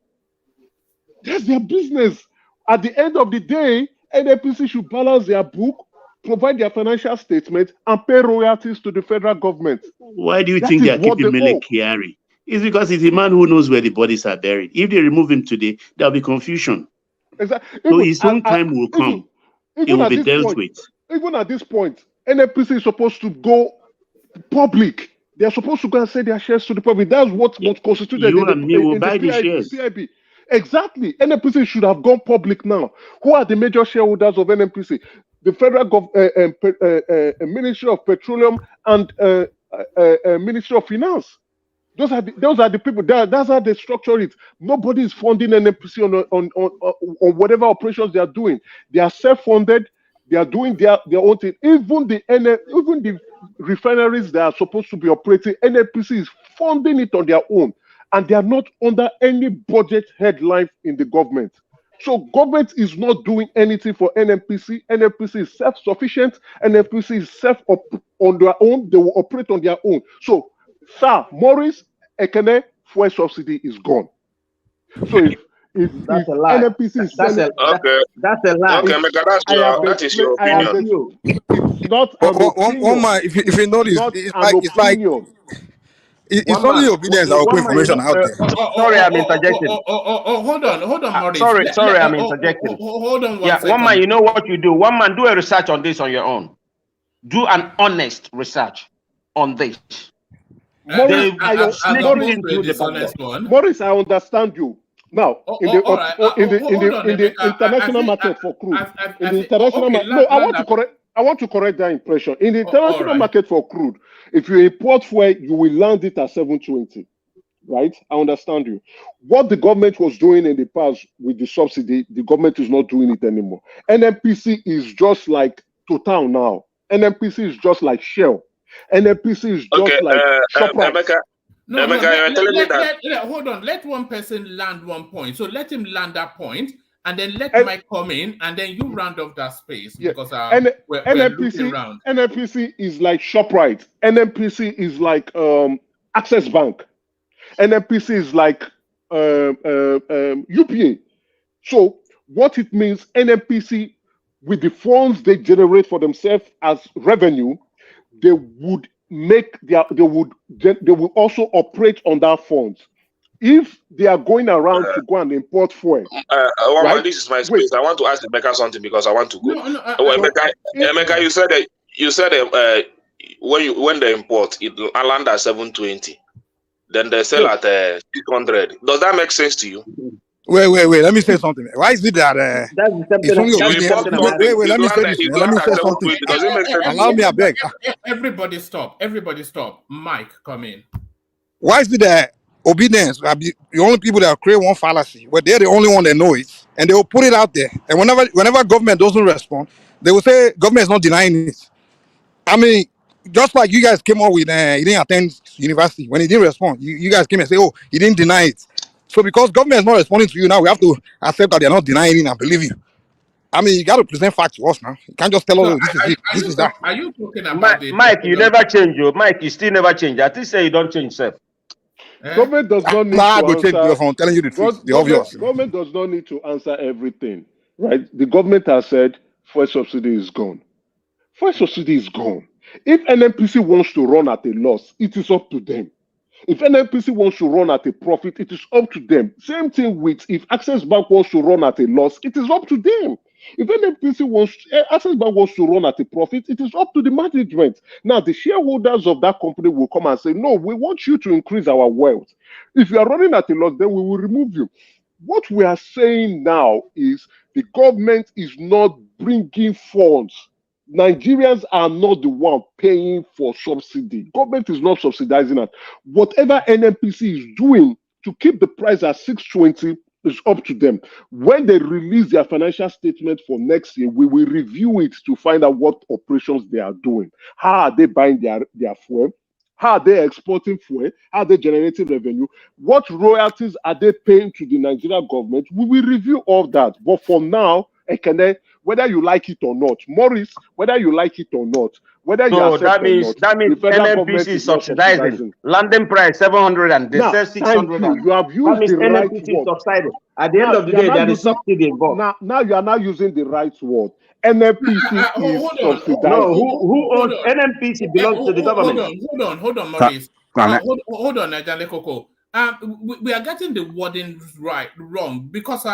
that's their business. At the end of the day, NNPC should balance their book, provide their financial statement, and pay royalties to the federal government. Why do you think they are keeping Mele Kyari? It's because he's a man who knows where the bodies are buried. If they remove him today, there'll be confusion. Exactly. So his own time will come. It will be dealt with. Even at this point, NNPC is supposed to go public. They're supposed to go and sell their shares to the public. That's what was constituted you and me will buy the shares. PIB. Exactly. NNPC should have gone public now. Who are the major shareholders of NNPC? The federal Ministry of Petroleum and Ministry of Finance. Those are the people. That's how they structure it. Nobody is funding NNPC on whatever operations they are doing. They are self-funded. They are doing their own thing. Even the refineries that are supposed to be operating, NNPC is funding it on their own, and they are not under any budget headline in the government. So government is not doing anything for NNPC. NNPC is self-sufficient. NNPC is on their own. They will operate on their own. So, Sir Morris Ekene, fuel subsidy is gone. So if that's a lie. NNPC is That's a lie. Okay, that is your opinion. It's not an opinion. Man, if you notice, it's like it's only your opinions that will put information out there. Sorry, I'm interjecting. Hold on, Maurice. Sorry, I'm interjecting. Hold on one second. One man, you know what you do? One man, do a research on this on your own. Do an honest research on this. Morris, I understand you. Now, in the international market for crude, I want to correct that impression. In the international market for crude, if you import fuel, you will land it at 720. Right? I understand you. What the government was doing in the past with the subsidy, the government is not doing it anymore. NNPC is just like Total now. NNPC is just like Shell. NNPC is just like Shoprite. Hold on. Let one person land one point. So let him land that point, and then let Mike come in, and then you round off that space because we're looking around. NNPC is like Shoprite. NNPC is like Access Bank. NNPC is like UPA. So what it means, NNPC, with the funds they generate for themselves as revenue, they would also operate on that funds. If they are going around to go and import fuel, this is my space. I want to ask Emeka something because I want to go. Emeka, you said when they import, it land at 720, then they sell at 600. Does that make sense to you? Wait. Let me say something. Why is it that it's only wait, let me say this. Let me say something. Allow me, I beg. Everybody stop. Mike, come in. Why is it that obedience are the only people that create one fallacy, where they're the only one that know it, and they will put it out there, and whenever government doesn't respond, they will say government is not denying it. I mean, just like you guys came up with, he didn't attend university. When he didn't respond, you guys came and say, oh, he didn't deny it. So because government is not responding to you now, we have to accept that they're not denying it and believe you. I mean, you got to present facts to us now. You can't just tell us, So oh, this is it, this is that. are you talking about the Mike, you never change, yo. Mike, you still never change. I think say you don't change, sir. Government does not need Nah, I to go change answer. because I'm telling you the truth, the obvious. Government does not need to answer everything, right? The government has said fuel subsidy is gone. Fuel subsidy is gone. If NNPC wants to run at a loss, it is up to them. If NNPC wants to run at a profit, it is up to them. Same thing with if Access Bank wants to run at a loss, it is up to them. If Access Bank wants to run at a profit, it is up to the management. Now, the shareholders of that company will come and say, no, we want you to increase our wealth. If you are running at a loss, then we will remove you. What we are saying now is the government is not bringing funds. Nigerians are not the one paying for subsidy. Government is not subsidizing it. Whatever NNPC is doing to keep the price at 620 is up to them. When they release their financial statement for next year, we will review it to find out what operations they are doing. How are they buying their fuel? How are they exporting fuel? How are they generating revenue? What royalties are they paying to the Nigerian government? We will review all that. But for now, Ekene, whether you like it or not, Maurice, whether you like it or not, whether you accept or not, that means the federal government NNPC is is not subsidizing. subsidizing. Landing price 700 and they Now, sell thank 600. you. You have That used means the right NNPC is word. subsiding. At the end Now, of the you are day, not there is using subsidy involved. now you are not using the right word. NNPC is hold on. subsidizing. No, who owns NNPC belongs to the government. Hold on, Maurice. Hold on, Najale Koko. We are getting the wording wrong because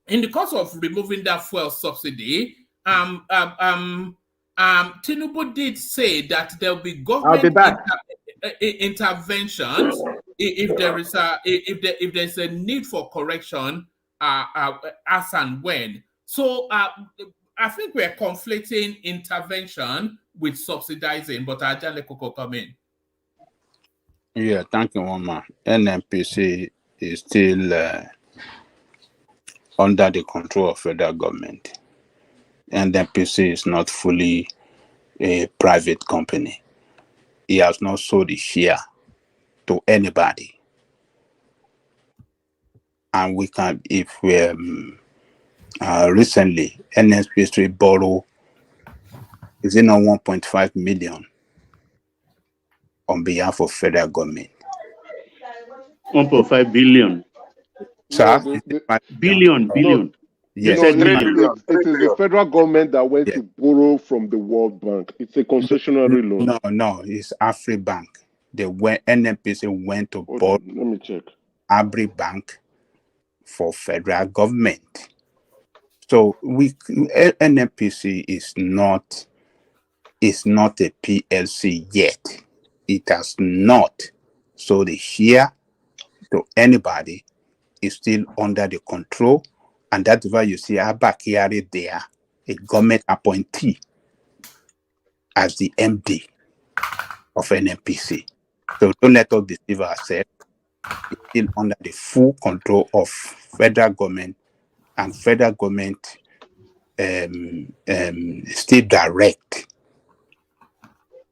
in the course of removing that fuel subsidy, Tinubu did say that there will be government interventions if there's a need for correction, as and when. So I think we're conflating intervention with subsidizing, but Ajale Koko come in. Yeah, thank you, Mama. NNPC is still under the control of federal government. NNPC is not fully a private company. He has not sold his share to anybody. And we can, if we recently, NNPC borrow, is it not 1.5 million on behalf of federal government? 1.5 billion. Sir? Billion. Yes. No, it is the federal government that went to borrow from the World Bank. It's a concessionary loan. No, it's AfriBank. NNPC went to borrow. Let me check. AfriBank for federal government. So NNPC is not a PLC yet. It has not sold a share to anybody. It's still under the control, and that's why you see Abba Kyari there, a government appointee, as the MD of NNPC. So don't let us deceive ourselves. It's still under the full control of federal government, and federal government still direct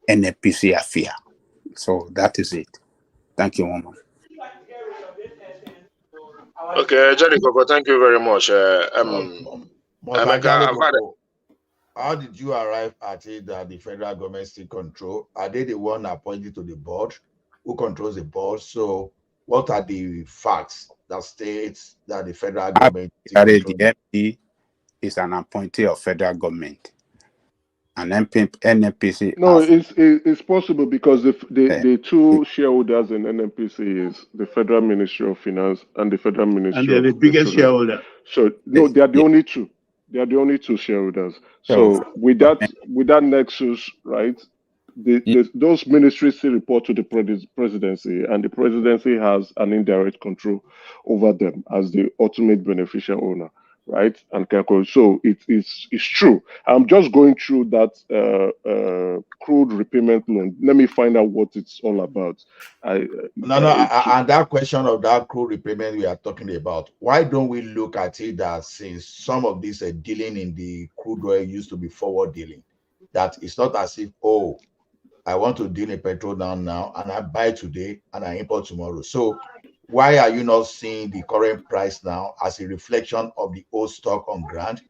NNPC affair. So that is it. Thank you, Mama. Okay, Johnny Coco, thank you very much. How did you arrive at it that the federal government still control? Are they the one appointed to the board? Who controls the board? So what are the facts that states that the federal government still controls? The MD is an appointee of federal government. And NNPC. No, it's possible because the two shareholders in NNPC is the Federal Ministry of Finance and the Federal Ministry. And they're the biggest shareholder. So no, they are the only two. They are the only two shareholders. So with that nexus, right? Those ministries still report to the presidency, and the presidency has an indirect control over them as the ultimate beneficial owner, right? And so it's true. I'm just going through that crude repayment loan. Let me find out what it's all about. And that question of that crude repayment we are talking about, why don't we look at it that since some of this dealing in the crude oil used to be forward dealing, that it's not as if, oh, I want to deal in petrol now and I buy today and I import tomorrow. So why are you not seeing the current price now as a reflection of the old stock on ground,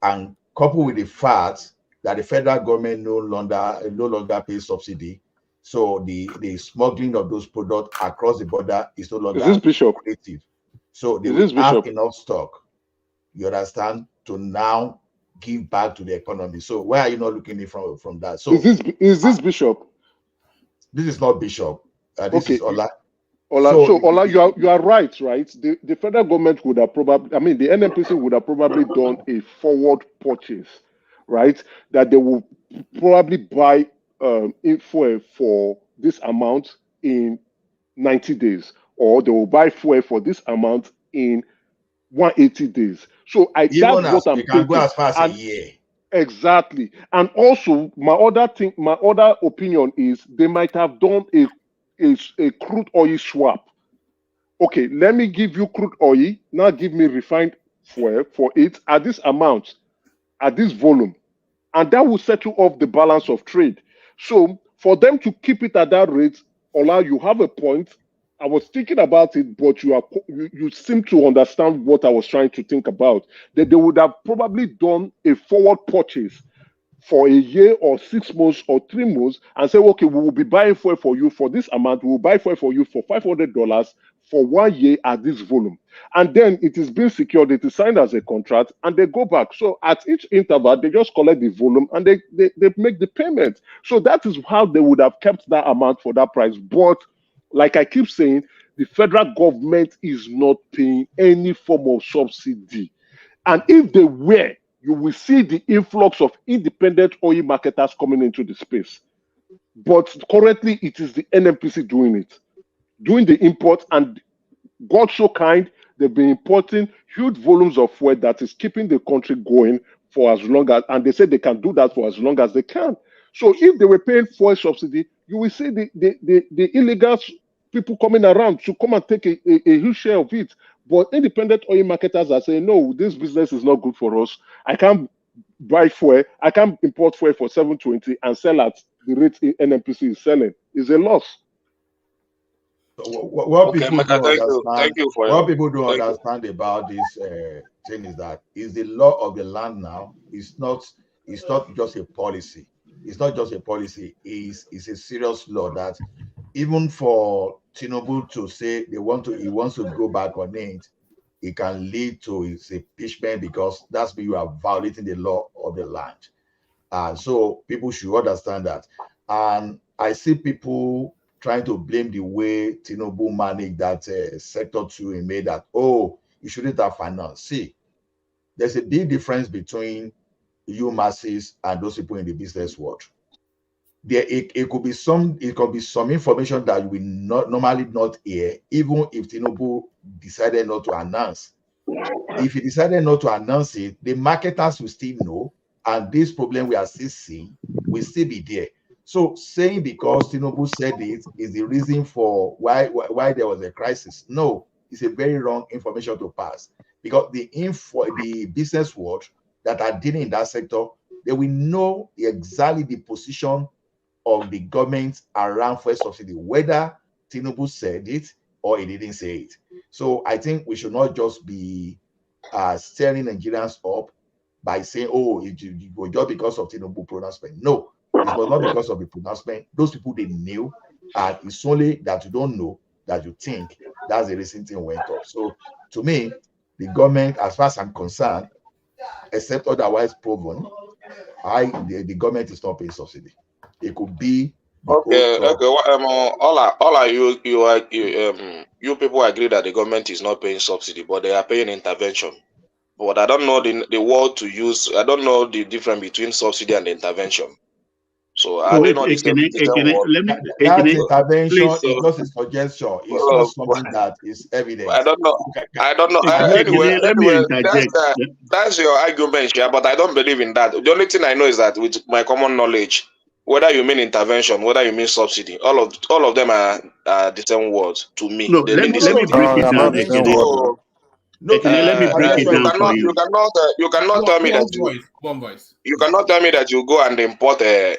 and coupled with the fact that the federal government no longer pays subsidy, so the smuggling of those products across the border is no longer lucrative. So they will have enough stock, you understand, to now give back to the economy. So why are you not looking at it from that? So is this Bishop? This is not Bishop. This is Ola. So Ola, you are right. The federal government would have probably, the NNPC would have probably done a forward purchase, right? That they will probably buy fuel for this amount in 90 days, or they will buy fuel for this amount in 180 days. So that's what I'm thinking. Go as far as a year. Exactly. And also, my other opinion is they might have done a crude oil swap. Okay, let me give you crude oil. Now give me refined fuel for it at this amount, at this volume. And that will settle off the balance of trade. So for them to keep it at that rate, Ola, you have a point. I was thinking about it, but you seem to understand what I was trying to think about. That they would have probably done a forward purchase for a year or 6 months or 3 months and say, okay, we will be buying fuel for you for this amount. We will buy fuel for you for $500 for 1 year at this volume. And then it is being secured, it is signed as a contract, and they go back. So at each interval, they just collect the volume and they make the payment. So that is how they would have kept that amount for that price. But like I keep saying, the federal government is not paying any form of subsidy. And if they were, you will see the influx of independent oil marketers coming into the space. But currently, it is the NNPC doing it, doing the import, and God so kind, they've been importing huge volumes of fuel that is keeping the country going for as long as, and they say they can do that for as long as they can. So if they were paying fuel subsidy, you will see the illegal people coming around to come and take a huge share of it. But independent oil marketers are saying, no, this business is not good for us. I can't buy fuel. I can't import fuel for $7.20 and sell at the rate NNPC is selling. It's a loss. What people don't understand about this thing is that is the law of the land now. It's not just a policy. It's not just a policy. It's a serious law that even for Tinubu to say he wants to go back on it, it can lead to his impeachment, because that's when you are violating the law of the land. So people should understand that. And I see people trying to blame the way Tinubu managed that sector too, and made that, oh, you shouldn't have finance. See, there's a big difference between you masses and those people in the business world. It could be some information that you will normally not hear, even if Tinubu decided not to announce. If he decided not to announce it, the marketers will still know, and this problem we are still seeing will still be there. So saying because Tinubu said it is the reason for why there was a crisis. No, it's a very wrong information to pass, because the business world that are dealing in that sector, they will know exactly the position of the government around fuel subsidy, whether Tinubu said it or he didn't say it. So I think we should not just be stirring Nigerians up by saying, oh, it was just because of Tinubu pronouncement. No, it was not because of the pronouncement. Those people, they knew, and it's only that you don't know that you think that's the reason thing went up. So to me, the government, as far as I'm concerned, except otherwise proven, the government is not paying subsidy. It could be okay. You people agree that the government is not paying subsidy, but they are paying intervention. But I don't know the word to use. I don't know the difference between subsidy and intervention. So are they not the same citizen world? That intervention So, is just a suggestion. It's not something that is evident. I don't know. I don't know. Anyway, that's your argument, yeah, but I don't believe in that. The only thing I know is that with my common knowledge, whether you mean intervention, whether you mean subsidy, all of them are the same words to me. No, they let mean the me same break it down. thing. So, Let me break it down for you. You cannot tell me that one voice. You cannot tell me that you go and import a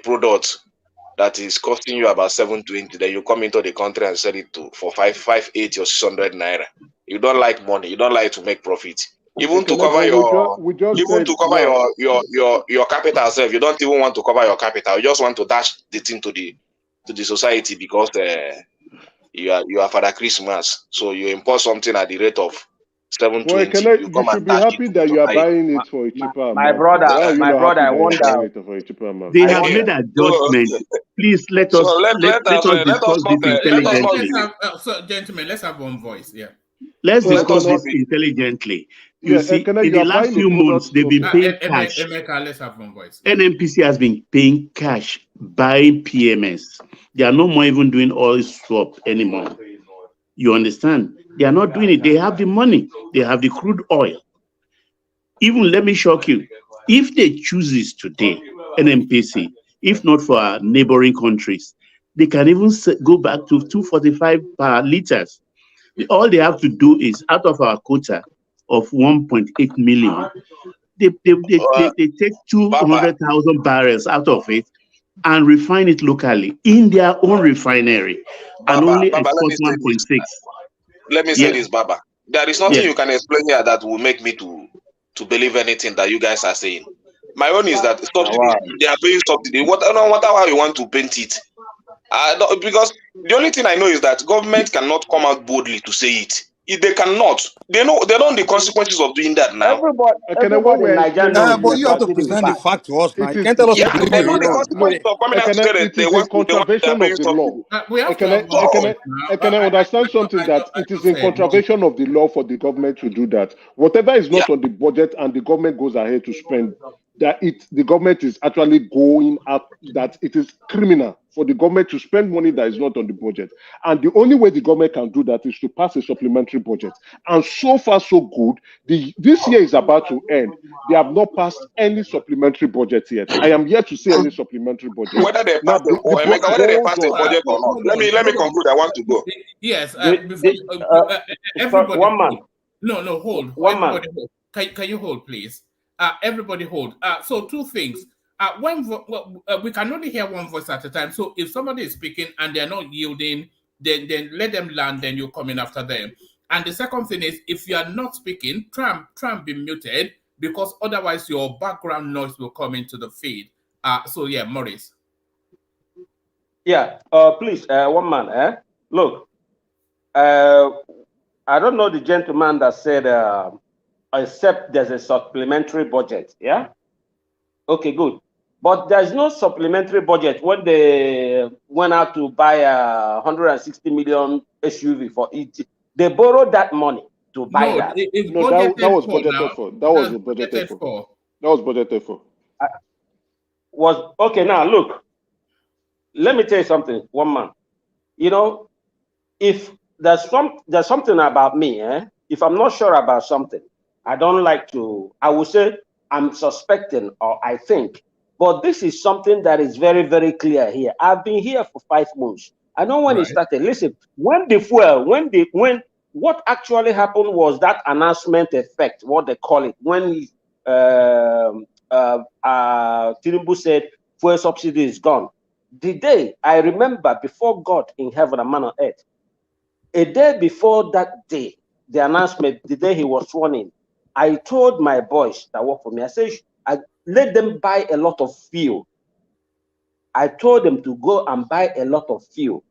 product that is costing you about 720, then you come into the country and sell it for 580 or 600 naira. You don't like money. You don't like to make profit. Even to cover your capital self, you don't even want to cover your capital. You just want to dash it into the society because you are Father Christmas. So you import something at the rate of 720. You should be happy that you are buying it for a cheaper amount. My brother, I wonder. They have made adjustments. Please let us discuss this intelligently. Gentlemen, let's have one voice. Yeah. Let's discuss this intelligently. You see, in the last few months, they've been paying cash. Let's have one voice. NMPC has been paying cash, buying PMS. They are no more even doing oil swap anymore. You understand? They are not doing it. They have the money. They have the crude oil. Even let me shock you. If they choose this today, NMPC, if not for our neighboring countries, they can even go back to 245 per liters. All they have to do is, out of our quota of 1.8 million, they take 200,000 barrels out of it and refine it locally in their own refinery and only export 1.6. Let me say this, Baba. There is nothing you can explain here that will make me to believe anything that you guys are saying. My own is that they are paying subsidy. Whatever how you want to paint it. Because the only thing I know is that government cannot come out boldly to say it. If they cannot, they know the consequences of doing that now. Everybody in Nigeria but you have to present the fact to us now. You can't tell us what to They know the consequences of coming out together. It is in contravention of the law. I can understand something that it is in contravention of the law for the government to do that. Whatever is not on the budget and the government goes ahead to spend, the government is actually going up, that it is criminal for the government to spend money that is not on the budget. And the only way the government can do that is to pass a supplementary budget. And so far, so good. This year is about to end. They have not passed any supplementary budget yet. I am yet to see any supplementary budget. Whether they pass the budget or not. Let me conclude. I want to go. Yes. Everybody. One man. No, hold. One man. Hold. Can you hold, please? Everybody hold. So two things. We can only hear one voice at a time. So if somebody is speaking and they're not yielding, then let them land. Then you come in after them. And the second thing is, if you are not speaking, try and be muted, because otherwise your background noise will come into the feed. So yeah, Maurice. Yeah. Please, one man. Look. I don't know the gentleman that said, except there's a supplementary budget. Yeah. Okay, good. But there's no supplementary budget when they went out to buy a 160 million SUV for it. They borrowed that money to buy that. That was budgeted for. That was budgeted for. That was budgeted for. Okay, now look. Let me tell you something, one man. You know, if there's something about me, if I'm not sure about something, I don't like to, I would say I'm suspecting or I think. But this is something that is very, very clear here. I've been here for 5 months. I know when it started. Listen, when what actually happened was that announcement effect, what they call it, when Tinubu said fuel subsidy is gone. The day, I remember before God in heaven and man on earth, a day before that day, the announcement, the day he was sworn in, I told my boys that work for me, I said, I let them buy a lot of fuel. I told them to go and buy a lot of fuel.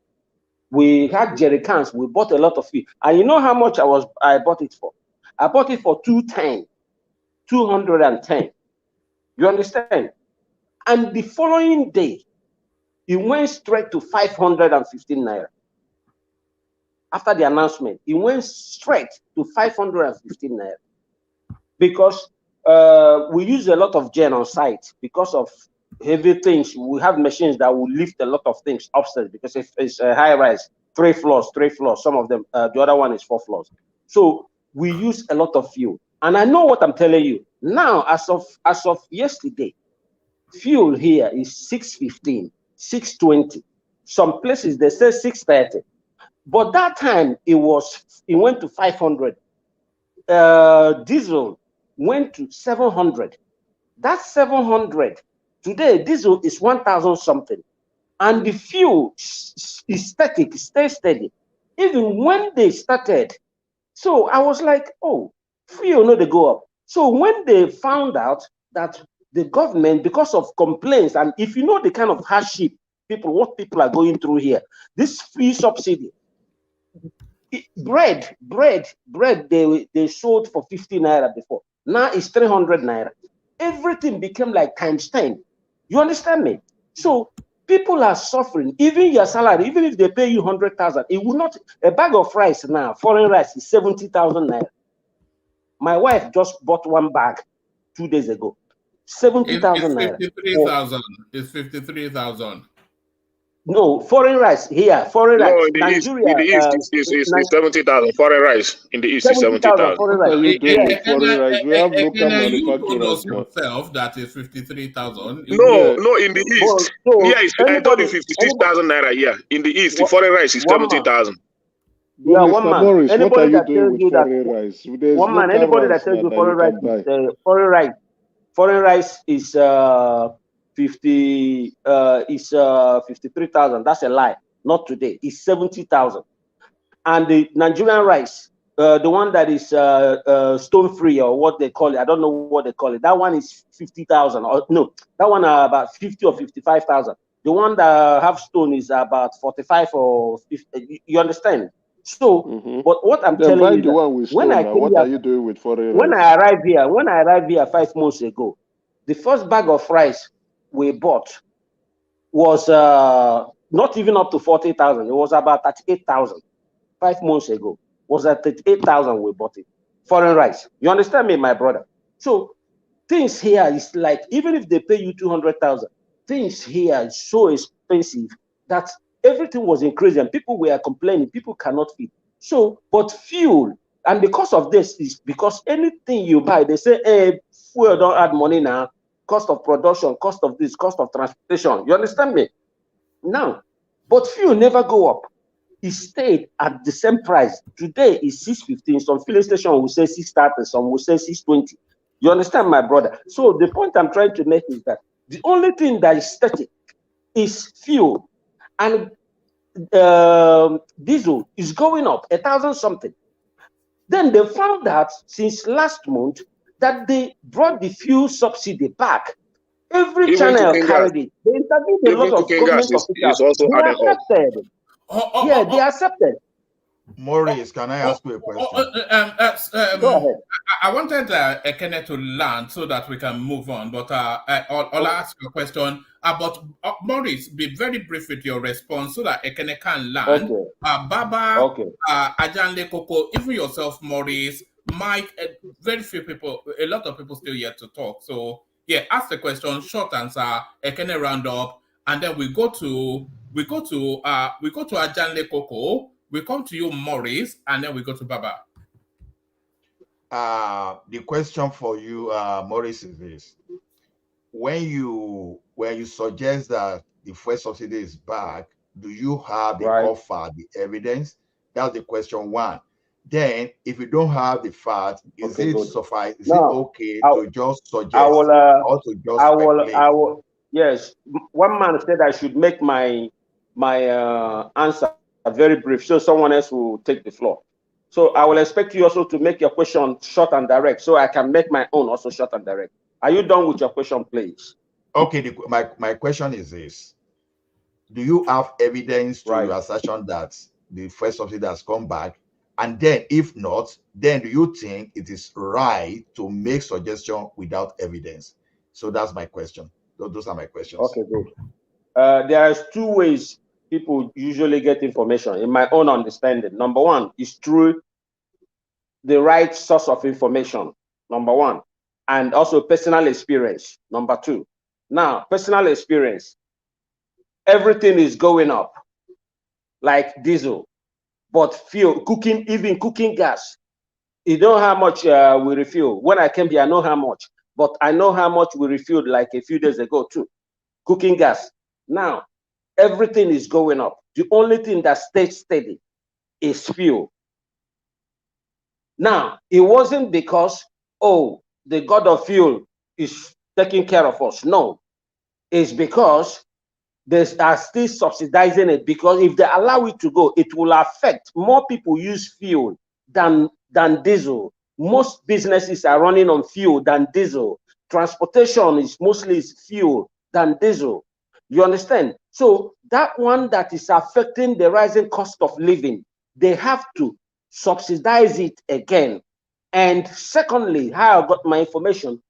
We had jerry cans, we bought a lot of fuel. And you know how much I bought it for? I bought it for 210. You understand? And the following day, it went straight to 515 naira. After the announcement, it went straight to 515 naira. Because we use a lot of gen on site because of heavy things. We have machines that will lift a lot of things upstairs because it's a high rise, 3 floors. Some of them, the other one is 4 floors. So we use a lot of fuel. And I know what I'm telling you now. As of yesterday, fuel here is 615, 620. Some places they say 630, but that time it went to 500. Diesel went to 700. That's 700. Today, diesel is 1,000 something. And the fuel is static, stays steady. Even when they started. So I was like, oh, fuel, no, they go up. So when they found out that the government, because of complaints, and if you know the kind of hardship what people are going through here, this free subsidy, bread, they sold for 50 naira before. Now it's 300 naira. Everything became like times 10. You understand me? So people are suffering. Even your salary, even if they pay you 100,000, it will not. A bag of rice now, foreign rice, is 70,000 naira. My wife just bought one bag 2 days ago. 70,000 naira. 53,000. It's 53,000. No, foreign rice here. Foreign rice. No, in the Nigeria, east, it's 70,000. Foreign rice in the east is 70,000. foreign What rice. are you doing with And foreign rice? We have local you told manufacturers us now. yourself that is 53,000. No, in the east. So Here is I told you 56,000 naira here. In the east, the foreign rice is 70,000. But Yeah, Mr. one man. Morris, what are Anybody you that doing tells with you that foreign rice? There's one man, local anybody that rice tells now you that you foreign can rice buy. is foreign rice is 53,000. That's a lie. Not today. It's 70,000. And the Nigerian rice, the one that is stone free or what they call it, I don't know what they call it. That one is 50,000. Or no, that one about 50 or 55,000. The one that have stone is about 45 or 50. You understand? So, but what I'm Then telling buy you the that one with when stone I now. came What here, are you doing with foreign when rice? I arrived here 5 months ago, the first bag of rice we bought was not even up to 40,000. It was about 38,000. 5 months ago was at 38,000. We bought it. Foreign rice. You understand me, my brother? So things here is like, even if they pay you 200,000, things here is so expensive that everything was increasing. People were complaining. People cannot feed. So, but fuel, and because of this is because anything you buy, they say, hey, fuel don't add money now. Cost of production, cost of this, cost of transportation. You understand me? Now, but fuel never go up. It stayed at the same price. Today is 615. Some filling station will say 630, some will say 620. You understand, my brother? So the point I'm trying to make is that the only thing that is static is fuel, and diesel is going up 1,000 something. Then they found out since last month that they brought the fuel subsidy back. Every Even channel cooking gas. carried it. They interviewed a lot Even of cooking gas government is officials. also They adding up. accepted. Yeah, they accepted. Maurice, can I ask you a question? Go ahead. I wanted Ekene to land so that we can move on, but I'll ask you a question. But Maurice, be very brief with your response so that Ekene can land. Okay. Baba, Okay. Ajanle Koko, even yourself, Maurice, Mike, very few people, a lot of people still yet to talk. So yeah, ask the question, short answer, Ekene round up, and then we go to Ajanle Koko. We come to you, Maurice, and then we go to Baba. The question for you, Maurice, is this: when you suggest that the fuel subsidy is back, do you have the offer, the evidence? That's the question one. Then, if you don't have the fact, is it suffice? Is it okay to just suggest or to just speculate? Yes, one man said I should make my answer very brief, so someone else will take the floor. So I will expect you also to make your question short and direct, so I can make my own also short and direct. Are you done with your question, please? Okay, my question is this: do you have evidence to your assertion that the fuel subsidy has come back? And then, if not, then do you think it is right to make suggestion without evidence? So that's my question. Those are my questions. Okay, good. There's 2 ways people usually get information, in my own understanding. Number one is through the right source of information, number one, and also personal experience, number two. Now, personal experience. Everything is going up, like diesel, but fuel, cooking, even cooking gas. You know how much we refuel. When I came here, I know how much, but I know how much we refueled like a few days ago too. Cooking gas. Now, everything is going up. The only thing that stays steady is fuel. Now, it wasn't because, oh, the God of fuel is taking care of us. No, it's because they are still subsidizing it, because if they allow it to go, it will affect more people use fuel than diesel. Most businesses are running on fuel than diesel. Transportation is mostly fuel than diesel. You understand? So that one that is affecting the rising cost of living, they have to subsidize it again. And secondly, how I got my information,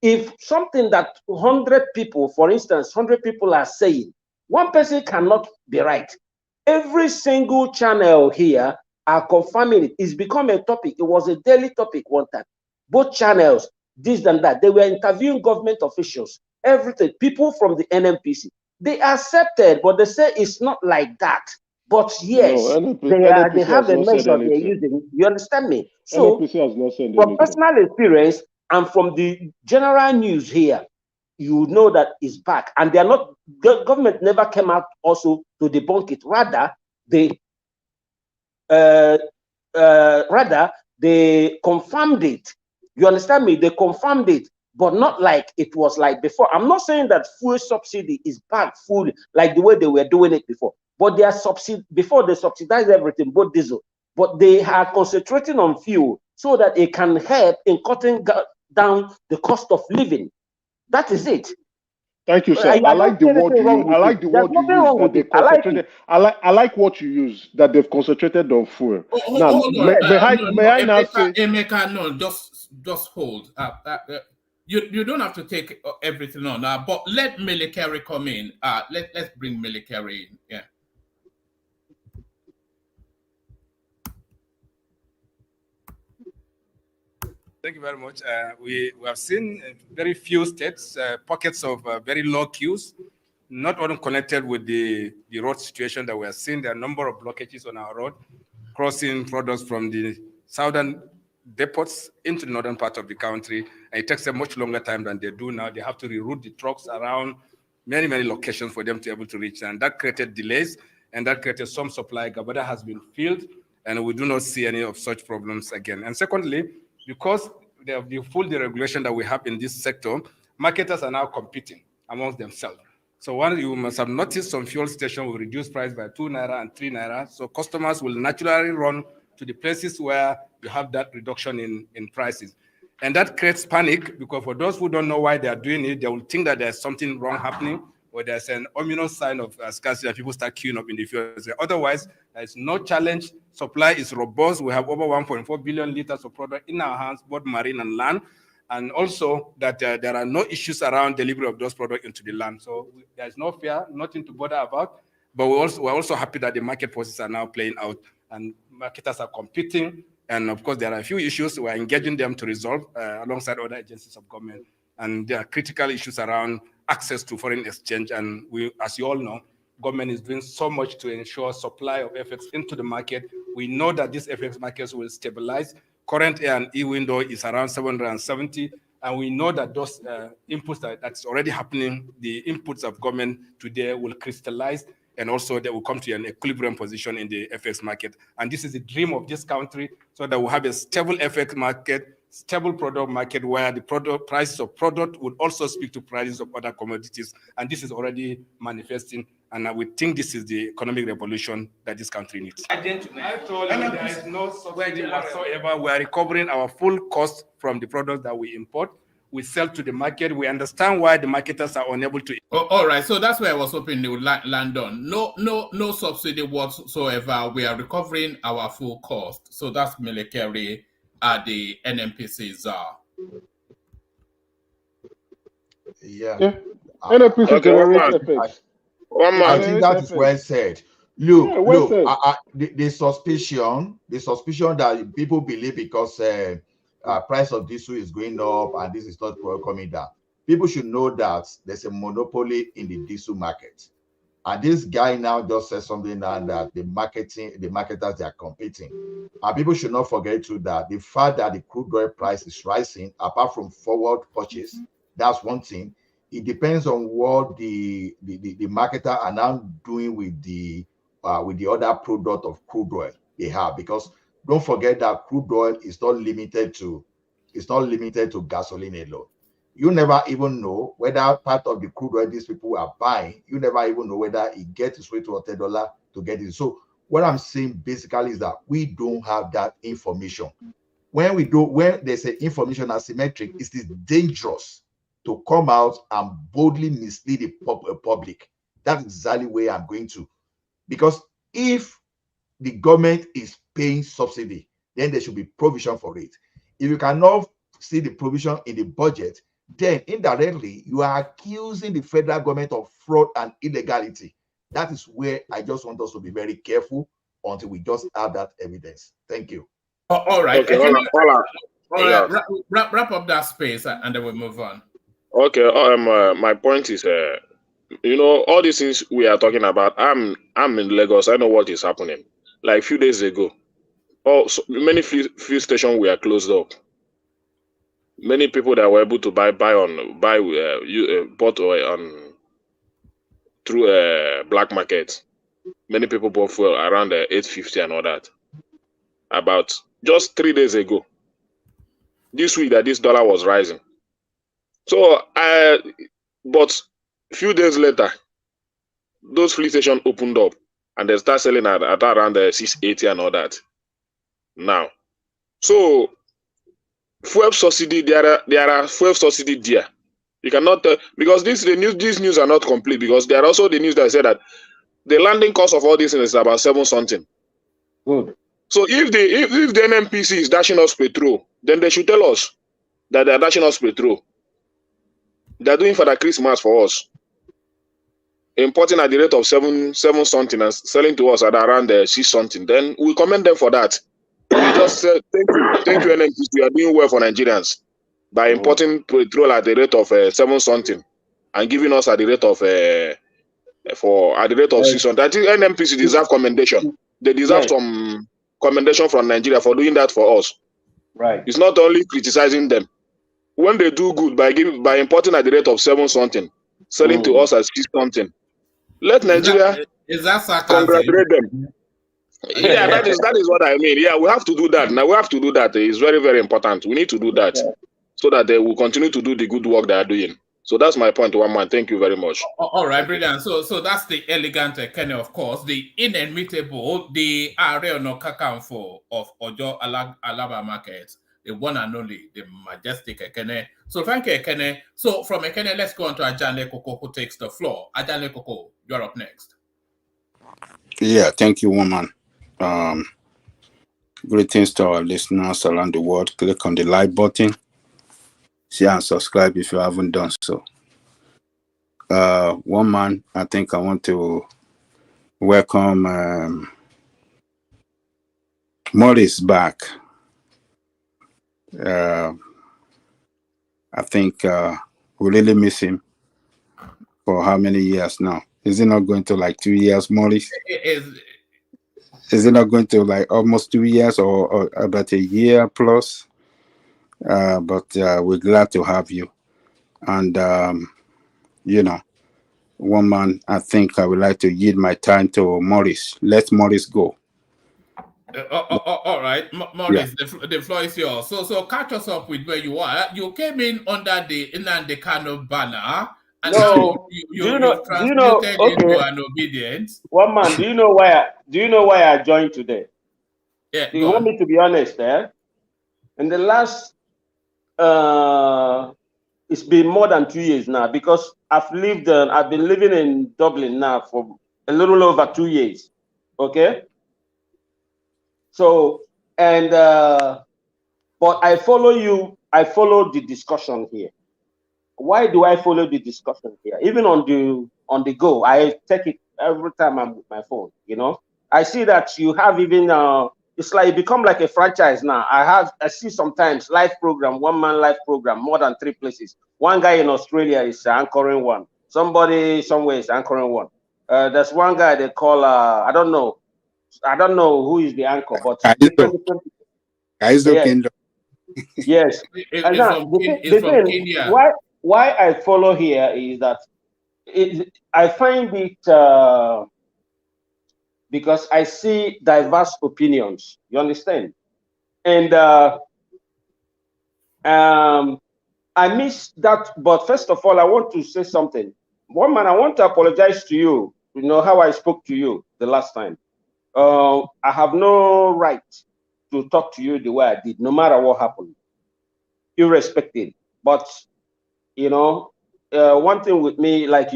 if something that 100 people, for instance, 100 people are saying, one person cannot be right. Every single channel here are confirming it. It's become a topic. It was a daily topic one time. Both channels, this and that, they were interviewing government officials, everything, people from the NMPC. They accepted, but they say it's not like that. But yes, No, they NNPC have has a not said measure they're anything. using. You understand me? So NNPC has not said from anything. personal experience and from the general news here, you know that it's back. And they are not, government never came out also to debunk it. Rather, they confirmed it. You understand me? They confirmed it, but not like it was like before. I'm not saying that fuel subsidy is back fully like the way they were doing it before. But they are before they subsidized everything, both diesel. But they are concentrating on fuel so that it can help in cutting down the cost of living. That is it. Thank you, sir. I like the word you use. I like the word you use that they concentrated. I like what you use that they've concentrated on fuel. Now, Hold on. may I now say, Emeka, no, just hold. You don't have to take everything on. But let Melikari come in. Let's bring Melikari in. Yeah. Thank you very much. We have seen very few states, pockets of very low queues, not only connected with the road situation that we are seeing. There are a number of blockages on our road, crossing products from the southern depots into the northern part of the country. And it takes a much longer time than they do now. They have to reroute the trucks around many, many locations for them to be able to reach. And that created delays, and that created some supply gap that has been filled, and we do not see any of such problems again. And secondly, because of the full deregulation that we have in this sector, marketers are now competing amongst themselves. So one, you must have noticed some fuel stations will reduce price by 2 naira and 3 naira. So customers will naturally run to the places where you have that reduction in prices. And that creates panic, because for those who don't know why they are doing it, they will think that there's something wrong happening, or there's an ominous sign of scarcity that people start queuing up in the fuel. Otherwise, there's no challenge. Supply is robust. We have over 1.4 billion liters of product in our hands, both marine and land. And also that there are no issues around delivery of those products into the land. So there's no fear, nothing to bother about. But we're also happy that the market forces are now playing out and marketers are competing. And of course, there are a few issues we're engaging them to resolve alongside other agencies of government. And there are critical issues around access to foreign exchange. And we, as you all know, government is doing so much to ensure supply of FX into the market. We know that these FX markets will stabilize. Current A&E window is around 770. And we know that those inputs that's already happening, the inputs of government today will crystallize, and also they will come to an equilibrium position in the FX market. And this is the dream of this country, so that we'll have a stable FX market, stable product market, where the product prices of product would also speak to prices of other commodities. And this is already manifesting. And we think this is the economic revolution that this country needs. I told you there is no subsidy whatsoever. We are recovering our full cost from the products that we import. We sell to the market. We understand why the marketers are unable to. Oh, all right, so that's where I was hoping they would land on. No subsidy whatsoever. We are recovering our full cost. So that's military at the NMPCs are. Yeah. NMPC generates effects. I think that is well said. Look, the suspicion that people believe because price of diesel is going up and this is not coming down. people should know that there's a monopoly in the diesel market. And this guy now just said something now that the marketers, they are competing. And people should not forget too that the fact that the crude oil price is rising, apart from forward purchase, that's one thing. It depends on what the marketer are now doing with the other product of crude oil they have. Because don't forget that crude oil is not limited to gasoline alone. You never even know whether part of the crude oil these people are buying, you never even know whether it gets its way to $10 to get it. So what I'm saying basically is that we don't have that information. When there's an information asymmetric, it is dangerous to come out and boldly mislead the public. That's exactly where I'm going to. Because if the government is paying subsidy, then there should be provision for it. If you cannot see the provision in the budget, then indirectly you are accusing the federal government of fraud and illegality. That is where I just want us to be very careful until we just have that evidence. Thank you. All right. Okay, Wrap up that space and then we'll move on. Okay. My point is, all these things we are talking about. I'm in Lagos. I know what is happening. Like a few days ago, many fuel stations were closed up. Many people that were able to buy bought on through black market. Many people bought fuel around 850 and all that. About just 3 days ago, this week that this dollar was rising. So but few days later, those fuel stations opened up and they start selling at around 680 and all that. Now, so fuel subsidy, there are fuel subsidy there. You cannot because these news are not complete, because there are also the news that said that the landing cost of all this is about 7 something. Good. So if the NNPC is dashing us petrol, then they should tell us that they are dashing us petrol. They are doing for the Christmas for us, importing at the rate of 7 something and selling to us at around 6 something. Then we commend them for that. We just said thank you NNPC. You are doing well for Nigerians by importing petrol at the rate of 7 something and giving us at the rate of 6 something. I think NNPC deserve commendation. They deserve some commendation from Nigeria for doing that for us. Right. It's not only criticizing them. When they do good by importing at the rate of 7 something, selling to us at 6 something, let Nigeria congratulate them. Yeah, that is what I mean. Yeah, we have to do that. Now we have to do that. It's very, very important. We need to do that so that they will continue to do the good work they are doing. So that's my point, one man. Thank you very much. All right, brilliant. So that's the elegant Kenny, of course, the inimitable, the Are Nokakamfo of Ojo Alaba Market, the one and only, the majestic Ekene. So thank you, Ekene. So from Ekene, let's go on to Ajane Koko, who takes the floor. Ajane Koko, you're up next. Yeah, thank you, woman. Greetings to our listeners around the world. Click on the like button, share and subscribe if you haven't done so. One man, I think I want to welcome Morris back. I think we really miss him for how many years now? Is it not going to like 2 years, Morris? Is it not going to like almost 2 years or about a year plus? But we're glad to have you. And, one man, I think I would like to yield my time to Morris. Let Morris go. All right, Morris, the floor is yours. So catch us up with where you are. You came in under the Nnamdi Kanu banner, and now you transmuted into an obedience. One man, do you know why I joined today? Yeah. Do you want me to be honest? In the last, it's been more than 2 years now, because I've been living in Dublin now for a little over 2 years. Okay. So, but I follow you. I follow the discussion here. Why do I follow the discussion here? Even on the go, I take it every time I'm with my phone. I see that you have even it's like it become like a franchise now. I see sometimes live program, one man live program, more than 3 places. One guy in Australia is anchoring one. Somebody somewhere is anchoring one. There's one guy they call I don't know who is the anchor, but different Kingdom. Yes. And now, the thing Kenya. why I follow here is that I find it because I see diverse opinions. You understand? And I miss that. But first of all, I want to say something. One man, I want to apologize to you. You know how I spoke to you the last time. I have no right to talk to you the way I did, no matter what happened, irrespective. But you know, one thing with me, like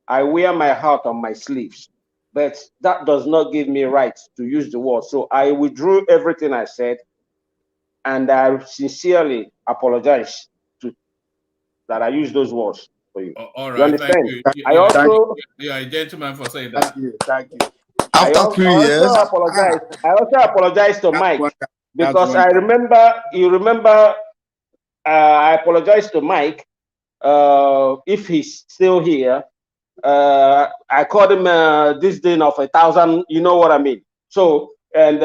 I wear my heart on my sleeves, but that does not give me right to use the word. So I withdrew everything I said, and I sincerely apologize that I used those words for you. All right, you understand? thank you. I also you're a gentleman for saying that. Thank you. I also apologize. I also apologize to Mike because I remember. You remember? I apologize to Mike. If he's still here, I called him this day of 1,000. You know what I mean? So, and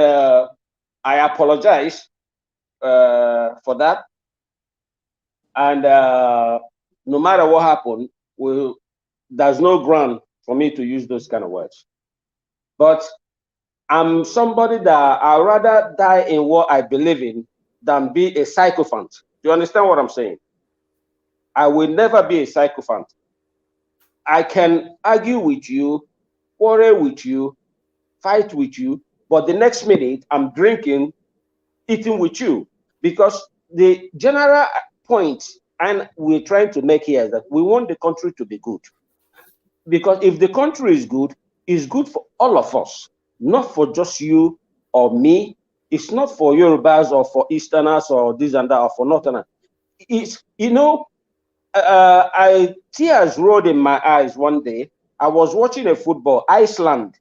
I apologize for that. And no matter what happened, there's no ground for me to use those kind of words. But I'm somebody that I'd rather die in what I believe in than be a sycophant. Do you understand what I'm saying? I will never be a sycophant. I can argue with you, quarrel with you, fight with you, but the next minute I'm drinking, eating with you. Because the general point and we're trying to make here is that we want the country to be good. Because if the country is good, it's good for all of us, not for just you or me. It's not for Yorubas or for Easterners or this and that or for Northerners. It's, tears rolled in my eyes one day. I was watching a football. Iceland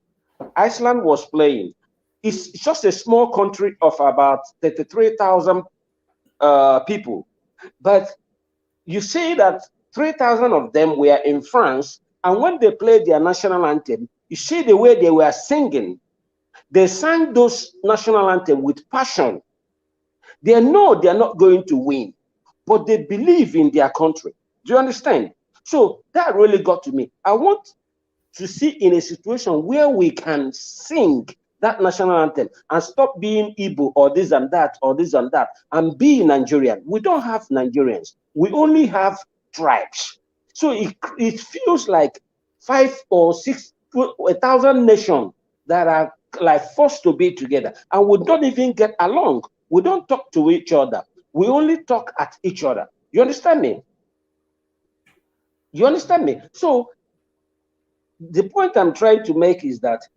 was playing. It's just a small country of about 33,000 people. But you see that 3,000 of them were in France. And when they played their national anthem, you see the way they were singing. They sang those national anthem with passion. They know they're not going to win, but they believe in their country. Do you understand? So that really got to me. I want to see in a situation where we can sing that national anthem and stop being Igbo or this and that or this and that and be Nigerian. We don't have Nigerians. We only have tribes. So it feels like 5 or 6, 1,000 nations that are like forced to be together and we don't even get along. We don't talk to each other. We only talk at each other. You understand me? You understand me? So the point I'm trying to make is that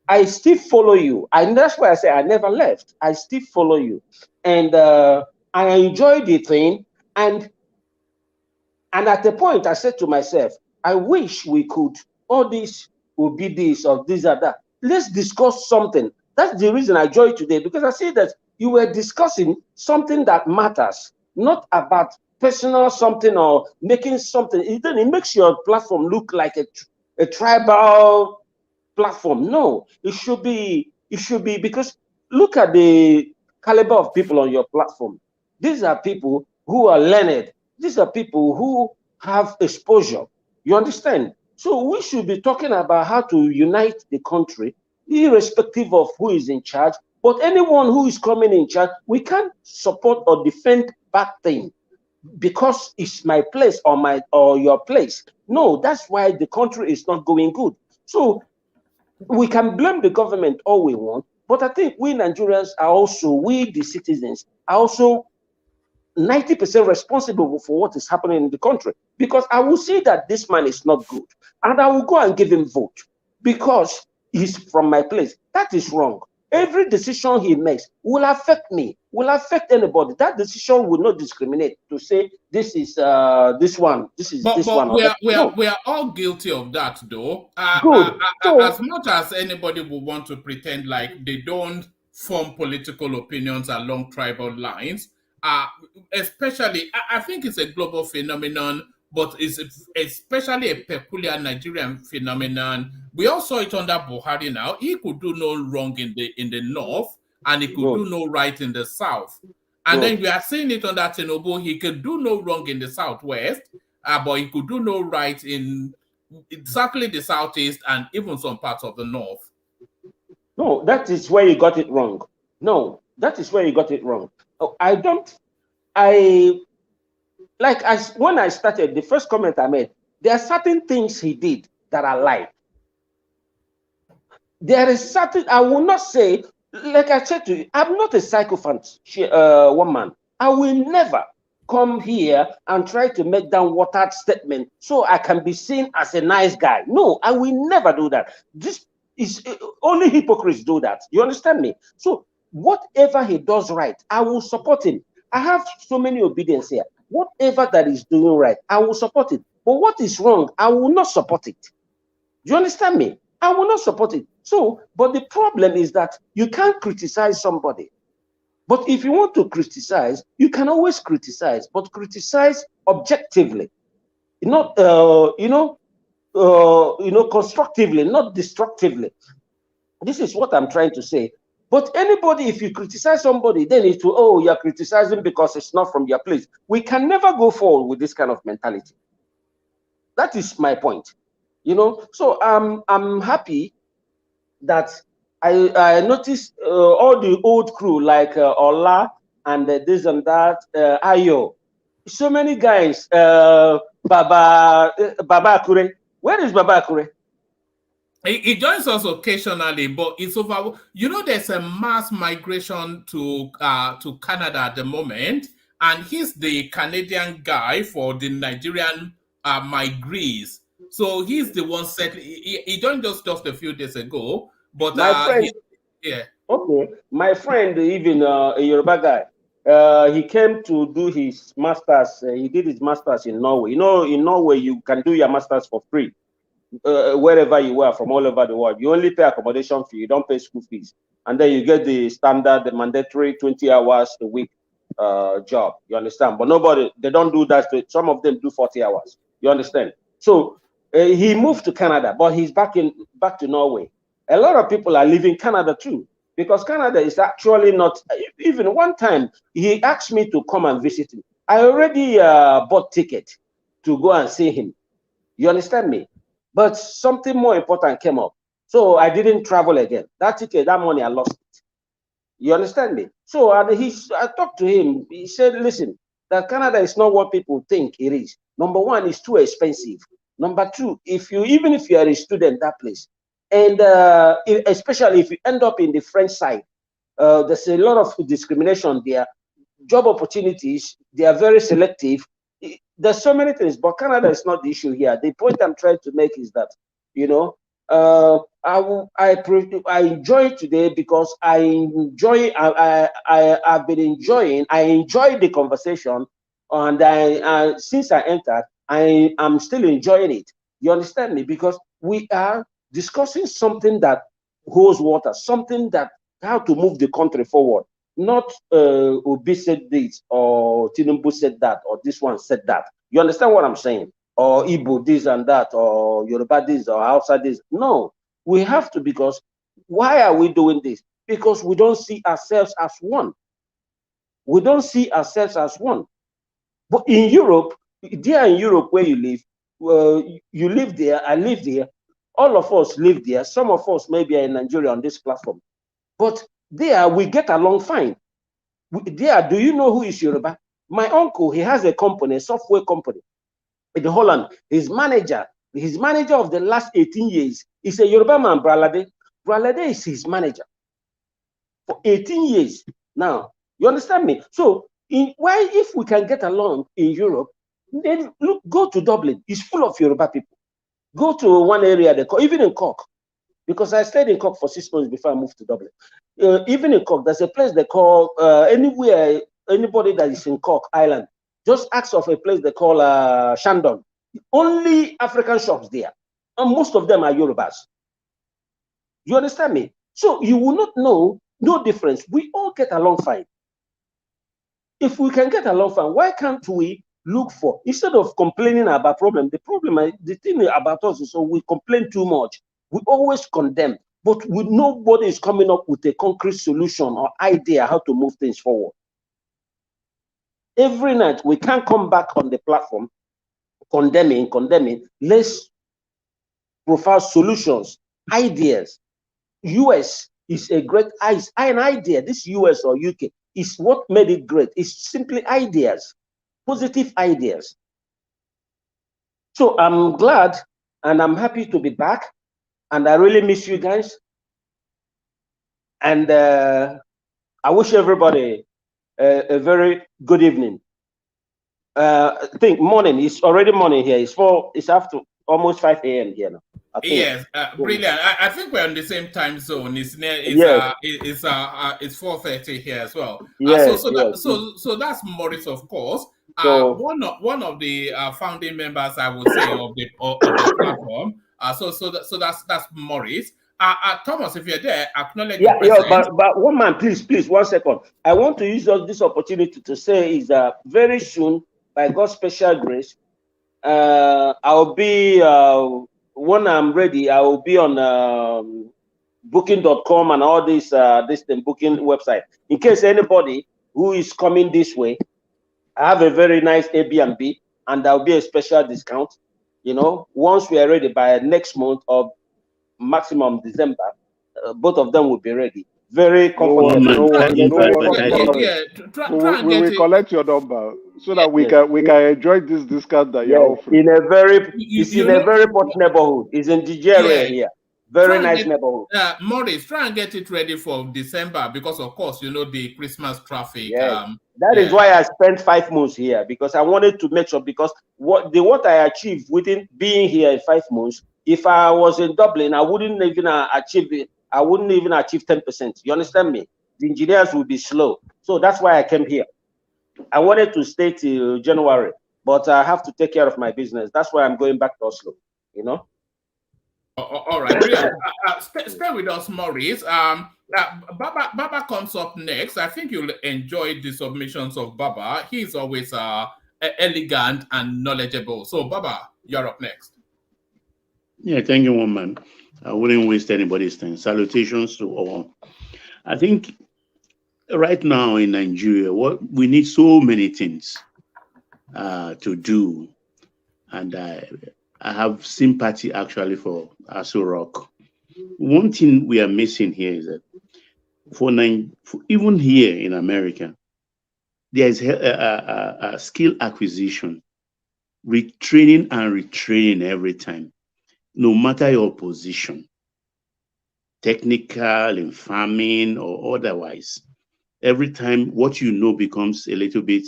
I still follow you. And that's why I say I never left. I still follow you. And I enjoy the thing. And at the point I said to myself, I wish we could, all this would be this or this or that. Let's discuss something. That's the reason I joined today, because I see that you were discussing something that matters, not about personal something or making something. It makes your platform look like a tribal platform. No, it should be because look at the caliber of people on your platform. These are people who are learned. These are people who have exposure. You understand? So we should be talking about how to unite the country, irrespective of who is in charge. But anyone who is coming in charge, we can't support or defend bad thing because it's my place or your place. No, that's why the country is not going good. So we can blame the government all we want, but I think we Nigerians are also, we the citizens, are also 90% responsible for what is happening in the country. Because I will see that this man is not good, and I will go and give him vote because he's from my place. That is wrong. Every decision he makes will affect me, will affect anybody. That decision will not discriminate to say this is this one, this is this one. We are all guilty of that, though. Good. As much as anybody would want to pretend like they don't form political opinions along tribal lines. Especially, I think it's a global phenomenon, but it's especially a peculiar Nigerian phenomenon. We all saw it under Buhari now. He could do no wrong in the north, and he could do no right in the south. And then we are seeing it under Tinubu. He could do no wrong in the southwest, but he could do no right in exactly the southeast and even some parts of the north. No, that is where you got it wrong. No, that is where you got it wrong. When I started, the first comment I made, there are certain things he did that I like. There is certain, I will not say, like I said to you, I'm not a sycophant woman. I will never come here and try to make that watered statement so I can be seen as a nice guy. No, I will never do that. This is only hypocrites do that. You understand me? So whatever he does right, I will support him. I have so many obedience here. Whatever that is doing right, I will support it. But what is wrong, I will not support it. Do you understand me? I will not support it. So, but the problem is that you can't criticize somebody. But if you want to criticize, you can always criticize, but criticize objectively, not constructively, not destructively. This is what I'm trying to say. But anybody, if you criticize somebody, then it's you're criticizing because it's not from your place. We can never go forward with this kind of mentality. That is my point. So I'm happy that I noticed all the old crew like Ola and this and that, Ayo, so many guys, Baba Akure. Where is Baba Akure? He joins us occasionally, but it's over. There's a mass migration to Canada at the moment, and he's the Canadian guy for the Nigerian migrees. So he's the one settling. He joined just a few days ago, but my friend, okay, my friend, even a Yoruba guy, he came to do his masters. He did his masters in Norway. In Norway you can do your masters for free. Wherever you are from all over the world, you only pay accommodation fee, you don't pay school fees, and then you get the standard, the mandatory 20 hours a week job. You understand? But they don't do that. Some of them do 40 hours. You understand? So he moved to Canada, but he's back to Norway. A lot of people are leaving Canada too, because Canada is actually not. Even one time he asked me to come and visit him. I already bought ticket to go and see him. You understand me? But something more important came up. So I didn't travel again. That ticket, that money, I lost it. You understand me? So I talked to him. He said, listen, that Canada is not what people think it is. Number one, it's too expensive. Number two, even if you are a student, that place, and especially if you end up in the French side, there's a lot of discrimination there. Job opportunities, they are very selective. There's so many things, but Canada is not the issue here. The point I'm trying to make is that, I enjoy today because I enjoy. I've been enjoying. I enjoy the conversation, and since I entered, I am still enjoying it. You understand me? Because we are discussing something that holds water, something that how to move the country forward. Not Obi said this, or Tinubu said that, or this one said that. You understand what I'm saying? Or Igbo this and that, or Yoruba this, or Hausa this. No, we have to, because why are we doing this? Because we don't see ourselves as one. We don't see ourselves as one. But in Europe, there in Europe where you live, you live there, I live there, all of us live there. Some of us maybe are in Nigeria on this platform. But there we get along fine. There, do you know who is Yoruba? My uncle, he has a company, a software company in Holland. His manager of the last 18 years is a Yoruba man, Bralade. Bralade is his manager for 18 years now. You understand me? So if we can get along in Europe, then look, go to Dublin. It's full of Yoruba people. Go to one area, even in Cork, because I stayed in Cork for 6 months before I moved to Dublin. Even in Cork, there's a place they call, anywhere, anybody that is in Cork Island, just ask of a place they call Shandon. Only African shops there. And most of them are Yorubas. You understand me? So you will not know No difference. We all get along fine. If we can get along fine, why can't we look for, instead of complaining about problem, the thing about us is, so we complain too much. We always condemn, but nobody is coming up with a concrete solution or idea how to move things forward. Every night we can't come back on the platform condemning. Let's provide solutions, ideas. US is a great an idea. This US or UK is what made it great. It's simply ideas, positive ideas. So I'm glad and I'm happy to be back, and I really miss you guys. And I wish everybody a very good evening. I think morning. It's already morning here. It's after almost 5 a.m. here now. Yes, brilliant. I think we're on the same time zone. It's 4:30 here as well. Yes, so that's Maurice, of course. So, one of the founding members, I would say, of the platform. So that's Maurice. Thomas, if you're there, acknowledge the presence. but one man, please, 1 second. I want to use this opportunity to say is that very soon, by God's special grace, I'll be when I'm ready. I will be on booking.com and all this booking website. In case anybody who is coming this way, I have a very nice Airbnb, and there'll be a special discount. Once we are ready by next month or maximum December, both of them will be ready. Very comfortable. We will collect your number so that we can enjoy this discount that you're offering. In a very posh neighborhood. It's in Nigeria here. Very nice neighborhood. Maurice, try and get it ready for December because, of course, the Christmas traffic. That is why I spent 5 months here, because I wanted to make sure, because what I achieved within being here in 5 months, if I was in Dublin, I wouldn't even achieve it. I wouldn't even achieve 10%. You understand me? The engineers will be slow. So that's why I came here. I wanted to stay till January, but I have to take care of my business. That's why I'm going back to Oslo, All right. Stay with us, Maurice. Baba comes up next. I think you'll enjoy the submissions of Baba. He's always elegant and knowledgeable. So, Baba, you're up next. Yeah, thank you, one man. I wouldn't waste anybody's time. Salutations to all. I think right now in Nigeria, we need so many things to do, and I have sympathy actually for Aso Rock. One thing we are missing here is that even here in America, there is a skill acquisition, retraining and retraining every time, no matter your position, technical, in farming or otherwise. Every time what you know becomes a little bit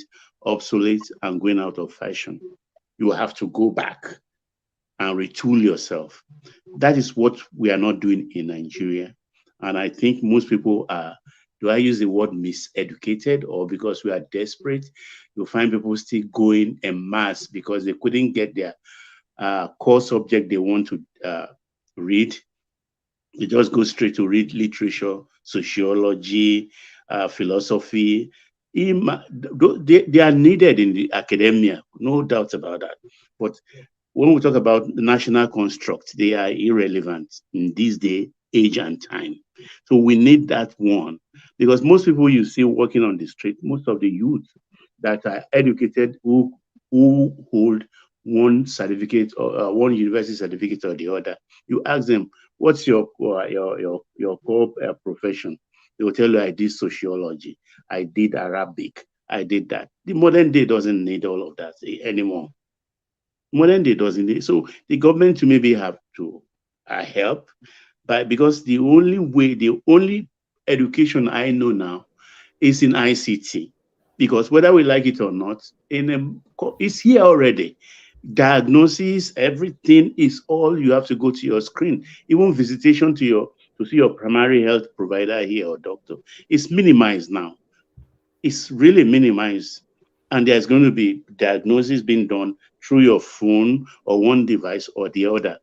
obsolete and going out of fashion, you have to go back and retool yourself. That is what we are not doing in Nigeria. And I think most people are, do I use the word miseducated, or because we are desperate? You'll find people still going en masse because they couldn't get their core subject they want to read. They just go straight to read literature, sociology, philosophy. They are needed in the academia, no doubt about that. But when we talk about the national construct, they are irrelevant in this day, age, and time. So we need that one, because most people you see working on the street, most of the youth that are educated who hold one certificate or one university certificate or the other, you ask them, what's your core profession? They will tell you, I did sociology, I did Arabic, I did that. The modern day doesn't need all of that anymore. Modern day doesn't need. So the government maybe have to help, but because the only education I know now is in ICT, because whether we like it or not, it's here already. Diagnosis, everything is all you have to go to your screen. Even visitation to see your primary health provider here or doctor, it's minimized now. It's really minimized, and there's going to be diagnosis being done through your phone or one device or the other.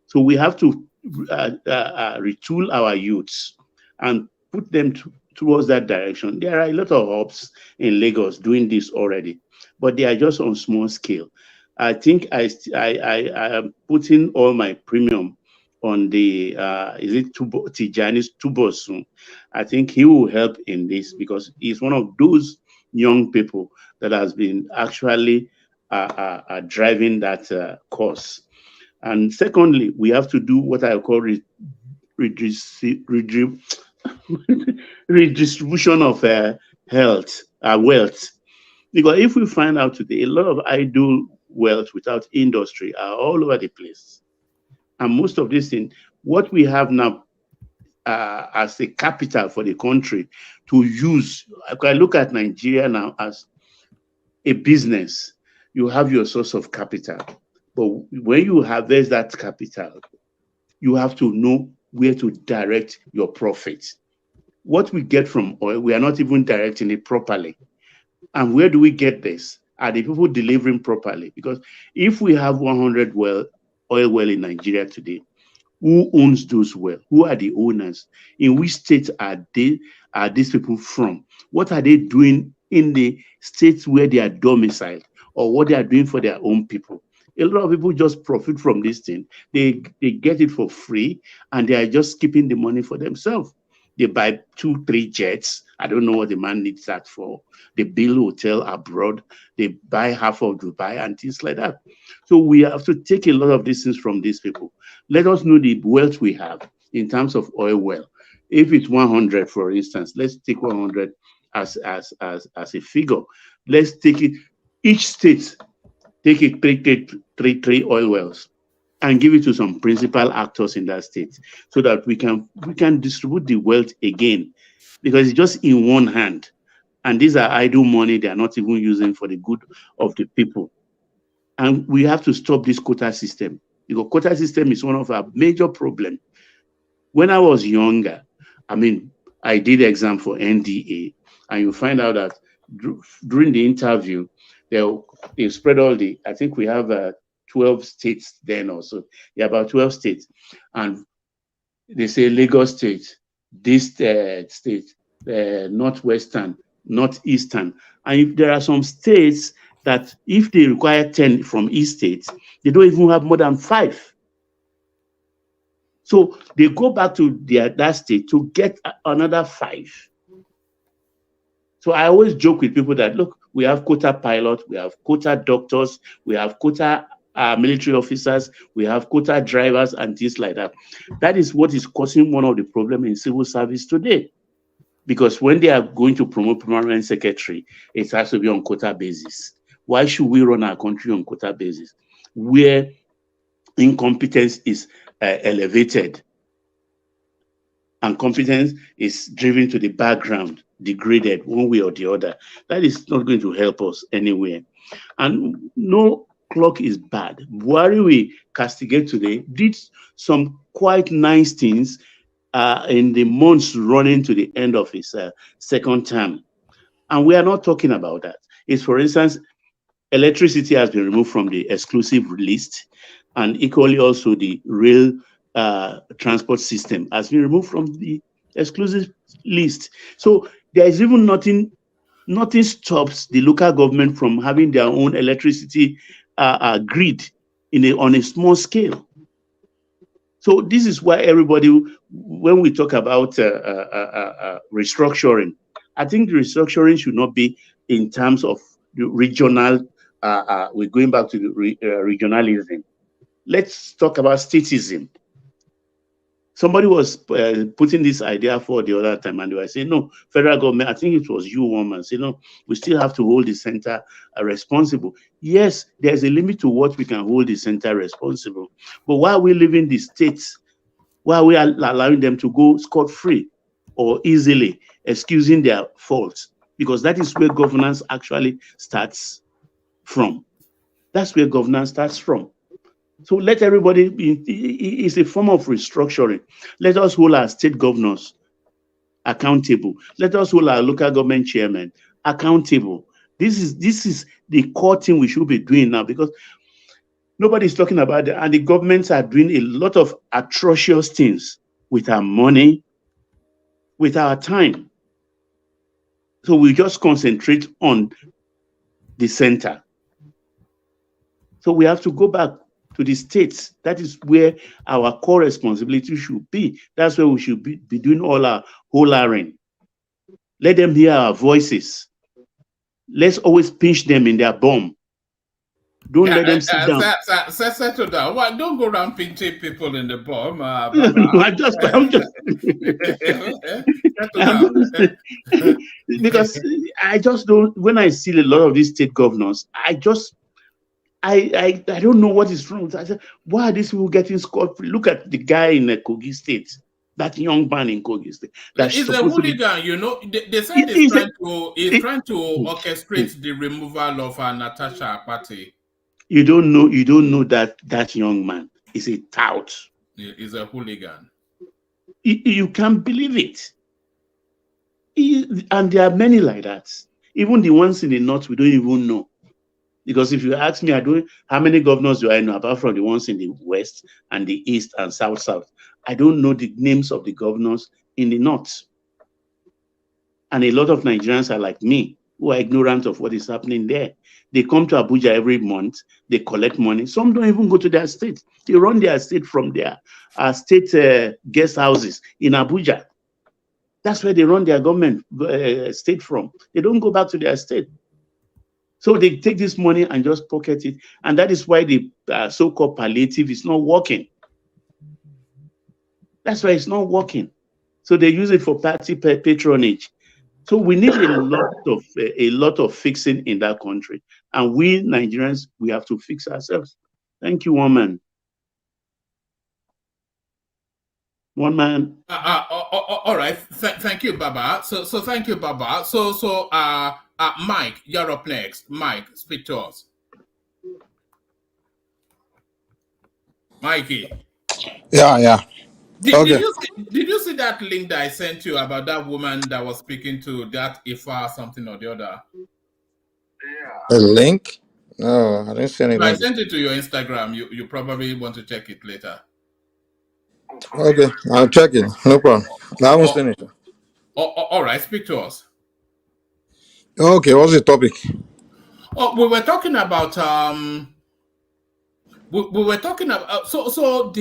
So we have to retool our youths and put them towards that direction. There are a lot of hubs in Lagos doing this already, but they are just on small scale. I think I am putting all my premium on the is it Tijani's Tubosun. I think he will help in this because he's one of those young people that has been actually driving that course. And secondly, we have to do what I call redistribution of wealth. Because if we find out today, a lot of idle wealth without industry are all over the place. And most of these things, what we have now as a capital for the country to use, I look at Nigeria now as a business. You have your source of capital. But when you harvest that capital, you have to know where to direct your profit. What we get from oil, we are not even directing it properly. And where do we get this? Are the people delivering properly? Because if we have 100 oil well in Nigeria today, who owns those wells? Who are the owners? In which state are these people from? What are they doing in the states where they are domiciled, or what they are doing for their own people? A lot of people just profit from this thing. They get it for free, and they are just keeping the money for themselves. They buy 2-3 jets. I don't know what the man needs that for. They build hotel abroad. They buy half of Dubai and things like that. So we have to take a lot of these things from these people. Let us know the wealth we have in terms of oil well. If it's 100, for instance, let's take 100 as a figure. Let's take it, each state, take it, three oil wells and give it to some principal actors in that state so that we can distribute the wealth again, because it's just in one hand. And these are idle money they are not even using for the good of the people. And we have to stop this quota system, because quota system is one of our major problems. When I was younger, I did exam for NDA, and you find out that during the interview, they spread all the, I think we have 12 states then also. Yeah, about 12 states. And they say Lagos State, this state, Northwestern, Northeastern. And if there are some states that if they require 10 from each state, they don't even have more than 5. So they go back to that state to get another 5. So I always joke with people that, look, we have quota pilots, we have quota doctors, we have quota military officers, we have quota drivers and things like that. That is what is causing one of the problems in civil service today. Because when they are going to promote permanent secretary, it has to be on quota basis. Why should we run our country on quota basis, where incompetence is elevated and competence is driven to the background, degraded one way or the other? That is not going to help us anywhere. And no clock is bad. Buhari we castigate today did some quite nice things in the months running to the end of his second term. And we are not talking about that. It's, for instance, electricity has been removed from the exclusive list, and equally also the rail transport system has been removed from the exclusive list. So there is even nothing stops the local government from having their own electricity grid on a small scale. So this is why everybody, when we talk about restructuring, I think the restructuring should not be in terms of the regional. We're going back to the regionalism. Let's talk about statism. Somebody was putting this idea for the other time, and they were saying, no, federal government, I think it was you, woman, say, no, we still have to hold the center responsible. Yes, there's a limit to what we can hold the center responsible. But why are we leaving the states? Why are we allowing them to go scot-free or easily, excusing their faults? Because that is where governance actually starts from. That's where governance starts from. So let everybody it's a form of restructuring. Let us hold our state governors accountable. Let us hold our local government chairmen accountable. This is the core thing we should be doing now, because nobody's talking about it, and the governments are doing a lot of atrocious things with our money, with our time. So we just concentrate on the center. So we have to go back to the states. That is where our core responsibility should be. That's where we should be doing all our whole iron. Let them hear our voices. Let's always pinch them in their bum. Don't let them sit down. Settle down. Well, don't go around pinching people in the bum, I'm just because I just don't. When I see a lot of these state governors, I don't know what is wrong. I said, why are these people getting scot-free? Look at the guy in Kogi State, that young man in Kogi State. He's a hooligan, you know. They said he's trying to orchestrate the removal of Natasha Akpati. You don't know that young man is a tout. He's a hooligan. You can't believe it. And there are many like that. Even the ones in the north, we don't even know. Because if you ask me, how many governors do I know apart from the ones in the west and the east and south? I don't know the names of the governors in the north. And a lot of Nigerians are like me, who are ignorant of what is happening there. They come to Abuja every month, they collect money. Some don't even go to their state. They run their state from their state guest houses in Abuja. That's where they run their government state from. They don't go back to their state. So they take this money and just pocket it. And that is why the so-called palliative is not working. That's why it's not working. So they use it for party patronage. So we need a lot of fixing in that country. And we Nigerians, we have to fix ourselves. Thank you, one man. One man. All right. Thank you, Baba. So thank you, Baba. So Mike, you're up next. Mike, speak to us. Mikey. Yeah. Did you see that link that I sent you about that woman that was speaking to that Ifa something or the other? A link? No, I didn't see any I link. sent it to your Instagram. You probably want to check it later. Okay, I'll check it. No problem. I haven't seen it. All right, speak to us. Okay, what's the topic? Oh, we were talking about so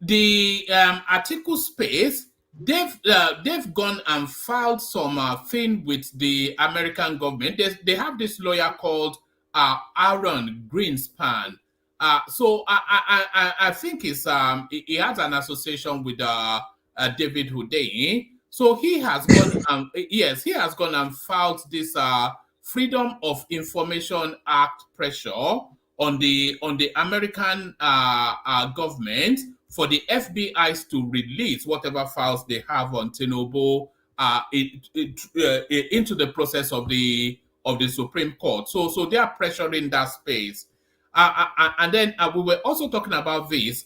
the Atiku space, they've gone and filed some thing with the American government. They have this lawyer called Aaron Greenspan. So I think he has an association with David Hundeyin. So he has gone he has gone and filed this Freedom of Information Act pressure on the American government for the FBI's to release whatever files they have on Tinubu into the process of the Supreme Court. So they are pressuring that space. And then we were also talking about this.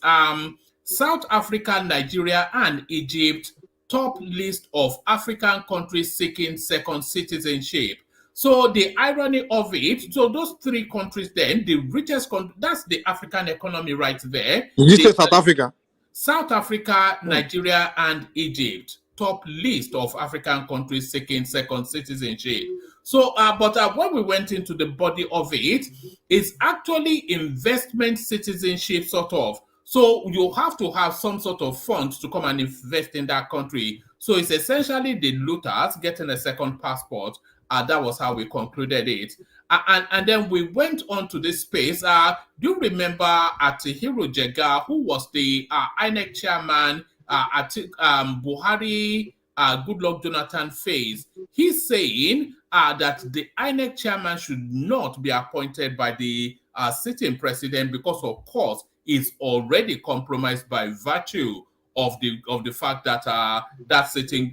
South Africa, Nigeria, and Egypt top list of African countries seeking second citizenship. So the irony of it, so those three countries then, the richest country, that's the African economy right there. Did you say South Africa? South Africa, Nigeria, and Egypt, top list of African countries seeking second citizenship. So, but when we went into the body of it, it's actually investment citizenship sort of. So you have to have some sort of funds to come and invest in that country. So it's essentially the looters getting a second passport. That was how we concluded it. And then we went on to this space. Do you remember Atiku Jega, who was the INEC chairman at Buhari, Goodluck Jonathan phase? He's saying that the INEC chairman should not be appointed by the sitting president because, of course, is already compromised by virtue of the fact that that sitting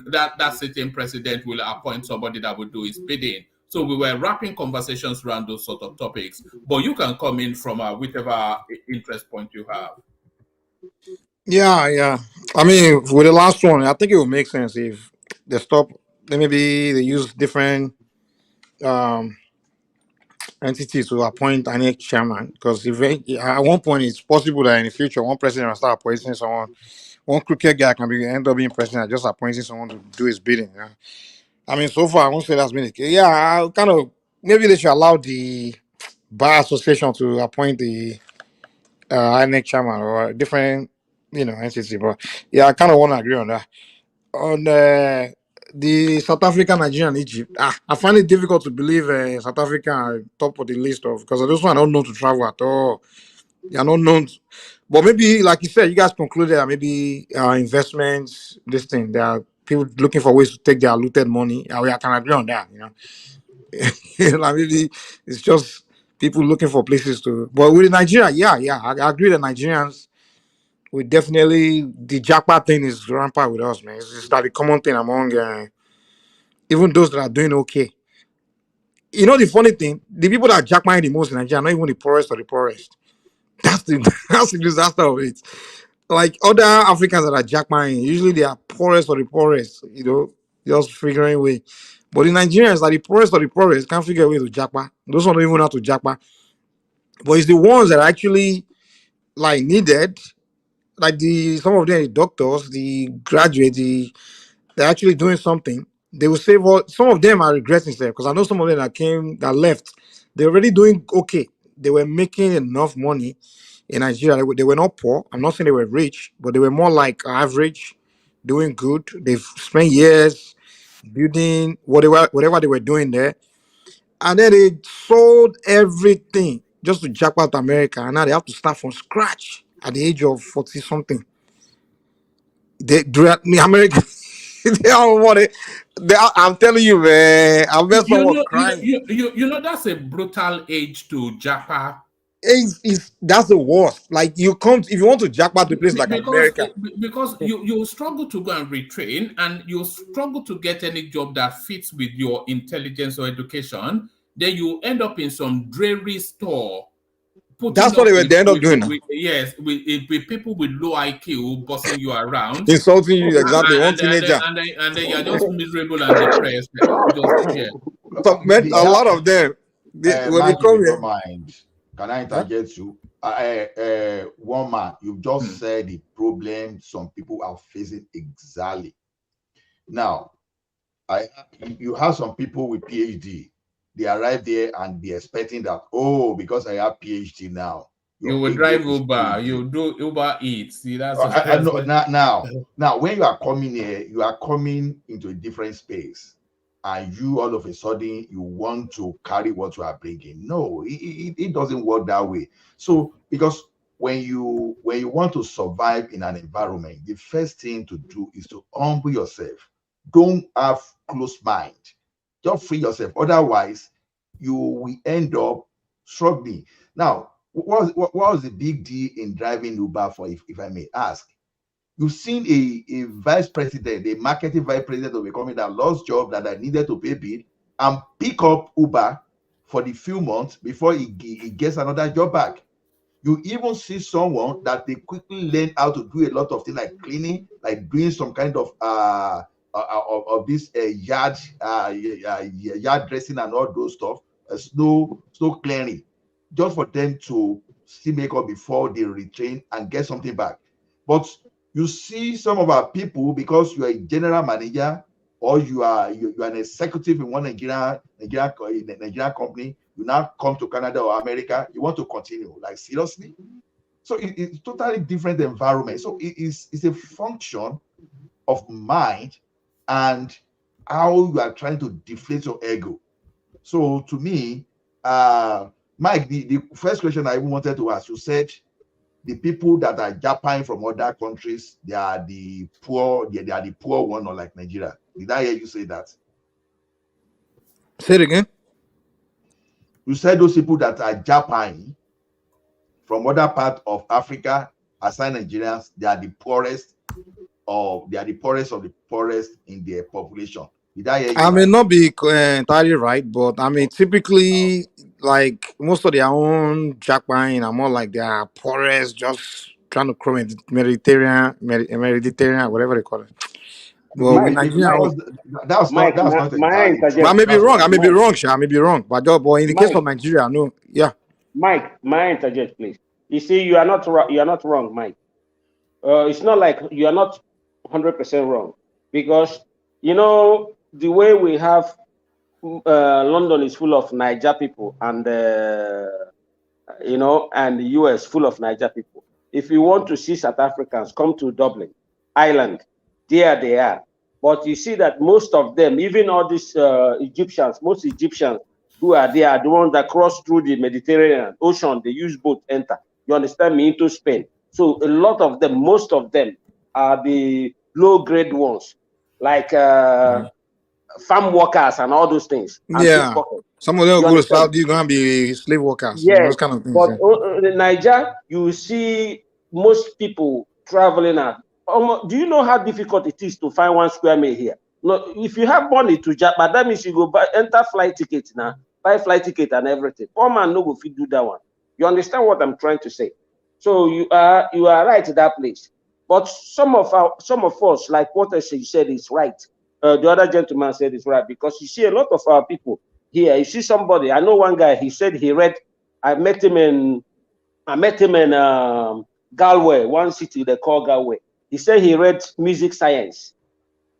president will appoint somebody that will do his bidding. So we were wrapping conversations around those sort of topics. But you can come in from whichever interest point you have. Yeah. I mean, with the last one, I think it would make sense if they stop. Maybe they use different entity to appoint an next chairman, because if at one point it's possible that in the future one president will start appointing someone, one crooked guy can end up being president just appointing someone to do his bidding. Yeah. I mean, so far I won't say that's been the case. Yeah, I kind of maybe they should allow the bar association to appoint the INEC chairman or a different, entity. But yeah, I kind of want to agree on that. On the South Africa, Nigeria, and Egypt, I find it difficult to believe South Africa are top of the list of, because those one are not known to travel at all. They are not known. But maybe, like you said, you guys concluded that maybe investments, this thing, there are people looking for ways to take their looted money. I can agree on that. Like maybe it's just people looking for places to. But with Nigeria, yeah, I agree that Nigerians, we definitely, the jackpot thing is rampant with us, man. It's just like a common thing among even those that are doing okay. The funny thing, the people that jackpot the most in Nigeria are not even the poorest of the poorest. That's the that's the disaster of it. Like other Africans that are jackpotting, usually they are poorest of the poorest, just figuring way. But the Nigerians are the poorest of the poorest, can't figure a way to jackpot. Those ones don't even know how to jackpot. But it's the ones that are actually like needed, like some of them, the doctors, the graduates, they're actually doing something. They will say, well, some of them are regretting stuff, because I know some of them that left, they're already doing okay. They were making enough money in Nigeria. They were not poor. I'm not saying they were rich, but they were more like average, doing good. They've spent years building whatever they were doing there. And then they sold everything just to jackpot America. And now they have to start from scratch at the age of 40 something. America, they all want it. I'm telling you, man. I met someone crying. That's a brutal age to jackpot. That's the worst. Like if you want to jackpot the place like America, because you struggle to go and retrain, and you struggle to get any job that fits with your intelligence or education, then you end up in some dreary store. That's what they end up doing now. With people with low IQ bossing you around, insulting you, exactly. One teenager, and then you're just miserable and depressed. So, man, a lot of them. When Mike, they come if you here, don't mind, can I interject you? One man, you just said the problem some people are facing exactly. Now, you have some people with PhD. They arrive there and they're expecting that, because I have PhD now. You will drive Uber, you do Uber Eats. See, that's now when you are coming here, you are coming into a different space, and you all of a sudden you want to carry what you are bringing. No, it doesn't work that way. So because when you want to survive in an environment, the first thing to do is to humble yourself. Don't have close mind. Just free yourself. Otherwise, you will end up struggling. Now, what was the big deal in driving Uber for, if I may ask? You've seen a vice president, a marketing vice president of a company that lost job, that I needed to pay bill, and pick up Uber for the few months before he gets another job back. You even see someone that they quickly learn how to do a lot of things like cleaning, like doing some kind of this yard dressing and all those stuff, snow clearing, just for them to still make up before they retrain and get something back. But you see some of our people, because you are a general manager or you are an executive in one Nigerian company, you now come to Canada or America, you want to continue. Like, seriously? So it's totally different environment. So it's a function of mind and how you are trying to deflate your ego. So to me, Mike, the first question I even wanted to ask, you said the people that are Japan from other countries, they are the poor, they are the poor one, or like Nigeria. Did I hear you say that? Say it again. You said those people that are Japan from other part of Africa, aside Nigerians, they are the poorest, or they are the poorest of the poorest in their population. Did I hear you? I may not be entirely right, but I mean, typically, like most of their own jackpine are more like they are poorest, just trying to crow Mediterranean, whatever they call it. Well, with Nigeria, that's Mike, not my entirely interject. I may be That's wrong. not I may be Mike, wrong, Sha. I may be wrong. But in the case Mike, of Nigeria, no, yeah. Mike, my interject, please. You see, you are not wrong, Mike. It's not like you are not 100% wrong, because you know the way we have London is full of Niger people, and and the US full of Niger people. If you want to see South Africans, come to Dublin, Ireland. There they are. But you see that most of them, even all these Egyptians, most Egyptians who are there are the ones that cross through the Mediterranean Ocean. They use boat enter. You understand me, into Spain. So a lot of them, most of them are the low grade ones, like farm workers and all those things, and Yeah. pickpockets. Some of them You go to understand? Saudi, going to be slave workers, Yes, those kind of things. but Yeah. in Niger, you see most people traveling out. Do you know how difficult it is to find 1 square meal here? No, if you have money to Japan, that means you go enter flight tickets now, buy flight ticket and everything. Poor man no go fit do that one. You understand what I'm trying to say? So you are right at that place. But some of us, like what I said is right. The other gentleman said is right, because you see a lot of our people here. You see somebody. I know one guy. He said he read. I met him in Galway, one city they call Galway. He said he read music science.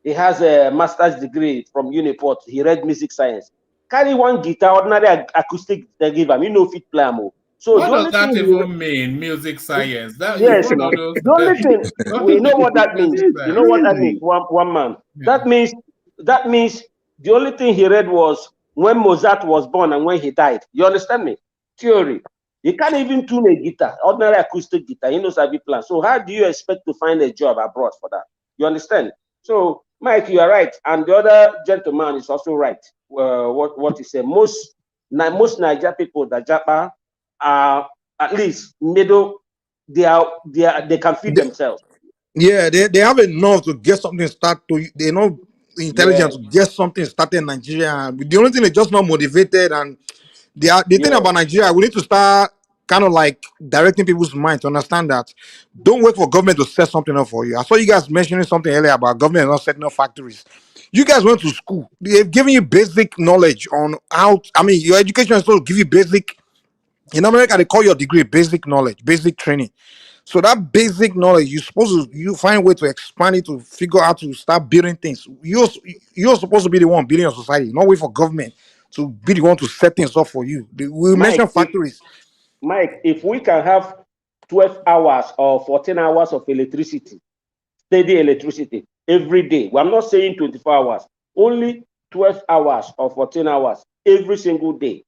He has a master's degree from Uniport. He read music science. Carry one guitar, ordinary acoustic they give him. You know, fit play am. So What the does only that thing even mean? Music science? That is yes, one now of those. the only thing we know what that means. You know what that means? One man. That means the only thing he read was when Mozart was born and when he died. You understand me? Theory. You can't even tune a guitar, ordinary acoustic guitar. You know, Sabi plan. So how do you expect to find a job abroad for that? You understand? So Mike, you are right, and the other gentleman is also right. What he said? Most Niger people that Japa are at least middle. They can feed themselves. Yeah, they have enough to get something started. They're not intelligent Yes, to get something started in Nigeria. The only thing they're just not motivated, and the thing yes. about Nigeria, we need to start kind of like directing people's mind to understand that don't wait for government to set something up for you. I saw you guys mentioning something earlier about government not setting up factories. You guys went to school. They've given you basic knowledge on how. I mean, your education is supposed to give you basic. In America, they call your degree basic knowledge, basic training. So that basic knowledge, you find a way to expand it to figure out to start building things. You're supposed to be the one building your society, not wait for government to be the one to set things up for you. We mentioned factories. Mike, if we can have 12 hours or 14 hours of electricity, steady electricity every day. I'm not saying 24 hours, only 12 hours or 14 hours every single day.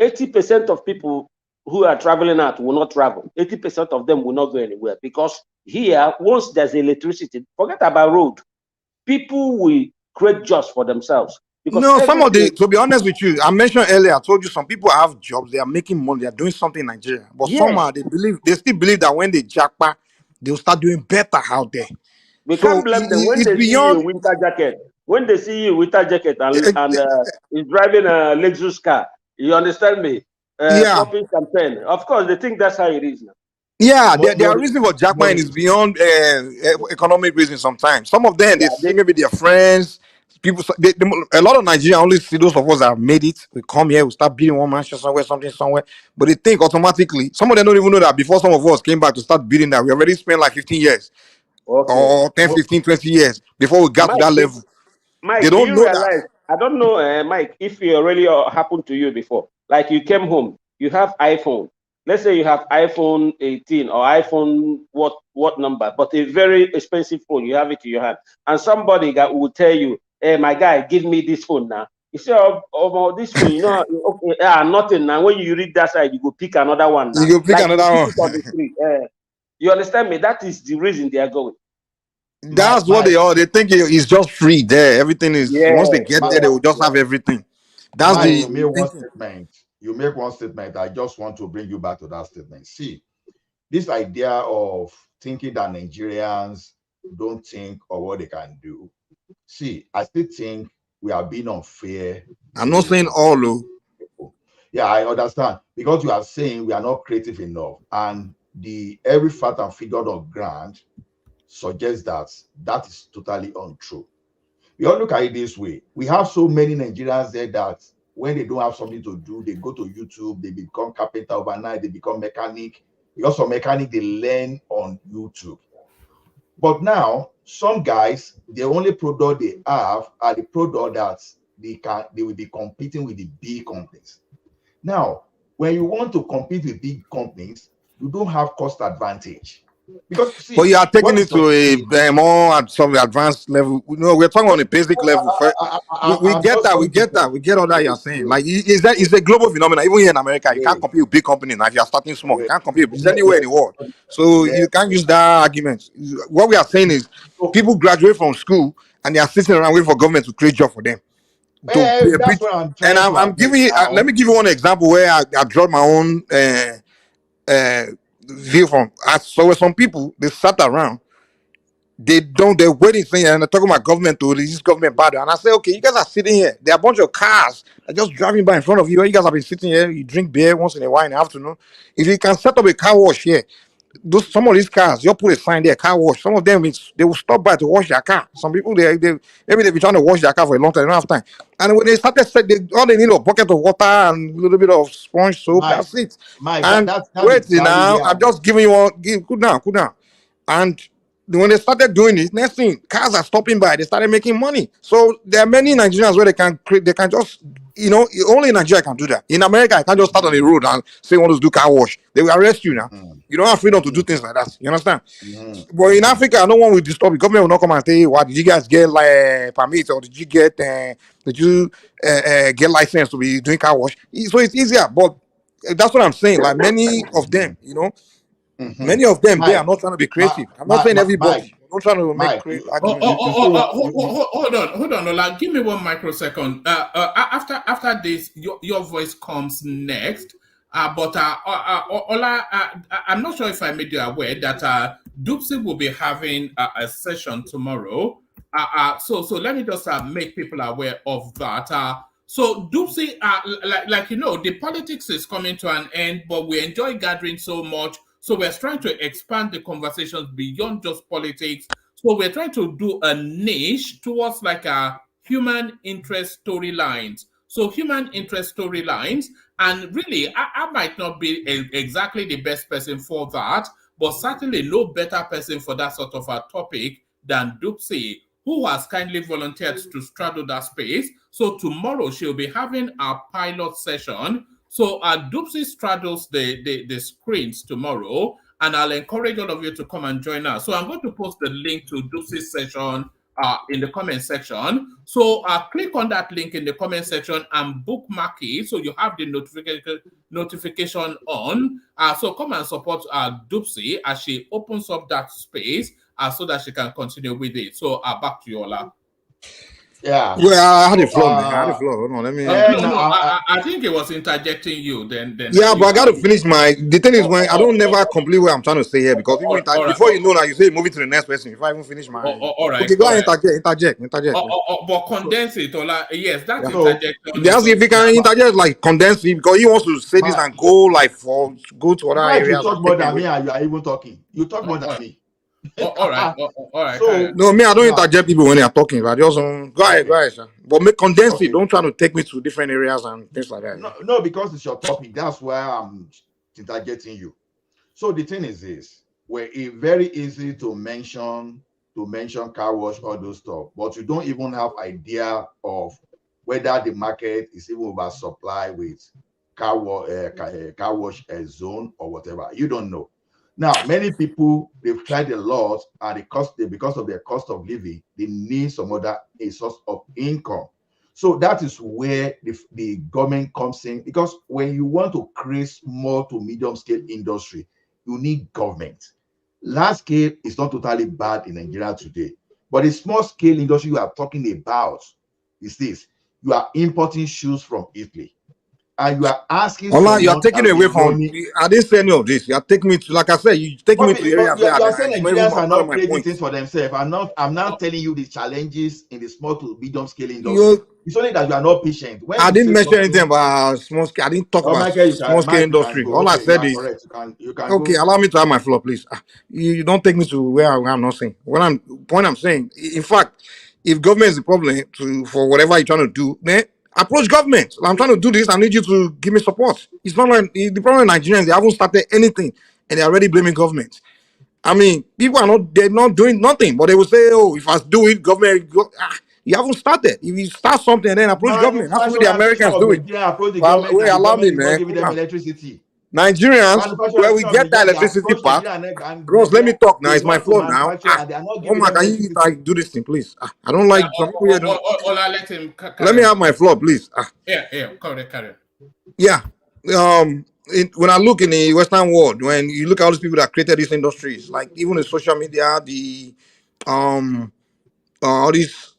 80% of people who are traveling out will not travel. 80% of them will not go anywhere, because here, once there's electricity, forget about road. People will create jobs for themselves. Because No, to be honest with you, I mentioned earlier, I told you some people have jobs, they are making money, they are doing something in Nigeria. But somehow they still believe that when they jackpot, they'll start doing better out there. We So can't blame them when it's they see you beyond. in winter jacket. When they see you in winter jacket and is driving a Lexus car, you understand me? Yeah. Popping champagne. Of course, they think that's how it is now. Yeah, there are reasons for jackpot is beyond economic reasons sometimes. Some of them, they see maybe their friends, people, a lot of Nigerians only see those of us that have made it. We come here, we start building one mansion somewhere, something somewhere. But they think automatically, some of them don't even know that before some of us came back to start building that, we already spent like 15 years or 10, 15, 20 years before we got to that level. They Mike, do don't you know that. realize? I don't know, Mike, if it already happened to you before. Like you came home, you have iPhone. Let's say you have iPhone 18 or iPhone what number, but a very expensive phone. You have it in your hand, and somebody will tell you, "Hey, my guy, give me this phone now." You say, "Oh, this phone, okay, nothing." Now, when you read that side, you go pick another one. Now, You go pick like another you one. pick it on the street. You understand me? That is the reason they are going. That's what they are. They think it's just free there. Everything is, once they get there, they will just have everything. That's Mike, the you make one thinking. statement. You make one statement. I just want to bring you back to that statement. See, this idea of thinking that Nigerians don't think of what they can do. See, I still think we are being unfair. I'm not saying all, though. Yeah, I understand, because you are saying we are not creative enough, and every fact and figure on ground suggests that that is totally untrue. We all look at it this way. We have so many Nigerians there that when they don't have something to do, they go to YouTube, they become carpenter overnight, they become mechanic. Because of mechanic, they learn on YouTube. But now, some guys, the only product they have are the product that they will be competing with the big companies. Now, when you want to compete with big companies, you don't have cost advantage. Because see, but you are taking it to a more some advanced level. You know, we're talking on a basic level. We get that. We get that. We get all that you're saying. Like, is that it's a global phenomenon? Even here in America, you can't compete with big companies. Now, if you are starting small, you can't compete. It's anywhere in the world. So you can't use that argument. What we are saying is, people graduate from school and they are sitting around waiting for government to create job for them. That's what I'm trying to I'm giving you. Let me give you one example where I draw my own view from. So with some people, they sat around, they're waiting saying, and they're talking about government to this government bad. And I say, okay, you guys are sitting here. There are a bunch of cars that just driving by in front of you. You guys have been sitting here. You drink beer once in a while in the afternoon. If you can set up a car wash here, some of these cars, you put a sign there, car wash. Some of them, they will stop by to wash their car. Some people, maybe they've been trying to wash their car for a long time, they don't have time. And when they started, all they need a bucket of water and a little bit of sponge soap, that's it. And wait now, I'm just giving you one, cool down. And when they started doing it, next thing, cars are stopping by, they started making money. So there are many Nigerians where they can just, only in Nigeria can do that. In America, I can't just start on the road and say, want to do car wash. They will arrest you now. You don't have freedom to do things like that. You understand? But in Africa, no one will disturb you. Government will not come and say, "What did you guys get like permits, or did you get license to be doing car wash?" So it's easier. But that's what I'm saying. Like many of them, many of them, they are not trying to be creative. I'm not saying everybody. I'm not trying to make creative arguments. Hold on, Ola. Give me 1 microsecond. After this, your voice comes next. But Ola, I'm not sure if I made you aware that Dupsy will be having a session tomorrow. So let me just make people aware of that. So Dupsy, the politics is coming to an end, but we enjoy gathering so much. So we're trying to expand the conversations beyond just politics. So we're trying to do a niche towards like a human interest storylines. So human interest storylines, and really, I might not be exactly the best person for that, but certainly no better person for that sort of a topic than Dupsy, who has kindly volunteered to straddle that space. So tomorrow she'll be having a pilot session. So Dupsy straddles the screens tomorrow, and I'll encourage all of you to come and join us. So I'm going to post the link to Dupsy's session in the comment section. So click on that link in the comment section and bookmark it so you have the notification on. So come and support Dupsy as she opens up that space so that she can continue with it. So back to you, Ola. Yeah. Well, I had the floor, man. I had the floor. Hold on, let me. I think it was interjecting you. Then. Yeah, but I got to finish the thing is, when I don't never complete what I'm trying to say here, because before you know that, you say moving to the next person. If I even finish my. All right. Okay, go ahead, interject. But condense it, Ola. Yes, that's interjection. That's if you can interject, like condense it, because he wants to say this and go to other areas. You talk more than me, and you are even talking. You talk more than me. All right. So, no, me, I don't interject people when they are talking. I just go ahead, sir. But condense it. Don't try to take me to different areas and things like that. No, because it's your topic. That's why I'm interjecting you. So the thing is this: it's very easy to mention car wash, all those stuff, but you don't even have idea of whether the market is even oversupply with car wash zone or whatever. You don't know. Now, many people, they've tried a lot, and because of their cost of living, they need some other source of income. So that is where the government comes in, because when you want to create small to medium scale industry, you need government. Large scale is not totally bad in Nigeria today, but the small scale industry you are talking about is this: you are importing shoes from Italy. And you are asking. Ola, you are taking away from. I didn't say any of this. You are taking me to, like I said, you take me to the area. You are saying Nigerians are not creating things for themselves. I'm not telling you the challenges in the small to medium scale industry. It's only that you are not patient. When I you didn't say mention anything something, about small scale. I didn't talk about Michael, small scale Mike, you can industry. go. All I Okay, you said are is, correct. You can okay, go. allow me to have my floor, please. You don't take me to where I'm not saying. Point I'm saying, in fact, if government is the problem for whatever you're trying to do, then approach government. I'm trying to do this. I need you to give me support. It's not like the problem with Nigerians. They haven't started anything, and they're already blaming government. I mean, people are they're not doing nothing, but they will say, oh, if I do it, government, you haven't started. If you start something and then approach government, that's the way the Manufacturing Americans of do it. Nigeria approach the Well, government wait, and the allow me, government is not man. giving Cool them down. electricity. Nigerians, where we Manufacturing of get that Nigeria, they electricity approach part, Nigeria and bros, let me Nigeria, talk now. they It's my want to floor now. manufacture and they are not giving Omar, them can you electricity. do this thing, please? I don't like some people here. Don't. Ola, let him Let carry me on. have my floor, please. Yeah, carry on. Yeah. When I look in the Western world, when you look at all these people that created these industries, like even the social media, the all these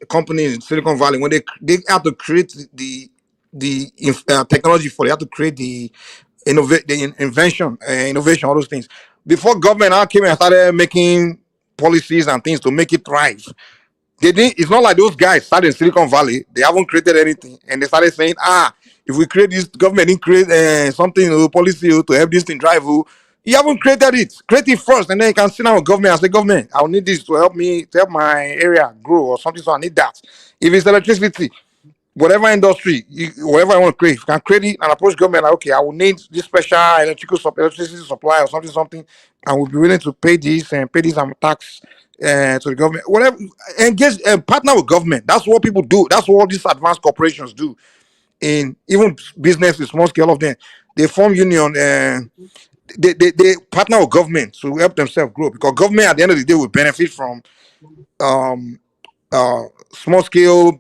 companies in Silicon Valley, when they have to create the technology for it, they have to create the invention, innovation, all those things. Before government now came and started making policies and things to make it thrive. They didn't. It's not like those guys started in Silicon Valley. They haven't created anything, and they started saying, if we create this, government didn't create something policy to help this thing drive. You haven't created it. Create it first, and then you can sit down with government and say, government, I will need this to help me, to help my area grow or something. So I need that. If it's electricity, whatever industry, whatever I want to create, if you can create it and approach government, like, okay, I will need this special electricity supply or something, and we'll be willing to pay this and pay this and tax to the government. Whatever, engage and partner with government. That's what people do. That's what these advanced corporations do. In even businesses, small scale of them, they form union and they partner with government to help themselves grow because government at the end of the day will benefit from um small scale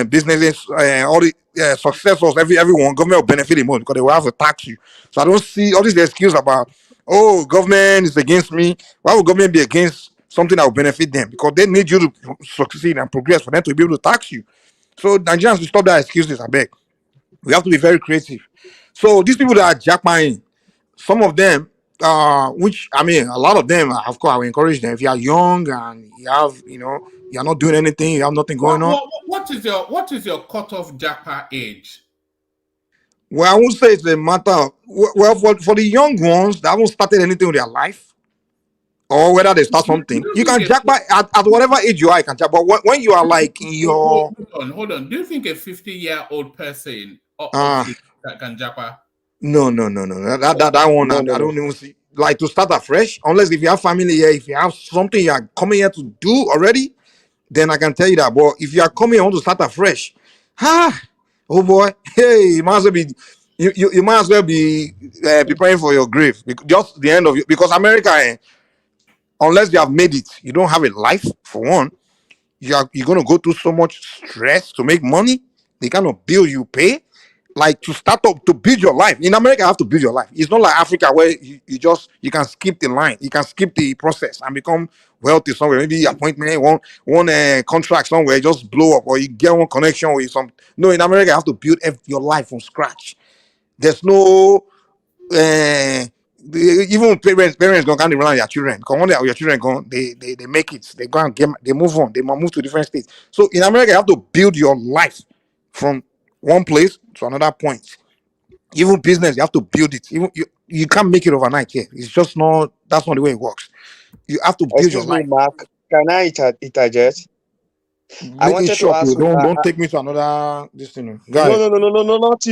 businesses, all the successors, everyone, government will benefit the most because they will have to tax you. So I don't see all these excuses about, oh, government is against me. Why would government be against something that will benefit them? Because they need you to succeed and progress for them to be able to tax you. So Nigerians will stop that excuses, I beg. We have to be very creative. So these people that are jackpotting, some of them, which I mean, a lot of them, of course, I will encourage them. If you are young and you have, you are not doing anything, you have nothing going on. What is your cutoff japa age? Well, I won't say it's a matter of, well, for the young ones that haven't started anything with their life, or whether they start something, you can jackpot at whatever age you are. You can jackpot. But when you are like in your hold on. Do you think a 50-year-old person can jackpot? No. That one, No. I don't even see. Like to start afresh, unless if you have family here, if you have something you are coming here to do already, then I can tell you that. But if you are coming here want to start afresh, oh boy, hey, you might as well be, you might as well be preparing for your grave. Just the end of it, because America, unless you have made it, you don't have a life for one. You're gonna go through so much stress to make money. The kind of bill you pay, like to start up to build your life. In America, you have to build your life. It's not like Africa where you can skip the line, you can skip the process and become wealthy somewhere. Maybe appointment, one contract somewhere, just blow up, or you get one connection with some. No, in America, you have to build your life from scratch. There's no even parents don't can't rely on their children. Because when your children gone, they make it. They go and they move on. They move to different states. So in America, you have to build your life from one place to another point. Even business, you have to build it. Even you can't make it overnight here. It's just not. That's not the way it works. You have to build your Excuse me, life. Mark. Can I interject? I Make it wanted to short. ask. Don't take me to another this thing. Go ahead. No, not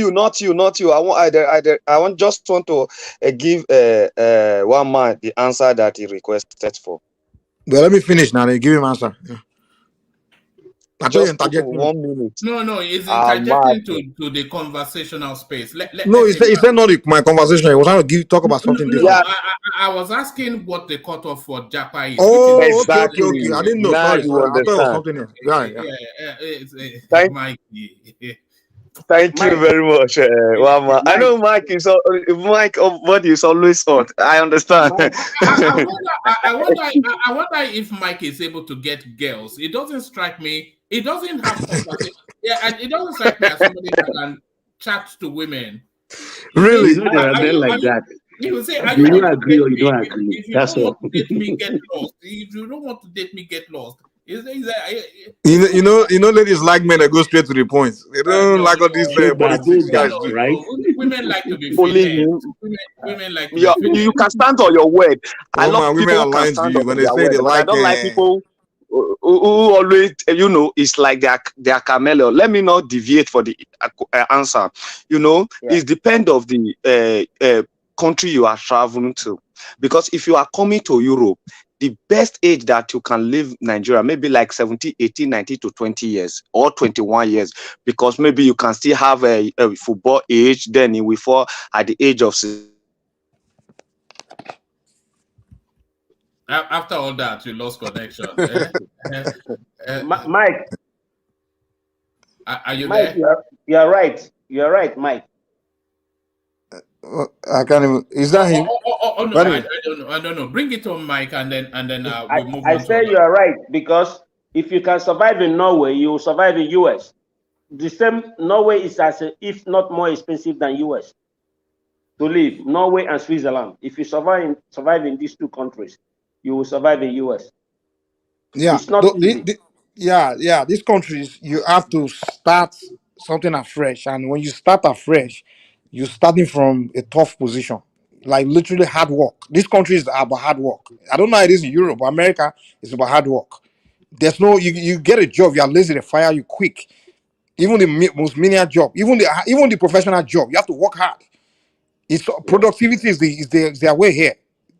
you. I want to give one man the answer that he requested for. Well, let me finish now. Then give him answer. Yeah. I thought you Just interjecting. 1 minute. No, it's interjecting to the conversational space. No, he said not my conversation. He was trying to talk about something different. No, I was asking what the cutoff for japa is. Oh, okay. I didn't know. Sorry. I thought it was something else. Yeah. Mikey. Thank you very much, Wama. I know Mike is body is always hot. I understand. I wonder if Mike is able to get girls. It doesn't strike me. It doesn't have conversation. Yeah, and it doesn't strike me as somebody that can chat to women. Really? You know, there are men like that. You will say, Do you agree or you don't agree? If you That's don't all. want to date me, get lost. If you don't want to date me, get lost. You know, ladies like men that go straight to the point. They don't like all these politics guys do. Right? Women like to be Bully finessed. him. Women like to be You finessed. can stand on your word. I love Women people are who can lying to stand you on when they their say word, they but I like. don't like people who always, it's like they are chameleon. Let me not deviate for the answer. It depends of the country you are traveling to, because if you are coming to Europe, the best age that you can leave Nigeria, maybe like 70, 18, 19 to 20 years or 21 years, because maybe you can still have a football age, then you will fall at the age of. After all that, you lost connection. Mike. Are you Mike, there? you're right. You're right, Mike. I can't even. Is that him? No, I don't know. Bring it on, Mike, and then we move I on to say you are right, because if you can survive in Norway, you will survive in US. The same, Norway is if not more expensive than US to live. Norway and Switzerland. If you survive in these two countries, you will survive in US. Yeah, It's not easy. these countries, you have to start something afresh, and when you start afresh, you're starting from a tough position, like literally hard work. This country is about hard work. I don't know how it is in Europe, but America is about hard work. There's no you get a job, you are lazy, they fire you quick. Even the most menial job, even the professional job, you have to work hard. It's productivity is their way here.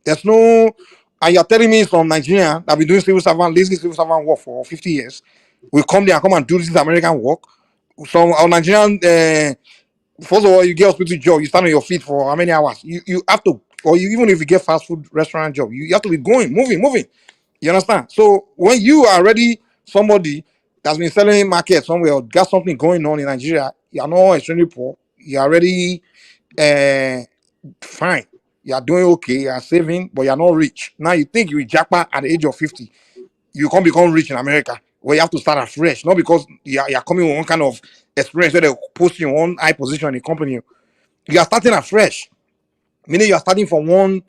There's no, and you're telling me some Nigerian that been doing lazy civil servant work for 50 years, will come there and come and do this American work. Some Nigerian, first of all, you get hospital job, you stand on your feet for how many hours? You have to, or even if you get fast food restaurant job, you have to be going, moving. You understand? So when you are already somebody that's been selling market somewhere or got something going on in Nigeria, you are not extremely poor. You're already fine. You are doing okay, you are saving, but you're not rich. Now you think you jackpot at the age of 50. You can't become rich in America, where you have to start afresh. Not because you're coming with one kind of experience where they post you in one high position in the company. You are starting afresh. Meaning you are starting from one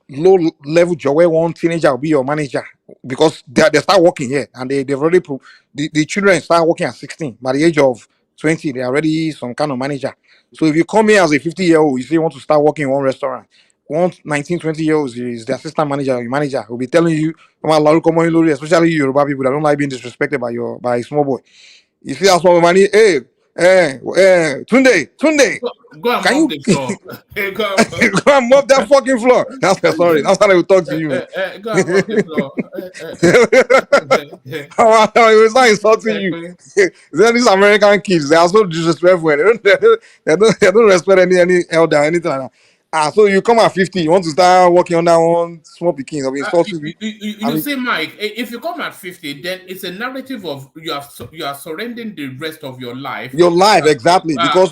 low level job where one teenager will be your manager, because they start working here and they've already the children start working at 16. By the age of 20, they're already some kind of manager. So if you come here as a 50-year-old, you say you want to start working in one restaurant, one 19, 20-year-old is the assistant manager or your manager will be telling you, especially you Yoruba people that don't like being disrespected by a small boy. You see how small money, Tunde, go and can mop you the floor. go and mop that fucking floor? That's how they will talk to you. Go and mop the floor. It was not insulting you. These American kids, they are so disrespectful. They don't respect any elder, anything like that. So you come at 50, you want to start working on that one small picking, I'll be insulting you. You see, Mike, if you come at 50, then it's a narrative of you are surrendering the rest of your life. Your life, exactly, because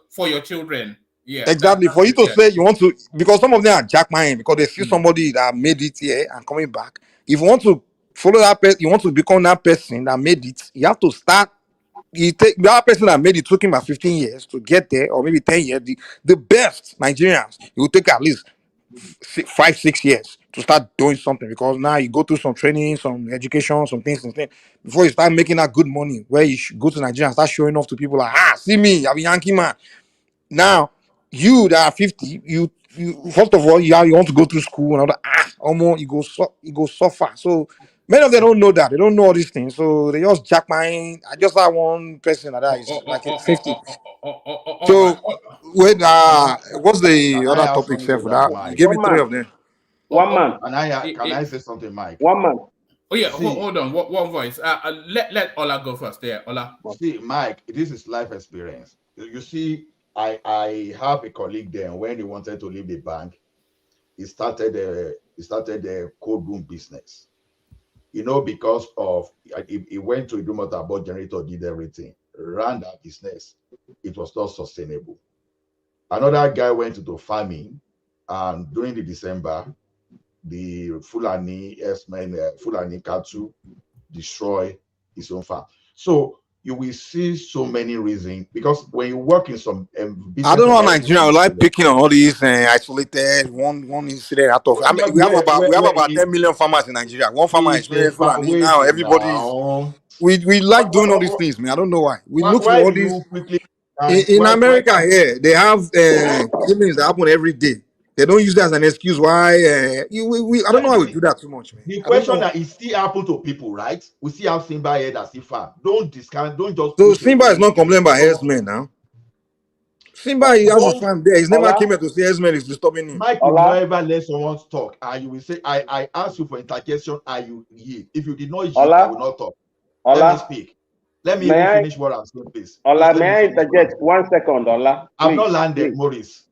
for your children. Yeah, exactly. For you to say you want to, because some of them are jackmine because they see somebody that made it here and coming back. If you want to follow that person, you want to become that person that made it, you have to start. You take that person that made it took him about 15 years to get there, or maybe 10 years. The best Nigerians, it will take at least 5-6 years to start doing something, because now you go through some training, some education, some things before you start making that good money. Where you should go to Nigeria and start showing off to people like, see me, I'm a Yankee man. Now, you that are 50, you first of all, you want to go through school and all that. Almost you go suffer. So many of them don't know that. They don't know all these things. So they just jack mine. I just have one person that is like 50. So wait, what's the Can I other add topic something here to for that, that? You Mike? gave me 3 of them. One man. Can I say something, Mike? One man. Oh yeah, hold on. One voice. Let Ola go first. There, Ola. See, Mike, this is life experience. You see, I have a colleague there. When he wanted to leave the bank, he started a cold room business. Because of he went to Idumota, bought generator, did everything, ran that business. It was not sustainable. Another guy went into farming, and during the December, the Fulani cattle destroy his own farm. So you will see so many reasons, because when you work in some business, I don't know Nigeria I like picking on all these isolated one incident out of. I mean, we have about 10 million farmers in Nigeria. One farmer experienced now everybody's. We like doing all these things, man. I don't know why. We look for all these. In America, here they have killings that happen every day. They don't use that as an excuse why I don't know why we do that too much, man. The question that it still happen to people, right? We see how Simba here that far. Don't discount, don't just. So Simba is not complaining about herdsmen now. Simba, he has a farm there. He's never came here to say herdsmen is disturbing him. Mike will never let someone talk, and you will say, I asked you for interjection, and you yield. If you did not yield, I will not talk. Let me speak. Let me finish what I'm saying, please. Ola, may I interject 1 second, Ola? I'm not landed, Maurice.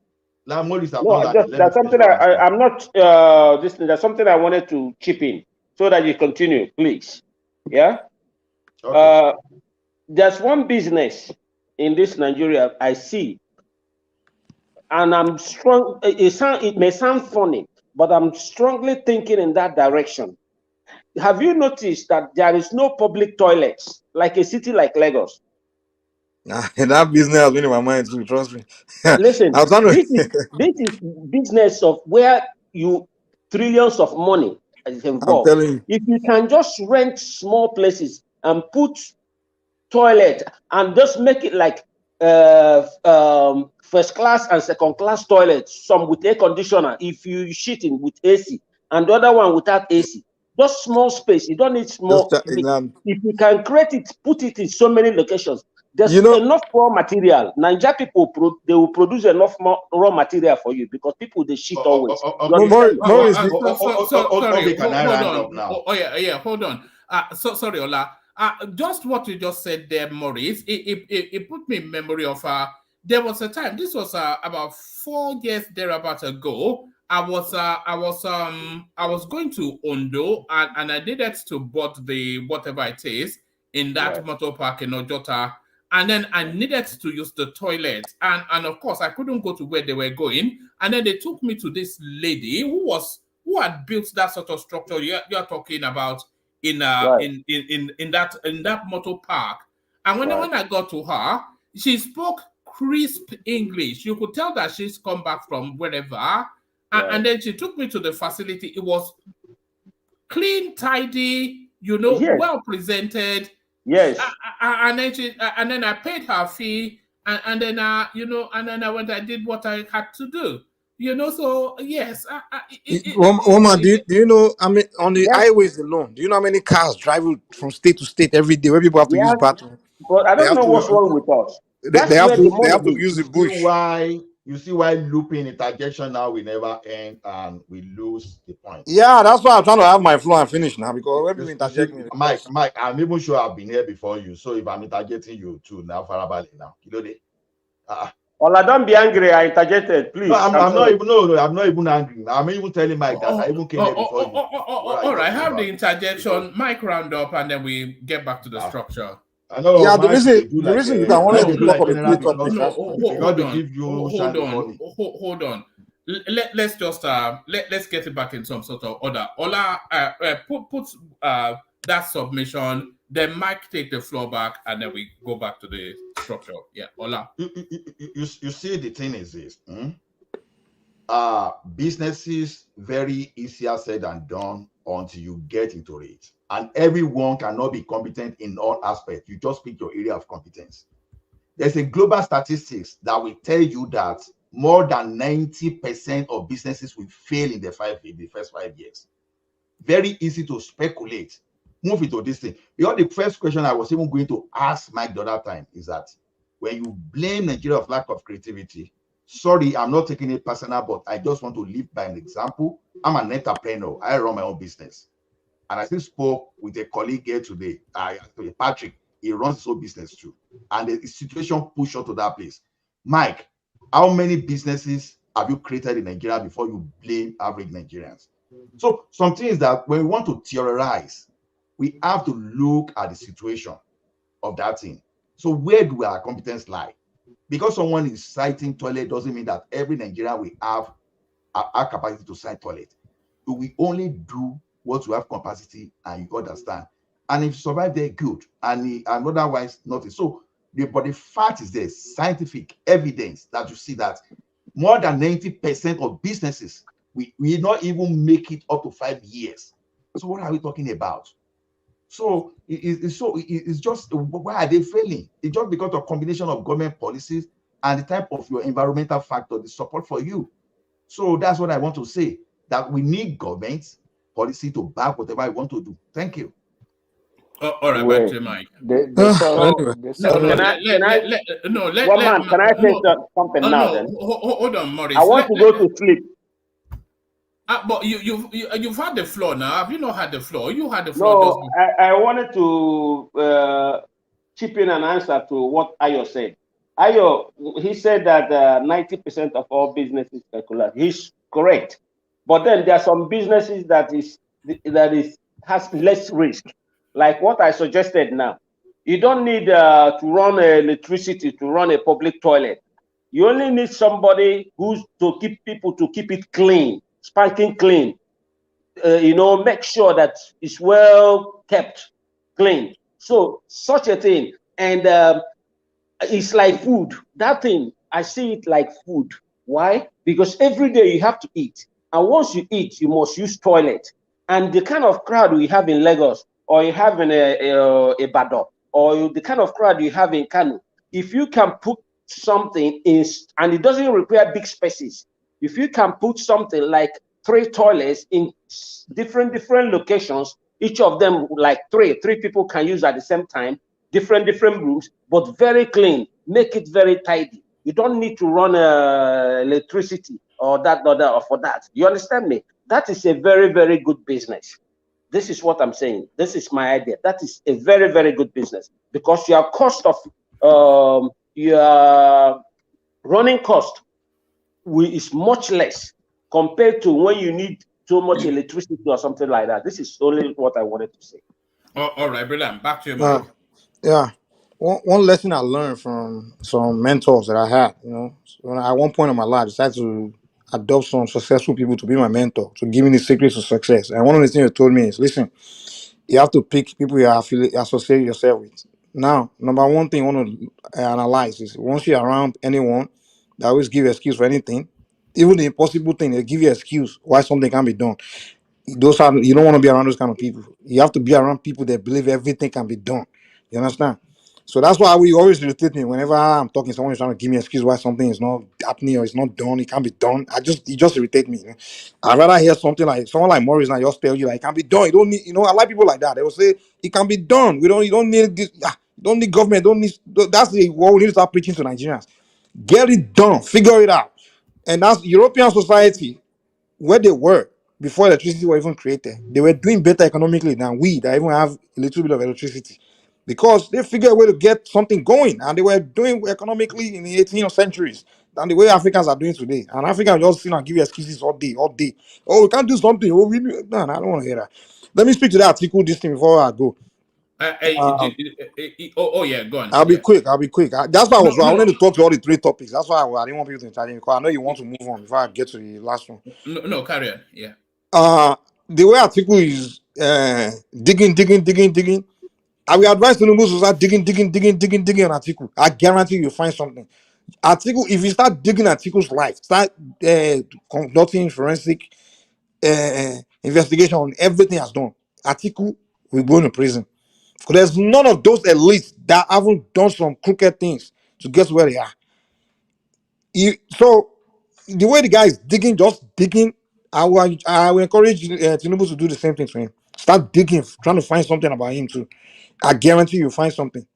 Maurice, there's something I'm not. There's something I wanted to chip in so that you continue, please. Yeah. Okay. There's one business in this Nigeria I see, and I'm strong. It may sound funny, but I'm strongly thinking in that direction. Have you noticed that there is no public toilets like a city like Lagos? And that business has been in my mind too, trust me. Listen, this is business of where trillions of money is involved. I'm telling you. If you can just rent small places and put toilet and just make it like first class and second class toilets, some with air conditioner, if you shitting with AC, and the other one without AC. Just small space. You don't need small. If you can create it, put it in so many locations. There's enough raw material. Nigeria people they will produce enough raw material for you because people they shit always. Sorry, hold on. Sorry, Ola. Just what you just said there, Maurice. It put me in memory of there was a time. This was about 4 years thereabout ago. I was going to Ondo and I needed to board the whatever it is in that motor park in Ojota, and then I needed to use the toilet, and of course I couldn't go to where they were going, and then they took me to this lady who had built that sort of structure you're talking about in that motor park, and when I got to her, she spoke crisp English. You could tell that she's come back from wherever. And then she took me to the facility. It was clean, tidy, well presented. Yes. And then I paid her fee, and then and then I went. I did what I had to do. So yes. Woman, do you know? I mean, on the highways alone, do you know how many cars drive from state to state every day where people have to use bathroom? But I don't know what's wrong with us. They have to use the bush. You see why looping interjection now will never end and we lose the point. Yeah, that's why I'm trying to have my flow and finish now, because when people interject me, Mike, I'm even sure I've been here before you. So if I'm interjecting you too now, Farabali now, Ola, don't be angry. I interjected, please. No, I'm not even angry. I'm even telling Mike that I even came here before you. All right, have the interjection. Mike round up, and then we get back to the structure. I know. Yeah, the reason you want to talk about the hold on. Let's just let's get it back in some sort of order. Ola, put that submission. Then Mike take the floor back, and then we go back to the structure. Yeah, Ola. You see, the thing is this. Businesses very easier said than done until you get into it. And everyone cannot be competent in all aspects. You just pick your area of competence. There's a global statistics that will tell you that more than 90% of businesses will fail in the first 5 years. Very easy to speculate. Move into this thing. Because the first question I was even going to ask Mike the other time is that when you blame Nigeria of lack of creativity, sorry, I'm not taking it personal, but I just want to live by an example. I'm an entrepreneur. I run my own business. And I still spoke with a colleague here today, Patrick. He runs his own business too. And the situation pushed us to that place. Mike, how many businesses have you created in Nigeria before you blame average Nigerians? So something is that when we want to theorize, we have to look at the situation of that thing. So where do our competence lie? Because someone is citing toilet doesn't mean that every Nigerian will have our capacity to cite toilet. We only do what we have capacity, and you understand. And if you survive there, good. And otherwise, nothing. So, but the fact is there's scientific evidence that you see that more than 90% of businesses we not even make it up to 5 years. So what are we talking about? So it's just, why are they failing? It's just because of combination of government policies and the type of your environmental factor, the support for you. So that's what I want to say, that we need government policy to back whatever I want to do. Thank you. All right, back to Mike. Can I say something now? Then hold on, Maurice. I want to go to sleep. But you've had the floor now. Have you not had the floor? You had the floor. No, I wanted to chip in an answer to what Ayo said. Ayo, he said that 90% of all businesses speculate. He's correct, but then there are some businesses that has less risk, like what I suggested now. You don't need to run electricity to run a public toilet. You only need somebody who's to keep it clean, spanking clean. Make sure that it's well kept, clean. So such a thing, and it's like food. That thing, I see it like food. Why? Because every day you have to eat, and once you eat, you must use toilet. And the kind of crowd we have in Lagos, or you have in Ibadan, or the kind of crowd you have in Kano, if you can put something in, and it doesn't require big spaces, if you can put something like 3 toilets in different locations, each of them like three people can use at the same time, different rooms, but very clean, make it very tidy. You don't need to run electricity or for that. You understand me? That is a very, very good business. This is what I'm saying. This is my idea. That is a very, very good business, because your cost of your running cost is much less compared to when you need so much electricity or something like that. This is only what I wanted to say. All right, Brilliant. Back to you, Mike. Yeah. One lesson I learned from some mentors that I had, when at one point in my life I decided to adopt some successful people to be my mentor, to give me the secrets to success. And one of the things they told me is, listen, you have to pick people you associate yourself with. Now, number one thing I want to analyze is, once you're around anyone that always give excuse for anything, even the impossible thing, they give you excuse why something can be done. You don't want to be around those kind of people. You have to be around people that believe everything can be done. You understand? So that's why we always irritate me whenever I'm talking. Someone is trying to give me an excuse why something is not happening or it's not done. It can't be done. It just irritates me. I'd rather hear something like someone like Maurice and just tell you like it can be done. You don't need. I like people like that. They will say it can be done. You don't need this. You don't need government. Don't need. That's what we need to start preaching to Nigerians. Get it done. Figure it out. And that's European society, where they were before electricity was even created. They were doing better economically than we that even have a little bit of electricity, because they figured a way to get something going, and they were doing economically in the 18th centuries than the way Africans are doing today. And Africans just sit and give you excuses all day. Oh, we can't do something. Oh, no, I don't want to hear that. Let me speak to that article this thing before I go. Yeah, go on. I'll be quick. That's why I wanted to talk to all the 3 topics. That's why I didn't want people to interrupt me, because I know you want to move on before I get to the last one. No, carry on. Yeah. The way Atiku is digging. I will advise Tinubu'S to start digging on Atiku. I guarantee you'll find something. Atiku, if you start digging Atiku's life, start conducting forensic investigation on everything has done, Atiku will go into prison. Because there's none of those elites that haven't done some crooked things to get where they are. So the way the guy is digging, just digging, I will encourage Tinubu to do the same thing to him. Start digging, trying to find something about him too. I guarantee you'll find something.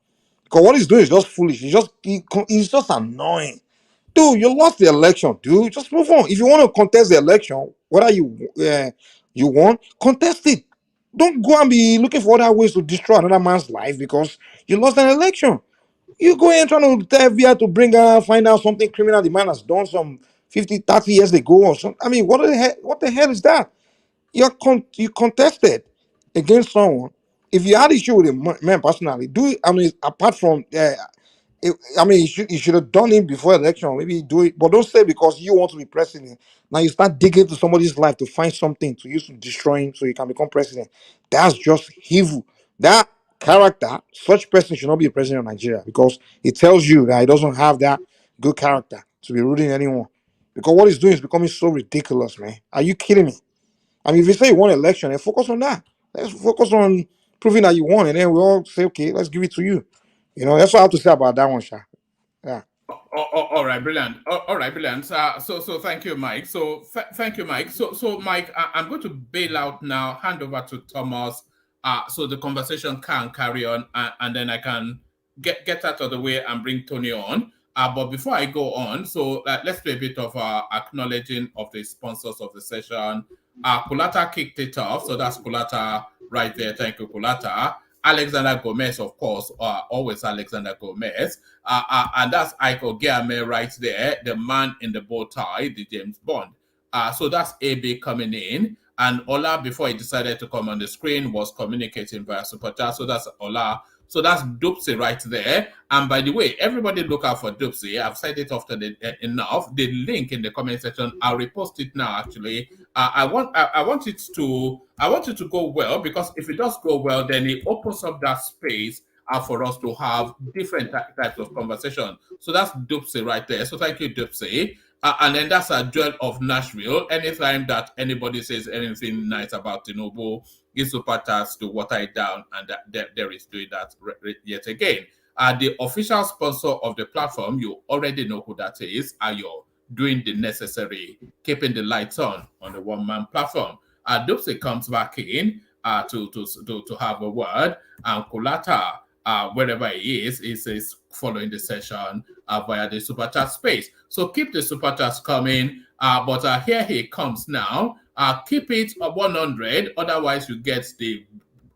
Because what he's doing is just foolish. He's just annoying. Dude, you lost the election, dude. Just move on. If you want to contest the election, whether you won, contest it. Don't go and be looking for other ways to destroy another man's life because you lost an election. You go in trying to tell FBI to find out something criminal the man has done some 50, 30 years ago or something. I mean, what the hell is that? You contested against someone. If you had issue with a man personally, apart from you should have done it before election. Maybe do it, but don't say because you want to be president. Now you start digging into somebody's life to find something to use to destroy him so you can become president. That's just evil. That character, such person should not be a president of Nigeria because it tells you that he doesn't have that good character to be ruling anyone. Because what he's doing is becoming so ridiculous, man. Are you kidding me? I mean, if you say you won an election, then focus on that. Let's focus on proving that you won, and then we all say, okay, let's give it to you. You know, that's what I have to say about that one, Sha. Yeah. All right, brilliant. All right, brilliant. So thank you, Mike. So thank you, Mike. So Mike, I'm going to bail out now. Hand over to Thomas. So the conversation can carry on, and then I can get out of the way and bring Tony on. But before I go on, so let's do a bit of acknowledging of the sponsors of the session. Kulata kicked it off, so that's Kulata right there. Thank you, Kulata. Alexander Gomez, of course, always Alexander Gomez. And that's Ike Ogeame right there, the man in the bow tie, the James Bond. So that's AB coming in. And Ola, before he decided to come on the screen, was communicating via Super Chat. So that's Ola. So that's Dupsy right there. And by the way, everybody look out for Dupsy. I've said it often enough. The link in the comment section, I'll repost it now, actually. I want it to go well, because if it does go well, then it opens up that space for us to have different types of conversation. So that's Dupsy right there. So thank you, Dupsy. And then that's a Joel of Nashville. Anytime that anybody says anything nice about Tinubu, it's super task to water it down, and there is doing that yet again. The official sponsor of the platform, you already know who that is. Ayo, doing the necessary, keeping the lights on the one-man platform. Dupsy comes back in to have a word, and Kulata, wherever he is following the session via the super chat space. So keep the super chats coming. But here he comes now. Keep it 100, otherwise you get the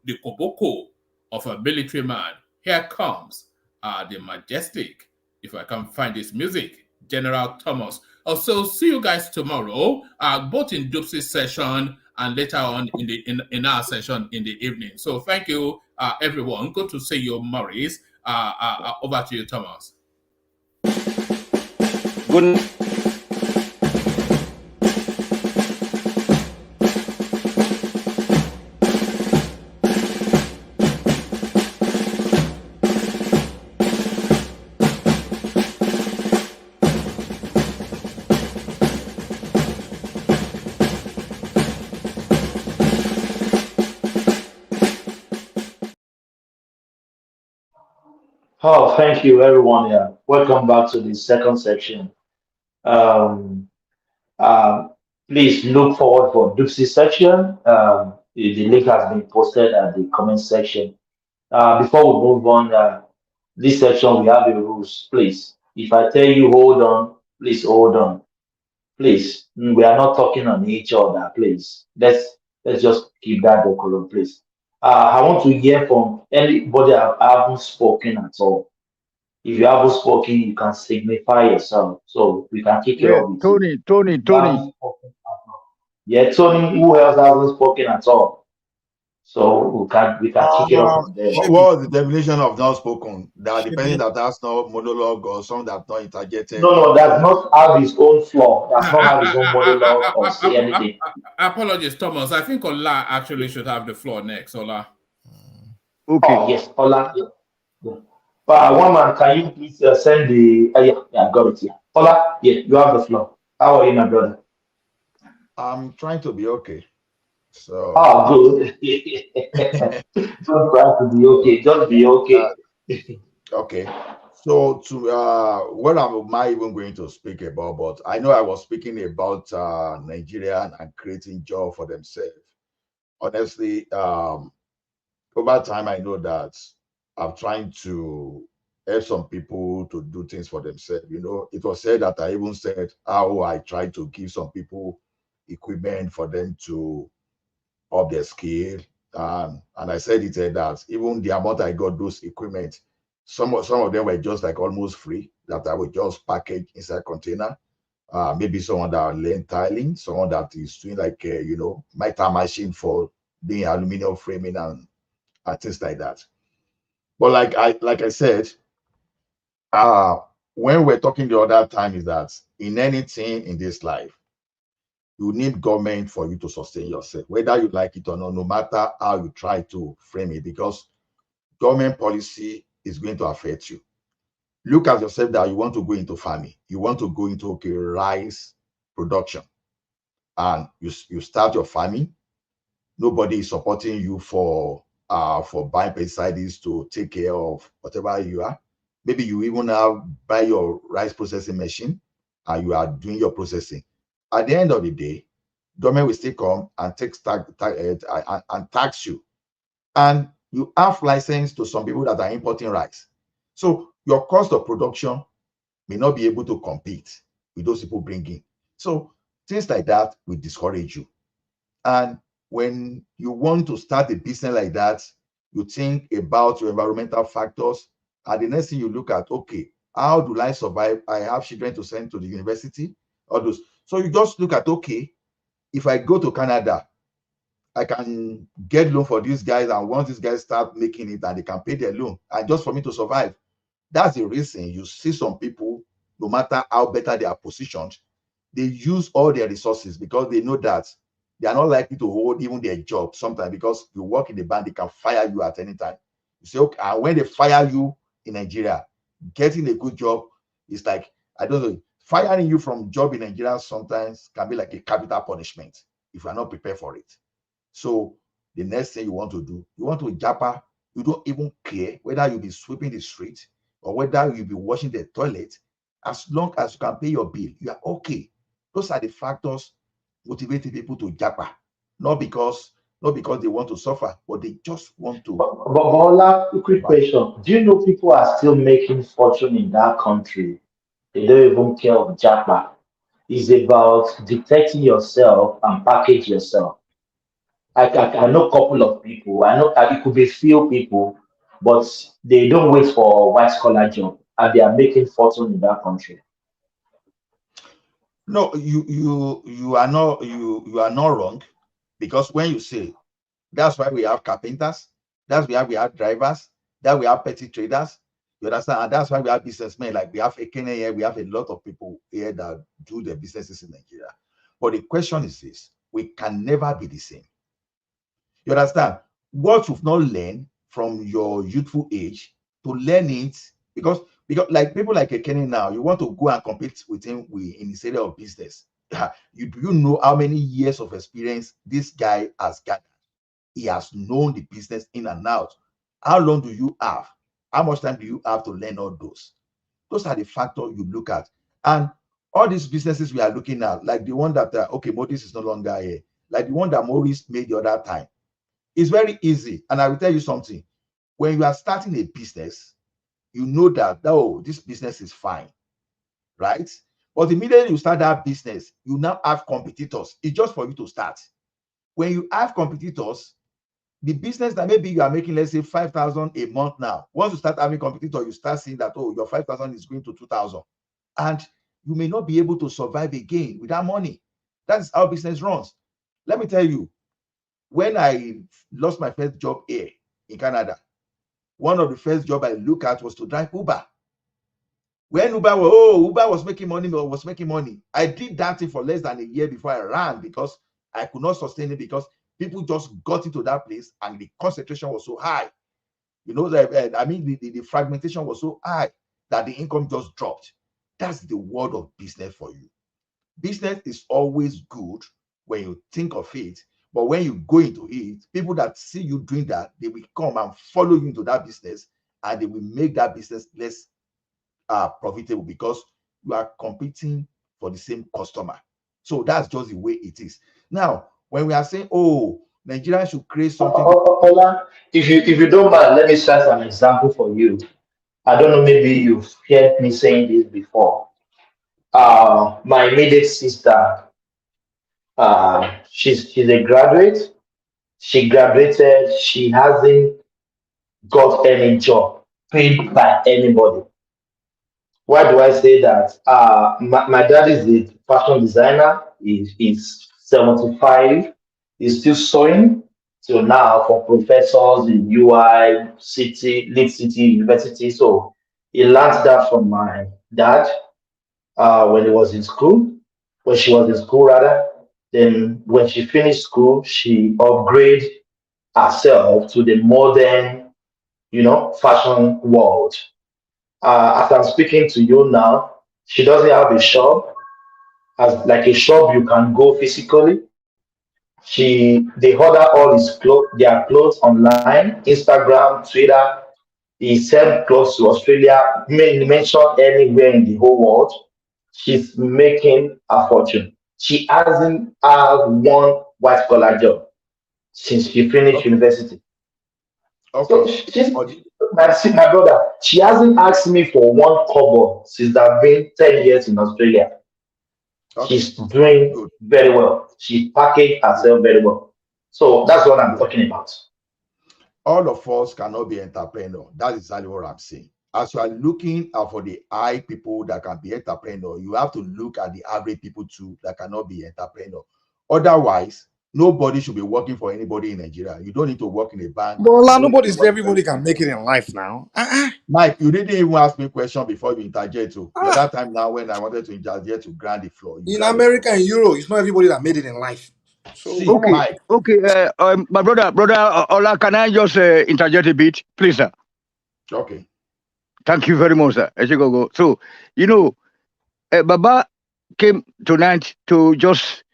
koboko of a military man. Here comes the majestic, if I can find his music, General Thomas. Also, see you guys tomorrow, both in Dupsy's session and later on in our session in the evening. So thank you, everyone. Good to see you, Maurice. Over to you, Thomas. Good. Oh, thank you, everyone. Yeah, welcome back to the second section. Um, Please look forward for Dupsy section. The link has been posted at the comment section. Before we move on, this section we have the rules. Please, if I tell you hold on, please hold on. Please, we are not talking on each other. Please, let's just keep that decorum, please. I want to hear from anybody that haven't spoken at all. If you haven't spoken, you can signify yourself, so we can kick it off with you. Tony. Yeah, Tony, who else hasn't spoken at all? So we can kick it off from there. What was the definition of not spoken? That depending that has no monologue or some that not interjected. No, does not have his own flaw. Does not have his own monologue or say anything. Apologies, Thomas. I think Ola actually should have the floor next. Ola. Okay. Oh, yes, Ola. Yeah. One man, can you please send the? Yeah, I got it here. Ola, yeah, you have the floor. How are you, my brother? I'm trying to be okay. So. Oh, good. Don't try to be okay. Just be okay. Okay. So what am I even going to speak about? But I know I was speaking about Nigeria and creating job for themselves. Honestly, over time, I know that I'm trying to help some people to do things for themselves. You know, it was said that I even said how I try to give some people equipment for them to up their skill. And I said it that even the amount I got those equipment, some of them were just like almost free, that I would just package inside container. Maybe someone that learn tiling, someone that is doing like miter machine for doing aluminum framing and things like that. But like I said, when we're talking the other time is that in anything in this life, you need government for you to sustain yourself, whether you like it or not, no matter how you try to frame it, because government policy is going to affect you. Look at yourself that you want to go into farming. You want to go into rice production. And you start your farming. Nobody is supporting you for buying pesticides to take care of whatever you are. Maybe you even buy your rice processing machine and you are doing your processing. At the end of the day, government will still come and tax you. And you have license to some people that are importing rice. So your cost of production may not be able to compete with those people bringing. So things like that will discourage you. And when you want to start a business like that, you think about your environmental factors. And the next thing you look at, okay, how do I survive? I have children to send to the university, all those. So you just look at, okay, if I go to Canada, I can get loan for these guys, and once these guys start making it and they can pay their loan, and just for me to survive. That's the reason you see some people, no matter how better they are positioned, they use all their resources because they know that they are not likely to hold even their job sometimes, because you work in the bank, they can fire you at any time. You say, okay, and when they fire you in Nigeria, getting a good job is like, I don't know, firing you from job in Nigeria sometimes can be like a capital punishment if you are not prepared for it. So the next thing you want to do, you want to japa, you don't even care whether you'll be sweeping the street or whether you'll be washing the toilet. As long as you can pay your bill, you are okay. Those are the factors motivating people to japa, not because they want to suffer, but they just want to. But Bola, quick question. Do you know people are still making fortune in that country? They don't even care of japa. It's about detecting yourself and package yourself. I know a couple of people. I know it could be few people, but they don't wait for white collar job, and they are making fortune in that country. No, you are not wrong, because when you say, that's why we have carpenters, that's why we have drivers, that we have petty traders. You understand? And that's why we have businessmen. Like we have Ekene here, we have a lot of people here that do their businesses in Nigeria. But the question is this: we can never be the same. You understand? What you've not learned from your youthful age, to learn it, because like people like Ekene now, you want to go and compete with him in his area of business. Do you know how many years of experience this guy has gathered? He has known the business in and out. How long do you have? How much time do you have to learn all those? Those are the factors you look at. And all these businesses we are looking at, like the one that, okay, Modis is no longer here, like the one that Maurice made the other time, it's very easy. And I will tell you something. When you are starting a business, you know that, oh, this business is fine, right? But immediately you start that business, you now have competitors. It's just for you to start. When you have competitors, the business that maybe you are making, let's say 5,000 a month now, once you start having competitors, you start seeing that, oh, your 5,000 is going to 2,000. And you may not be able to survive again with that money. That's how business runs. Let me tell you, when I lost my first job here in Canada, one of the first jobs I looked at was to drive Uber. When Uber was making money, I did that thing for less than a year before I ran, because I could not sustain it, because people just got into that place and the concentration was so high. You know, the fragmentation was so high that the income just dropped. That's the world of business for you. Business is always good when you think of it, but when you go into it, people that see you doing that, they will come and follow you into that business, and they will make that business less profitable, because you are competing for the same customer. So that's just the way it is. Now, when we are saying, oh, Nigeria should create something. Ola, if you don't mind, let me set an example for you. I don't know, maybe you've heard me saying this before. My immediate sister, she's a graduate. She graduated. She hasn't got any job paid by anybody. Why do I say that? My dad is a fashion designer. He's 75. He's still sewing till now for professors in UI, Lead City University. So he learned that from my dad when he was in school, when she was in school rather. Then when she finished school, she upgraded herself to the modern, fashion world. As I'm speaking to you now, she doesn't have a shop, as like a shop you can go physically. They order all their clothes online, Instagram, Twitter. He sent clothes to Australia, mentioned anywhere in the whole world. She's making a fortune. She hasn't had one white collar job since she finished university. So she's my brother. She hasn't asked me for one kobo since I've been 10 years in Australia. She's doing very well. She packaged herself very well. So that's what I'm talking about. All of us cannot be entrepreneur. That is exactly what I'm saying. As you are looking for the high people that can be entrepreneur, you have to look at the average people too that cannot be entrepreneur. Otherwise, nobody should be working for anybody in Nigeria. You don't need to work in a bank. But everybody can make it in life now. Mike, you didn't even ask me a question before you interject. The other time now when I wanted to interject to grant the floor. In America and Europe, it's not everybody that made it in life. So see, okay, Mike. Okay, my brother Ola, can I just interject a bit, please, sir? Okay. Thank you very much, sir. So, Baba came tonight to just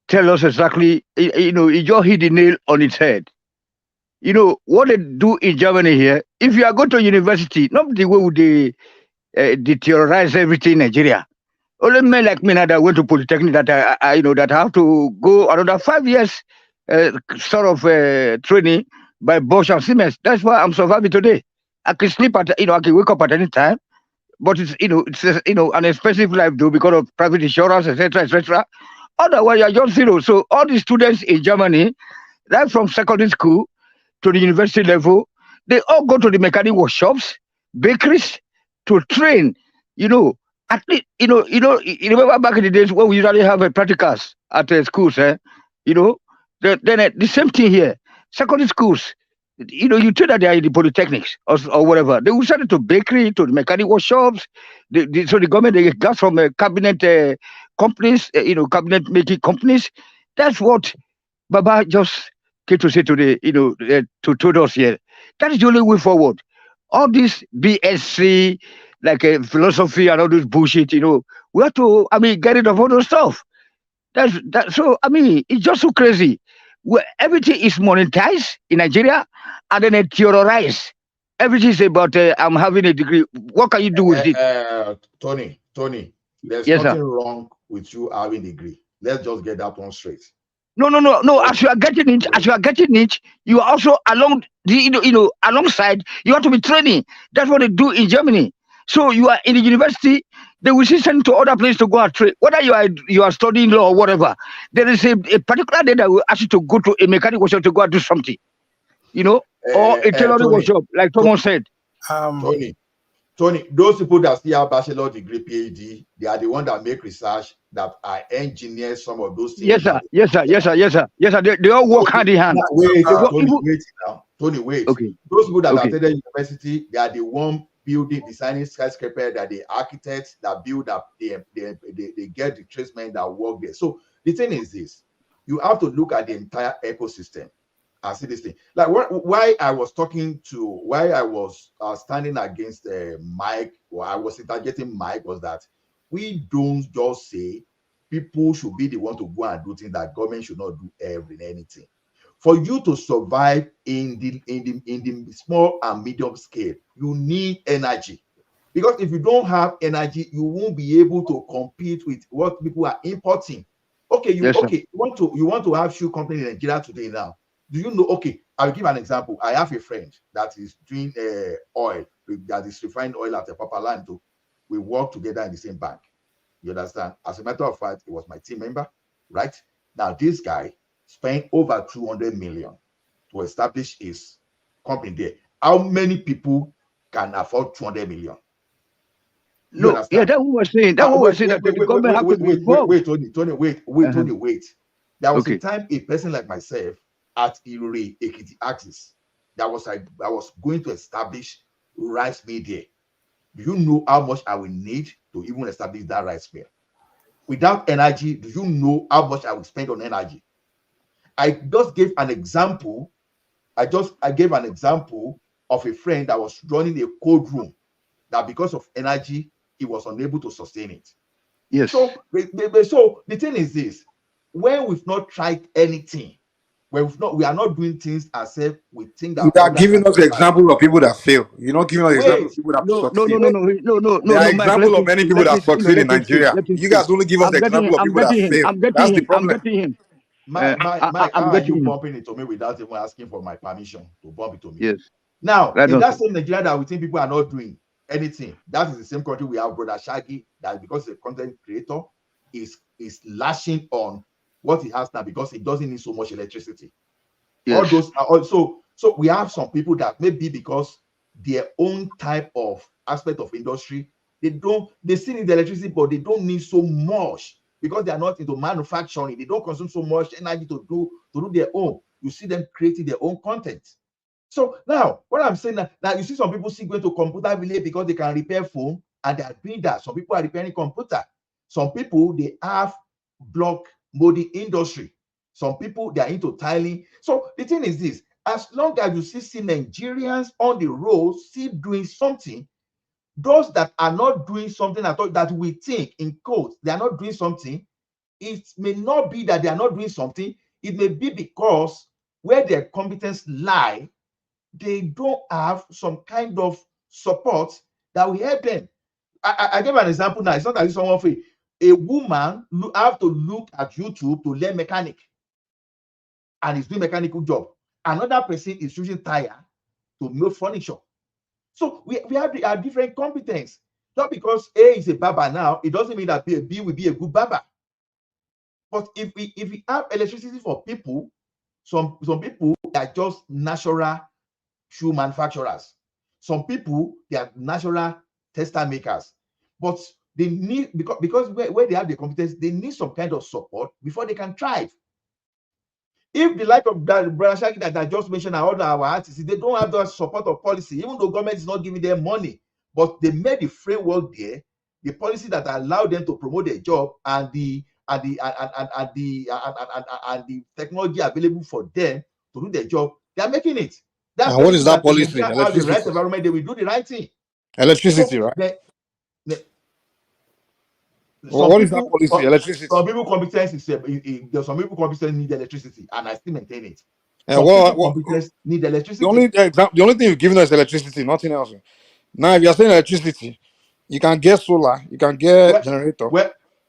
tell us exactly, he just hit the nail on its head. What they do in Germany here, if you are going to university, not the way they terrorize everything in Nigeria. Only men like me now that went to Polytechnic that that have to go another 5 years sort of training by Bosch and Siemens. That's why I'm surviving today. I can sleep at I can wake up at any time, but it's an expensive life though because of private insurance, etc., etc. Otherwise, you're just zero. So all the students in Germany, right from secondary school to the university level, they all go to the mechanic workshops, bakeries to train. At least, you remember back in the days when we usually have practicals at schools, then the same thing here. Secondary schools, you tell that they are in the polytechnics or whatever. They will send it to bakery, to the mechanic workshops. So the government, they get from cabinet companies, cabinet making companies. That's what Baba just came to say today, to us here. That is the only way forward. All this BSc, like philosophy and all this bullshit, we have to, get rid of all those stuff. So, it's just so crazy. Where everything is monetized in Nigeria and then they theorize. Everything is about, I'm having a degree. What can you do with it? Tony, there's Yes, nothing sir. wrong with you having a degree. Let's just get that one straight. No. As you are getting it, you are also alongside. You have to be training. That's what they do in Germany. So you are in the university. They will send to other places to go and train. Whether you are studying law or whatever, there is a particular day that will ask you to go to a mechanic workshop to go and do something. Or a tailoring workshop, like Thomas said. Tony, those people that still have bachelor degree, PhD, they are the ones that make research, that are engineers, some of those things. Yes, sir. They all work hand in hand. Tony, wait. Okay. Those people that attended university, they are the one designing skyscraper, that the architects that build up, they get the tradesmen that work there. So the thing is this, you have to look at the entire ecosystem. I see this thing. Like why I was standing against Mike, or I was interjecting Mike, was that we don't just say people should be the one to go and do things, that government should not do anything. For you to survive in the small and medium scale, you need energy. Because if you don't have energy, you won't be able to compete with what people are importing. You want to have shoe company in Nigeria today now. Do you know? Okay, I'll give an example. I have a friend that is doing oil, that is refined oil at a Papa Line too. We work together in the same bank. You understand? As a matter of fact, he was my team member, right? Now, this guy spent over 200 million to establish his company there. How many people can afford 200 million? That's what we're saying. That's what we're saying. That the government have to be involved. Tony, wait. There was a time a person like myself at Ilori Ekiti Axis I was going to establish rice mill there. Do you know how much I will need to even establish that rice mill? Without energy, do you know how much I will spend on energy? I just gave an example. I gave an example of a friend that was running a cold room, that because of energy, he was unable to sustain it. Yes. So, so the thing is this: when we've not tried anything, when we are not doing things as if we think that You are giving us the example of people that fail. You're not giving us the example of people that succeed. There are examples of many people that succeed in Nigeria. You guys only give us the example of people that fail. That's the problem. Mike, how are you bumping into me without even asking for my permission to bump into me? Yes. Now, in that same Nigeria that we think people are not doing anything, that is the same country we have Brother Shaggy, that because the content creator is lashing on what he has now because he doesn't need so much electricity. Yes. All those are also, so we have some people that maybe because their own type of aspect of industry, they still need the electricity, but they don't need so much because they are not into manufacturing. They don't consume so much energy to do their own. You see them creating their own content. So now, what I'm saying now you see some people still going to computer village because they can repair phone, and they are doing that. Some people are repairing computer. Some people, they have block molding industry. Some people, they are into tiling. So the thing is this: as long as you see Nigerians on the road still doing something, those that are not doing something at all, that we think in quotes they are not doing something, it may not be that they are not doing something. It may be because where their competence lie, they don't have some kind of support that will help them. I give an example now. It's not that someone for a woman have to look at YouTube to learn mechanic, and is doing mechanical job. Another person is using tire to make furniture. So we have a different competence. Not because A is a barber now, it doesn't mean that B will be a good barber. But if we have electricity for people, some people are just natural shoe manufacturers. Some people, they are natural tester makers. But they need, because where they have the competence, they need some kind of support before they can thrive. If the like of that Brother Shaggy that I just mentioned, all our artists, they don't have the support of policy, even though government is not giving them money, but they made the framework there, the policy that allow them to promote their job, and the technology available for them to do their job, they are making it. That's and what is that policy? How the right environment, they will do the right thing. Electricity, so, right? What is that policy? Electricity. Some people competence is some people competence need electricity, and I still maintain it. And competence need electricity. The only thing you've given us is electricity, nothing else. Now, if you're saying electricity, you can get solar, you can get generator.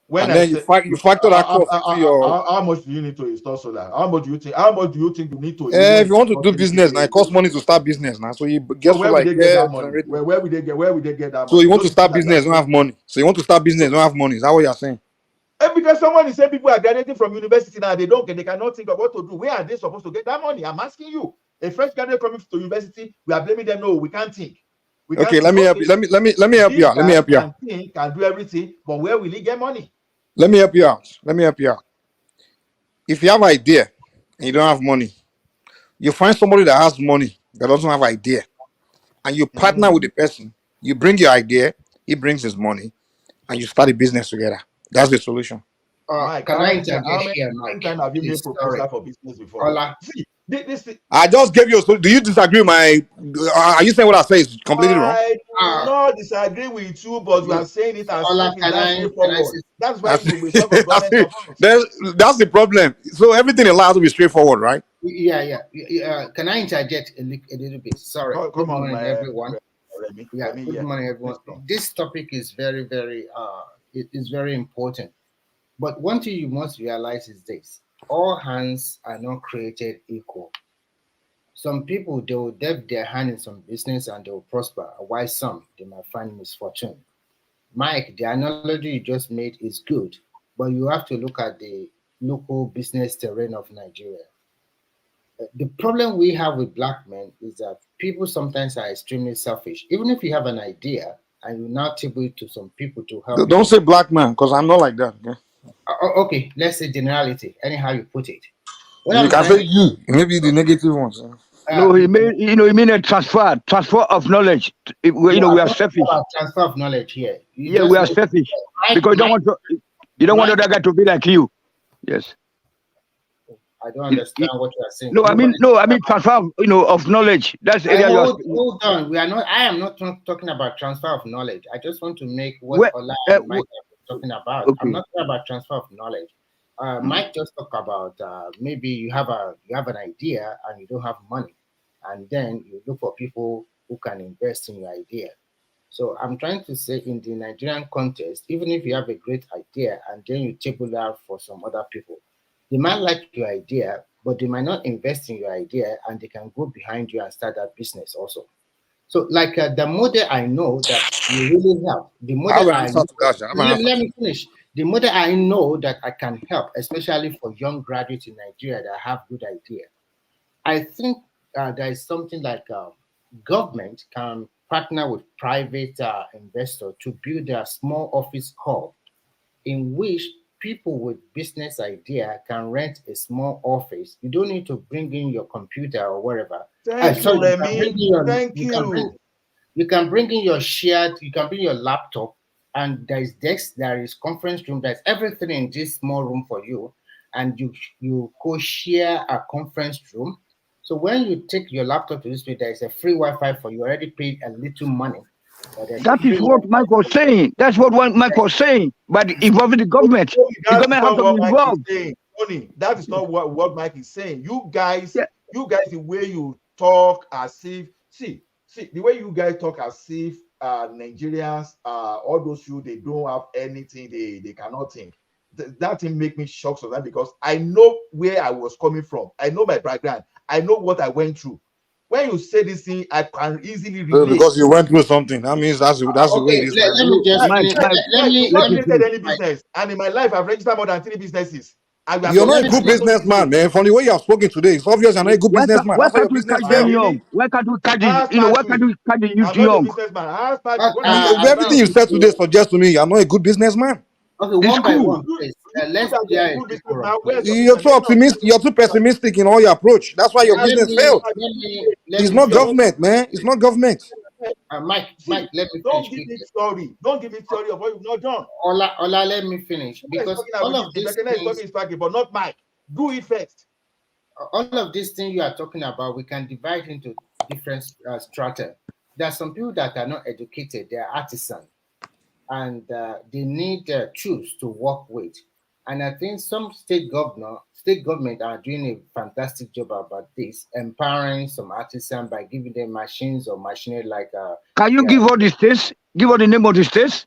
When then you factor that cost into your. How much do you need to install solar? How much do you think you need to? If you want to do business, now it costs money to start business now. So you get where solar, would they get that money? Where would they get that money? So you want to start business, don't have money. So you want to start business, don't have money. Is that what you're saying? Because someone is saying people are graduating from university now, they cannot think of what to do. Where are they supposed to get that money? I'm asking you. A fresh graduate coming to university, we are blaming them. No, we can't think. Okay, let me help you. Let me help you out. Let me help you out. Can do everything, but where will he get money? Let me help you out. If you have an idea and you don't have money, you find somebody that has money that doesn't have idea, and you partner with the person. You bring your idea, he brings his money, and you start a business together. That's the solution. Mike, can I interject here, Mike? Time have you made proposal for business before? See, I just gave you. Do you disagree with my? Are you saying what I say is completely wrong? I do not disagree with you, but you are saying it as straightforward. That's why we talk of government. That's the problem. So everything in life has to be straightforward, right? Yeah. Can I interject a little bit? Sorry. Good morning, everyone. Good morning, everyone. This topic is very, very it is very important. But one thing you must realize is this: all hands are not created equal. Some people, they will dip their hand in some business and they will prosper, while some, they might find misfortune. Mike, the analogy you just made is good, but you have to look at the local business terrain of Nigeria. The problem we have with black men is that people sometimes are extremely selfish. Even if you have an idea and you now table it to some people to help. Don't say black man, because I'm not like that. Okay? Okay, let's say generality, anyhow you put it. You can say you, maybe the negative ones. No, he mean a transfer of knowledge. We are selfish. Transfer of knowledge here. We are selfish because you don't want other guy to be like you. Yes. I don't understand what you are saying. No, I mean transfer of knowledge. That's the area hold on. I am not talking about transfer of knowledge. I just want to make what Ola and Mike are talking about. Okay. I'm not talking about transfer of knowledge. Mike just talked about maybe you have an idea and you don't have money, and then you look for people who can invest in your idea. So I'm trying to say, in the Nigerian context, even if you have a great idea and then you table out for some other people, they might like your idea, but they might not invest in your idea, and they can go behind you and start that business also. So, like the model I know that you really help, the model I know, let me finish. The model I know that I can help, especially for young graduates in Nigeria that have good idea. I think there is something like government can partner with private investor to build a small office hub in which people with business idea can rent a small office. You don't need to bring in your computer or whatever. Thank you, Lemmy. Thank you. You can bring in your you can bring your laptop, and there is desk, there is conference room, there's everything in this small room for you, and you co-share a conference room. So when you take your laptop to this place, there is a free Wi-Fi for you. Already paid a little money. That is what Mike was saying. That's what Mike was saying. But involving the government, the government has to be involved. Tony, that is not what Mike is saying. You guys, the way you talk as if see the way you guys talk as if Nigerians, all those they don't have anything, they cannot think. That thing make me shocked sometimes, because I know where I was coming from. I know my background. I know what I went through. When you say this thing, I can easily relate. Because you went through something. That means that's the way it is. Let me tell any business. And in my life, I've registered more than 3 businesses. You're not a good businessman, man. From the way you have spoken today, it's obvious you're not a good businessman. Why can't we catch them young? Why can't we catch why can't we catch the youth young? Everything you said today suggests to me you're not a good businessman. Okay, one by one, please. Let's You're too optimistic. You're too pessimistic in all your approach. That's why your business failed. It's not government, man. It's not government. Mike, let me finish. Don't give me story. Don't give me story of what you've not done. Ola, let me finish, because all of these things, but not Mike. Do it first. All of these things you are talking about, we can divide into different strata. There are some people that are not educated; they are artisans, and they need tools to work with. And I think some state government are doing a fantastic job about this, empowering some artisans by giving them machines or machinery like. Can you give all the states? Give all the name of the states?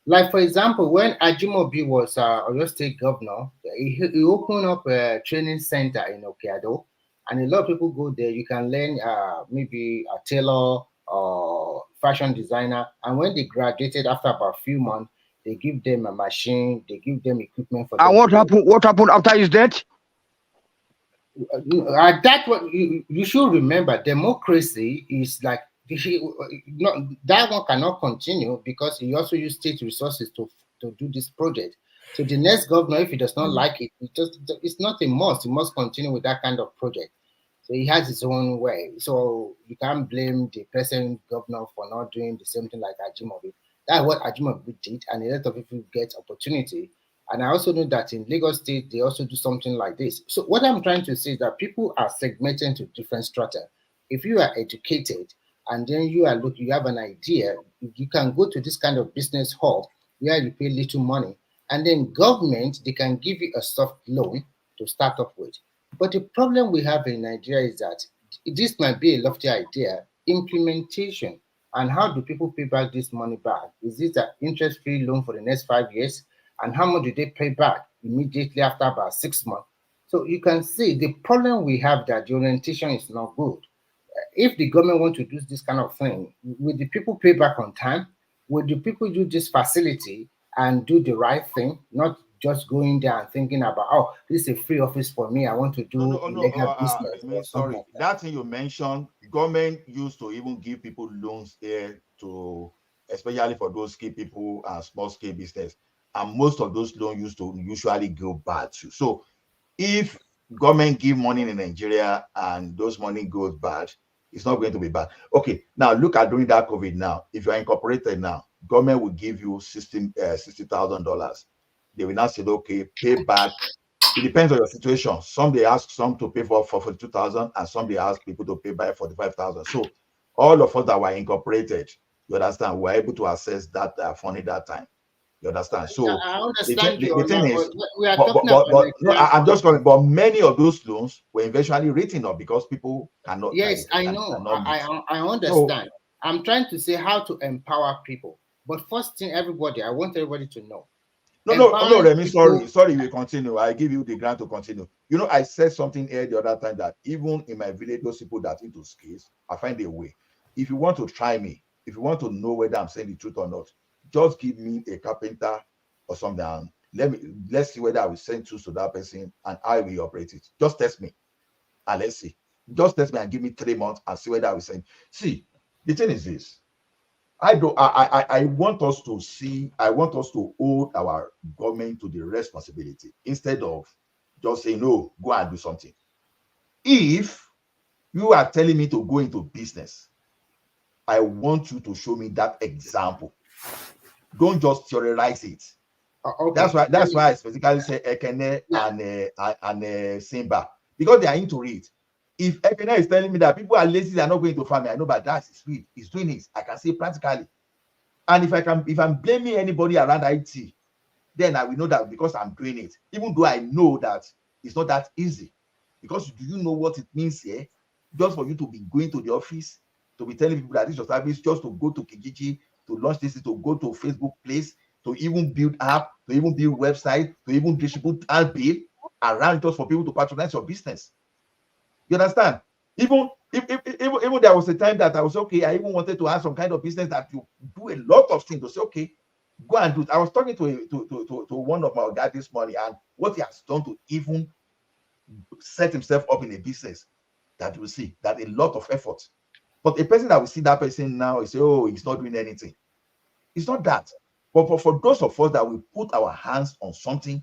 Like, for example, when Ajimobi was Oyo State governor, he opened up a training center in Okeado, and a lot of people go there. You can learn maybe a tailor or fashion designer, and when they graduated after about a few months, they give them a machine, they give them equipment for. And what happened? What happened after his death? That's what you should remember. Democracy is like that one cannot continue, because he also used state resources to do this project. So the next governor, if he does not like it, it's not a must. He must continue with that kind of project. So he has his own way. So you can't blame the present governor for not doing the same thing like Ajimobi. That's what Ajimobi did, and a lot of people get opportunity. And I also know that in Lagos State, they also do something like this. So what I'm trying to say is that people are segmented to different strata. If you are educated and then you have an idea, you can go to this kind of business hub where you pay little money, and then government, they can give you a soft loan to start off with. But the problem we have in Nigeria is that this might be a lofty idea, implementation. And how do people pay back this money back? Is this an interest-free loan for the next 5 years? And how much do they pay back immediately after about 6 months? So you can see the problem we have, that the orientation is not good. If the government want to do this kind of thing, will the people pay back on time? Will the people do this facility and do the right thing, not just going there and thinking about, oh, this is a free office for me, I want to do illegal business. Sorry, that thing you mentioned, government used to even give people loans there to, especially for those key people and small scale business. And most of those loans used to usually go bad too. So if government give money in Nigeria and those money goes bad, it's not going to be bad. Okay, now look at during that COVID now. If you're incorporated now, government will give you $60,000. They will now say, okay, pay back It depends on your situation. Some they ask some to pay for 42,000, and some they ask people to pay by 45,000. So all of us that were incorporated, you understand, were able to access that funding that time. You understand? So I understand the thing is, we are talking about no, I'm just going. But many of those loans were eventually written up because people cannot. Yes, I know. I understand. So, I'm trying to say how to empower people. But first thing, I want everybody to know. No, Remy, sorry, we continue. I give you the grant to continue. You know, I said something here the other time that even in my village, those people that into skills, I find a way. If you want to try me, if you want to know whether I'm saying the truth or not, just give me a carpenter or something, and let's see whether I will send tools to that person and I will operate it. Just test me and let's see. Just test me and give me 3 months and see whether I will send. See, the thing is this. I want us to see, I want us to hold our government to the responsibility instead of just saying, no, go and do something. If you are telling me to go into business, I want you to show me that example. Don't just theorize it. Okay. That's why I specifically say Ekene and Simba, because they are into it. If Ekene is telling me that people are lazy, they are not going to farm, I know, but that's his read. He's doing it. I can say practically. And if I'm blaming anybody around IT, then I will know that because I'm doing it, even though I know that it's not that easy. Because do you know what it means here? Just for you to be going to the office, to be telling people that this is your service, just to go to Kijiji, to launch this, to go to Facebook Place, to even build app, to even build website, to even distribute and bill around just for people to patronize your business. You understand? Even there was a time that I was okay, I even wanted to have some kind of business that you do a lot of things to say, okay, go and do it. I was talking to one of my guys this morning, and what he has done to even set himself up in a business, that you see that a lot of effort. But a person that will see that person now and say, oh, he's not doing anything. It's not that. But for those of us that will put our hands on something,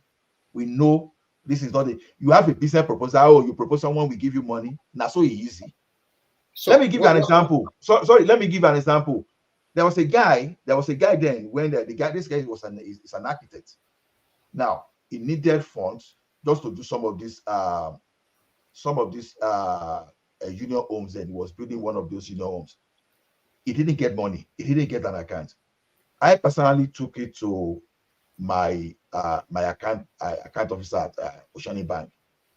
we know this is not you have a business proposal. Oh, you propose someone, we give you money. Not so easy. So let me give you an example. Sorry, let me give you an example. There was a guy then when this guy was an architect. Now he needed funds just to do some of these union homes, and he was building one of those union homes. He didn't get money. He didn't get an account. I personally took it to my account officer at Oceanic Bank.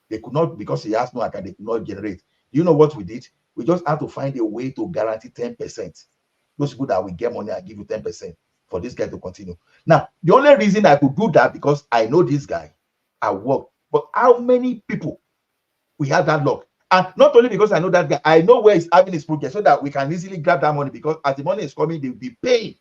They could not, because he has no account, they could not generate. Do you know what we did? We just had to find a way to guarantee 10%. Those people that will get money, I give you 10% for this guy to continue. Now, the only reason I could do that because I know this guy, I work. But how many people we have that luck? And not only because I know that guy, I know where he's having his project so that we can easily grab that money, because as the money is coming, they'll be paying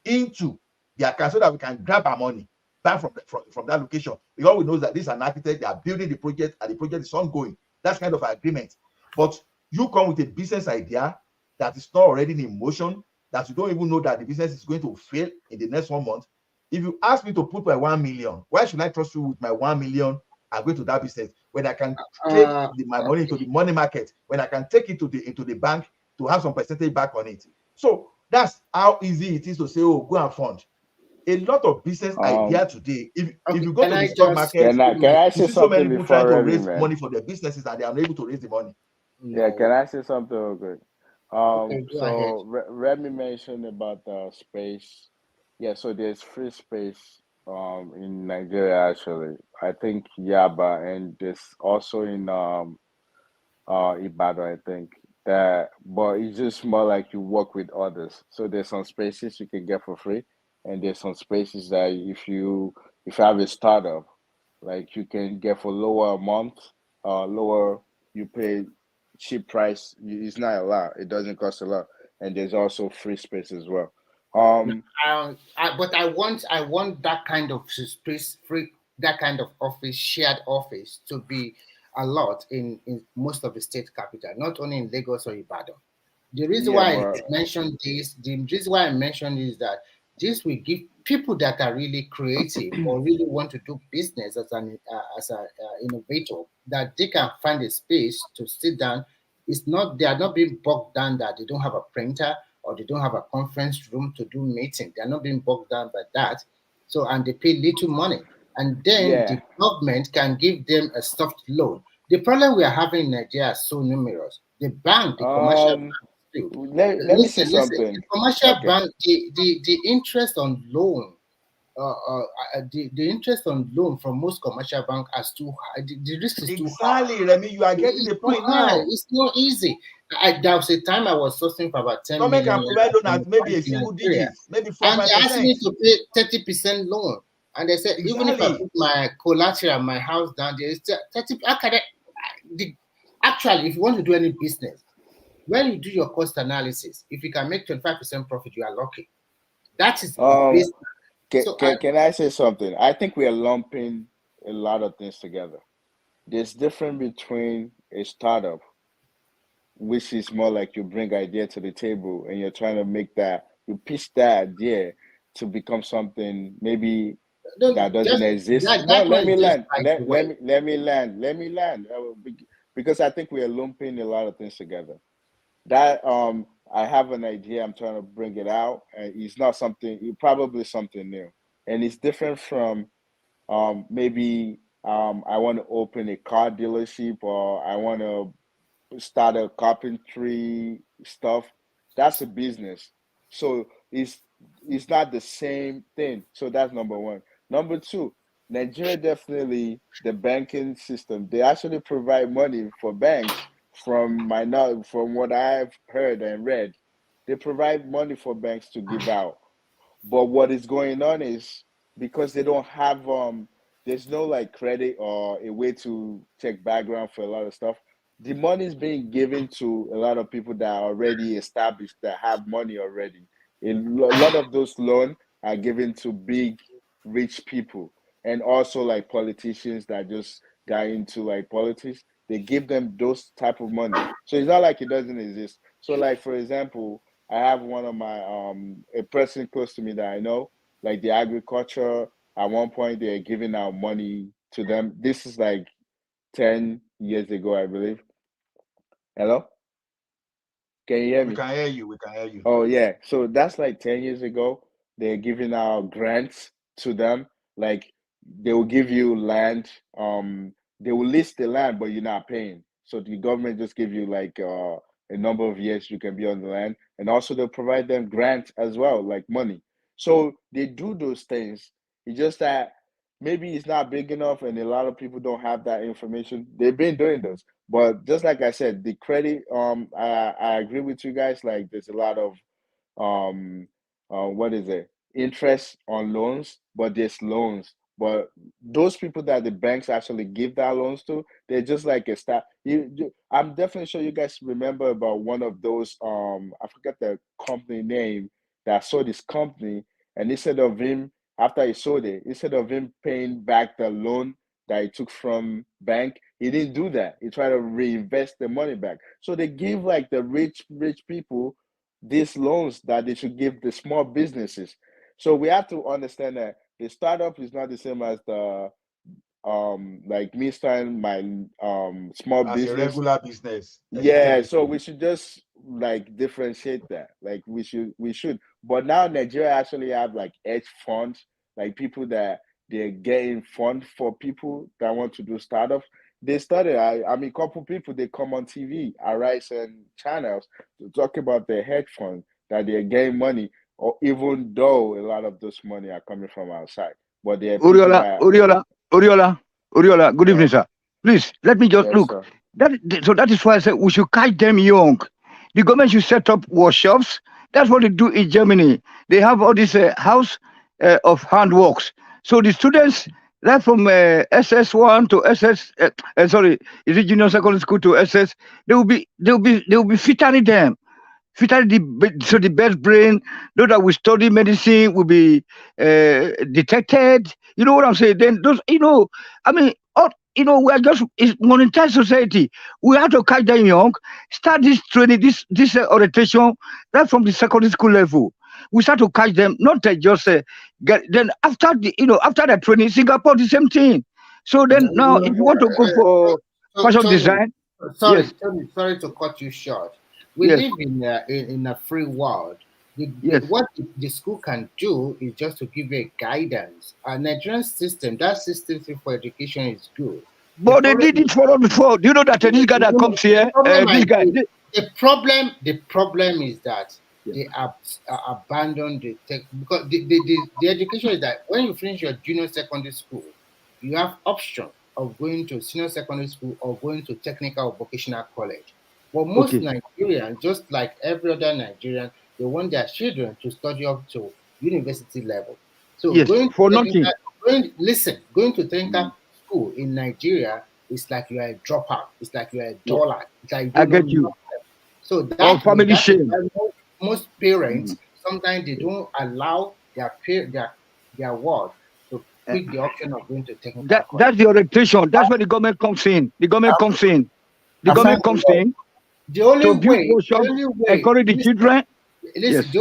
into the account so that we can grab our money back from that location. We always know that this is an architect, they are building the project and the project is ongoing. That's kind of an agreement. But you come with a business idea that is not already in motion, that you don't even know that the business is going to fail in the next 1 month. If you ask me to put my 1 million, why should I trust you with my 1 million and go to that business when I can take my money into the money market, when I can take it into the bank to have some percentage back on it? So that's how easy it is to say, oh, go and fund. A lot of business idea today. If you go to the stock market, you see so many people trying to raise money for their businesses and they are unable to raise the money. Yeah, can I say something real quick? Okay, go ahead. Remy mentioned about the space. Yeah, so there's free space in Nigeria actually. I think Yaba, and there's also in Ibadan, I think. But it's just more like you work with others. So there's some spaces you can get for free, and there's some spaces that if you have a startup, like you can get for lower amount, lower, you pay cheap price. It's not a lot. It doesn't cost a lot, and there's also free space as well. But I want that kind of space, free, that kind of office, shared office, to be a lot in most of the state capital, not only in Lagos or Ibadan. The reason why I mentioned this, is that this will give people that are really creative or really want to do business as an innovator, that they can find a space to sit down. They are not being bogged down that they don't have a printer or they don't have a conference room to do meeting. They are not being bogged down by that. So, and they pay little money. and then the government can give them a soft loan. The problem we are having in Nigeria is so numerous. The bank, the commercial bank, too. Let me say something. The commercial bank, the interest on loan, the interest on loan from most commercial banks is too high. The risk is too high. Exactly, Remy, you are getting the point now. It's not easy. There was a time I was sourcing for about 10 Government million. can provide loan at maybe a single digit, maybe 4-5%. And they asked me to pay 30% loan. And they said, even if I put my collateral, my house down there, it's 30. Actually, if you want to do any business, when you do your cost analysis, if you can make 25% profit, you are lucky. That is business. Can I say something? I think we are lumping a lot of things together. There's difference between a startup, which is more like you bring idea to the table and you're trying to make that, you pitch that idea to become something maybe that doesn't exist. Let me land. Because I think we are lumping a lot of things together. That I have an idea, I'm trying to bring it out, and it's not something, probably something new. And it's different from maybe I want to open a car dealership, or I want to start a carpentry stuff. That's a business. So it's not the same thing. So that's number one. Number two, Nigeria, definitely the banking system, they actually provide money for banks. From what I've heard and read, they provide money for banks to give out. But what is going on is, because they don't have there's no like credit or a way to check background for a lot of stuff. The money is being given to a lot of people that are already established, that have money already. A lot of those loans are given to big, rich people, and also like politicians that just got into like politics. They give them those type of money. So it's not like it doesn't exist. So like, for example, I have one of my a person close to me that I know, like the agriculture, at one point they're giving out money to them. This is like 10 years ago, I believe. Hello? Can you hear me? We can hear you. Oh yeah. So that's like 10 years ago. They're giving out grants to them. Like they will give you land. They will list the land, but you're not paying. So the government just give you like a number of years you can be on the land, and also they'll provide them grants as well, like money. So they do those things. It's just that maybe it's not big enough, and a lot of people don't have that information. They've been doing this, but just like I said, the credit. I agree with you guys. Like there's a lot of what is it? Interest on loans, but there's loans. But those people that the banks actually give that loans to, they're just like a staff. I'm definitely sure you guys remember about one of those. I forget the company name that sold this company, and instead of him, after he sold it, instead of him paying back the loan that he took from bank, he didn't do that. He tried to reinvest the money back. So they give like the rich people these loans that they should give the small businesses. So we have to understand that the startup is not the same as the like me starting my small As business. a regular business. Yeah, so we should just like differentiate that. Like we should. But now Nigeria actually have like hedge funds, like people that they're getting fund for people that want to do startups. They started, I mean, couple people, they come on TV, Arise and channels to talk about their hedge fund, that they're getting money, or even though a lot of those money are coming from outside. But there are people Uriola, good evening, sir. Please, let me just look. Sir. So that is why I said we should catch them young. The government should set up workshops. That's what they do in Germany. They have all this house of handworks. So the students, right from SS1 to SS, is it junior secondary school to SS? They will be filtering them. So the best brain, those that will study medicine will be detected. You know what I'm saying? Then those, we are just monetized society. We have to catch them young, start this training, this orientation, right from the secondary school level. We start to catch them, not just get. Then after the training, Singapore the same thing. So then now, if you want to go for fashion design, sorry to cut you short. We live in a free world. What the school can do is just to give you a guidance. A Nigerian system, that system for education is good. But they did it for us before. Do you know that this guy that comes here, this guy? The problem is that they have abandoned the tech, because the education is that when you finish your junior secondary school, you have option of going to senior secondary school or going to technical or vocational college. But most Nigerians, just like every other Nigerian, they want their children to study up to university level. So going for to nothing. Going to technical school in Nigeria is like you are a dropout. It's like you are a dollar. It's like you don't I get you. Nothing. So that family shame. Most parents sometimes they don't allow their ward to pick the option of going to technical college. That's the orientation. That's where the government comes in. The government comes in. The only way, encourage the children. Listen, the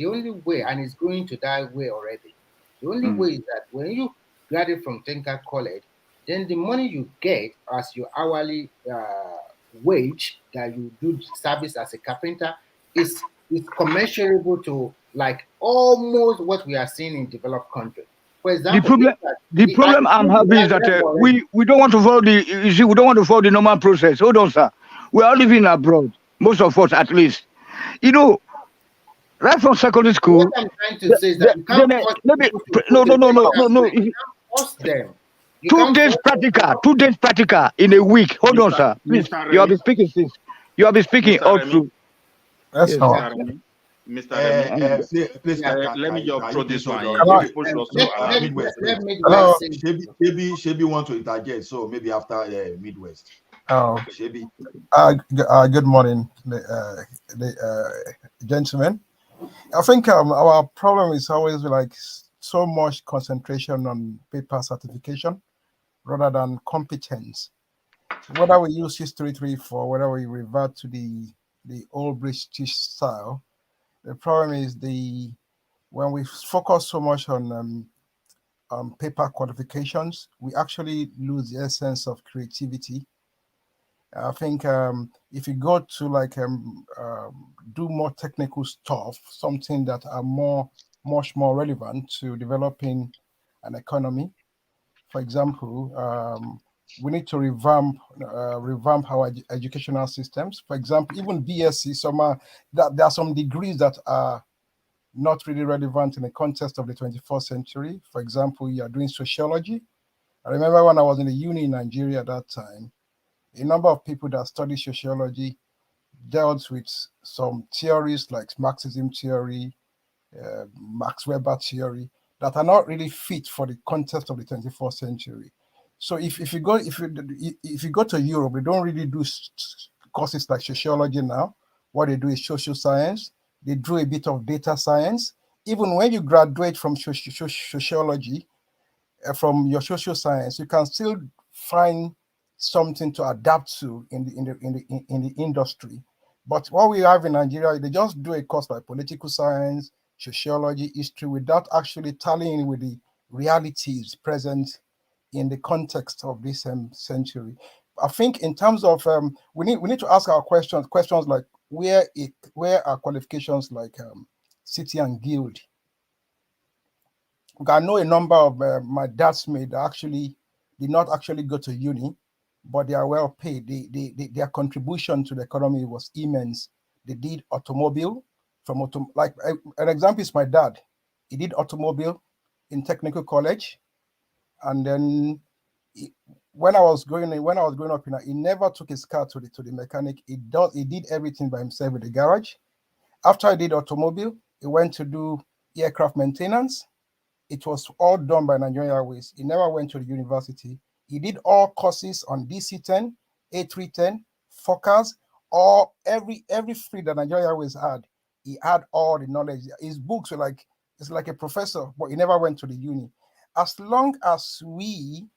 only way, and it's going to that way already. The only way is that when you graduate from technical college, then the money you get as your hourly wage that you do service as a carpenter is commensurable to like almost what we are seeing in developed countries. For example, the problem I'm having is that we don't want to follow we don't want to follow the normal process. Hold on, sir. We are living abroad, most of us at least. You know, right from secondary school. What I'm trying to say is that you can't force them. 2 days practical in a week. Hold on, sir. Please, you have been speaking since. You have been speaking all through. That's all. Mr. Remy, please, let me just throw this one here. Shebi want to interject, so maybe after Midwest. Oh, Shebi. Good morning, gentlemen. I think our problem is always like so much concentration on paper certification rather than competence. Whether we use history 3-4, whether we revert to the old British style, the problem is when we focus so much on paper qualifications, we actually lose the essence of creativity. I think if you go to like do more technical stuff, something that are much more relevant to developing an economy. For example, we need to revamp our educational systems. For example, even BSc, there are some degrees that are not really relevant in the context of the 21st century. For example, you are doing sociology. I remember when I was in the uni in Nigeria at that time, a number of people that study sociology dealt with some theories like Marxism theory, Max Weber theory, that are not really fit for the context of the 21st century. So if you go to Europe, they don't really do courses like sociology now. What they do is social science. They do a bit of data science. Even when you graduate from sociology, from your social science, you can still find something to adapt to in the industry. But what we have in Nigeria, they just do a course like political science, sociology, history, without actually tallying with the realities present in the context of this century. I think in terms of we need to ask our questions like where are qualifications like city and guild. I know a number of my dad's mates that actually did not actually go to uni, but they are well paid. Their contribution to the economy was immense. They did automobile like an example is my dad. He did automobile in technical college, and then when I was growing up, he never took his car to the mechanic. He did everything by himself in the garage. After he did automobile, he went to do aircraft maintenance. It was all done by Nigerian Airways. He never went to the university. He did all courses on DC-10, A310, Fokkers, or every fleet that Nigerian Airways had. He had all the knowledge. His books were it's like a professor, but he never went to the uni. As long as we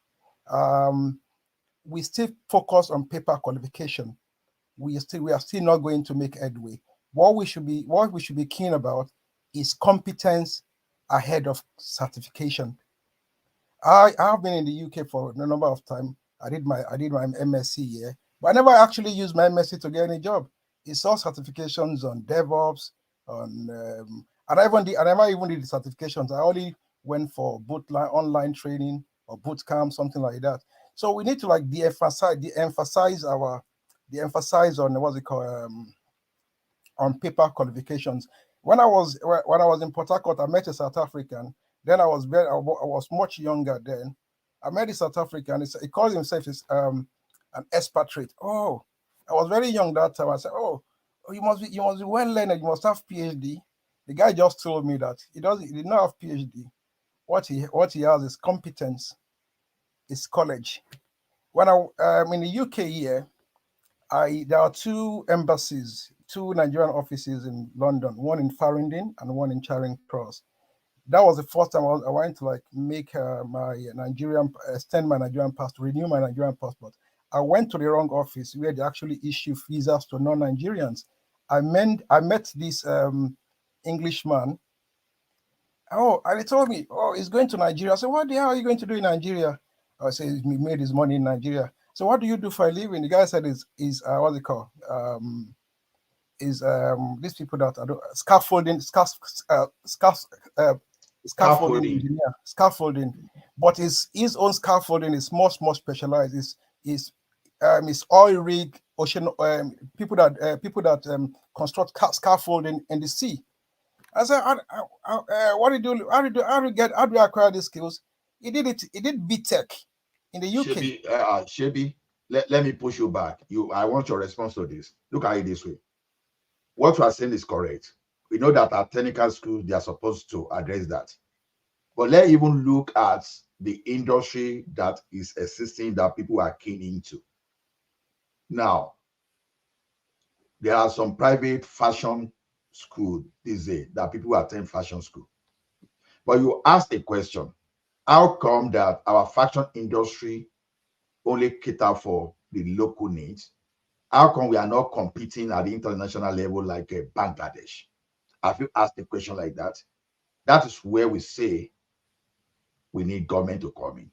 still focus on paper qualification, we are still not going to make headway. What we should be keen about is competence ahead of certification. I have been in the UK for a number of time. I did my MSc here, but I never actually used my MSc to get any job. It's all certifications on DevOps, and I never even did the certifications. I only went for boot online training or boot camp, something like that. So we need to like de-emphasize on what's it called, on paper qualifications. When I was in Port Harcourt, I met a South African. Then I was much younger then. I met a South African. He calls himself an expatriate. Oh, I was very young that time. I said, oh, you must be well learned. You must have PhD. The guy just told me that he did not have PhD. What he has is competence. Is college. When I'm in the UK here, there are two embassies, two Nigerian offices in London, one in Farringdon and one in Charing Cross. That was the first time I went to like make extend my Nigerian passport, renew my Nigerian passport. I went to the wrong office where they actually issue visas to non-Nigerians. I met this Englishman. Oh, and he told me, oh, he's going to Nigeria. I said, what the hell are you going to do in Nigeria? I said, he made his money in Nigeria. So what do you do for a living? The guy said, is what's it called? These people that are scaffolding engineer, scaffolding. But his own scaffolding is much more specialized. Is oil rig, ocean people that construct scaffolding in the sea. I said, what do you do? How do you acquire these skills? He did BTech in the UK. Shebi, let me push you back. I want your response to this. Look at it this way. What you are saying is correct. We know that at technical schools, they are supposed to address that. But let's even look at the industry that is existing that people are keen into. Now, there are some private fashion school these days that people attend fashion school. But you asked a question. How come that our fashion industry only cater for the local needs? How come we are not competing at the international level like Bangladesh? Have you asked a question like that? That is where we say we need government to come in.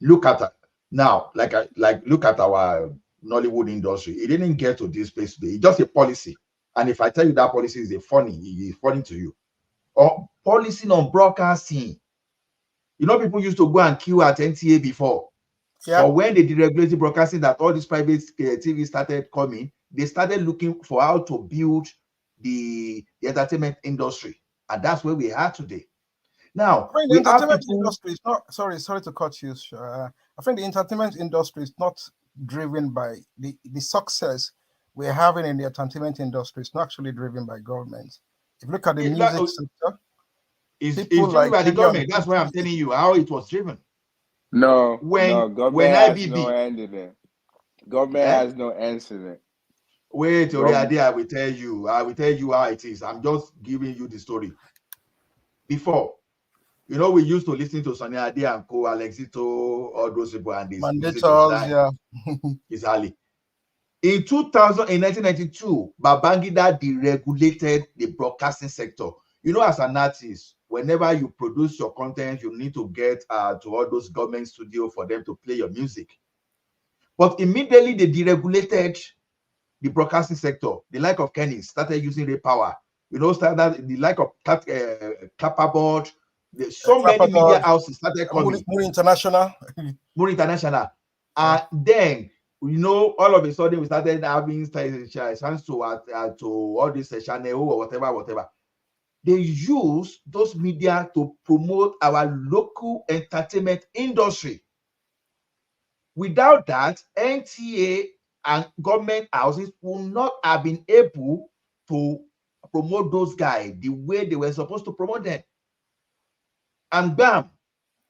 Look at now, look at our Nollywood industry. It didn't get to this place today. It's just a policy. And if I tell you that policy is funny to you. Or policy on broadcasting. You know, people used to go and queue at NTA before. Yeah. But when they deregulated broadcasting, that all these private TV started coming, they started looking for how to build the entertainment industry. And that's where we are today. Now, I think the entertainment industry is not, sorry to cut you. I think the entertainment industry is not driven by the success we're having in the entertainment industry. It's not actually driven by government. If you look at the music sector, it's driven by the government. That's why I'm telling you how it was driven. Government has no end in it. Government has no ends in it. Wait, I will tell you how it is. I'm just giving you the story. Before, you know, we used to listen to Sonny Ade and Co, Alexito, all those people, and this mandators, yeah. Exactly. In 1992, Babangida deregulated the broadcasting sector. You know, as an artist, whenever you produce your content, you need to get to all those government studios for them to play your music. But immediately they deregulated the broadcasting sector. The like of Kenny started using Ray Power. You know, the like of Clapperboard. So many media houses started coming. More International. And then, you know, all of a sudden we started having chance to all this channel or whatever. They use those media to promote our local entertainment industry. Without that, NTA and government houses will not have been able to promote those guys the way they were supposed to promote them. And bam,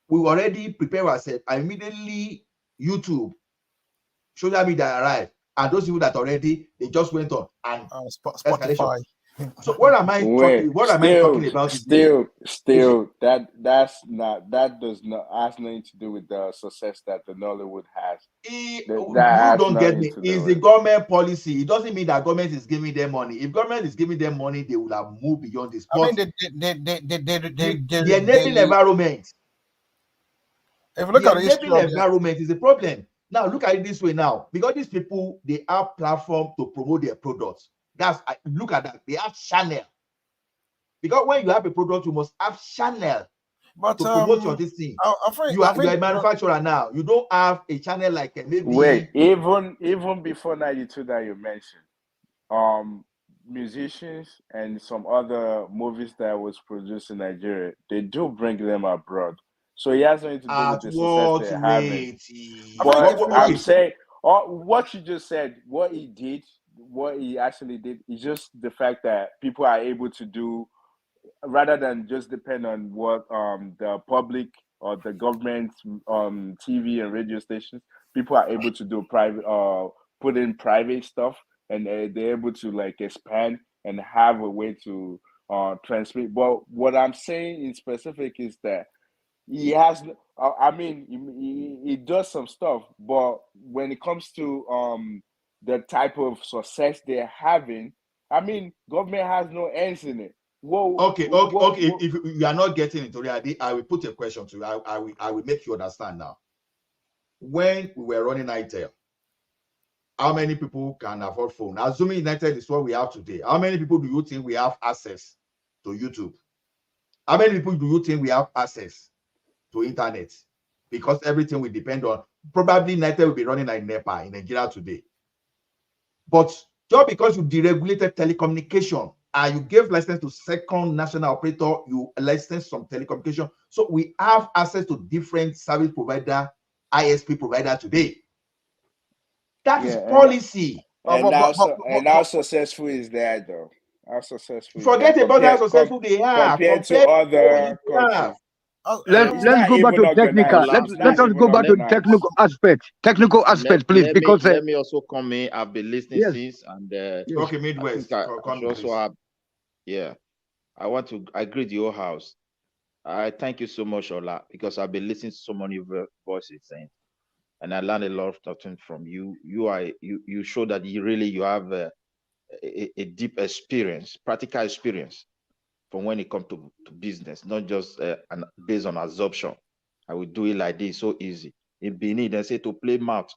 we already prepare ourselves. And immediately YouTube, social media arrived. And those people that already, they just went on and Spotify. So what am I talking? What am I talking about? That has nothing to do with the success that the Nollywood has. You don't get me. It's the government policy. It doesn't mean that government is giving them money. If government is giving them money, they will have moved beyond this. I mean, the enabling environment. If you look at the enabling environment is a problem. Now look at it this way now, because these people, they have platform to promote their products. Look at that. They have channel. Because when you have a product, you must have channel but to promote your this thing. I think, You are a manufacturer now. You don't have a channel like maybe. Wait, even before 92 that you mentioned, musicians and some other movies that was produced in Nigeria, they do bring them abroad. So it has nothing to do with the success they're having. But I'm saying, what you just said, what he actually did, is just the fact that people are able to do, rather than just depend on what the public or the government TV and radio stations, people are able to do private put in private stuff, and they're able to like expand and have a way to transmit. But what I'm saying in specific is that he has, I mean, he does some stuff, but when it comes to the type of success they're having, I mean, government has no ends in it. Okay. If you are not getting into it, I will put a question to you. I will make you understand now. When we were running ITEL, how many people can afford phone? Assuming United is what we have today, how many people do you think we have access to YouTube? How many people do you think we have access to internet? Because everything will depend on, probably United will be running like NEPA in Nigeria today. But just because you deregulated telecommunication and you gave license to second national operator, you license some telecommunication. So we have access to different service provider, ISP provider today. That is policy. And how successful is that, though? How successful? Forget about how successful they are compared to other countries. Let's go back to technical. Let us go back to technical aspect. Technical aspect, please, because let me also come in. I've been listening since, and okay, Midwest. I also have, I want to agree with your house. I thank you so much, Ola, because I've been listening to so many voices saying, and I learned a lot of things from you. You show that you have a deep experience, practical experience from when it comes to business, not just based on assumption. I will do it like this, so easy. In Benin, they say to play mouth,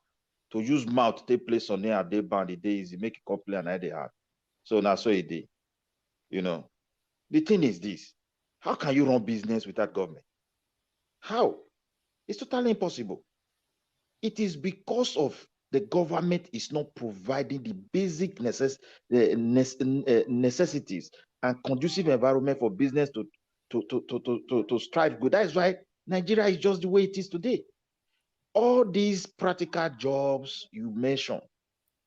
to use mouth to take place on there, they band it easy, make it complain and they hard. So now, so it did. You know, the thing is this: how can you run business without government? How? It's totally impossible. It is because of the government is not providing the basic necessities and conducive environment for business to strive good. That is why Nigeria is just the way it is today. All these practical jobs you mentioned,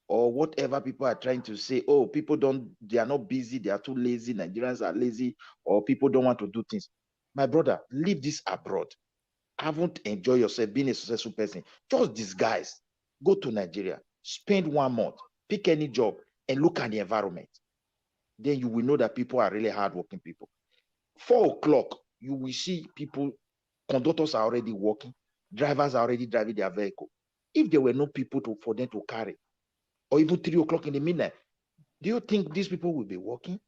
or whatever people are trying to say, oh, they are not busy, they are too lazy, Nigerians are lazy, or people don't want to do things. My brother, leave this abroad. Haven't enjoyed yourself being a successful person. Just disguise. Go to Nigeria, spend 1 month, pick any job, and look at the environment. Then you will know that people are really hardworking people. 4 o'clock, you will see people, conductors are already working, drivers are already driving their vehicle. If there were no people for them to carry, or even 3 o'clock in the midnight, do you think these people will be working?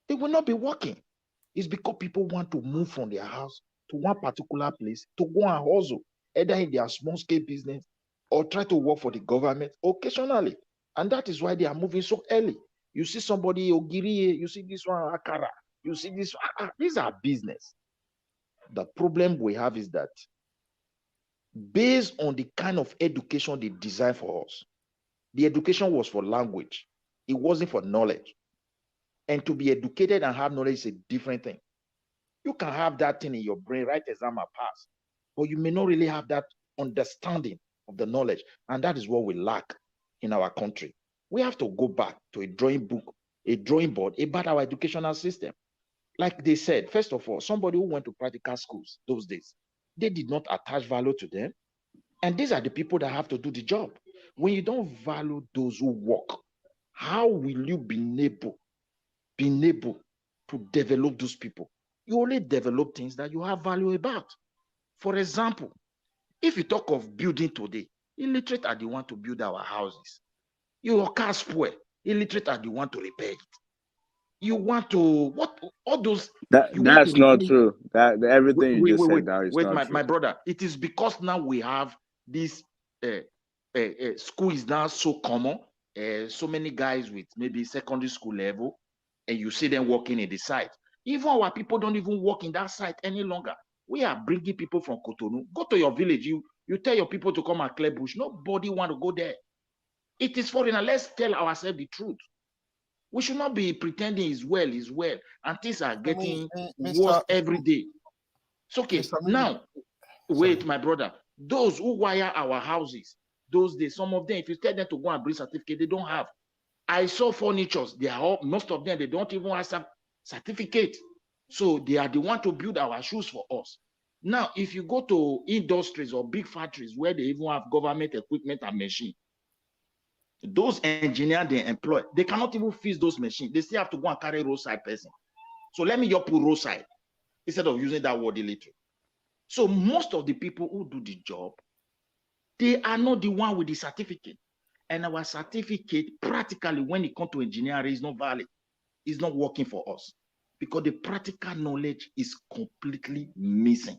They will not be working. It's because people want to move from their house to one particular place to go and hustle, either in their small scale business or try to work for the government occasionally. And that is why they are moving so early. You see somebody, Ogiri, you see this one, Akara, you see this one. These are business. The problem we have is that based on the kind of education they designed for us, the education was for language. It wasn't for knowledge. And to be educated and have knowledge is a different thing. You can have that thing in your brain, write exam and pass, but you may not really have that understanding of the knowledge. And that is what we lack in our country. We have to go back to a drawing book, a drawing board about our educational system. Like they said, first of all, somebody who went to practical schools those days, they did not attach value to them. And these are the people that have to do the job. When you don't value those who work, how will you be able to develop those people? You only develop things that you have value about. For example, if you talk of building today, illiterate are the one to build our houses. Your car spoil, illiterate are the one to repair it. You want to what all those That's not true. That everything you just said now is not true. My brother. It is because now we have this school is now so common. So many guys with maybe secondary school level, and you see them working in the site. Even our people don't even work in that site any longer. We are bringing people from Cotonou. Go to your village. You tell your people to come and clear bush. Nobody want to go there. It is foreigner. Let's tell ourselves the truth. We should not be pretending is well, and things are getting worse every day. It's okay. Now, wait, my brother. Those who wire our houses, those days, some of them, if you tell them to go and bring certificate, they don't have. I saw furnitures. They are all, most of them, they don't even have certificate. So they are the one to build our shoes for us. Now, if you go to industries or big factories where they even have government equipment and machine, those engineers they employ, they cannot even fix those machines. They still have to go and carry roadside person. So let me just put roadside instead of using that word illiterate. So most of the people who do the job, they are not the one with the certificate. And our certificate, practically, when it comes to engineering, is not valid. It's not working for us because the practical knowledge is completely missing.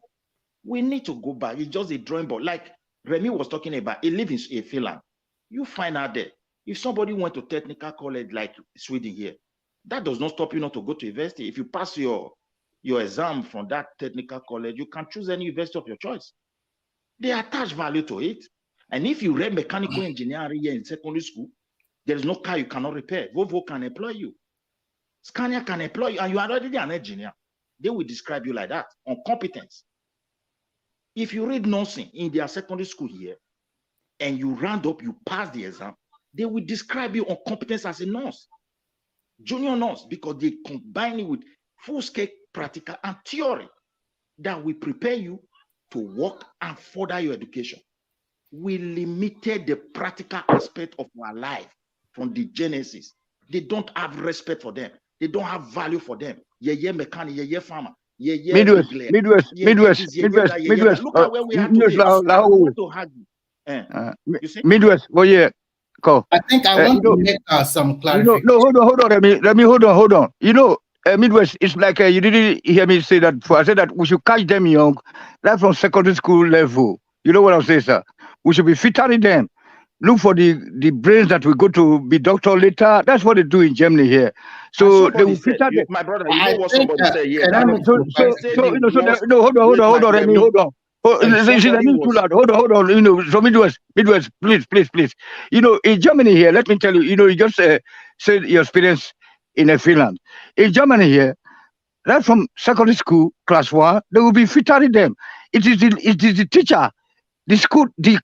We need to go back. It's just a drawing board. Like Remy was talking about, he lives in Finland. You find out there. If somebody went to technical college like Sweden here, that does not stop you not to go to university. If you pass your exam from that technical college, you can choose any university of your choice. They attach value to it. And if you read mechanical engineering here in secondary school, there is no car you cannot repair. Volvo can employ you. Scania can employ you, and you are already an engineer. They will describe you like that, on competence. If you read nursing in their secondary school here, and you round up, you pass the exam, they will describe you on competence as a nurse, junior nurse, because they combine it with full-scale practical and theory that will prepare you to work and further your education. We limited the practical aspect of our life from the genesis. They don't have respect for them. They don't have value for them. Yeah, mechanic, yeah, farmer. Midwest. Look at where we are today. You see? Midwest. Well, yeah. Go. I think I want to make some clarification. No, hold on. Let me hold on. Midwest, it's like you didn't hear me say that before. I said that we should catch them young, right from secondary school level. You know what I'm saying, sir? We should be filtering them. Look for the brains that will go to be doctor later. That's what they do in Germany here. So they will filter them. My brother, you know what somebody said here? Hold on, Remy, hold on. Hold on. So Midwest, please. In Germany here, let me tell you, you just said your experience in Finland. In Germany here, right from secondary school, class 1, they will be filtering them. It is the teacher, the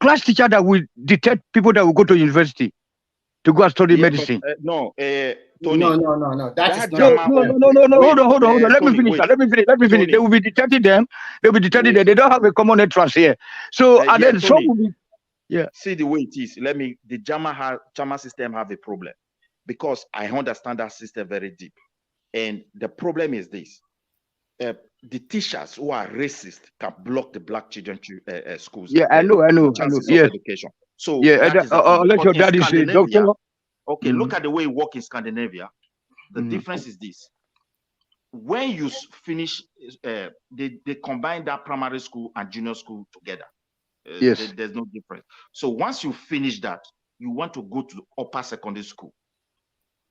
class teacher that will detect people that will go to university to go and study medicine. Tony. No. That is not. Hold on. Let me finish. They will be detecting them. They They don't have a common entrance here. So and then some will be. Yeah. See the way it is. The German system have a problem because I understand that system very deep, and the problem is this: the teachers who are racist can block the black children schools. Yeah, I know. Yes. Education. So unless your dad is a doctor. Okay, look at the way it works in Scandinavia. The difference is this. When you finish, they combine that primary school and junior school together. Yes. There's no difference. So once you finish that, you want to go to upper secondary school.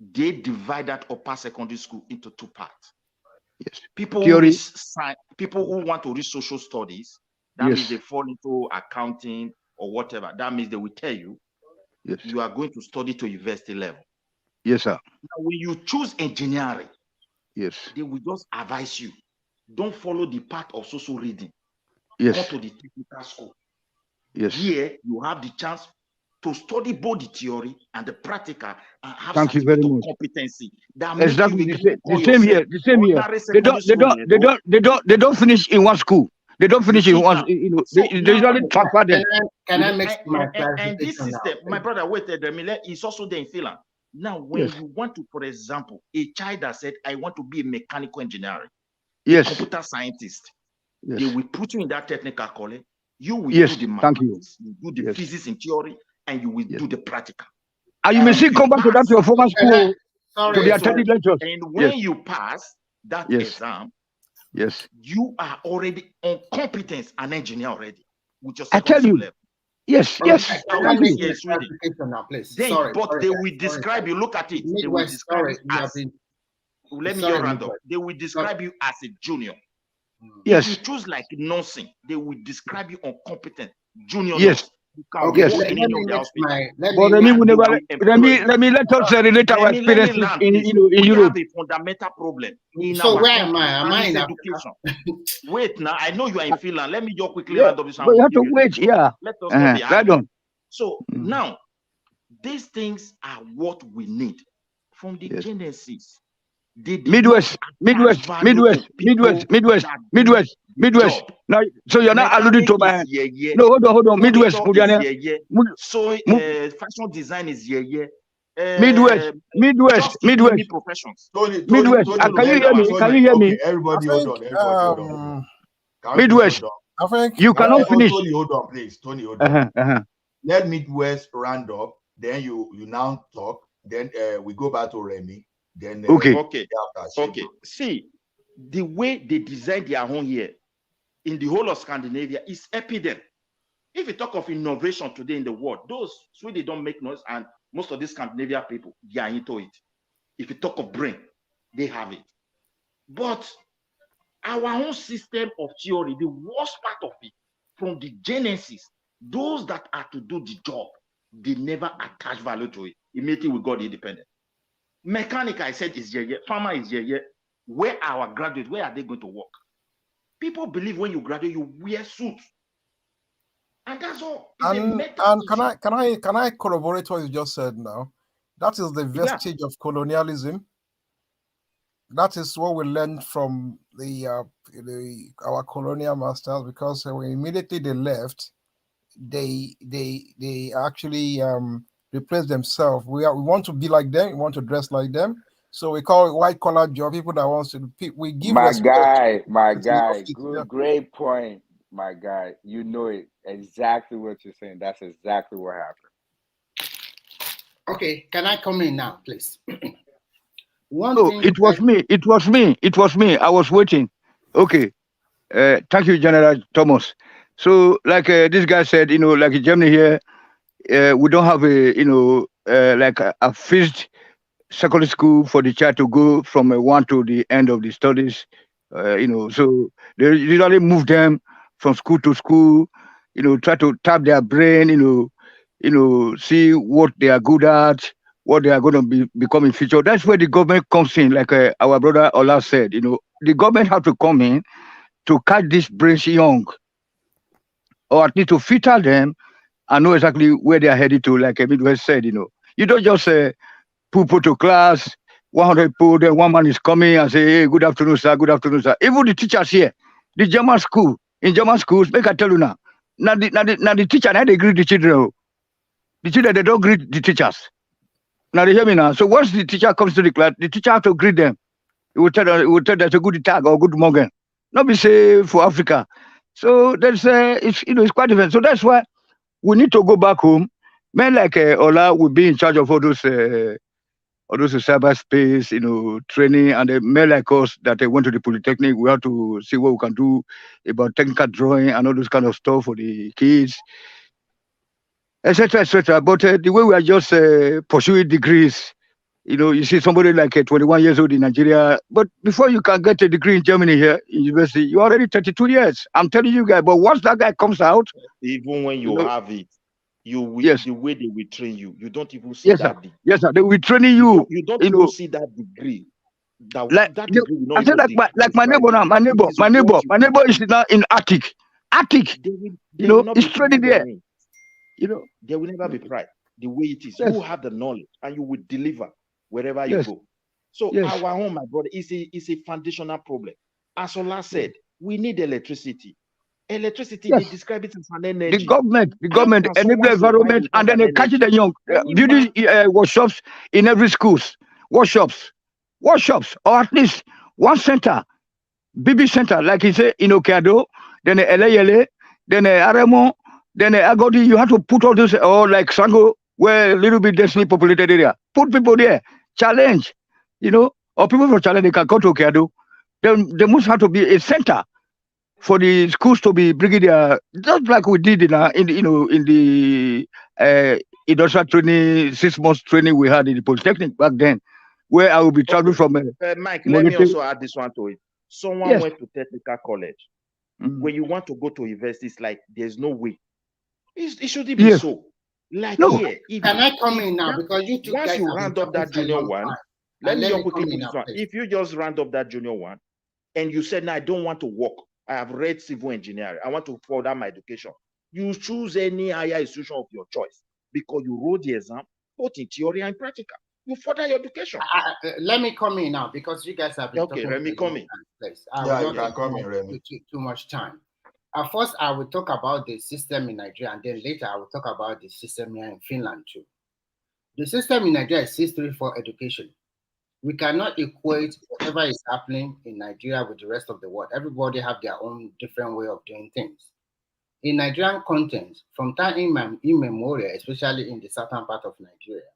They divide that upper secondary school into 2 parts. Yes. People who want to read social studies, that means they fall into accounting or whatever. That means they will tell you, you are going to study to university level. Yes, sir. Now, when you choose engineering, they will just advise you. Don't follow the path of social reading. Yes. Go to the technical school. Yes. Here, you have the chance to study both the theory and the practical and have Thank you very much. competency. Exactly the same here. They don't finish in one school. They don't finish in one. They usually transfer them. Can I make my clarification? And this system, my brother, wait a minute. It's also there in Finland. Now, when you want to, for example, a child that said, "I want to be a mechanical engineer," computer scientist, they will put you in that technical college. You will do the mathematics, you do the physics and theory, and you will do the practical. And you may still come back to that to your former school to the attending lectures. And when you pass that exam, you are already on competence an engineer already with your secondary level. Yes. But they will describe you. Look at it. They will describe it as let me just round up. They will describe you as a junior. Yes. If you choose like nursing, they will describe you incompetent junior Yes. nurse. You can Okay, Yes. work let in any me of the let hospital. But Remy, we never let us relate our Let me experiences land, in please. in We Europe. have a fundamental problem in So our where am country, I? Am and I it's in education. Africa? Wait now, I know you are in Finland. Let me just quickly Yeah, land up this and but you we'll have give to you wait. Yeah. let us not be Right arguing. on. So now, these things are what we need from the Yes. Genesis. They did Midwest, not attach value to people that do the job. Now, so you're not alluding Mechanic to my. is yeah. No, hold on. Midwest, Auditor is Mudiane. So fashion design is Midwest, just keep naming Midwest, professions. Midwest. Can you hear me? Can you hear me? Everybody hold on. Everybody hold on. Can we please Midwest. hold I think You cannot finish. Tony, hold on, please. Tony, hold on. Let Midwest round up. Then you now talk. Then we go back to Remy. Then Okay. See, the way they design their home here in the whole of Scandinavia is evident. If you talk of innovation today in the world, those Sweden don't make noise, and most of these Scandinavian people, they are into it. If you talk of brain, they have it. But our own system of theory, the worst part of it, from the genesis, those that are to do the job, they never attach value to it. Immediately we got independent. Mechanic, I said, is here. Farmer is here. Where are our graduates? Where are they going to work? People believe when you graduate, you wear suits. And that's all. And can I corroborate what you just said now? That is the vestige of colonialism. That is what we learned from our colonial masters, because when immediately they left, they actually replaced themselves. We want to be like them. We want to dress like them. So we call it white collar job. People that wants to. We give my respect. guy. Good, great point, my guy. You know it exactly what you're saying. That's exactly what happened. Okay, can I come in now, please? It was me. I was waiting. Okay. Thank you, General Thomas. So, like this guy said, like in Germany here, we don't have like a fixed secondary school for the child to go from one to the end of the studies. So they usually move them from school to school. Try to tap their brain. See what they are good at, what they are going to become in future. That's where the government comes in. Like our brother Ola said, the government have to come in to catch these brains young, or at least to filter them and know exactly where they are headed to. Like Midwest said, you don't just put to class, 100 people, then one man is coming and say, hey, good afternoon, sir, good afternoon, sir. Even the teachers here, the German school, in German schools, make I tell you now the teacher, now they greet the children. The children, they don't greet the teachers. Now they hear me now. So once the teacher comes to the class, the teacher have to greet them. It will tell them it's a good tag or good morning. Not be say for Africa. So that's it's quite different. So that's why we need to go back home. Men like Ola will be in charge of all those cyberspace, training, and the men like us that went to the Polytechnic, we have to see what we can do about technical drawing and all those kind of stuff for the kids, etc., etc. But the way we are just pursuing degrees, you see somebody like 21 years old in Nigeria, but before you can get a degree in Germany here in university, you're already 32 years. I'm telling you guys, but once that guy comes out, even when you have it, the way they will train you, you don't even see yes, that sir. degree. Yes, sir. They will training you. You don't even see that degree. Like that degree will not I said, even like my neighbor now. My neighbor is now in Attic. It's training there. There will never be pride. The way it is, you have the knowledge and you will deliver wherever you go. So our home, my brother, is a foundational problem. As Ola said, we need electricity. Electricity, they describe it as an energy. The government enable environment, and then they catch the young building workshops in every schools, workshops, or at least one center, BB center, like he say in Okado, then LALA, then Aremo, then Agodi. You have to put all those, or like Sango, where a little bit densely populated area. Put people there, challenge, or people from challenge, they can go to Okado. Then there must have to be a center for the schools to be bringing their, just like we did in the industrial training, 6 months training we had in the Polytechnic back then. where I will be traveling from. Mike, let me also add this one to it. Someone went to technical college. When you want to go to university, it's like there's no way. It shouldn't be so. Like here, can I come in now? Because you two once guys you have round been up that talking for a junior long one, time. let me me quickly come put in this now, one. please. If you just round up that junior one, and you said, "No, I don't want to work. I have read civil engineering. I want to further my education." You choose any higher institution of your choice because you wrote the exam, both in theory and practical. You further your education. Let me come in now because you guys have been talking Remy, for a come long in. time, please. You can come in, Remy. Too much time. First, I will talk about the system in Nigeria, and then later I will talk about the system here in Finland too. The system in Nigeria is history for education. We cannot equate whatever is happening in Nigeria with the rest of the world. Everybody have their own different way of doing things. In Nigerian context, from time immemorial, especially in the southern part of Nigeria,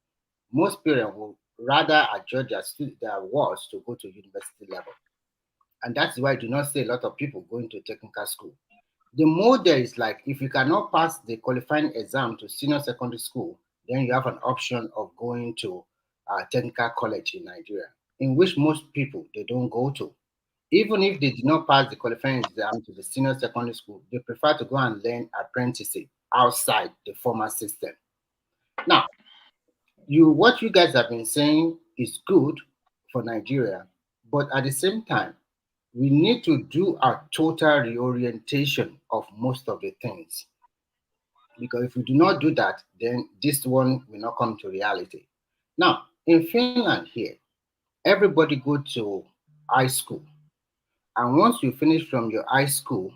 most parents will rather adjust their words to go to university level. And that's why I do not see a lot of people going to technical school. The model is like, if you cannot pass the qualifying exam to senior secondary school, then you have an option of going to technical college in Nigeria, in which most people, they don't go to. Even if they did not pass the qualifying exam to the senior secondary school, they prefer to go and learn apprenticeship outside the formal system. Now, what you guys have been saying is good for Nigeria, but at the same time, we need to do a total reorientation of most of the things. Because if we do not do that, then this one will not come to reality. Now, in Finland here, everybody go to high school. And once you finish from your high school,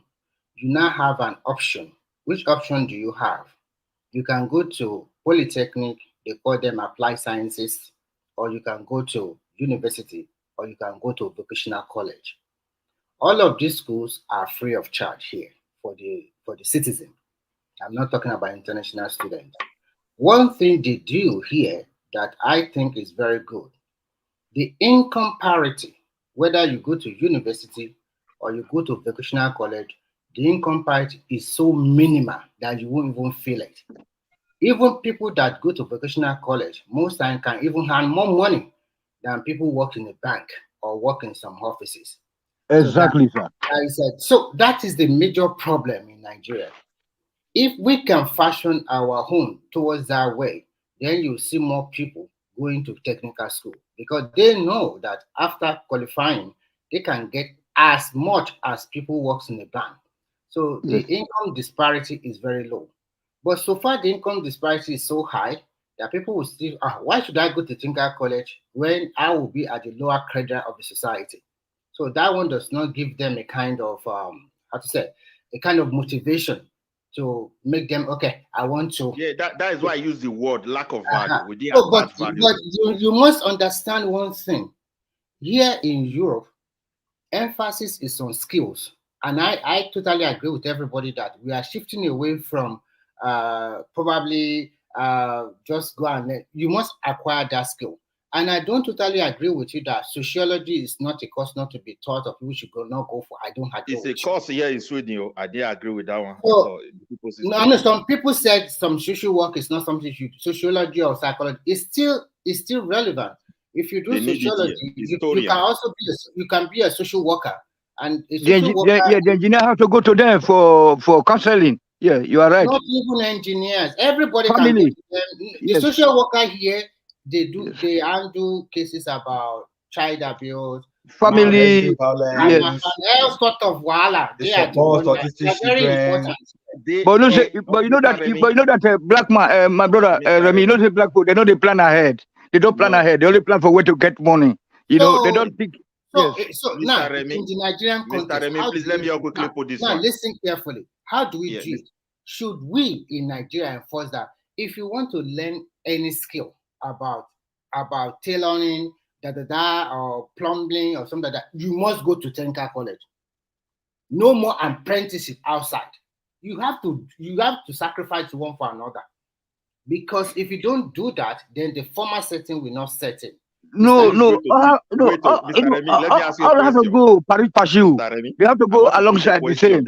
you now have an option. Which option do you have? You can go to polytechnic, they call them applied sciences, or you can go to university, or you can go to vocational college. All of these schools are free of charge here for the citizen. I'm not talking about international students. One thing they do here that I think is very good, the income parity, whether you go to university or you go to vocational college, the income parity is so minimal that you won't even feel it. Even people that go to vocational college, most times can even earn more money than people work in a bank or work in some offices. Exactly, sir. So that is the major problem in Nigeria. If we can fashion our home towards that way, then you see more people going to technical school because they know that after qualifying, they can get as much as people works in the bank. So the income disparity is very low. But so far, the income disparity is so high that people will still, why should I go to technical college when I will be at the lower cadre of the society? So that one does not give them a kind of, a kind of motivation to make them, okay, I want to. Yeah, that is why I use the word lack of value. We didn't But value. you must understand one thing. Here in Europe, emphasis is on skills. And I totally agree with everybody that we are shifting away from probably just go and learn. You must acquire that skill. And I don't totally agree with you that sociology is not a course not to be taught of which you not go for. I don't agree. It's a course here in Sweden. I didn't agree with that one. No, some people said some social work is not something sociology or psychology. It's still relevant. If you do sociology, you can also be a social worker. And a social worker, the engineer have to go to them for counseling. Yeah, you are right. Not even engineers. Everybody can go to them. The social worker here, they handle cases about child abuse, family violence, and all sort of wahala. They are very important. But you know that black man, my brother Remy, you know the black people, they know they plan ahead. They don't plan ahead. They only plan for where to get money. You know, they don't think. So now, in the Nigerian context, please let me quickly put this now one. Listen carefully. How do we do it? Should we in Nigeria enforce that if you want to learn any skill about tailoring, or plumbing or something like that, you must go to technical college. No more apprenticeship outside. You have to sacrifice one for another. Because if you don't do that, then the former setting will not set in. No. All have to go pari passu. They have to go alongside the same.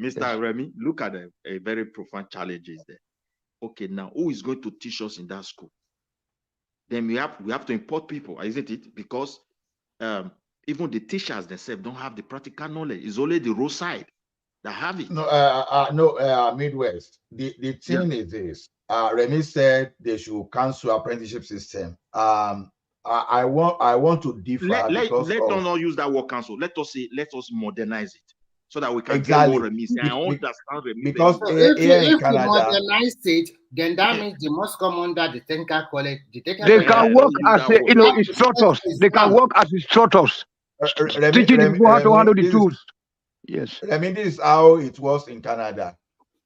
Mr. Remy, look at a very profound challenges there. Okay, now who is going to teach us in that school? then we have to import people, isn't it? Because even the teachers themselves don't have the practical knowledge. It's only the roadside that have it. No, Midwest. The thing is this. Remy said they should cancel apprenticeship system. I want to differ Let because us of not use that word cancel. Let us modernize it so that we can exactly get what Remy said. I understand Remy because So very here in if you Canada, modernize it, then that means they must come under the technical college. The technical They college can don't work use as that word. they have to set instructors. They can exam. work as instructors, teaching the people how to handle the tools. Yes. Remy, this is how it was in Canada.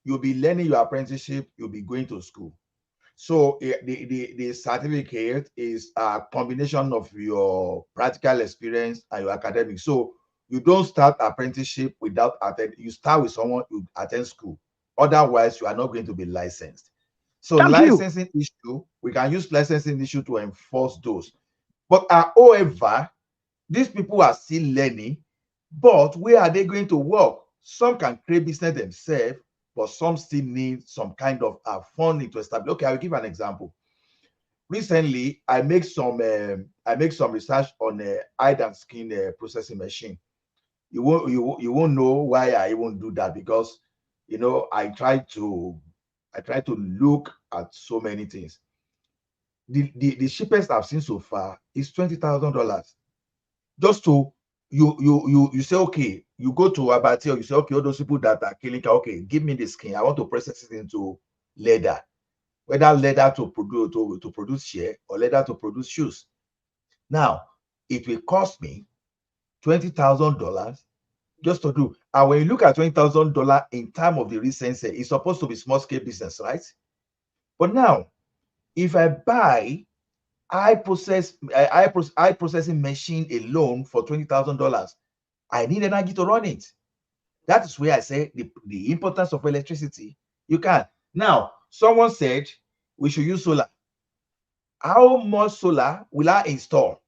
You'll be learning your apprenticeship. You'll be going to school. So the certificate is a combination of your practical experience and your academic. So you don't start apprenticeship without you start with someone who attend school. Otherwise, you are not going to be licensed. So Thank you. licensing issue, we can use licensing issue to enforce those. But however, these people are still learning, but where are they going to work? Some can create business themselves, but some still need some kind of funding to establish. Okay, I'll give an example. Recently, I make some research on a hide and skin processing machine. You won't know why I even do that, because I try to look at so many things. The cheapest I've seen so far is $20,000. Just to you say, okay, you go to Abati, or you say, okay, all those people that are killing cow, okay, give me the skin, I want to process it into leather, whether leather to produce share or leather to produce shoes. Now it will cost me $20,000 just to do. And when you look at $20,000 in time of the recent sale, it's supposed to be small scale business, right? But now if I buy I processing machine alone for $20,000, I need energy to run it. That is where I say the importance of electricity. You can. Now, someone said we should use solar. How much solar will I install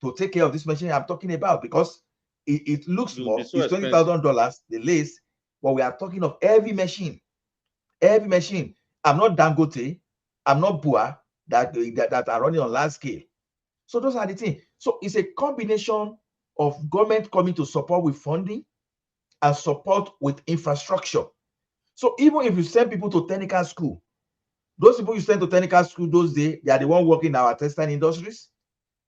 to take care of this machine I'm talking about? Because it looks small. So it's $20,000, the least, but we are talking of every machine. Every machine. I'm not Dangote. I'm not Bua that are running on large scale. So those are the things. So it's a combination of government coming to support with funding and support with infrastructure. So even if you send people to technical school, those people you send to technical school those days, they are the one working in our textile industries.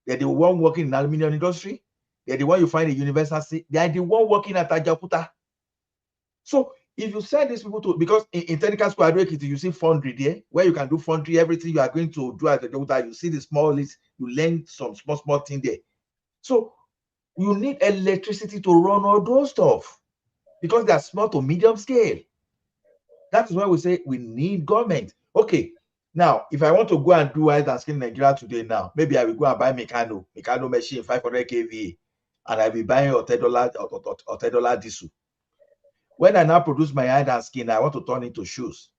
They're the one working in the aluminum industry. They're the one you find in university. They are the one working at Ajaputa. So if you send these people to, because in technical school, you see foundry there, where you can do foundry, everything you are going to do at Ajaputa, you see the small list, you learn some small thing there. So you need electricity to run all those stuff because they are small to medium scale. That is why we say we need government. Okay, now if I want to go and do hide and skin in Nigeria today, now maybe I will go and buy Meccano machine 500 kVA, and I will buy a $10 diesel. When I now produce my hide and skin, I want to turn into shoes.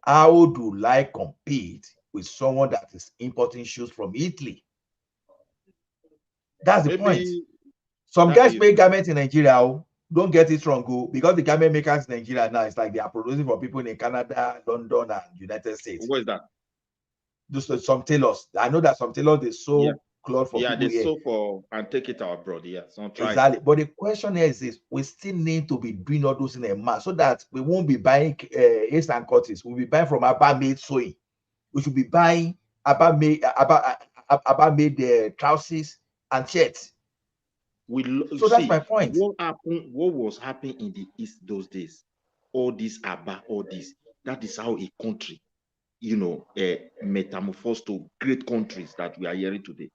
How do I compete with someone that is importing shoes from Italy? That's the point. Some guys make garments in Nigeria. Don't get it wrong, because the garment makers in Nigeria now, it's like they are producing for people in Canada, London, and United States. What is that? Just some tailors. I know that some tailors they sew cloth for people they here. sew for and take it abroad. Yeah, exactly. But the question here is this: we still need to be doing all those in a mass so that we won't be buying Ace and Curtis. We'll be buying from Abba made sewing. We should be buying Abba made trousers and shirts. So that's my point. What was happening in the East those days? All this Abba, all this. That is how a country, metamorphosed to great countries that we are hearing today.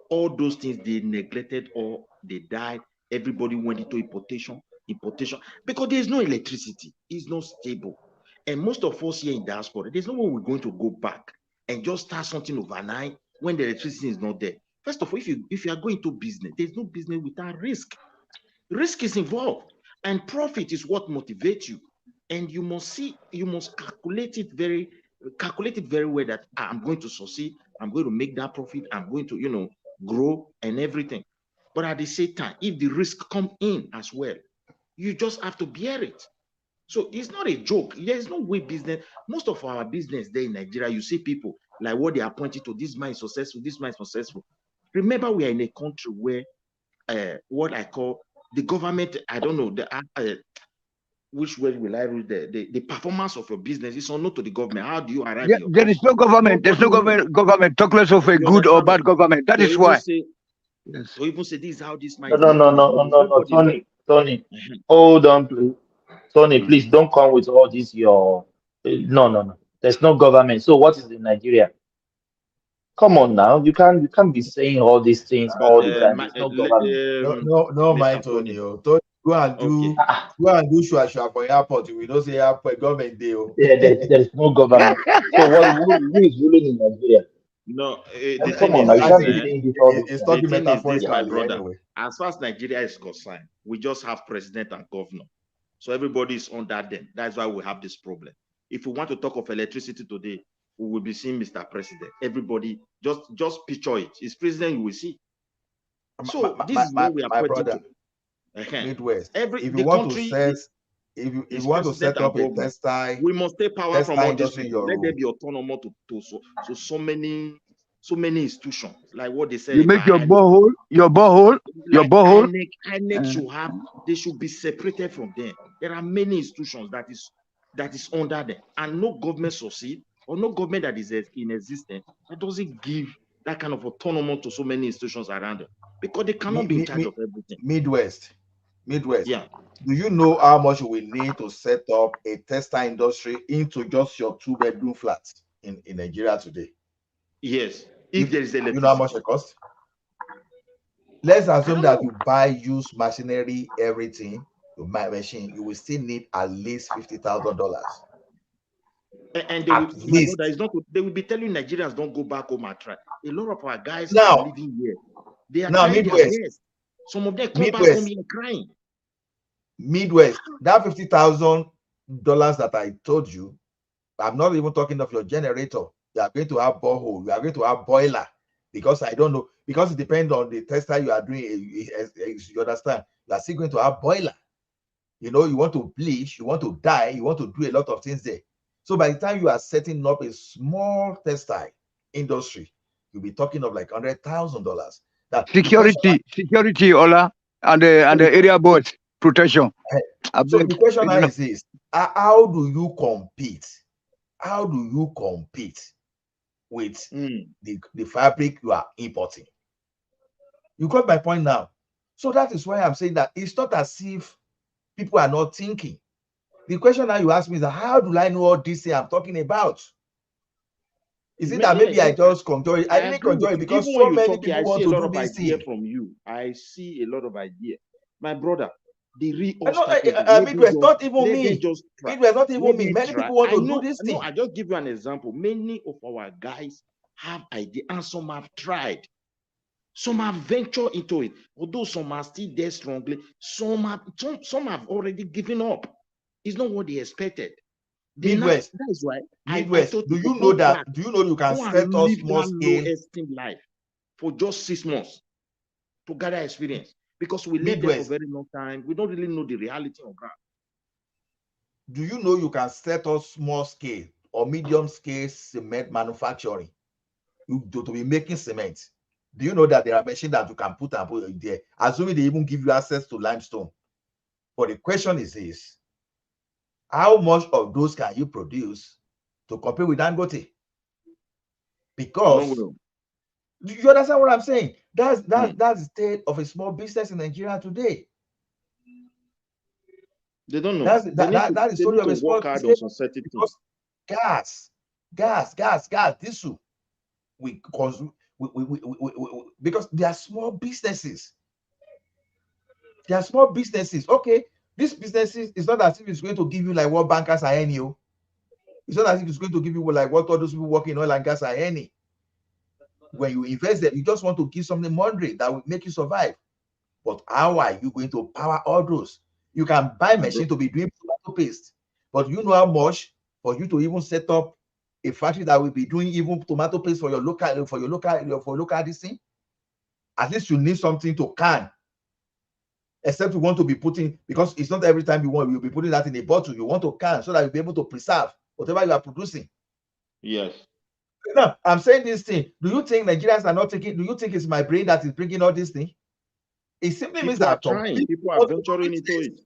All those things they neglected or they died. Everybody went into importation, because there's no electricity. It's not stable. And most of us here in diaspora, there's no way we're going to go back and just start something overnight when the electricity is not there. First of all, if you are going to business, there's no business without risk. Risk is involved, and profit is what motivates you. And you must calculate it very well that I'm going to succeed, I'm going to make that profit, I'm going to, grow and everything. But at the same time, if the risk come in as well, you just have to bear it. So it's not a joke. There's no way business. Most of our business there in Nigeria, you see people, like what they are pointing to. This man is successful. This man is successful. Remember, we are in a country where what I call the government. I don't know which way will I read the performance of your business is unknown to the government. How do you arrive Yeah, at your there is no government. There's no government. Talk less of a You good or understand me? bad government. That To is even why. say, Yes. to even say this is how this man No, is no, no, making his no, money. no, no, Everybody know. Tony, hold on, please. Tony, please don't come with all this. No, no, no. There's no government. So what is in Nigeria? Come on now, you can't be saying all these things all the time. There's no government. No, my Tony. Tony, go and do shua for airport. We don't say airport government deal. Yeah, there's no government. So who is ruling in Nigeria? No, And the come thing on, is now you this, can't be saying this all the It's time. talking the thing is this, my metaphorically brother. anyway. As far as Nigeria is concerned, we just have president and governor. So everybody is under them. That's why we have this problem. If we want to talk of electricity today, we will be seeing Mr. President. Everybody, just picture it. It's president you will see. So this is where we are my pointing brother, to. Midwest. If If the you want to country set, if you want to president set and up a governor, we must take power from all these industry in people. your Let there room, be autonomy to so many institutions. Like what they said You make about your borehole, like INEC Uh, should have, they should be separated from them. There are many institutions that is under them, and no government succeed or no government that is in existence that doesn't give that kind of autonomy to so many institutions around them, because they cannot be in charge of everything. Midwest. Yeah. Do you know how much we need to set up a textile industry into just your 2-bedroom flats in Nigeria today? Yes. If there is electricity. You know how much it costs? Let's assume that you buy used machinery, everything, you buy machine, you will still need at least $50,000. And they will, my brother, is not. They will be telling Nigerians don't go back home and try. A lot of our guys are living here. They are trying their best. Some of them come back home here crying. Midwest, that $50,000 that I told you, I'm not even talking of your generator. You are going to have borehole. You are going to have boiler, because I don't know, because it depends on the textile you are doing. You understand? You are still going to have boiler. You know, you want to bleach, you want to dye, you want to do a lot of things there. So by the time you are setting up a small textile industry, you'll be talking of like $100,000. Security, Ola, and the area board protection. So the question now is this: how do you compete? How do you compete with the fabric you are importing? You got my point now. So that is why I'm saying that it's not as if people are not thinking. The question now you ask me is that how do I know all this thing I'm talking about? Is it that maybe I just conjure it? I didn't conjure it because even so when many talk, people I want see to a lot do of this idea thing. from you. I see a lot of idea. My brother, the real Midwest, not even me. Midwest, not even me. Many people want to do this thing. No, I just give you an example. Many of our guys have idea, and some have tried. Some have ventured into it, although some are still there strongly. Some have already given up. It's not what they expected. Midwest. That is why Midwest. Do you know that? Do you know you can set us small scale low-esteem life for just 6 months to gather experience? Because we lived there for a very long time. We don't really know the reality of ground. Do you know you can set us small scale or medium scale cement manufacturing? To be making cement. Do you know that there are machines that you can put there, assuming they even give you access to limestone? But the question is this: how much of those can you produce to compete with Dangote? Because do you understand what I'm saying? That's the state of a small business in Nigeria today. They don't know. That's the story of a small business. Because gas, diesel, we consume. Because they are small businesses. They are small businesses. Okay, these businesses, it's not as if it's going to give you like what bankers are earning. It's not as if it's going to give you like what all those people working in oil and gas are earning. When you invest there, you just want to give something moderate that will make you survive. But how are you going to power all those? You can buy machine to be doing tomato paste, but you know how much for you to even set up a factory that will be doing even tomato paste for your local this thing? At least you need something to can. Except you want to be putting, because it's not every time you'll be putting that in a bottle. You want to can so that you'll be able to preserve whatever you are producing. Yes. No, I'm saying this thing. Do you think Nigerians are not taking? Do you think it's my brain that is bringing all this thing? It simply means People are People are that some trying. people People are want to do venturing this. into it.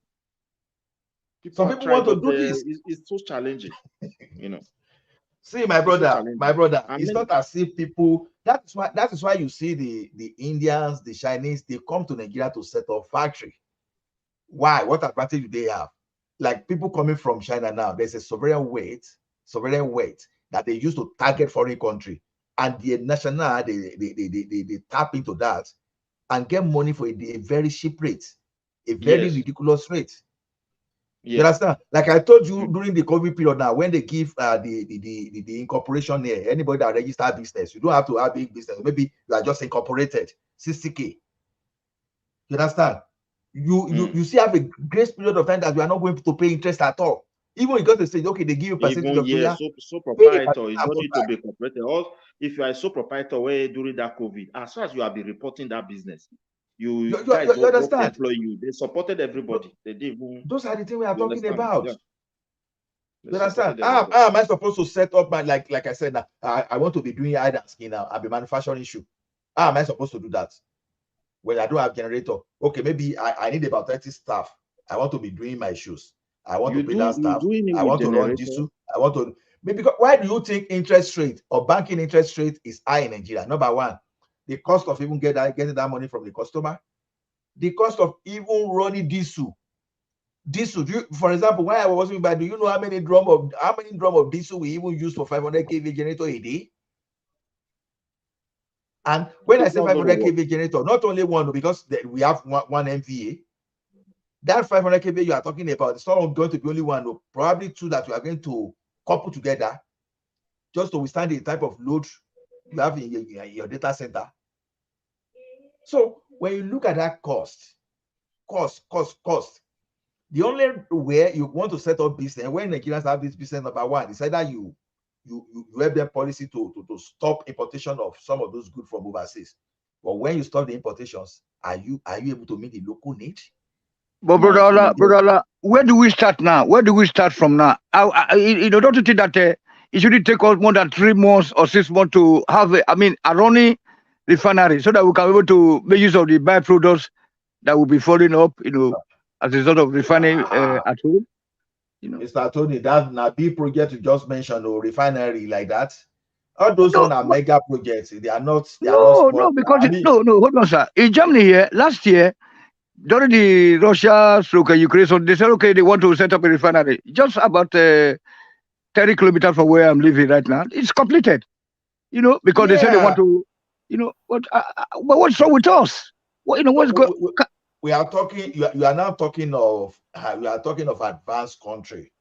People Some are people trying, want to but do this. it's so challenging. You know, See, my it's so brother, challenging. And it's not as if people. That is why you see the Indians, the Chinese, they come to Nigeria to set up factory. Why? What advantage do they have? Like people coming from China now, there's a sovereign weight that they use to target foreign country, and the national they tap into that and get money for a very cheap rate, a very yes, ridiculous rate. You yes. understand? Like I told you during the COVID period now, when they give the incorporation here, anybody that register business, you don't have to have big business. Maybe you are just incorporated, 60K. You understand? You still have a grace period of time that you are not going to pay interest at all. Even because they say, okay, they give you percentage Even of yes, yeah, so pay a proprietor, you percentage don't of need to be incorporated. Or if you are a sole proprietor where during that COVID, as far as you have been reporting that business, you guys you don't understand? employ you. They supported everybody. They didn't even, Those are the things we are you talking understand? about. Yeah. They You understand? supported everybody. How am I supposed to set up my like I said now? I want to be doing hide and skin now. I'll be manufacturing shoe. How am I supposed to do that when I don't have generator? Okay, maybe I need about 30 staff. I want to be doing my shoes. I want to pay that You staff. doing it I with want to run generator? diesel. I want to maybe because why do you think interest rate or banking interest rate is high in Nigeria? Number one, the cost of even getting that money from the customer, the cost of even running diesel. Diesel, for example, when I was working by, do you know how many drum of diesel we even use for 500 kV generator a day? And when I say 500 kV generator, not only one, because we have one MVA. That 500 kV you are talking about, it's not going to be only one, probably two that we are going to couple together just to withstand the type of load you have in your data center. So when you look at that cost, the only way you want to set up business, when Nigerians have this business, number one, it's either you have their policy to stop importation of some of those goods from overseas. But when you stop the importations, are you able to meet the local need? But brother Allah, where do we start now? Where do we start from now? Don't you think that it shouldn't take us more than 3 months or 6 months to have a running refinery so that we can be able to make use of the byproducts that will be falling up, as a result of refining at home? Mr. Tony, that's not big project you just mentioned, or refinery like that. All those ones are mega projects. They are not small. No, because hold on, sir. In Germany here, last year, during the Russia-Ukraine, so they said, okay, they want to set up a refinery just about 30 kilometers from where I'm living right now. It's completed, because they said they want to, but what's wrong with us? What's going? We are talking. You are now talking of. We are talking of advanced country.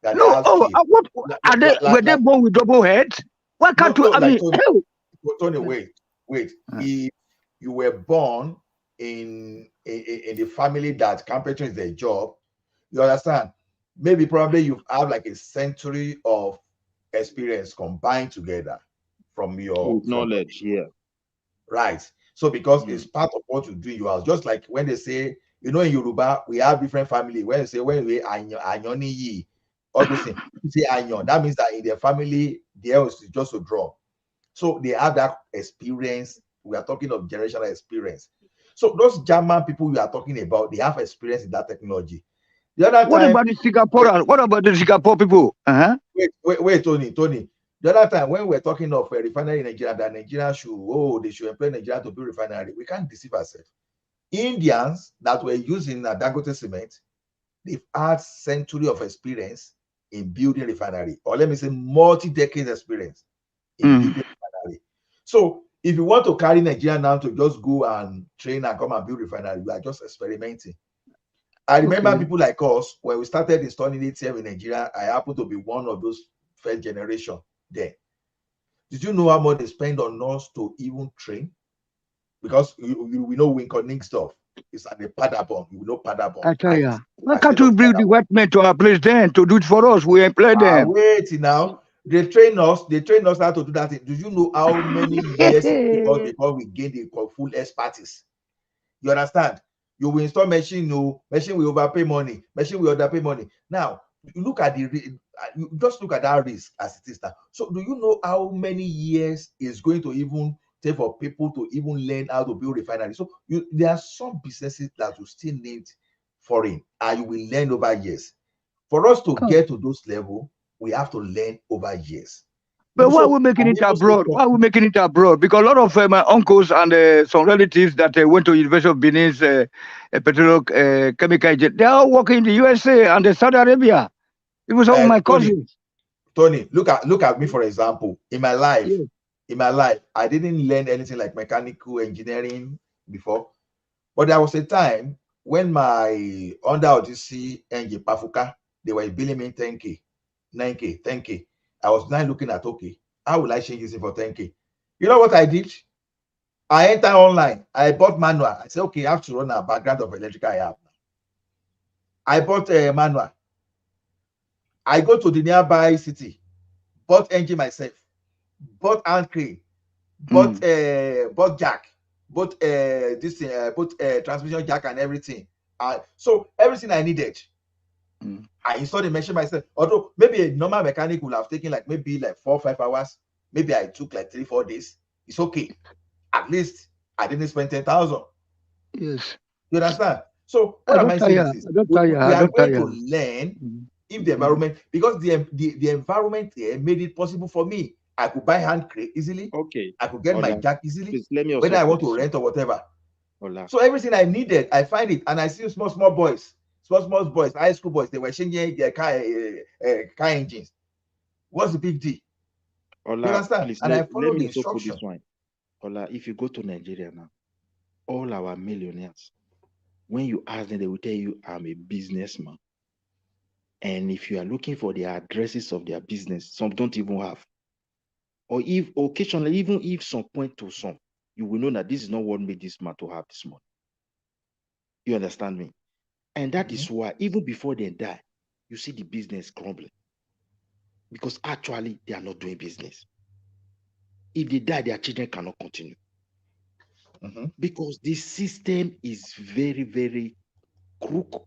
That No, what are they? Were they born with double heads? Why can't you? Tony, wait. If you were born in the family that carpentry is their job, you understand? Maybe probably you have like a century of experience combined together from your knowledge, yeah. Right. So because it's part of what you do in your house, just like when they say, in Yoruba, we have different family. When they say when we anyoni, all those things, you say anyon, that means that in their family, there is just a drum. So they have that experience. We are talking of generational experience. So those German people you are talking about, they have experience in that technology. The other what time, about the Singaporean? What about the Singapore people? Wait, Tony. The other time when we're talking of a refinery in Nigeria, that Nigeria they should employ Nigeria to build refinery, we can't deceive ourselves. Indians that were using Dangote cement, they've had century of experience in building refinery, or let me say multi-decade experience in building refinery. So if you want to carry Nigeria now to just go and train and come and build refinery, you are just experimenting. I remember people like us, when we started installing ATM in Nigeria, I happened to be one of those first generation there. Did you know how much they spend on us to even train? Because we know Winconing stuff. It's at the Padabon. You know Padabon. I tell you. Why can't we bring the white men to our place then to do it for us? We employ them. Wait now. They train us how to do that. Do you know how many years before we gain the full expertise? You understand? You will install machine, machine will overpay money, machine will underpay money. Now, You look at you just look at that risk as it is now. So do you know how many years is going to even take for people to even learn how to build refineries? So there are some businesses that will still need foreign, and you will learn over years. For us to get to those levels, we have to learn over years. But why are we making it abroad? Why are we making it abroad? Because a lot of my uncles and some relatives that went to University of Benin's petrochemical engineering, they are all working in the USA and Saudi Arabia. It was all my cousins. Tony, look at me, for example. In my life, I didn't learn anything like mechanical engineering before. But there was a time when my under ODC engine Pafuka, they were billing me 10K, 9K, 10K. I was now looking at, okay, how will I change this for 10K? You know what I did? I entered online. I bought manual. I said, okay, I have to run a background of electrical I have. I bought a manual. I go to the nearby city, bought engine myself, bought hand crane, bought jack, bought transmission jack and everything. So everything I needed, I installed the machine myself. Although maybe a normal mechanic would have taken maybe 4 or 5 hours. Maybe I took 3 or 4 days. It's okay. At least I didn't spend 10,000. Yes. You understand? So what am I saying is we are going to learn if the environment, because the environment here made it possible for me. I could buy hand crane easily. Okay. I could get my jack easily. Please, let me whether I want to rent or whatever. So everything I needed, I find it, and I see small boys, high school boys. They were changing their car engines. What's the big deal? You understand? Please, and I follow the instruction. Ola, if you go to Nigeria now, all our millionaires, when you ask them, they will tell you, I'm a businessman. And if you are looking for the addresses of their business, some don't even have. Or if occasionally, even if some point to some, you will know that this is not what made this man to have this money. You understand me? And that is why, even before they die, you see the business crumbling. Because actually, they are not doing business. If they die, their children cannot continue. Because the system is very, very crooked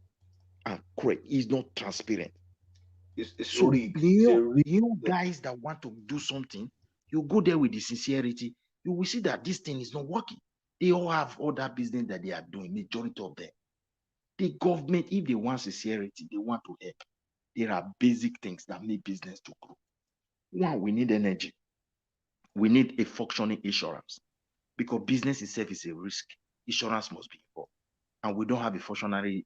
and correct. It's not transparent. It's So rigged. you guys that want to do something, you go there with the sincerity, you will see that this thing is not working. They all have other business that they are doing, majority of them. The government, if they want sincerity, they want to help. There are basic things that make business to grow. One, we need energy. We need a functioning insurance, because business itself is a risk. Insurance must be involved. And we don't have a functionary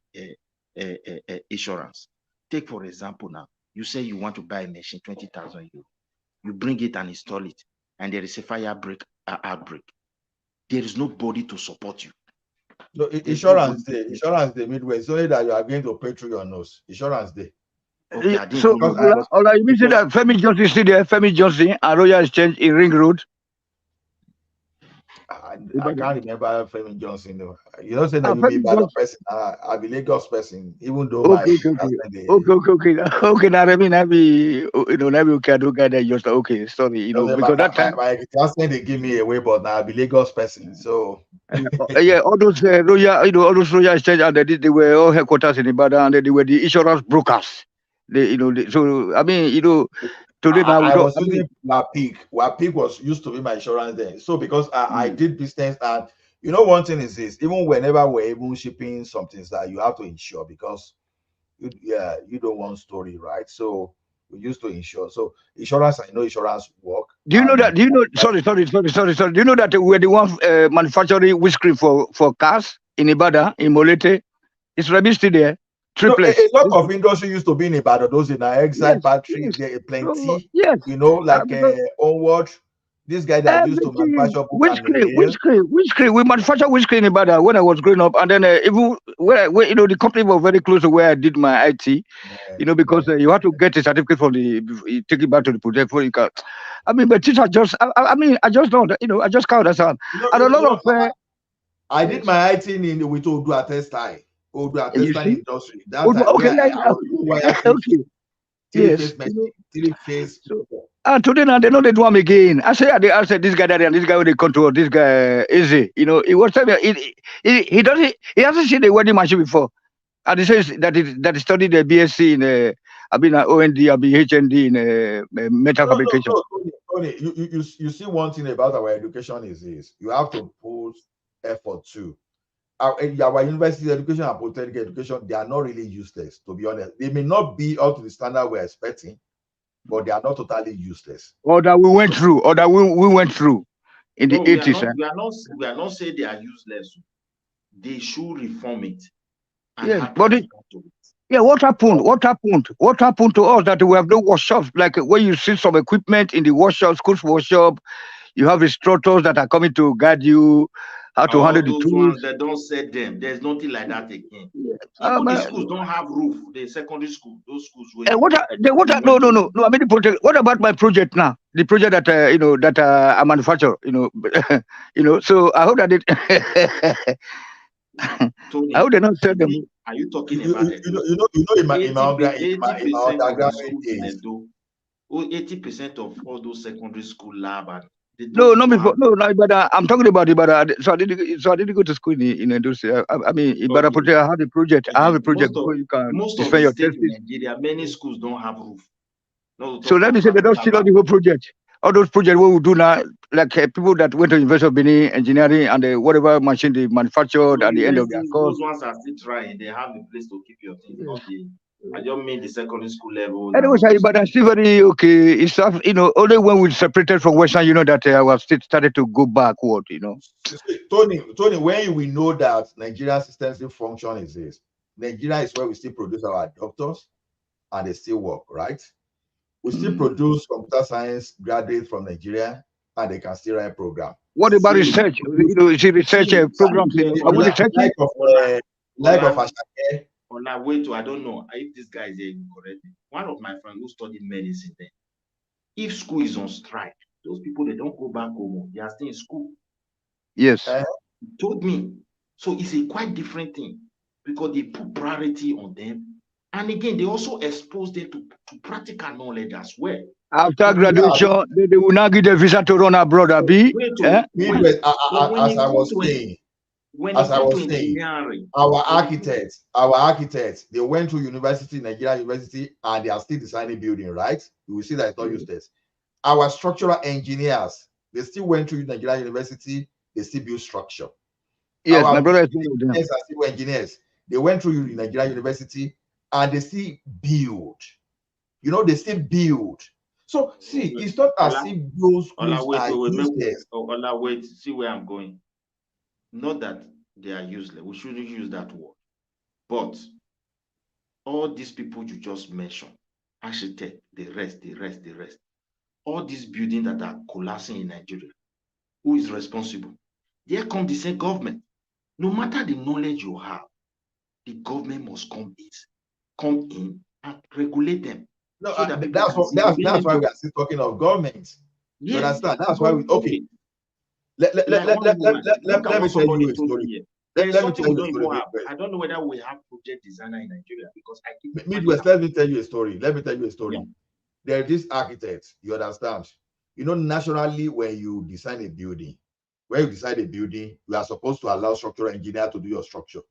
insurance. Take, for example, now, you say you want to buy a machine, 20,000 euros. You bring it and install it, and there is a fire outbreak. There is nobody to support you. No, insurance day, midway. It's only that you are going to pay through your nose. Insurance day. Okay, So, you mean say that Femi Johnson is still there? Femi Johnson and Royal Exchange in Ring Road? I can't remember Femi Johnson though. You don't say that you be a bad person. I be Lagos person, even though okay. Now I mean, I be okay. I don't get that. Just okay. Sorry, because that time my accent they give me away, but now I be Lagos person. So yeah, all those Royal, all those Royal Exchange, and they were all headquarters in Ibadan, and they were the insurance brokers. So I mean, today now I was using Wapig. Wapig was used to be my insurance then. So because I did business, and one thing is this: even whenever we're even shipping some things that you have to insure, because you don't want story, right? So we used to insure. So insurance, I know insurance work. Do you know that? Do you know? Sorry. Do you know that we're the one manufacturing windscreen for cars in Ibadan, in Molete? It's still there. Triplex. A lot of industry used to be in Ibadan. Those in Exide battery, plenty. Onward. This guy that used to manufacture windscreen. We manufacture windscreen in Ibadan when I was growing up, and then even where the company was very close to where I did my IT. Because you have to get a certificate from you take it back to the project before you can. I mean, but things are just. I just don't. I just can't understand. And a lot of. I did my IT with Odua Textile. Odua Textile industry. Three-phase. And today now they know they do them again. I said this guy that and this guy with the control, this guy easy. He was telling me he doesn't. He hasn't seen the wedding machine before, and he says that he studied the BSc in I've been at OND, I've been HND in metal fabrication. Tony, you see one thing about our education is this: you have to put effort too. Our university education and polytechnic education, they are not really useless, to be honest. They may not be up to the standard we're expecting, but they are not totally useless. Or that we went through, or that we went through in the 80s. We are not saying they are useless. They should reform it. And Yes, but what happened? What happened? What happened to us that we have no workshops? Like when you see some equipment in the workshop, schools workshop, you have instructors that are coming to guide you how to handle the tools. Ones that don't set them. There's nothing like that again. Even the schools don't have roof. The secondary school, those schools. No. I mean the project. What about my project now? The project that that I manufacture. So I hope that it. Tony, I hope they not tell them. Are you talking about it? In my undergraduate days, 80% of all those secondary school lab and no, but I'm talking about Ibadan. So I didn't go to school in industry. I mean, Ibadan project. I have a project. I have a project where you can defend your states in Nigeria. Many schools don't have roof. So let me say they don't steal out the whole project. All those projects what we do now, like people that went to University of Benin engineering and whatever machine they manufactured at the end of their course. Those ones are still trying. They have a place to keep your things. I don't mean the secondary school level. Anyway, but I'm still very okay. It's only when we separated from Western, that our state started to go backward. Tony, when we know that Nigeria's system function is this, Nigeria is where we still produce our doctors, and they still work, right? We still produce computer science graduates from Nigeria, and they can still write program. What about research? Research programs. Like of Ashake. On our way to, I don't know if this guy is correct. One of my friends who studied medicine there, if school is on strike, those people, they don't go back home. They are still in school. Yes. He told me. So it's a quite different thing because they put priority on them. And again, they also expose them to practical knowledge as well. After graduation, they will not give the visa to run abroad, Abi. As I was saying, our architects, they went to Nigeria University, and they are still designing building, right? You will see that it's not useless. Our structural engineers, they still went to Nigeria University, they still build structure. Yes, my brother is still engineers. They went to Nigeria University, and they still build. They still build. So see, it's not as if those schools are useless. Wait, see where I'm going. Not that they are useless. We shouldn't use that word. But all these people you just mentioned, architect, the rest. All these buildings that are collapsing in Nigeria, who is responsible? There comes the same government. No matter the knowledge you have, the government must come in and regulate them. No, so that's why we are still talking of government. You understand? That's why we Let me tell you a story. Let me tell you a story. I don't know whether we have project designer in Nigeria because I keep Midwest. Let me tell you a story. Yeah. There is this architect. You understand? Nationally, when you design a building, you are supposed to allow structural engineer to do your structure.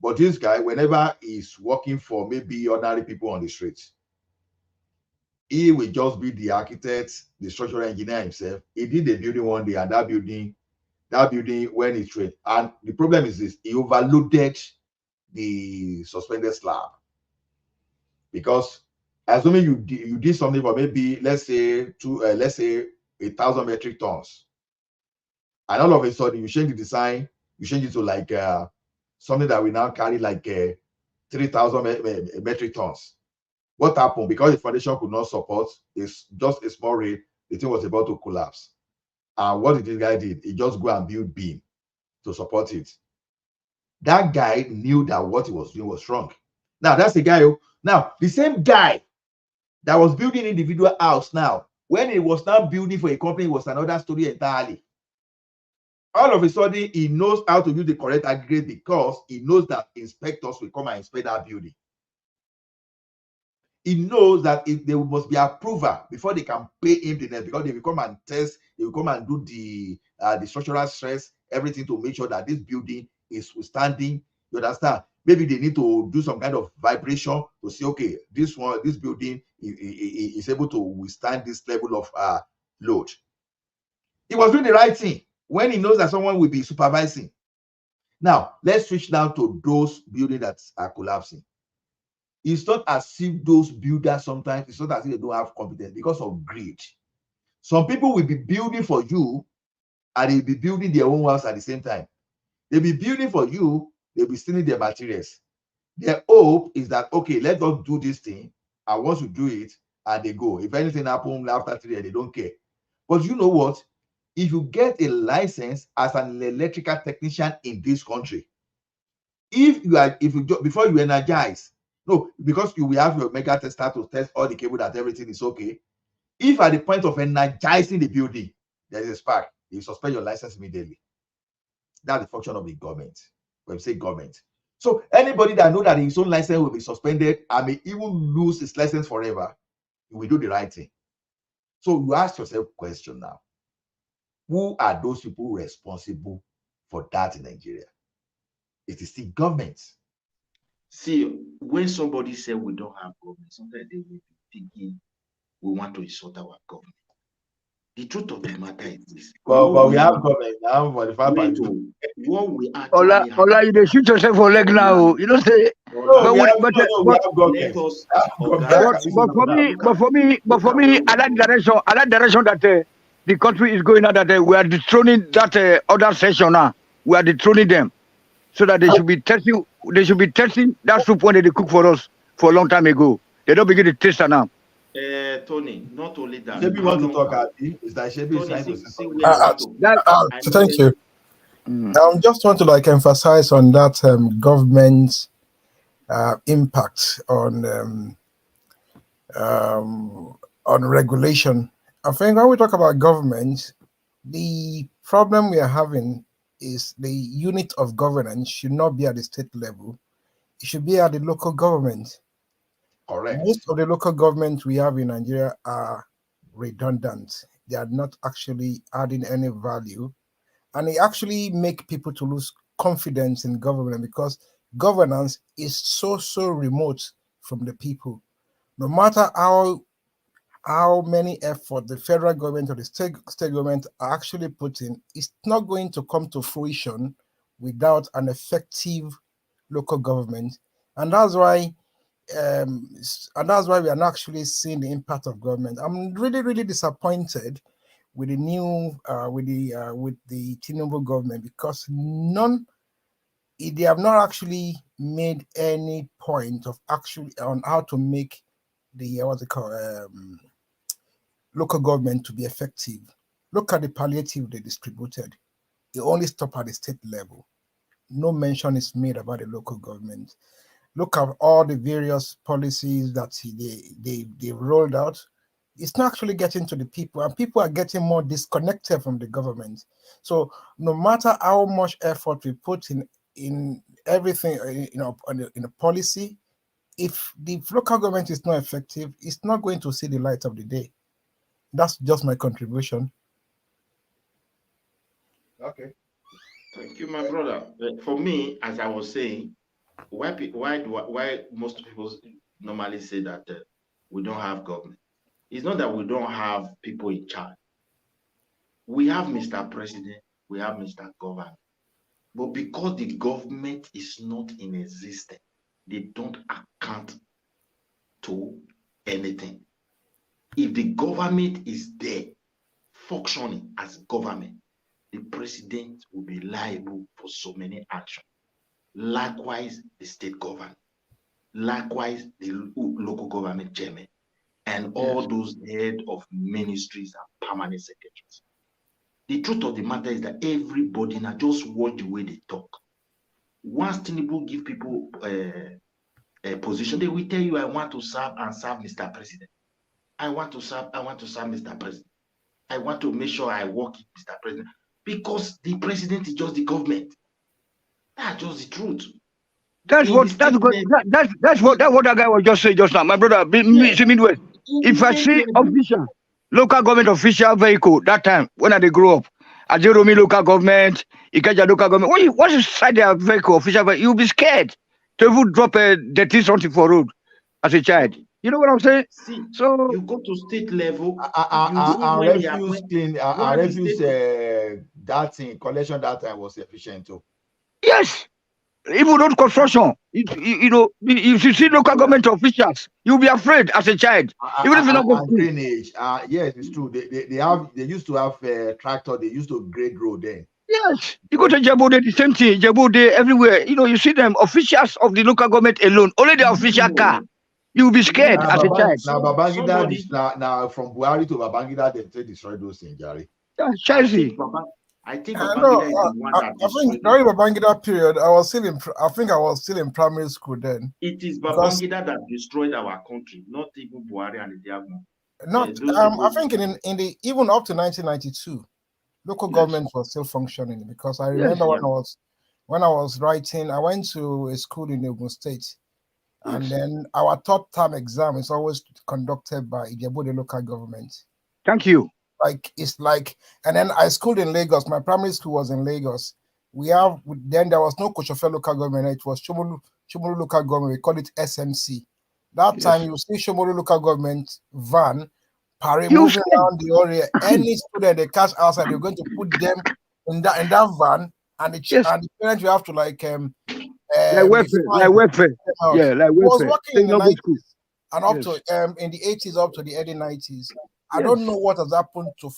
But this guy, whenever he's working for maybe ordinary people on the streets, he will just be the architect, the structural engineer himself. He did a building one day, and that building when he trained. And the problem is this: he overloaded the suspended slab. Because assuming you did something for maybe let's say 1,000 metric tons, and all of a sudden you change the design, you change it to like something that we now carry like 3,000 metric tons. What happened? Because the foundation could not support, it's just a small rate, the thing was about to collapse. And what did this guy did? He just go and build beam to support it. That guy knew that what he was doing was wrong. Now, that's the guy. Now, the same guy that was building individual house now, when he was now building for a company, it was another story entirely. All of a sudden, he knows how to use the correct aggregate because he knows that inspectors will come and inspect that building. He knows that there must be approval before they can pay him the net, because they will come and test, they will come and do the structural stress, everything to make sure that this building is withstanding. You understand? Maybe they need to do some kind of vibration to say, okay, this building is able to withstand this level of load. He was doing the right thing when he knows that someone will be supervising. Now, let's switch down to those buildings that are collapsing. It's not as if those builders sometimes, it's not as if they don't have competence because of greed. Some people will be building for you and they'll be building their own house at the same time. They'll be building for you, they'll be stealing their materials. Their hope is that, okay, let us do this thing, and once you do it, and they go. If anything happens after 3 years, they don't care. But you know what? If you get a license as an electrical technician in this country, before you energize, no, because you will have your mega tester to test all the cable that everything is okay. If at the point of energizing the building, there is a spark, you suspend your license immediately. That's the function of the government. When we say government. So anybody that knows that his own license will be suspended and may even lose his license forever, will do the right thing. So you ask yourself a question now. Who are those people responsible for that in Nigeria? It is the government. See, when somebody says we don't have government, sometimes they will be thinking we want to insult our government. The truth of the matter is this. But we have government now for the fact what we actually have. Ola, you shoot yourself for leg now. You don't say. But for me, I like direction that the country is going now. That we are dethroning that other session now. We are dethroning them, so that they should be testing. They should be testing that soup when they cook for us for a long time ago. They don't begin to taste it now. Tony, not only that. Shebi want to talk at me. Is that Shebi is trying to say thank you. I just want to emphasize on that government's impact on regulation. I think when we talk about government, the problem we are having is the unit of governance should not be at the state level. It should be at the local government. Correct. Most of the local governments we have in Nigeria are redundant. They are not actually adding any value. And they actually make people to lose confidence in government because governance is so remote from the people. No matter how many effort the federal government or the state government are actually putting, it's not going to come to fruition without an effective local government. And that's why we are not actually seeing the impact of government. I'm really disappointed with the new with the Tinubu government because they have not actually made any point of actually on how to make the local government to be effective. Look at the palliative they distributed. It only stopped at the state level. No mention is made about the local government. Look at all the various policies that they rolled out. It's not actually getting to the people, and people are getting more disconnected from the government. So no matter how much effort we put in everything, in a policy, if the local government is not effective, it's not going to see the light of the day. That's just my contribution. Okay. Thank you, my brother. For me, as I was saying, why most people normally say that we don't have government? It's not that we don't have people in charge. We have Mr. President, we have Mr. Governor. But because the government is not in existence, they don't account to anything. If the government is there, functioning as government, the president will be liable for so many actions. Likewise, the state government. Likewise, the local government chairman. And all those head of ministries and permanent secretaries. The truth of the matter is that everybody now just watch the way they talk. Once Tinubu give people a position, they will tell you, I want to serve Mr. President. I want to serve Mr. President. I want to make sure I work with Mr. President. Because the president is just the government. That's just the truth. That's what that guy was just saying just now. My brother, Midwest. If I see official, local government official vehicle that time when they grew up, Ajeromi local government, Ikeja local government, what's inside their vehicle official vehicle, you'll be scared. to even drop a dirty something for road as a child. You know what I'm saying? See, So you go to state level, you see And when they refuse appoint clean, while and the refuse state that thing collection that time was efficient too. yes, even road construction, you know, if you see local government officials, you'll be afraid as a child, even if you not go to And school. drainage. Yes, it's true. They used to have tractor. They used to grade road then. Yes, you go to Djibouti, the same thing. Djibouti, everywhere. You know, you see them officials of the local government alone, only the official car. You'll be scared as a child. Now Babangida, now from Buhari to Babangida, they destroy those things, Jerry. That's Chelsea. I think No, Babangida is the one that I destroyed think during the Babangida period, I think I was still in primary school then. it is Because Babangida that destroyed our country, not even Buhari and the Diagno. not, I think in the even up to 1992, local government was still functioning, because I remember when I was writing, I went to a school in Ogun State, and then our third term exam is always conducted by Ijebu local government. Thank you. And then I schooled in Lagos. My primary school was in Lagos. Then there was no Kochofe local government. It was Shomolu local government. We call it SMC. That time you see Shomolu local government van moving around the area. Any student they catch outside, they're going to put them in that van, and the parents will have to like welfare. Yeah, like welfare. Was working in the 90s and up Yes. to in the 80s up to the early 90s. I don't know what has happened to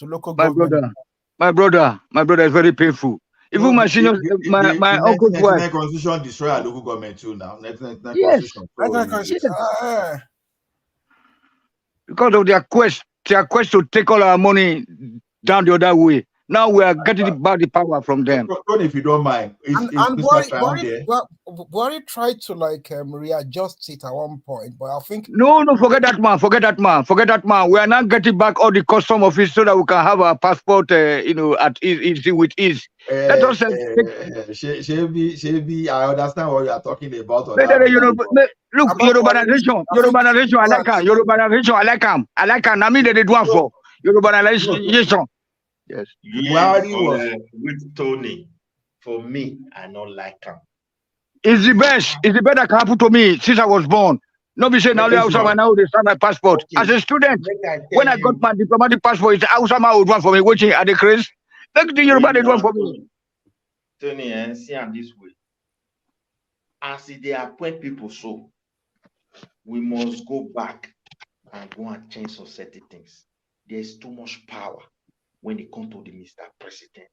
local government. My brother is very painful. Even my seniors, my uncle's wife. Constitution destroy our local government too now. 1999 Yes. Constitution. Because of their quest to take all our money down the other way. Now we are getting back the power from them. If you don't mind, Buhari tried to like readjust it at one point, but I think no, forget that man. We are not getting back all the custom office so that we can have our passport, at easy with ease. Let us Shebi, I understand what you are talking about. Look, Yorubanization, I like them. I mean, they do one for Yorubanization. Yes. With Tony, for me, I don't like him. It's the best. It's the best that can happen to me since I was born. Nobody said now they start my passport. As a student, when I got my diplomatic passport, it's Ausama would run for me, watching at the craze. Look, the Yoruba did one for me. Tony, see am this way. As they appoint people, so we must go back and go and change some certain things. There's too much power when it comes to the Mr. President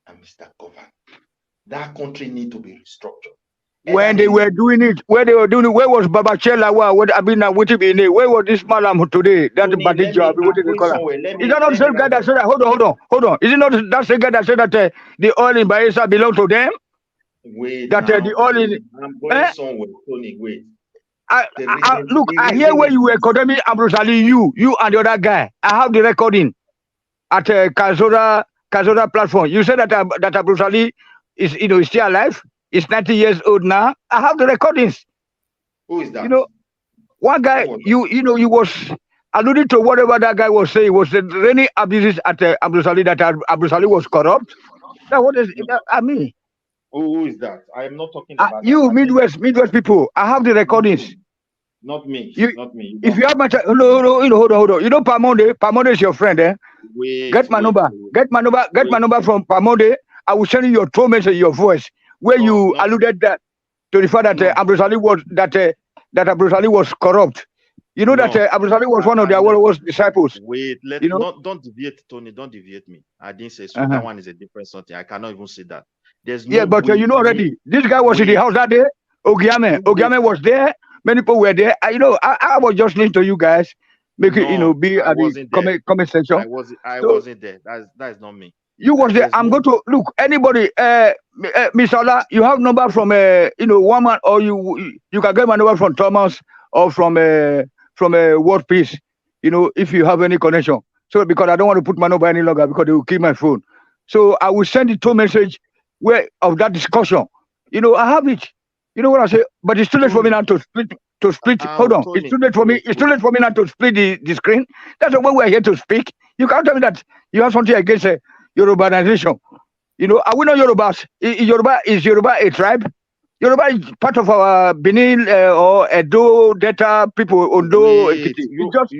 and Mr. Governor. That country need to be restructured. When they were doing it, where was Babachela? Where was this Malam today? That's a bad job. Is that not the same guy that said that? Hold on. Is it not that same guy that said that the oil in Bayelsa belongs to them? Wait, that the oil in. I'm going somewhere, Tony. Wait. Look, I hear where you were condemning Ambrosali, you and the other guy. I have the recording at Kazora platform. You said that Ambrosali is still alive. He's 90 years old now. I have the recordings. Who is that? You know, one guy, you was alluding to whatever that guy was saying, was any abuses at Ambrosali, that Ambrosali was corrupt. Now, what is it? I mean, who is that? I am not talking about you, Midwest people. I have the recordings. Not me. Not me. If you have my no, hold on. You know Pamonde is your friend, eh? Get my number from Pamonde. I will send you your comments and your voice where you alluded that to the fact that Ambrosali was corrupt. You know that Ambrosali was one of their worst disciples. Wait, don't deviate, Tony. Don't deviate me. I didn't say so. That one is a different something. I cannot even say that. There's no but you know already. This guy was in the house that day. Ogiame was there. Many people were there. I was just listening to you guys. Be at the comment section. I wasn't there. That is not me. You was there. I'm going to look. Anybody, Miss Ola, you have number from one man, or you can get my number from Thomas or from World Peace. If you have any connection. So because I don't want to put my number any longer because they will kill my phone. So I will send it to message of that discussion. I have it. You know what I say? But it's too late for me now to split. Hold on. It's too late for me. It's too late for me now to split the screen. That's why we're here to speak. You can't tell me that you have something against Yorubanization. Are we not Yorubas? Is Yoruba a tribe? Yoruba is part of our Benin or Edo Delta people, Ondo, Wait, Ekiti. It's just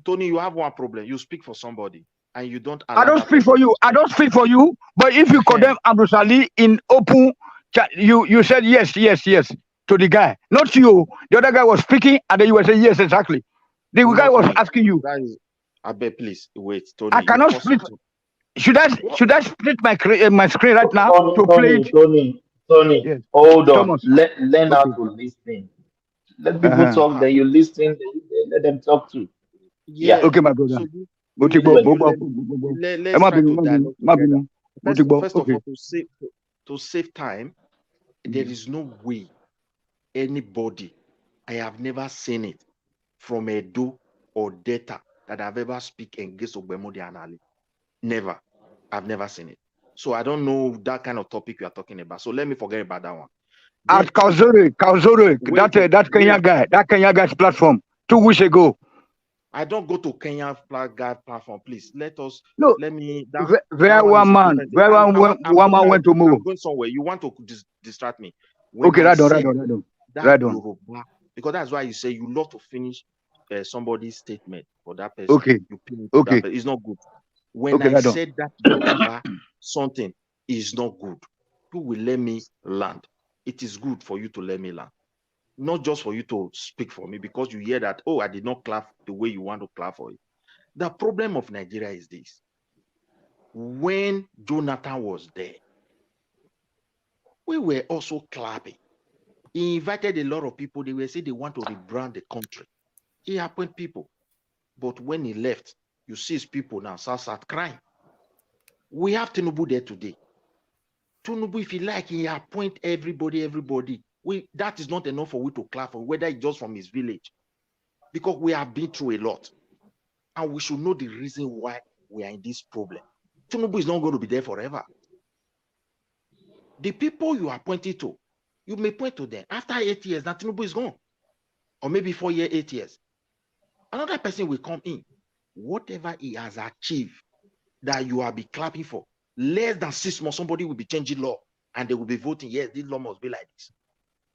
Tony, you have one problem. You speak for somebody and you don't I allow don't that speak person for you. to I speak. don't speak for you. But if you condemn Abdul Salih in open, you said yes to the guy, not you. The other guy was speaking, and then you were saying yes exactly. The guy was asking you. That is, I beg, please wait, Tony. I cannot split. Should I split my screen right now to play it? Tony, Yes. hold on. Thomas. Learn how Okay. to listen. Let people talk, then you listen, then let them talk too. Yeah. Okay, my brother. So Let's try to dialogue together. First of all, to save time, there is no way anybody, I have never seen it from Edo or Delta that I've ever speak against Ogbemodi and Ali. Never. I've never seen it. So I don't know that kind of topic you are talking about. So let me forget about that one. At Kauzuri, that Kenya guy, that Kenya guy's platform 2 weeks ago. I don't go to Kenya guy platform, please. Let me. Where one man went to move. I'm going somewhere. You want to distract me? Okay, right on. Yoruba, because that's why you say you love to finish somebody's statement for that person. Okay. You pin it to that person. It's not good. When I said that Yoruba something is not good, you will let me land. It is good for you to let me land. Not just for you to speak for me because you hear that, oh, I did not clap the way you want to clap for it. The problem of Nigeria is this. When Jonathan was there, we were also clapping. He invited a lot of people. They were saying they want to rebrand the country. He appointed people. But when he left, you see his people now start crying. We have Tinubu there today. Tinubu, if he like, he appoint everybody. That is not enough for we to clap for, whether it's just from his village. Because we have been through a lot. And we should know the reason why we are in this problem. Tinubu is not going to be there forever. The people you are pointing to, you may point to them. After 8 years, now Tinubu is gone. Or maybe 4 years, 8 years. Another person will come in. Whatever he has achieved that you will be clapping for, less than 6 months, somebody will be changing law and they will be voting. Yes, this law must be like this.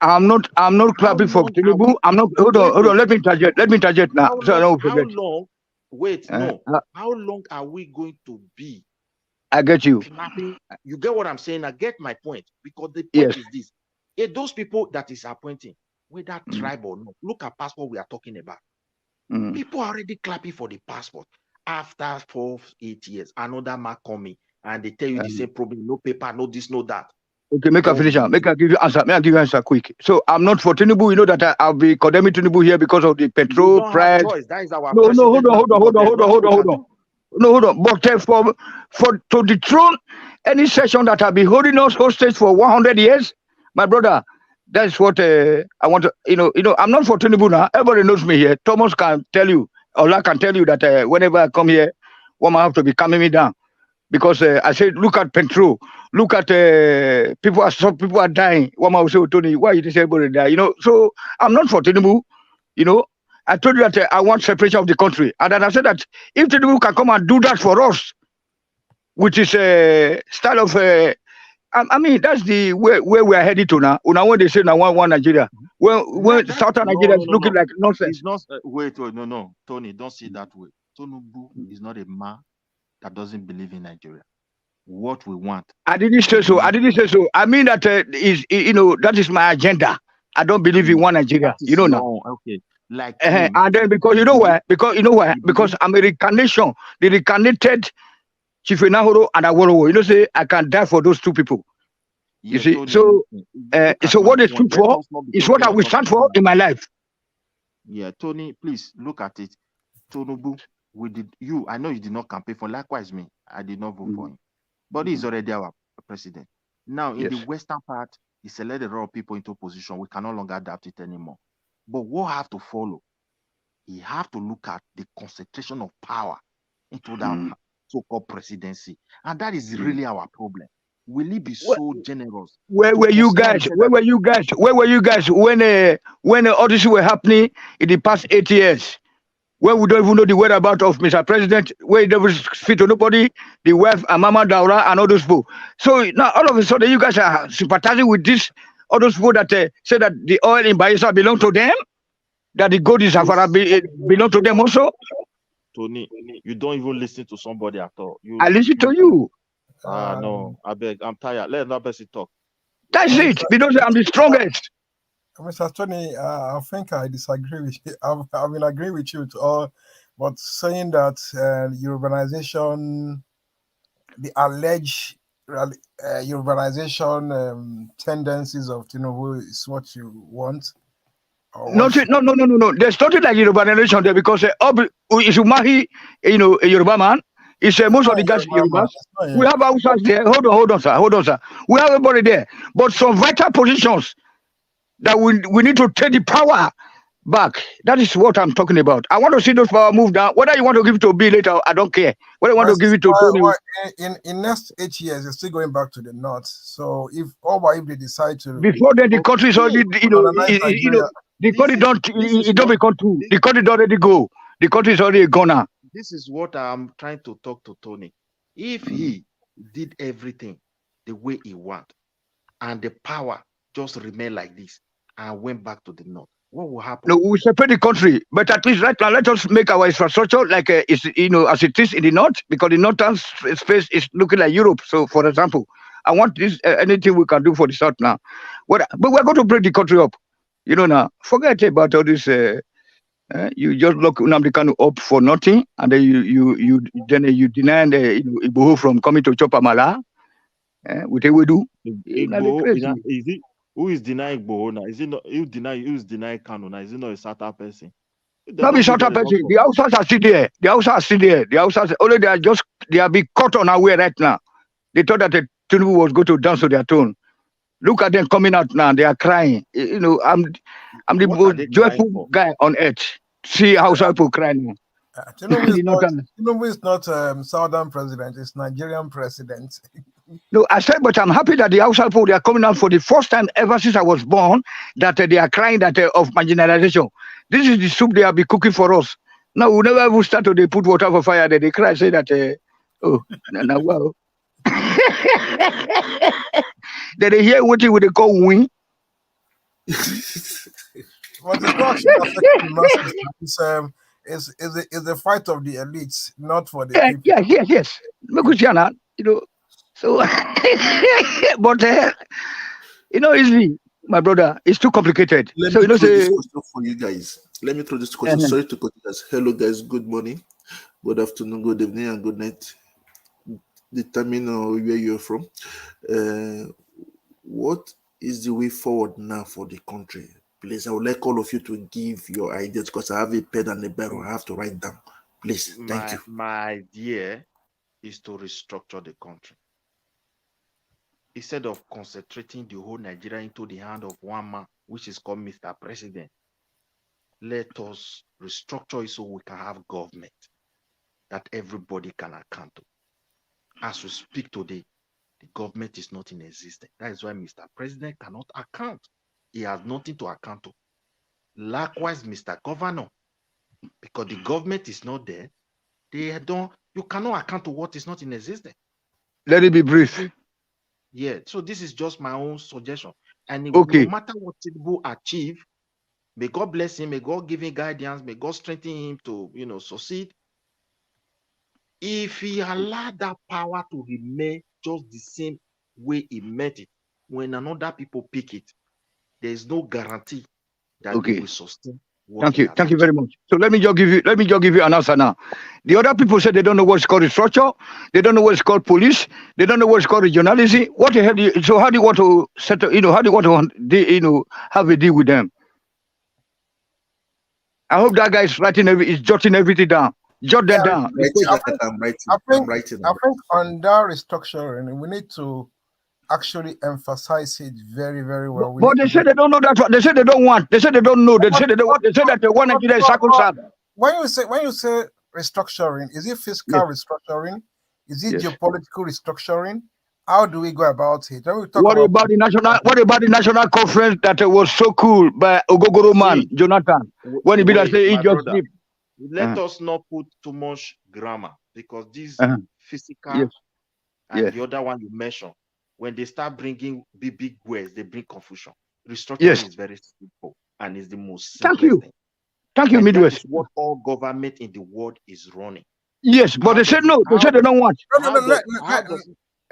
I'm not clapping for Tinubu. I'm not. Hold on. Let me interject now. How long are we going to be? I get you. Clapping? You get what I'm saying? I get my point. Because the point is this. If those people that is appointing, whether tribe or not, look at passport we are talking about. People are already clapping for the passport. After 4-8 years, another man coming and they tell you the same problem, no paper, no this, no that. Okay, make a finish. Make a give you answer. Make a give you answer quick. So I'm not for Tinubu. You know that I'll be condemning Tinubu here because of the petrol price. That is our No, hold on. No, hold on. But for to dethrone any session that have been holding us hostage for 100 years, my brother, that's what I want to. You know, I'm not for Tinubu now. Everybody knows me here. Thomas can tell you, Ola can tell you that whenever I come here, one man have to be calming me down. Because I said, look at petrol, look at some people are dying. One man will say, Tony, why you say everybody die? You know, so I'm not for Tinubu. You know, I told you that I want separation of the country, and then I said that if Tinubu can come and do that for us, which is a style of, I mean, that's the way we are headed to now. When they say now one Nigeria, when Southern Nigeria is looking like nonsense. It's not. Wait, no, Tony, don't see it that way. Tinubu is not a man that doesn't believe in Nigeria. What we want. I didn't say so. I mean that that is my agenda. I don't believe in one Nigeria. You know now. Okay. Like and then because you know why? Because I'm a reincarnation, the reincarnated Chief Nahoro and Awolowo. You know, say I can die for those two people. You see, Tony, so what they stood for is what I will stand for in my life. Yeah, Tony, please look at it. Tinubu, I know you did not campaign for. Likewise, me, I did not vote for him, but he's already our president. Now, in the western part, he selected a lot of people into position. We can no longer adapt it anymore. But what have to follow? He have to look at the concentration of power into that so-called presidency, and that is really our problem. Will he be so generous? Where were you guys? Where were you guys when all this were happening in the past 8 years? When we don't even know the whereabouts of Mr. President, where he never speak to nobody, the wife, and Mama Daura, and all those people. So now all of a sudden you guys are sympathizing with this all those people that say that the oil in Bayelsa belong to them, that the gold in Safara belong to them also. Tony, you don't even listen to somebody at all. I listen to you. No, I beg, I'm tired. Let another person talk. That's it, because I'm the strongest. Mr. Tony, I think I disagree with you. I will agree with you to all, but saying that urbanization, the alleged urbanization tendencies of Tinubu is what you want. No. There's nothing like urbanization there, because if you marry, a Yoruba man, it's most of the guys Yorubas. We have Hausas there. Hold on, sir. We have everybody there, but some vital positions that we need to take the power back. That is what I'm talking about. I want to see those power move down. Whether you want to give it to B later, I don't care. Whether you want to give it to Tony. In next 8 years, you're still going back to the north. So if they decide to before then, the country is already, the country don't become two. The country already go. The country is already gone. This is what I'm trying to talk to Tony. If he did everything the way he want, and the power just remain like this and went back to the north, what will happen? No, we separate the country, but at least right now, let us make our infrastructure like as it is in the north, because the northern space is looking like Europe. So, for example, I want this anything we can do for the south now. But we're going to break the country up. Now, forget about all this. You just look Nnamdi Kanu up for nothing, and then you deny the Igboho from coming to chop Amala. What we do? Who is denying Igboho now? Is it not who's denying Kanu now? Is it not a Southern person? Not be Southern person. The Hausas are still there. The Hausas only they are being caught on our way right now. They thought that the Tinubu was going to dance to their tune. Look at them coming out now. They are crying. I'm the most joyful guy on earth. See how some people cry now. Tinubu is not Southern president. It's Nigerian president. No, I said, but I'm happy that the Hausa people, they are coming out for the first time ever since I was born, that they are crying that of marginalization. This is the soup they have been cooking for us. Now, we never ever start to put water for fire. They cry, say that, wow. Then they hear what they call win. But it's not actually affecting the masses. It's the fight of the elites, not for the people. Yes. So, but easily, my brother, it's too complicated. Let so me throw this question for you guys. Let me throw this question. Sorry to cut you guys. Hello, guys. Good morning, good afternoon, good evening, and good night. Determine where you're from. What is the way forward now for the country? Please, I would like all of you to give your ideas, because I have a pen and a barrel. I have to write down. Please, thank you. My idea is to restructure the country. Instead of concentrating the whole Nigeria into the hand of one man, which is called Mr. President, let us restructure it so we can have government that everybody can account to. As we speak today, the government is not in existence. That is why Mr. President cannot account. He has nothing to account to. Likewise, Mr. Governor, because the government is not there, you cannot account to what is not in existence. Let it be brief. Yeah, so this is just my own suggestion. And no matter what Tinubu achieve, may God bless him, may God give him guidance, may God strengthen him to succeed. If he allowed that power to remain just the same way he met it, when another people pick it, there is no guarantee that they will sustain. Thank you very much. So let me just give you an answer now. The other people say they don't know what's called restructure, they don't know what's called police, they don't know what's called regionalism. What the hell? So how do you want to settle? How do you want to have a deal with them? I hope that guy is jotting everything down. Jot that down. I think on that restructuring, we need to actually emphasize it very, very well. But they say they don't know that. They say they don't want. They say they don't know. They say they don't want. They say that they want Nigeria is circumcised. When you say restructuring, is it fiscal restructuring? Is it geopolitical restructuring? How do we go about it? What about the national conference that was so cool by Ogogoro man Jonathan when he say he just sleep? Let us not put too much grammar, because this physical and the other one you mentioned, when they start bringing big words, they bring confusion. Restructuring Yes. is very simple and is the most Thank simplest you. thing. Thank you, And that Midwest. is what all government in the world is running. Yes, but they said no. They said they don't want.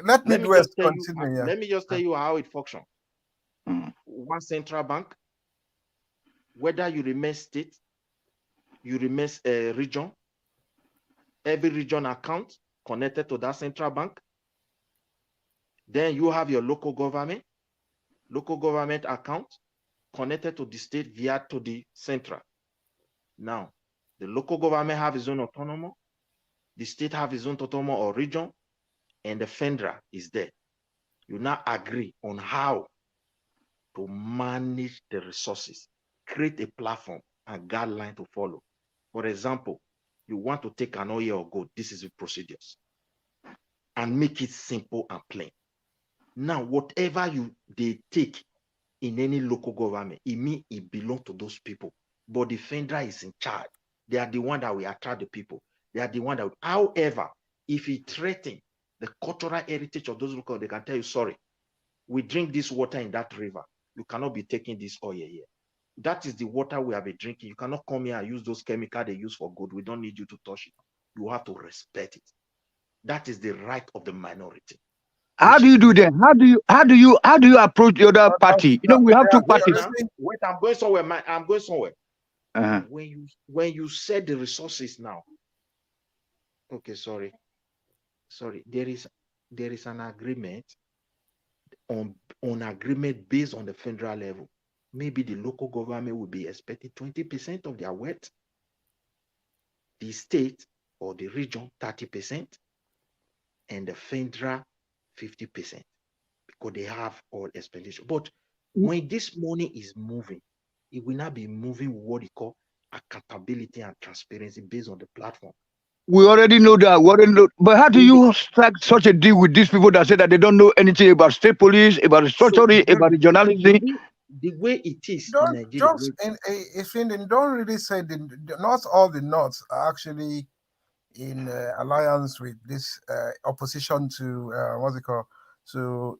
Let me Midwest just tell you. continue. Yeah. Let me just tell you how it functions. One central bank, whether you remain state, you remain a region, every region account connected to that central bank. Then you have your local government account connected to the state via to the central. Now, the local government have its own autonomy, the state have its own autonomy or region, and the federal is there. You now agree on how to manage the resources, create a platform and guideline to follow. For example, you want to take an oil or gold, this is the procedures, and make it simple and plain. Now, whatever they take in any local government, it means it belongs to those people. But the federal is in charge. They are the one that will attract the people. They are the one that, however, if it threatens the cultural heritage of those local, they can tell you, sorry, we drink this water in that river. You cannot be taking this oil here. That is the water we have been drinking. You cannot come here and use those chemicals they use for good. We don't need you to touch it. You have to respect it. That is the right of the minority. How do you do that? How do you approach the other party? You know, we have two parties. Wait, I'm going somewhere. I'm going somewhere. When you set the resources now. Okay, sorry. There is an agreement on agreement based on the federal level. Maybe the local government will be expected 20% of their wealth, the state or the region 30%, and the federal 50%, because they have all expenditure. But when this money is moving, it will not be moving with what they call accountability and transparency based on the platform. We already know that. But how do you strike such a deal with these people that say that they don't know anything about state police, about structuring, about regionalism? The way it is Don't, in Nigeria. don't really say not all the Norths are actually in alliance with this opposition to what's it called, to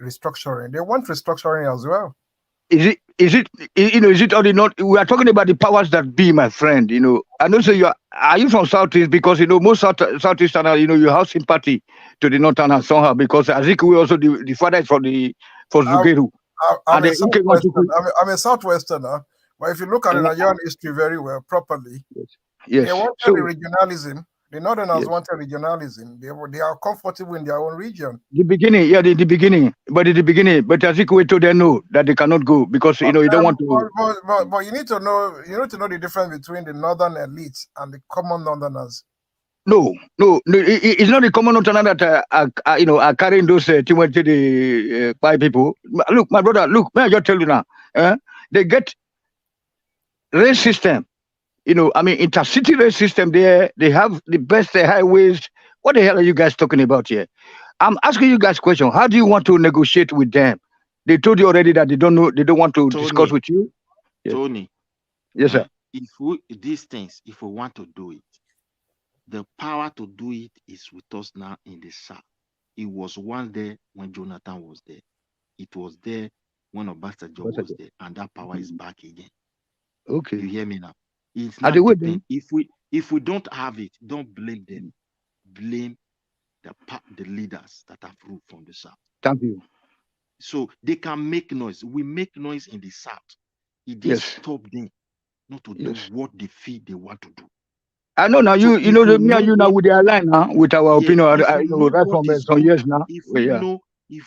restructuring. They want restructuring as well. Is it or not? We are talking about the powers that be, my friend. You know, and also are you from Southeast? Because you know most Southeasterners, you know, you have sympathy to the Northerners somehow, because Atiku also the father is from Zugeru. I'm a Southwesterner, but if you look at the Nigerian history very well, properly, yes. They wanted the regionalism. The Northerners wanted regionalism. They are comfortable in their own region. The beginning, but Atiku told them no, that they cannot go because you know you don't want to. But you need to know the difference between the northern elites and the common Northerners. No, it's not the common Northerner that are carrying those the five people. Look, my brother, may I just tell you now? They get rail system. You know, I mean, intercity rail system there. They have the best highways. What the hell are you guys talking about here? I'm asking you guys a question. How do you want to negotiate with them? They told you already that they don't know. They don't want to discuss with you. Yes. Tony. Yes, sir. If we want to do it, the power to do it is with us now in the South. It was once there when Jonathan was there. It was there when Obasanjo was there, and that power is back again. Okay. You hear me now? It's not depend. If we don't have it, don't blame them. Blame the leaders that have ruled from the South. Thank you. So they can make noise. We make noise in the South. It just stop them not to do what they feel they want to do. I know now. So you know me and you now with the align with our opinion. I know right from some years now. If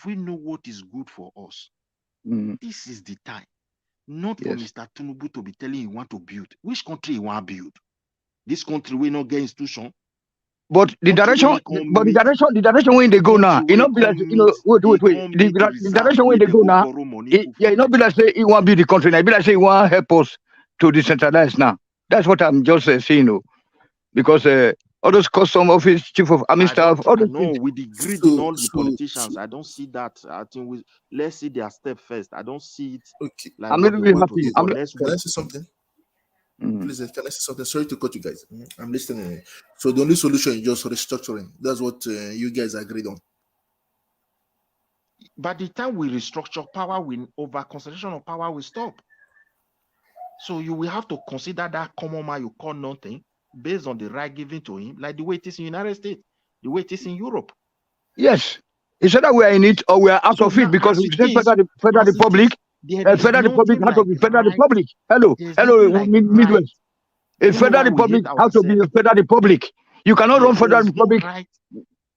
we know what is good for us, this is the time. Not for Mr. Tinubu to be telling you want to build. Which country you want to build? This country will not get institution. But the direction where they go now, it not be like wait. The direction where they go now, it not be like say it won't be the country now. It be like say it won't help us to decentralize now. That's what I'm just saying, because all those custom office, chief of army staff, all those things. With the greed in all the politicians, I don't see that. I think let's see their step first. I don't see it. Okay, like I'm not really happy. Can I say something? Please, can I say something? Sorry to cut you guys. I'm listening. So the only solution is just restructuring. That's what you guys agreed on. By the time we restructure, power will over concentration of power will stop. So you will have to consider that common man you call nothing based on the right given to him, like the way it is in the United States, the way it is in Europe. Yes. It's either we are in it or we are out So of it, now, because as we it say is, Federal Republic, there is Federal Republic nothing has to like be Federal right. Republic. Hello, There's hello, nothing like right. Midwest. Do A you know Federal why we hate Republic has to be a ourselves? Federal Republic. You cannot run Federal There's no Republic right.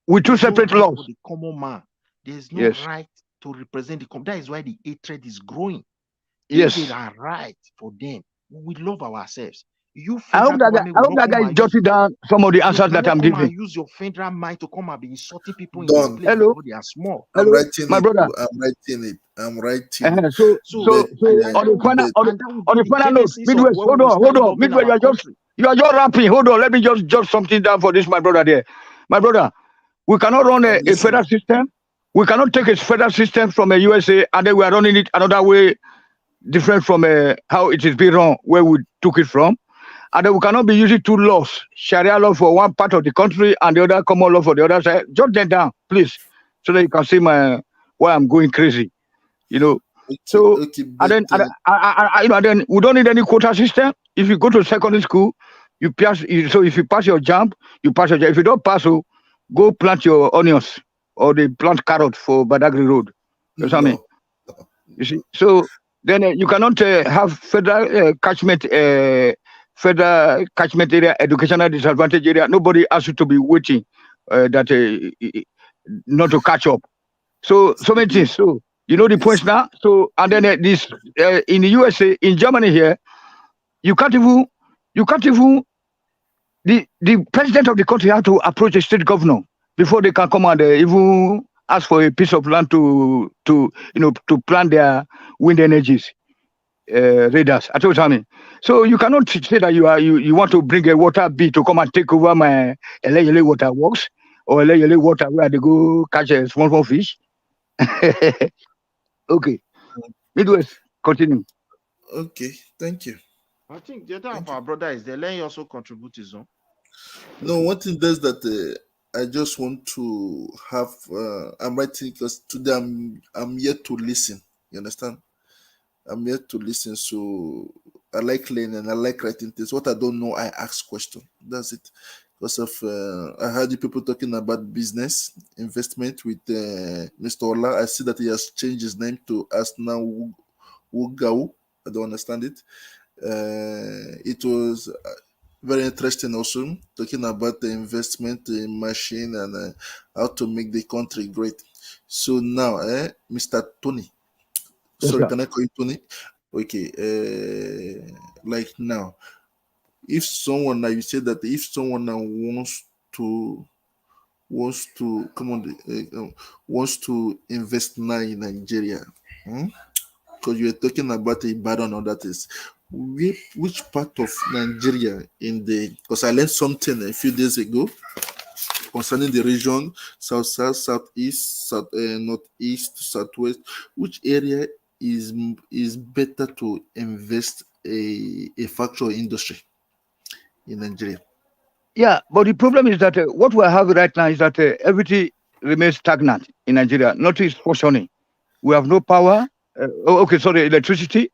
with two There's no separate right laws. for the common man. There's no Yes. right to represent the common. That is why the hatred is growing. Yes. If there are rights for them, we love ourselves. You I hope federal that government I will hope not that come guy and use jotted down some of the answers that I'm come and giving. use your federal mind to come and be insulting people in Done. your place Hello. because they are small. I'm Hello, writing my it. brother. I'm writing it. I'm writing. So So on the final bet. on the final note, genesis of Midwest, where hold we on, start loving Midwest, our country. you are just rapping. Hold on, let me just jot something down for this, my brother there. My brother, we cannot run a federal system. We cannot take a federal system from a USA and then we are running it another way, different from how it is being run, where we took it from. And then we cannot be using two laws, Sharia law for one part of the country and the other common law for the other side. Jot them down, please, so that you can see why I'm going crazy. You know. So and then and then we don't need any quota system. If you go to secondary school, you pass. So if you pass your jump, you pass your jump. If you don't pass, go plant your onions or they plant carrot for Badagry Road. That's what I mean. You see. So then you cannot have federal catchment area, educational disadvantage area. Nobody asks you to be waiting not to catch up. So many things. So you know the points now. So and then this in the USA, in Germany here, you can't even the president of the country has to approach a state governor before they can come and even ask for a piece of land to plant their wind energies radars. I told you. So you cannot say that you want to bring a water bee to come and take over my LA water works or LA water where they go catch a small fish. Okay. Midwest, continue. Okay, thank you. I think the other of our brother is there. Let him also contribute his own. No, one thing does that I just want to have. I'm writing because today I'm here to listen. You understand? I'm here to listen. So I like learning. I like writing things. What I don't know, I ask questions. That's it. Because of I heard you people talking about business investment with Mr. Ola. I see that he has changed his name to Asna Wugau. I don't understand it. It was very interesting also talking about the investment in machine and how to make the country great. So now, Mr. Tony. Yes, Sorry, sir. can I call you Tony? Okay. Like now, if someone now you say that if someone now wants to come on wants to invest now in Nigeria, because you are talking about Ibadan or that is which part of Nigeria because I learned something a few days ago concerning the region south, southeast, northeast, southwest. Which area is better to invest a factory industry in Nigeria? Yeah, but the problem is that what we have right now is that everything remains stagnant in Nigeria. Nothing is functioning. We have no power. Electricity.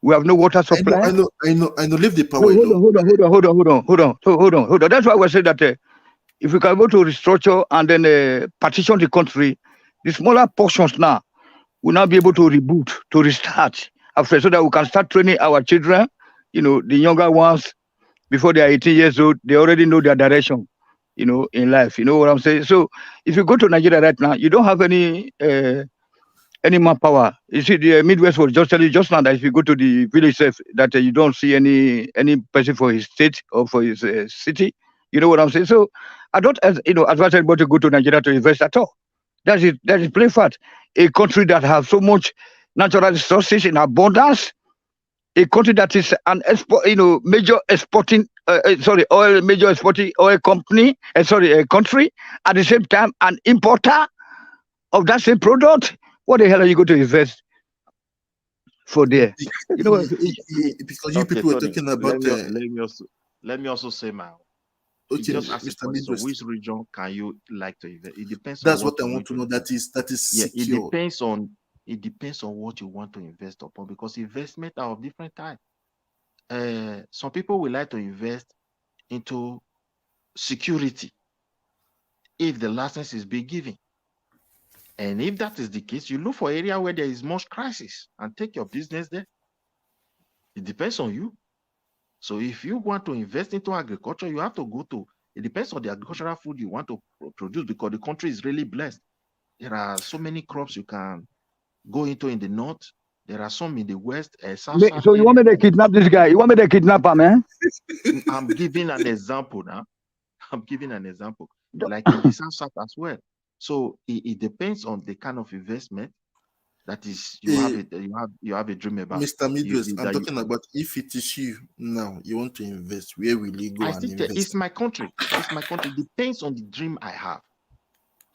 We have no water supply. I know. Leave the power alone. Hold on. That's why we say that if we can go to restructure and then partition the country, the smaller portions now will now be able to reboot, to restart after, so that we can start training our children. You know, the younger ones, before they are 18 years old, they already know their direction, in life. You know what I'm saying? So if you go to Nigeria right now, you don't have any manpower. You see, the Midwest was just telling you just now that if you go to the village, that you don't see any person for his state or for his city. You know what I'm saying? So I don't, advise anybody to go to Nigeria to invest at all. That is plain fact. A country that has so much natural resources in abundance, a country that is an major exporting, major exporting oil company, a country, at the same time an importer of that same product. What the hell are you going to invest for there? You know, because you people were talking about let me also say, man, It Okay, just asks a Mr. question: Midwest. which region can you like to invest? It depends on That's what what I you're want going to to know. invest. That is Yeah, secure. it depends on what you want to invest upon, because investment are of different types. Some people will like to invest into security if the license is being given. And if that is the case, you look for area where there is much crisis and take your business there. It depends on you. So if you want to invest into agriculture, you have to go to, it depends on the agricultural food you want to produce, because the country is really blessed. There are so many crops you can go into in the north. There are some in the west, south So you want me to kidnap this guy? You want me to kidnap him, man? I'm giving an example now. I'm giving an example, like in the south as well. So it depends on the kind of investment that is you have a dream about. Mr. Midwest, I'm talking about if it is you now, you want to invest, where will you go and invest? It's my country. It's my country. Depends on the dream I have.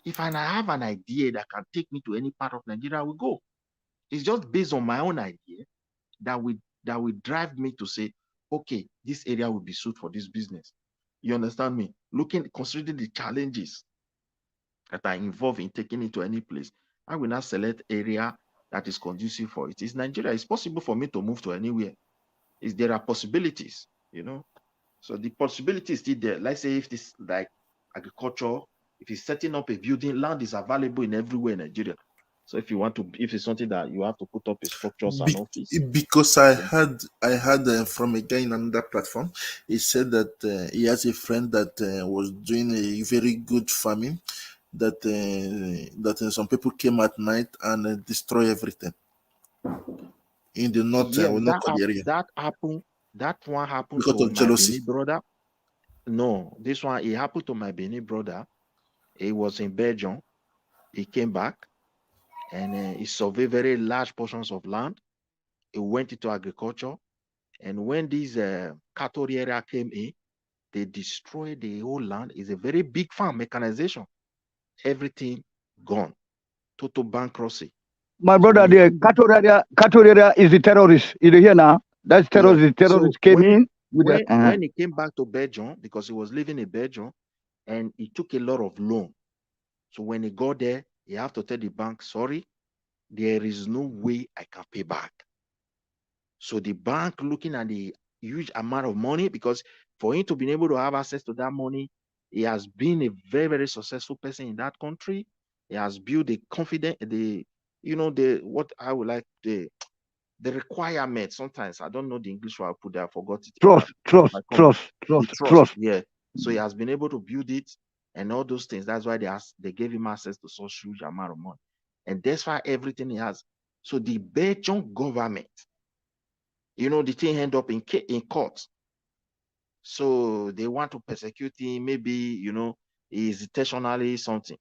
If I have an idea that can take me to any part of Nigeria, I will go. It's just based on my own idea that will drive me to say, okay, this area will be suited for this business. You understand me? Considering the challenges that are involved in taking it to any place, I will not select area that is conducive for it. It's Nigeria. It's possible for me to move to anywhere. There are possibilities, So the possibility is still there. Let's say if this like agriculture, if it's setting up a building, land is available in everywhere in Nigeria. So if it's something that you have to put up a structures and office. Because I heard from a guy in another platform, he said that he has a friend that was doing a very good farming, that some people came at night and destroy everything in the north. Yes, Will not call the area. That one happened because to of my jealousy. Benin brother. No, this one, it happened to my Benin brother. He was in Belgium. He came back and he surveyed very large portions of land. He went into agriculture. And when these cattle area came in, they destroyed the whole land. It's a very big farm, mechanization. Everything gone. Total bankruptcy. My brother, the cattle area is the terrorist. You hear now? That's terrorist. Yeah. The terrorists So came in. When he came back to Belgium, because he was living in Belgium, and he took a lot of loan. So when he got there, he have to tell the bank, sorry, there is no way I can pay back. So the bank looking at the huge amount of money, because for him to be able to have access to that money, he has been a very, very successful person in that country. He has built the confidence, what I would like, the requirement. Sometimes I don't know the English word I put there, I forgot it. Trust. Yeah. So he has been able to build it and all those things. That's why they gave him access to such huge amount of money. And that's why everything he has. So the Belgian government, the thing end up in court. So they want to persecute him. Maybe, he's intentionally something.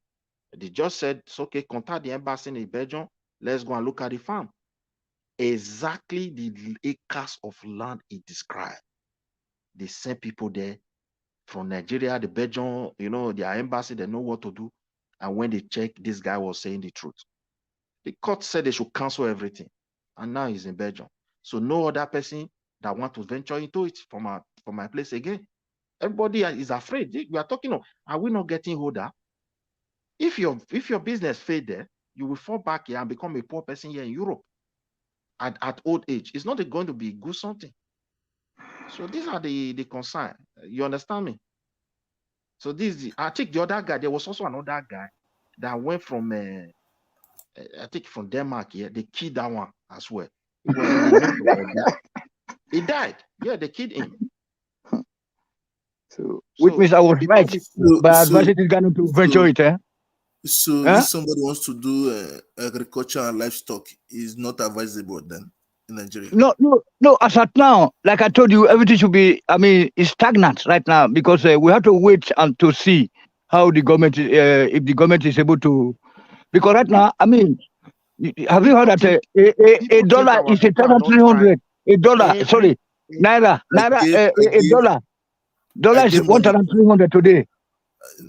They just said, it's okay, contact the embassy in Belgium. Let's go and look at the farm. Exactly the acres of land he described. They send people there from Nigeria, the Belgium, their embassy, they know what to do. And when they check, this guy was saying the truth. The court said they should cancel everything. And now he's in Belgium. So no other person that want to venture into it from my place again. Everybody is afraid. We are talking, are we not getting older? If your business failed there, you will fall back here and become a poor person here in Europe at old age. It's not going to be good something. So these are the concern. You understand me? So I think the other guy, there was also another guy that went from, I think from Denmark here. They killed that one as well. He was in the north of Nigeria. He died. Yeah, they killed him. Which means I was right by advising this guy not to venture it. So if somebody wants to do agriculture and livestock, is not advisable then in Nigeria. No. As at now, like I told you, everything should be. It's stagnant right now because we have to wait and to see how the government, if the government is able to. Because right now, have you heard that a dollar is 1,300? A dollar, sorry, naira, a dollar. Dollar is 1,300 today.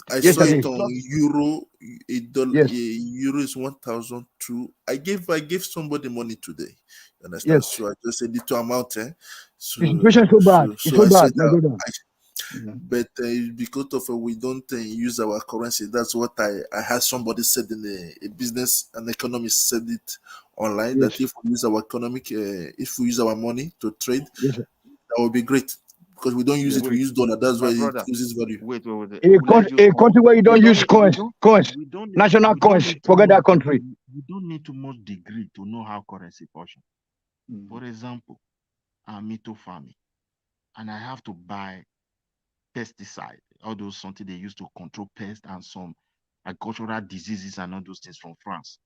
I saw it on euro. A dollar, a euro is 1,002. I gave somebody money today. You understand? Yes. So I just said little amount. The situation is so bad. It's so bad, my brother. But because of we don't use our currency, that's what I had somebody said in a business, an economist said it online, that if we use our if we use our money to trade, that would be great. Because we don't use it, we use dollar. That's why it loses value. Wait. A country where you don't use coins, national coins, forget that country. We don't need too much degree to know how currency function. For example, I'm into farming, and I have to buy pesticide, all those something they use to control pests and some agricultural diseases and all those things from France.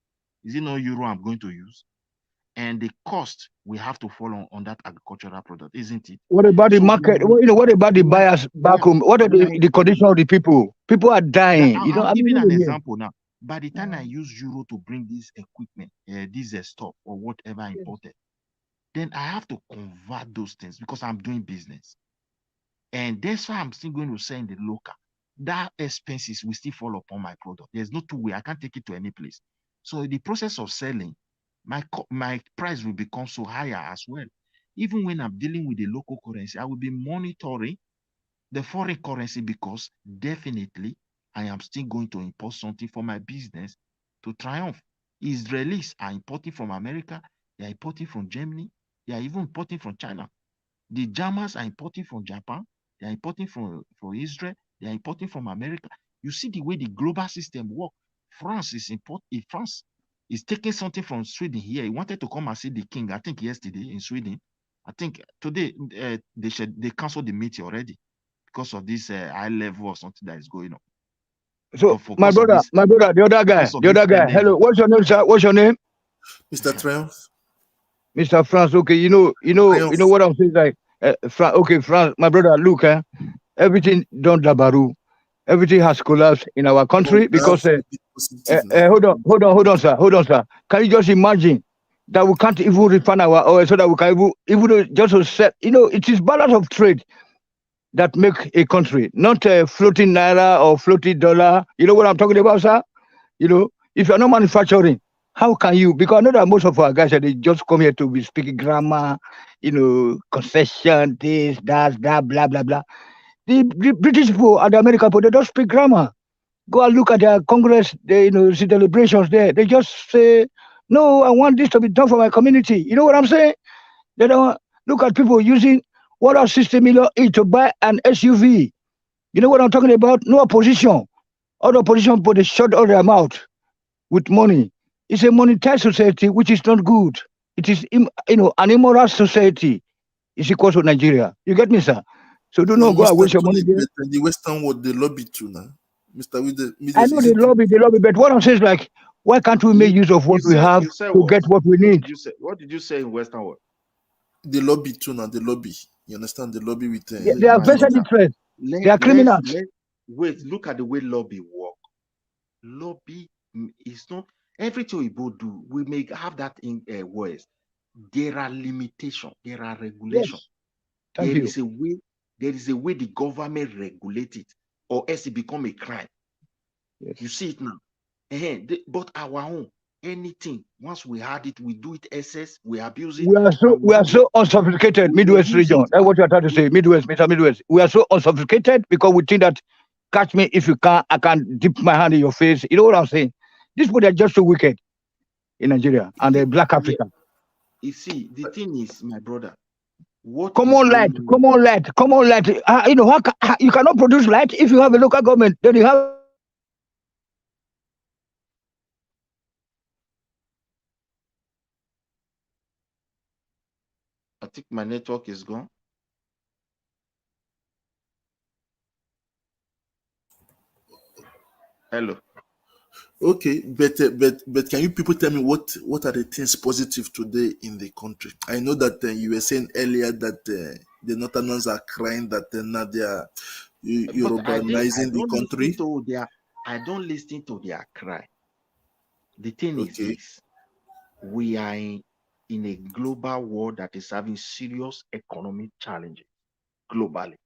Is it not euro I'm going to use? And the cost we have to follow on that agricultural product, isn't it? What about the market? What about the buyers back home? What are the condition of the people? People are dying. I'm giving an example now. By the time I use euro to bring this equipment, this stuff or whatever I imported, then I have to convert those things because I'm doing business. And that's why I'm still going to sell in the local. That expenses will still fall upon my product. There's no two way. I can't take it to any place. So in the process of selling, my price will become so higher as well. Even when I'm dealing with the local currency, I will be monitoring the foreign currency because definitely I am still going to import something for my business to triumph. Israelis are importing from America. They are importing from Germany. They are even importing from China. The Germans are importing from Japan. They are importing from Israel. They are importing from America. You see the way the global system works. France is taking something from Sweden here. He wanted to come and see the king, I think yesterday in Sweden. I think today they canceled the meeting already because of this high level or something that is going on. So my brother, the other guy. Hello, what's your name, sir? What's your name? Mr. Triumph. Mr. France. Okay, you know what I'm saying. Like, France, my brother. Look, everything done dabaru. Everything has collapsed in our country because. Hold on, sir. Can you just imagine that we can't even refine our oil so that we can even just set? It is balance of trade that make a country, not a floating naira or floating dollar. You know what I'm talking about, sir? If you're not manufacturing, how can you? Because I know that most of our guys, they just come here to be speaking grammar, concession, this, that, blah, blah, blah. The British people and the American people, they don't speak grammar. Go and look at their Congress, celebrations there. They just say, no, I want this to be done for my community. You know what I'm saying? They don't look at people using 160 million each to buy an SUV. You know what I'm talking about? No opposition. All the opposition, but they shut all their mouth with money. It's a monetized society, which is not good. It is, an immoral society. It's equal to Nigeria. You get me, sir? So do not go and waste your money there. The Western world, they lobby too now. Mr. I know they lobby, but what I'm saying is like, why can't we make use of what we have to get what we need? What did you say in Western world? The lobby too now, the lobby. You understand? The lobby with... they are vested interest. They are criminals. Wait, look at the way lobby work. Lobby is not... Everything we both do, we may have that in words. There are limitations. There are regulations. Yes. There is a way the government regulates it, or else it become a crime. Yes. You see it now. But our own, anything, once we had it, we do it excess, we abuse it. We are so unsophisticated, Midwest region. That's what you're trying to say, Midwest, Mr. Midwest. We are so unsophisticated because we think that catch me if you can, I can dip my hand in your face. You know what I'm saying? These people are just so wicked in Nigeria and the Black Africa. You see, the thing is, my brother, Come on, light. You cannot produce light if you have a local government. Then you have. I think my network is gone. Hello. Okay, but can you people tell me what are the things positive today in the country? I know that you were saying earlier that the Northerners are crying that now they are urbanizing the country. I don't listen to their cry. The thing is this: we are in a global world that is having serious economic challenges globally.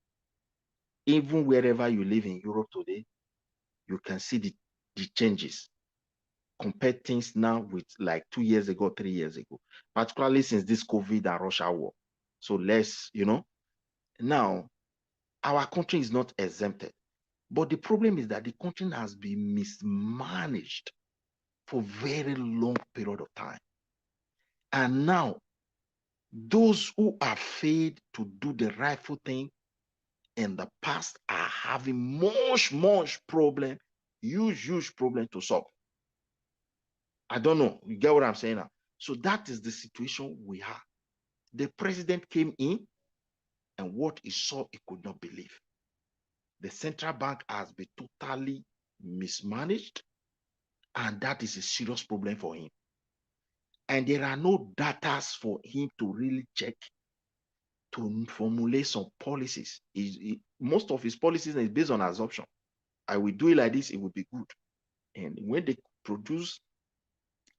Even wherever you live in Europe today, you can see the changes. Compare things now with like 2 years ago, 3 years ago, particularly since this COVID and Russia war. So let's, now, our country is not exempted. But the problem is that the country has been mismanaged for very long period of time. And now, those who are failed to do the rightful thing in the past are having much problem, huge problem to solve. I don't know. You get what I'm saying now? So that is the situation we have. The president came in, and what he saw, he could not believe. The central bank has been totally mismanaged, and that is a serious problem for him. And there are no data for him to really check to formulate some policies. Most of his policies is based on assumption. I will do it like this, it will be good. And when they produce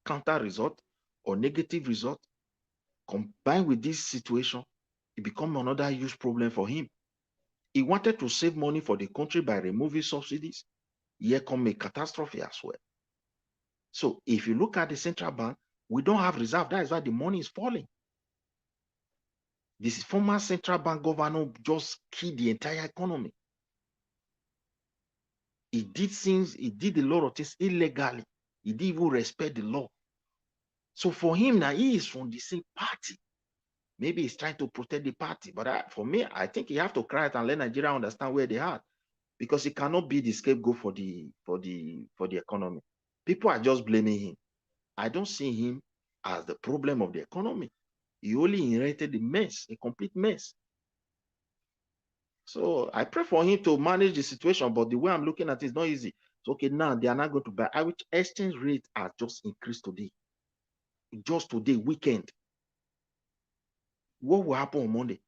counter result or negative result, combined with this situation, it becomes another huge problem for him. He wanted to save money for the country by removing subsidies. Here come a catastrophe as well. So if you look at the central bank, we don't have reserve. That is why the money is falling. This former central bank governor just killed the entire economy. He did things, he did a lot of things illegally. He didn't even respect the law. So for him now, he is from the same party. Maybe he's trying to protect the party. But for me, I think he have to cry out and let Nigeria understand where they are. Because he cannot be the scapegoat for the economy. People are just blaming him. I don't see him as the problem of the economy. He only inherited the mess, a complete mess. So I pray for him to manage the situation, but the way I'm looking at it is not easy. So okay, now they are not going to buy. Which exchange rate are just increased today. Just today, weekend. What will happen on Monday?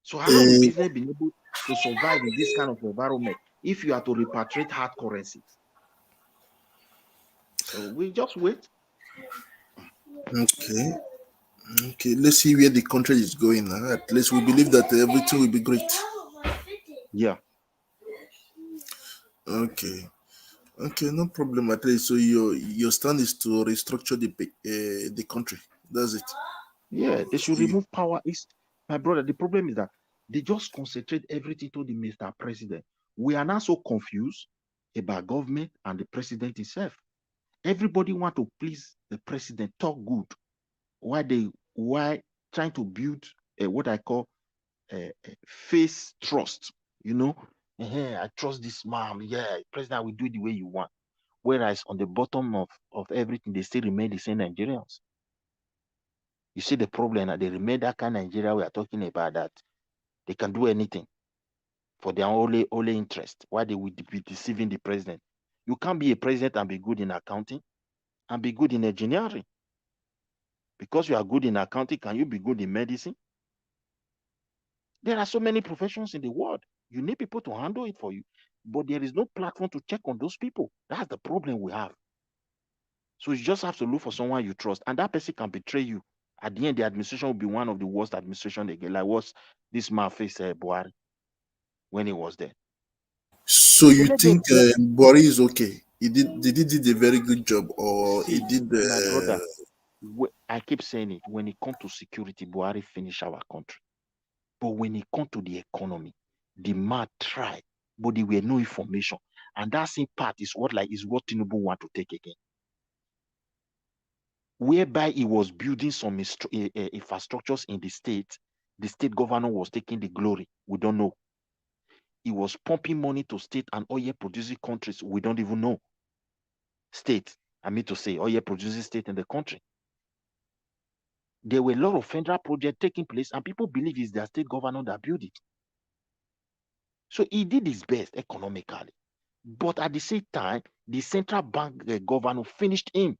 So how will business be able to survive in this kind of environment if you are to repatriate hard currency? So we just wait. Okay, let's see where the country is going. At least we believe that everything will be great. Yeah. Okay, no problem at least. So your stand is to restructure the country. That's it. Yeah, they should remove power. My brother, the problem is that they just concentrate everything to the Mr. President. We are now so confused about government and the president himself. Everybody want to please the president, talk good. Why trying to build what I call face trust? I trust this man. Yeah, president will do it the way you want. Whereas on the bottom of everything, they still remain the same Nigerians. You see the problem that they remain that kind of Nigeria we are talking about, that they can do anything for their only interest. Why they would be deceiving the president? You can't be a president and be good in accounting and be good in engineering. Because you are good in accounting, can you be good in medicine? There are so many professions in the world. You need people to handle it for you. But there is no platform to check on those people. That's the problem we have. So you just have to look for someone you trust. And that person can betray you. At the end, the administration will be one of the worst administration they get. Like what this man faced Buhari when he was there. So you think Buhari is okay? Did he did a very good job, or he did? My brother, I keep saying it. When it comes to security, Buhari finish our country. But when it comes to the economy, the man tried, but there were no information. And that same part is what Tinubu want to take again. Whereby he was building some infrastructures in the state governor was taking the glory. We don't know. He was pumping money to state and oil producing countries. We don't even know. Oil producing state in the country. There were a lot of federal projects taking place, and people believe it's their state governor that built it. So he did his best economically. But at the same time, the central bank governor finished him.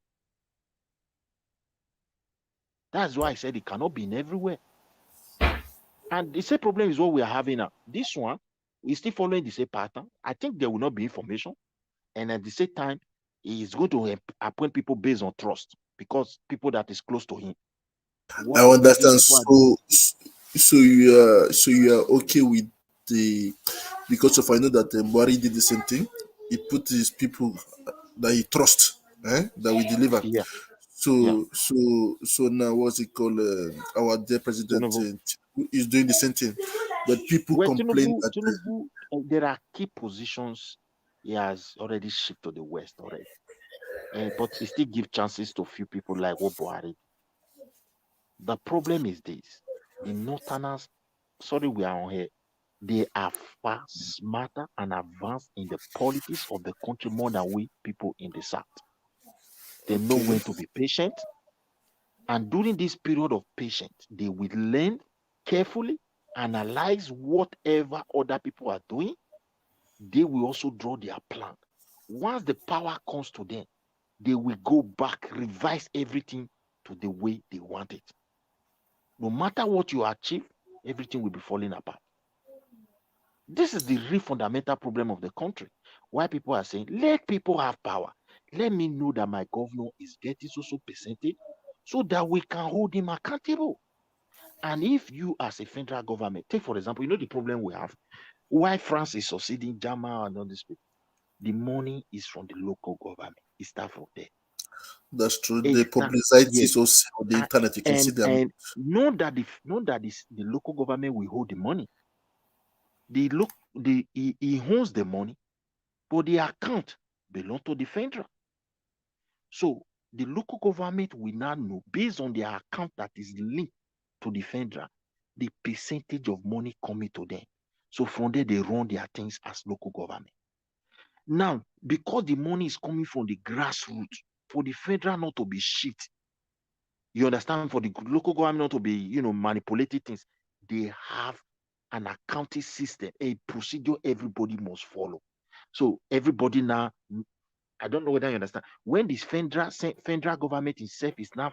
That's why I said it cannot be in everywhere. And the same problem is what we are having now. This one, we're still following the same pattern. I think there will not be information. And at the same time, he is going to appoint people based on trust, because people that is close to him. I understand. So you are okay with the, because of I know that Buhari did the same thing. He put his people that he trusts, that we deliver. Yeah. So now what's it called? Our dear president is doing the same thing. But people Well, complain that Tinubu, there are key positions he has already shipped to the West already. But he still give chances to few people like Buhari. The problem is this: the Northerners, sorry, we are on here. They are far smarter and advanced in the politics of the country more than we people in the South. They know when to be patient, and during this period of patience, they will learn carefully, analyze whatever other people are doing. They will also draw their plan. Once the power comes to them, they will go back, revise everything to the way they want it. No matter what you achieve, everything will be falling apart. This is the real fundamental problem of the country. Why people are saying, let people have power. Let me know that my governor is getting so percentage so that we can hold him accountable. And if you as a federal government, take for example, you know the problem we have, why France is succeeding Germany and all these people, the money is from the local government. It starts from there. that's true. It The start, publicity yes. is also on the internet. You can see them. And know that the local government will hold the money. He owns the money, but the account belongs to the federal. So the local government will now know, based on their account that is linked to the federal, the percentage of money coming to them. So from there, they run their things as local government. Now, because the money is coming from the grassroots, for the federal not to be shit, you understand, for the local government not to be, manipulating things, they have an accounting system, a procedure everybody must follow. So everybody now, I don't know whether you understand. When this federal government itself is now,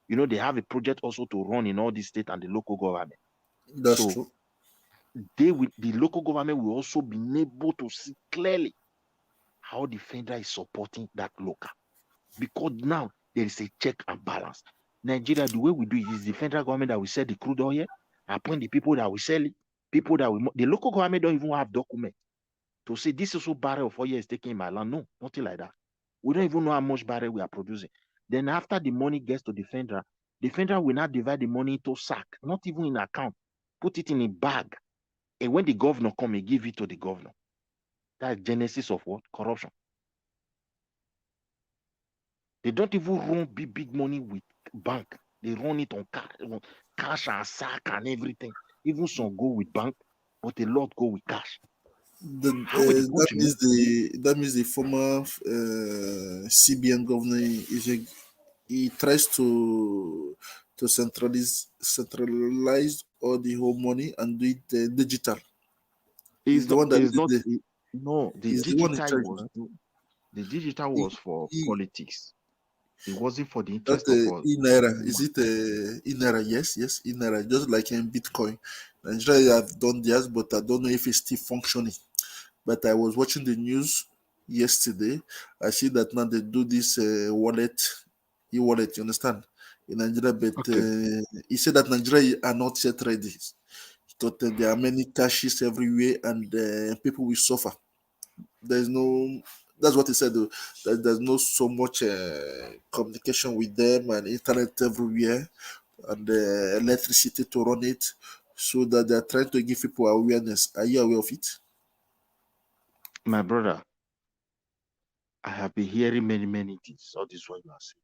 they have a project also to run in all the state and the local government. That's true. The local government will also be able to see clearly how the federal is supporting that local. Because now there is a check and balance. Nigeria, the way we do it is the federal government that will sell the crude oil, appoint the people that will sell it, the local government don't even have documents to say this is what barrel of oil is taking in my land. No, nothing like that. We don't even know how much barrel we are producing. Then after the money gets to the federal will not divide the money into sack, not even in account, put it in a bag. And when the governor come, he give it to the governor. That's genesis of what? Corruption. They don't even run big money with bank. They run it on cash and sack and everything. Even some go with bank, but a lot go with cash. How will the country That means the former CBN governor he tries to centralize all the whole money and do it digital. He's the one that the digital was for politics. It wasn't for the interest of all. Is it Inera? Yes, Inera. Just like in Bitcoin, Nigeria have done theirs, but I don't know if it's still functioning. But I was watching the news yesterday. I see that now they do this e-wallet. You understand? In Nigeria, but he said that Nigeria are not yet ready. Because there are many caches everywhere, and people will suffer. That's what he said, though. There's no so much communication with them and internet everywhere and electricity to run it, so that they're trying to give people awareness. Are you aware of it? My brother, I have been hearing many things. All this what you are saying.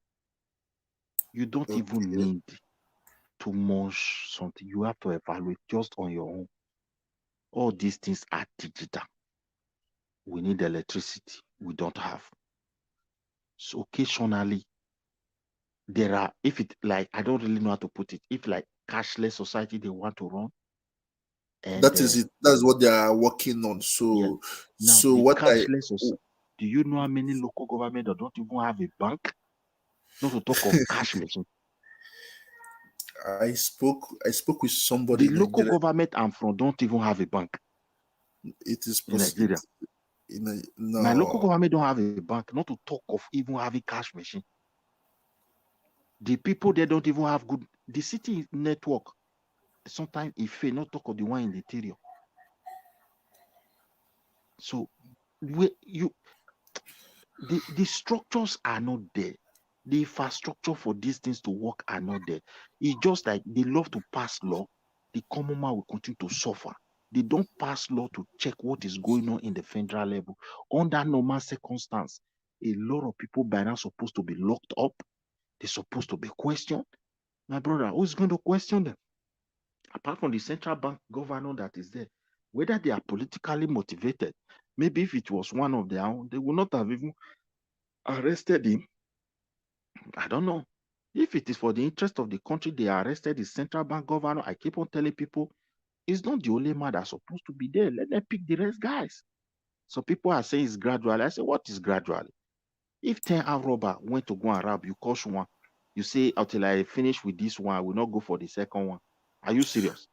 You don't even need too much something. You have to evaluate just on your own. All these things are digital. We need electricity. We don't have. So occasionally, there are, if it like, I don't really know how to put it. If like cashless society they want to run. And that is it. That's what they are working on. So, now so the what cashless society, do you know how many local government that don't even have a bank? Not to talk of cash machine. I spoke with somebody. The local government I'm from don't even have a bank. It is in Nigeria. No. My local government don't have a bank, not to talk of even having cash machine. The people there don't even have good. The city network, sometimes it fail, not talk of the one in the interior. So the structures are not there. The infrastructure for these things to work are not there. It's just like they love to pass law the common man will continue to suffer. They don't pass law to check what is going on in the federal level. Under normal circumstance, a lot of people by now supposed to be locked up. They're supposed to be questioned. My brother, who's going to question them? Apart from the central bank governor that is there, whether they are politically motivated, maybe if it was one of their own, they would not have even arrested him. I don't know. If it is for the interest of the country, they arrested the central bank governor. I keep on telling people, it's not the only man that's supposed to be there. Let them pick the rest guys. So people are saying it's gradual. I say, what is gradual? If 10 armed robbers went to go and rob, you catch one. You say, until I finish with this one, I will not go for the second one. Are you serious?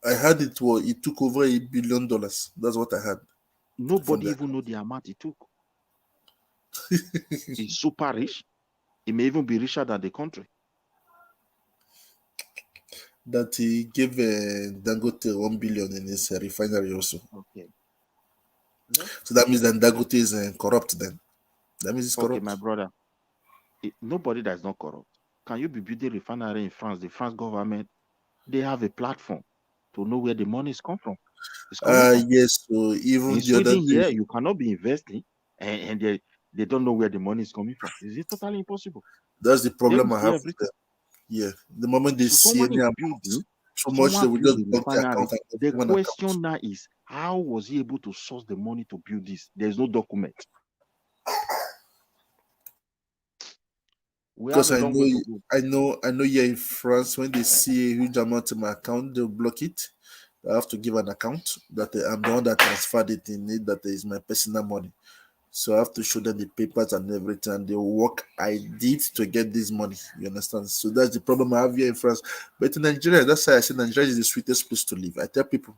I heard it took over $1 billion. That's what I heard. Nobody even know the amount it took. He's super rich. He may even be richer than the country. That he gave Dangote $1 billion in his refinery also. Okay. So that means that Dangote is corrupt then. That means it's corrupt. Okay, my brother. Nobody that is not corrupt. Can you be building refinery in France? The France government, they have a platform to know where the money is come from. Yes. So even in the Sweden other here, day, you cannot be investing and they don't know where the money is coming from. Is it totally impossible? that's the problem I have with everything. them. Yeah. The moment they see any amount so much, they will just block the account. The question now is, how was he able to source the money to build this? There's no document. Because I know here in France, when they see a huge amount in my account, they'll block it. I have to give an account that I'm the one that transferred it in it, that is my personal money. So I have to show them the papers and everything, and the work I did to get this money. You understand? So that's the problem I have here in France. But in Nigeria, that's why I say Nigeria is the sweetest place to live. I tell people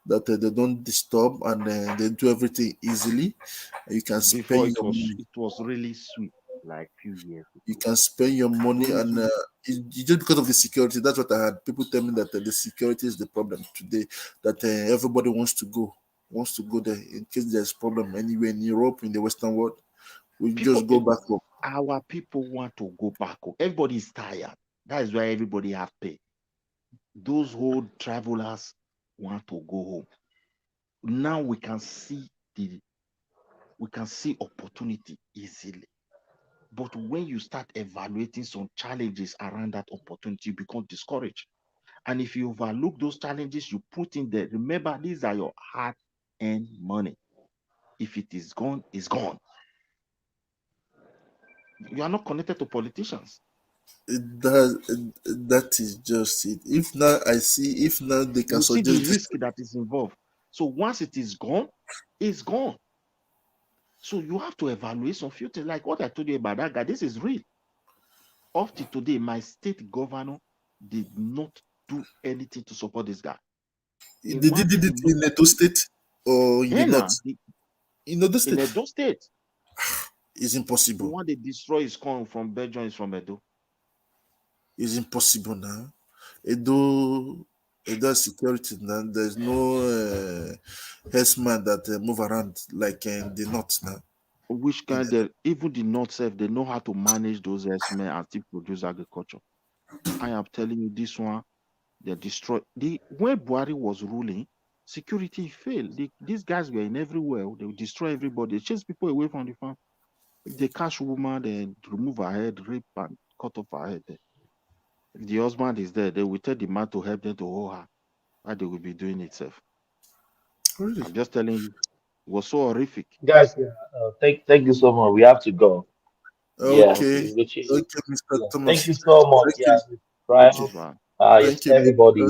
that they don't disturb and they do everything easily. You can spend your money. It was really sweet, like few years ago. You can spend your money and it's just because of the security. That's what I had. People tell me that the security is the problem today. That everybody wants to go there in case there's problem anywhere in Europe, in the Western world. We just go back home. Our people want to go back home. Everybody is tired. That is why everybody have pay. Those old travelers want to go home. Now we can see opportunity easily. But when you start evaluating some challenges around that opportunity, you become discouraged. And if you overlook those challenges, you put in there, remember, these are your hard-earned money. If it is gone, it's gone. You are not connected to politicians. That is just it. If now they can see suggest the risk that is involved. So once it is gone, it's gone. So you have to evaluate some few things. Like what I told you about that guy, this is real. Up to today, my state governor did not do anything to support this guy. Did he did it in Edo State or in the North? In Edo State. In Edo State. It's impossible. The one they destroy his corn from Belgium is from Edo. It's impossible now. Edo security now. There's no herdsman that move around like in the North now. Which kind of even the North self, they know how to manage those herdsmen and still produce agriculture. I am telling you, this one, they destroy when Buhari was ruling, security failed. These guys were in everywhere. They would destroy everybody. They chase people away from the farm. If they catch a woman, they remove her head, rape and cut off her head. If the husband is there, they will tell the man to help them to hold her. How they will be doing itself. Really? I'm just telling you, it was so horrific. Guys, thank you so much. We have to go. Okay, Mr. Thomas. Thank you so much. Right. Yes, everybody.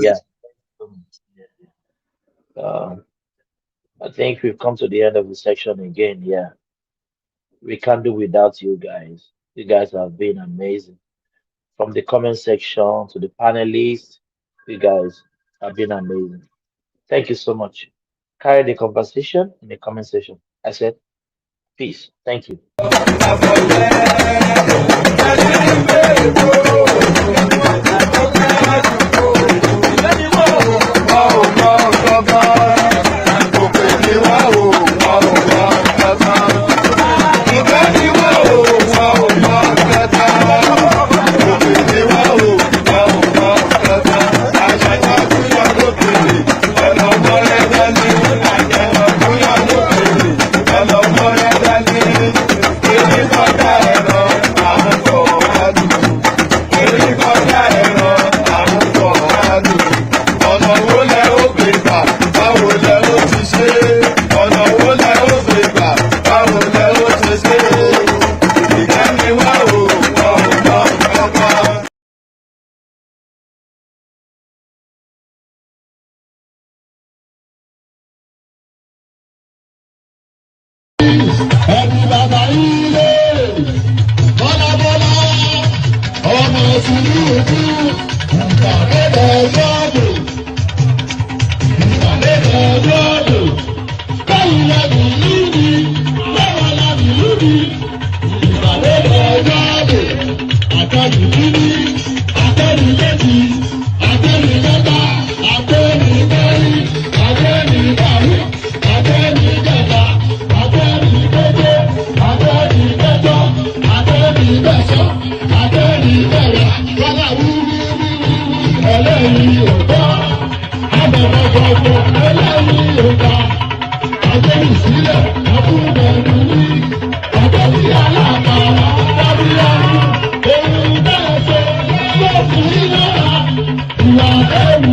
I think we've come to the end of the section again. Yeah, we can't do without you guys. You guys have been amazing. From the comment section to the panelists, you guys have been amazing. Thank you so much. Carry the conversation in the comment section. I said, peace. Thank you. kọjá ẹ̀rọ àwọn ọkọ̀ àánú. Ọ̀nà wo lẹ ó gbé gbà? Báwo lẹ ó ti ṣe? Ọ̀nà wo lẹ ó gbé gbà? Báwo lẹ ó ti ṣe? Ìkànnì wá o, wọ́n ò gbọ́ kankan. Ẹni bàbá ilé, bọ́lábọ́lá, ọmọ Tinubu, ìgbàlódé ọjọ́dún, ìgbàlódé ọjọ́dún, báwo la bí lúbi, báwo la bí lúbi, ìgbàlódé ọjọ́dún, àtẹ̀lù kíní, àtẹ̀lù méjì, àtẹ̀lù mẹ́ta, àtẹ̀lù mẹ́rin, àtẹ̀lù márùn, àtẹ̀lù kẹta, àtẹ̀lù méje, àtẹ̀lù mẹ́jọ, àtẹ̀lù mẹ́sàn, àtẹ̀lù mẹ́wàá, wọ́n á wú ẹlẹ́yìí òkọ́, àbẹ̀bọ̀bọ̀bọ̀ ẹlẹ́yìí òkọ́, àtẹ̀lù sílẹ̀, àbúrò ní, àtẹ̀lù alábàárà, dábìlárì, ohun bẹ́ẹ̀ ṣe yóò fún iná, ìwà ẹ̀rù,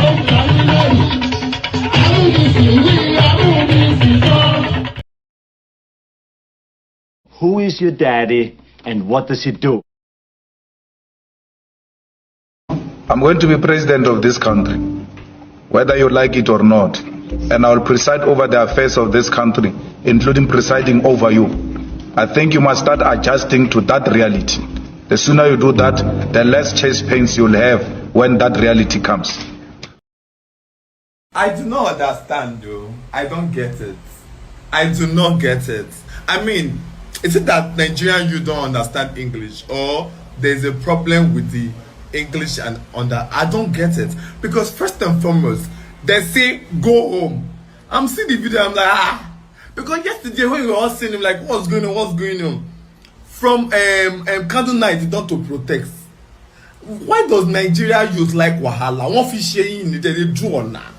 ó ń parí lẹ́rù, àrùnìsì wí, àrùnìsì sọ. Who is your daddy and what does he do? I'm going to be president of this country, whether you like it or not. And I will preside over the affairs of this country, including presiding over you. I think you must start adjusting to that reality. The sooner you do that, the less chest pains you'll have when that reality comes. I do not understand though. I don't get it. I do not get it. I mean, is it that Nigerian you don't understand English, or there's a problem with the English and under? I don't get it, because first and foremost they say go home. I'm seeing the video, I'm like because yesterday when we were all seeing him, like what's going on from candle night down to protest. Why does Nigeria use like wahala? One fish in they do or not?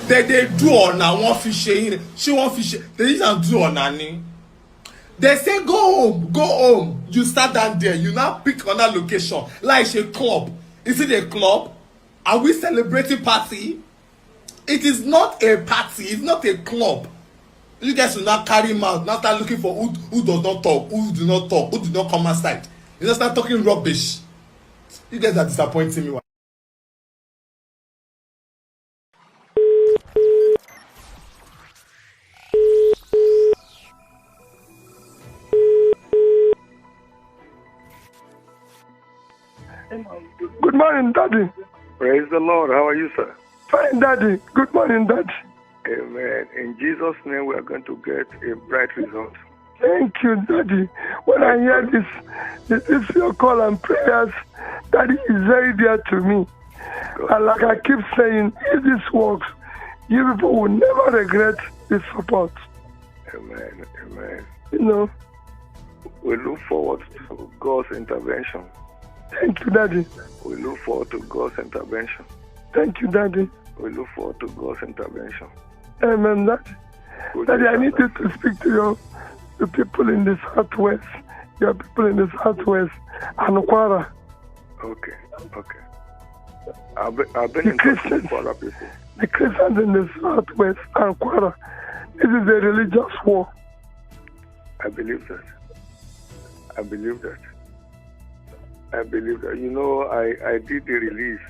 They do or not? One fish in she one fish they didn't do or not. They say go home. You start down there. You now pick another location, like a club. Is it a club? Are we celebrating party? It is not a party. It's not a club. You guys will now carry mouth. Now start looking for who does not talk, who do not talk, who do not come outside. You just start talking rubbish. You guys are disappointing me. Good morning, Daddy. Praise the Lord. How are you, sir? Fine, Daddy. Good morning, Daddy. Amen. In Jesus' name, we are going to get a bright result. Thank you, Daddy. When I hear this your call and prayers, Daddy is very dear to me. And like I keep saying, if this works, you people will never regret this support. Amen. Amen. You know. We look forward to God's intervention. Thank you, Daddy. We look forward to God's intervention. Thank you, Daddy. We look forward to God's intervention. Amen, Daddy. Daddy, I need you to speak to the people in the Southwest, your people in the Southwest, and Kwara. Okay. I've been in touch with Kwara people. The Christians in the Southwest and Kwara. This is a religious war. I believe that. You know, I did the release.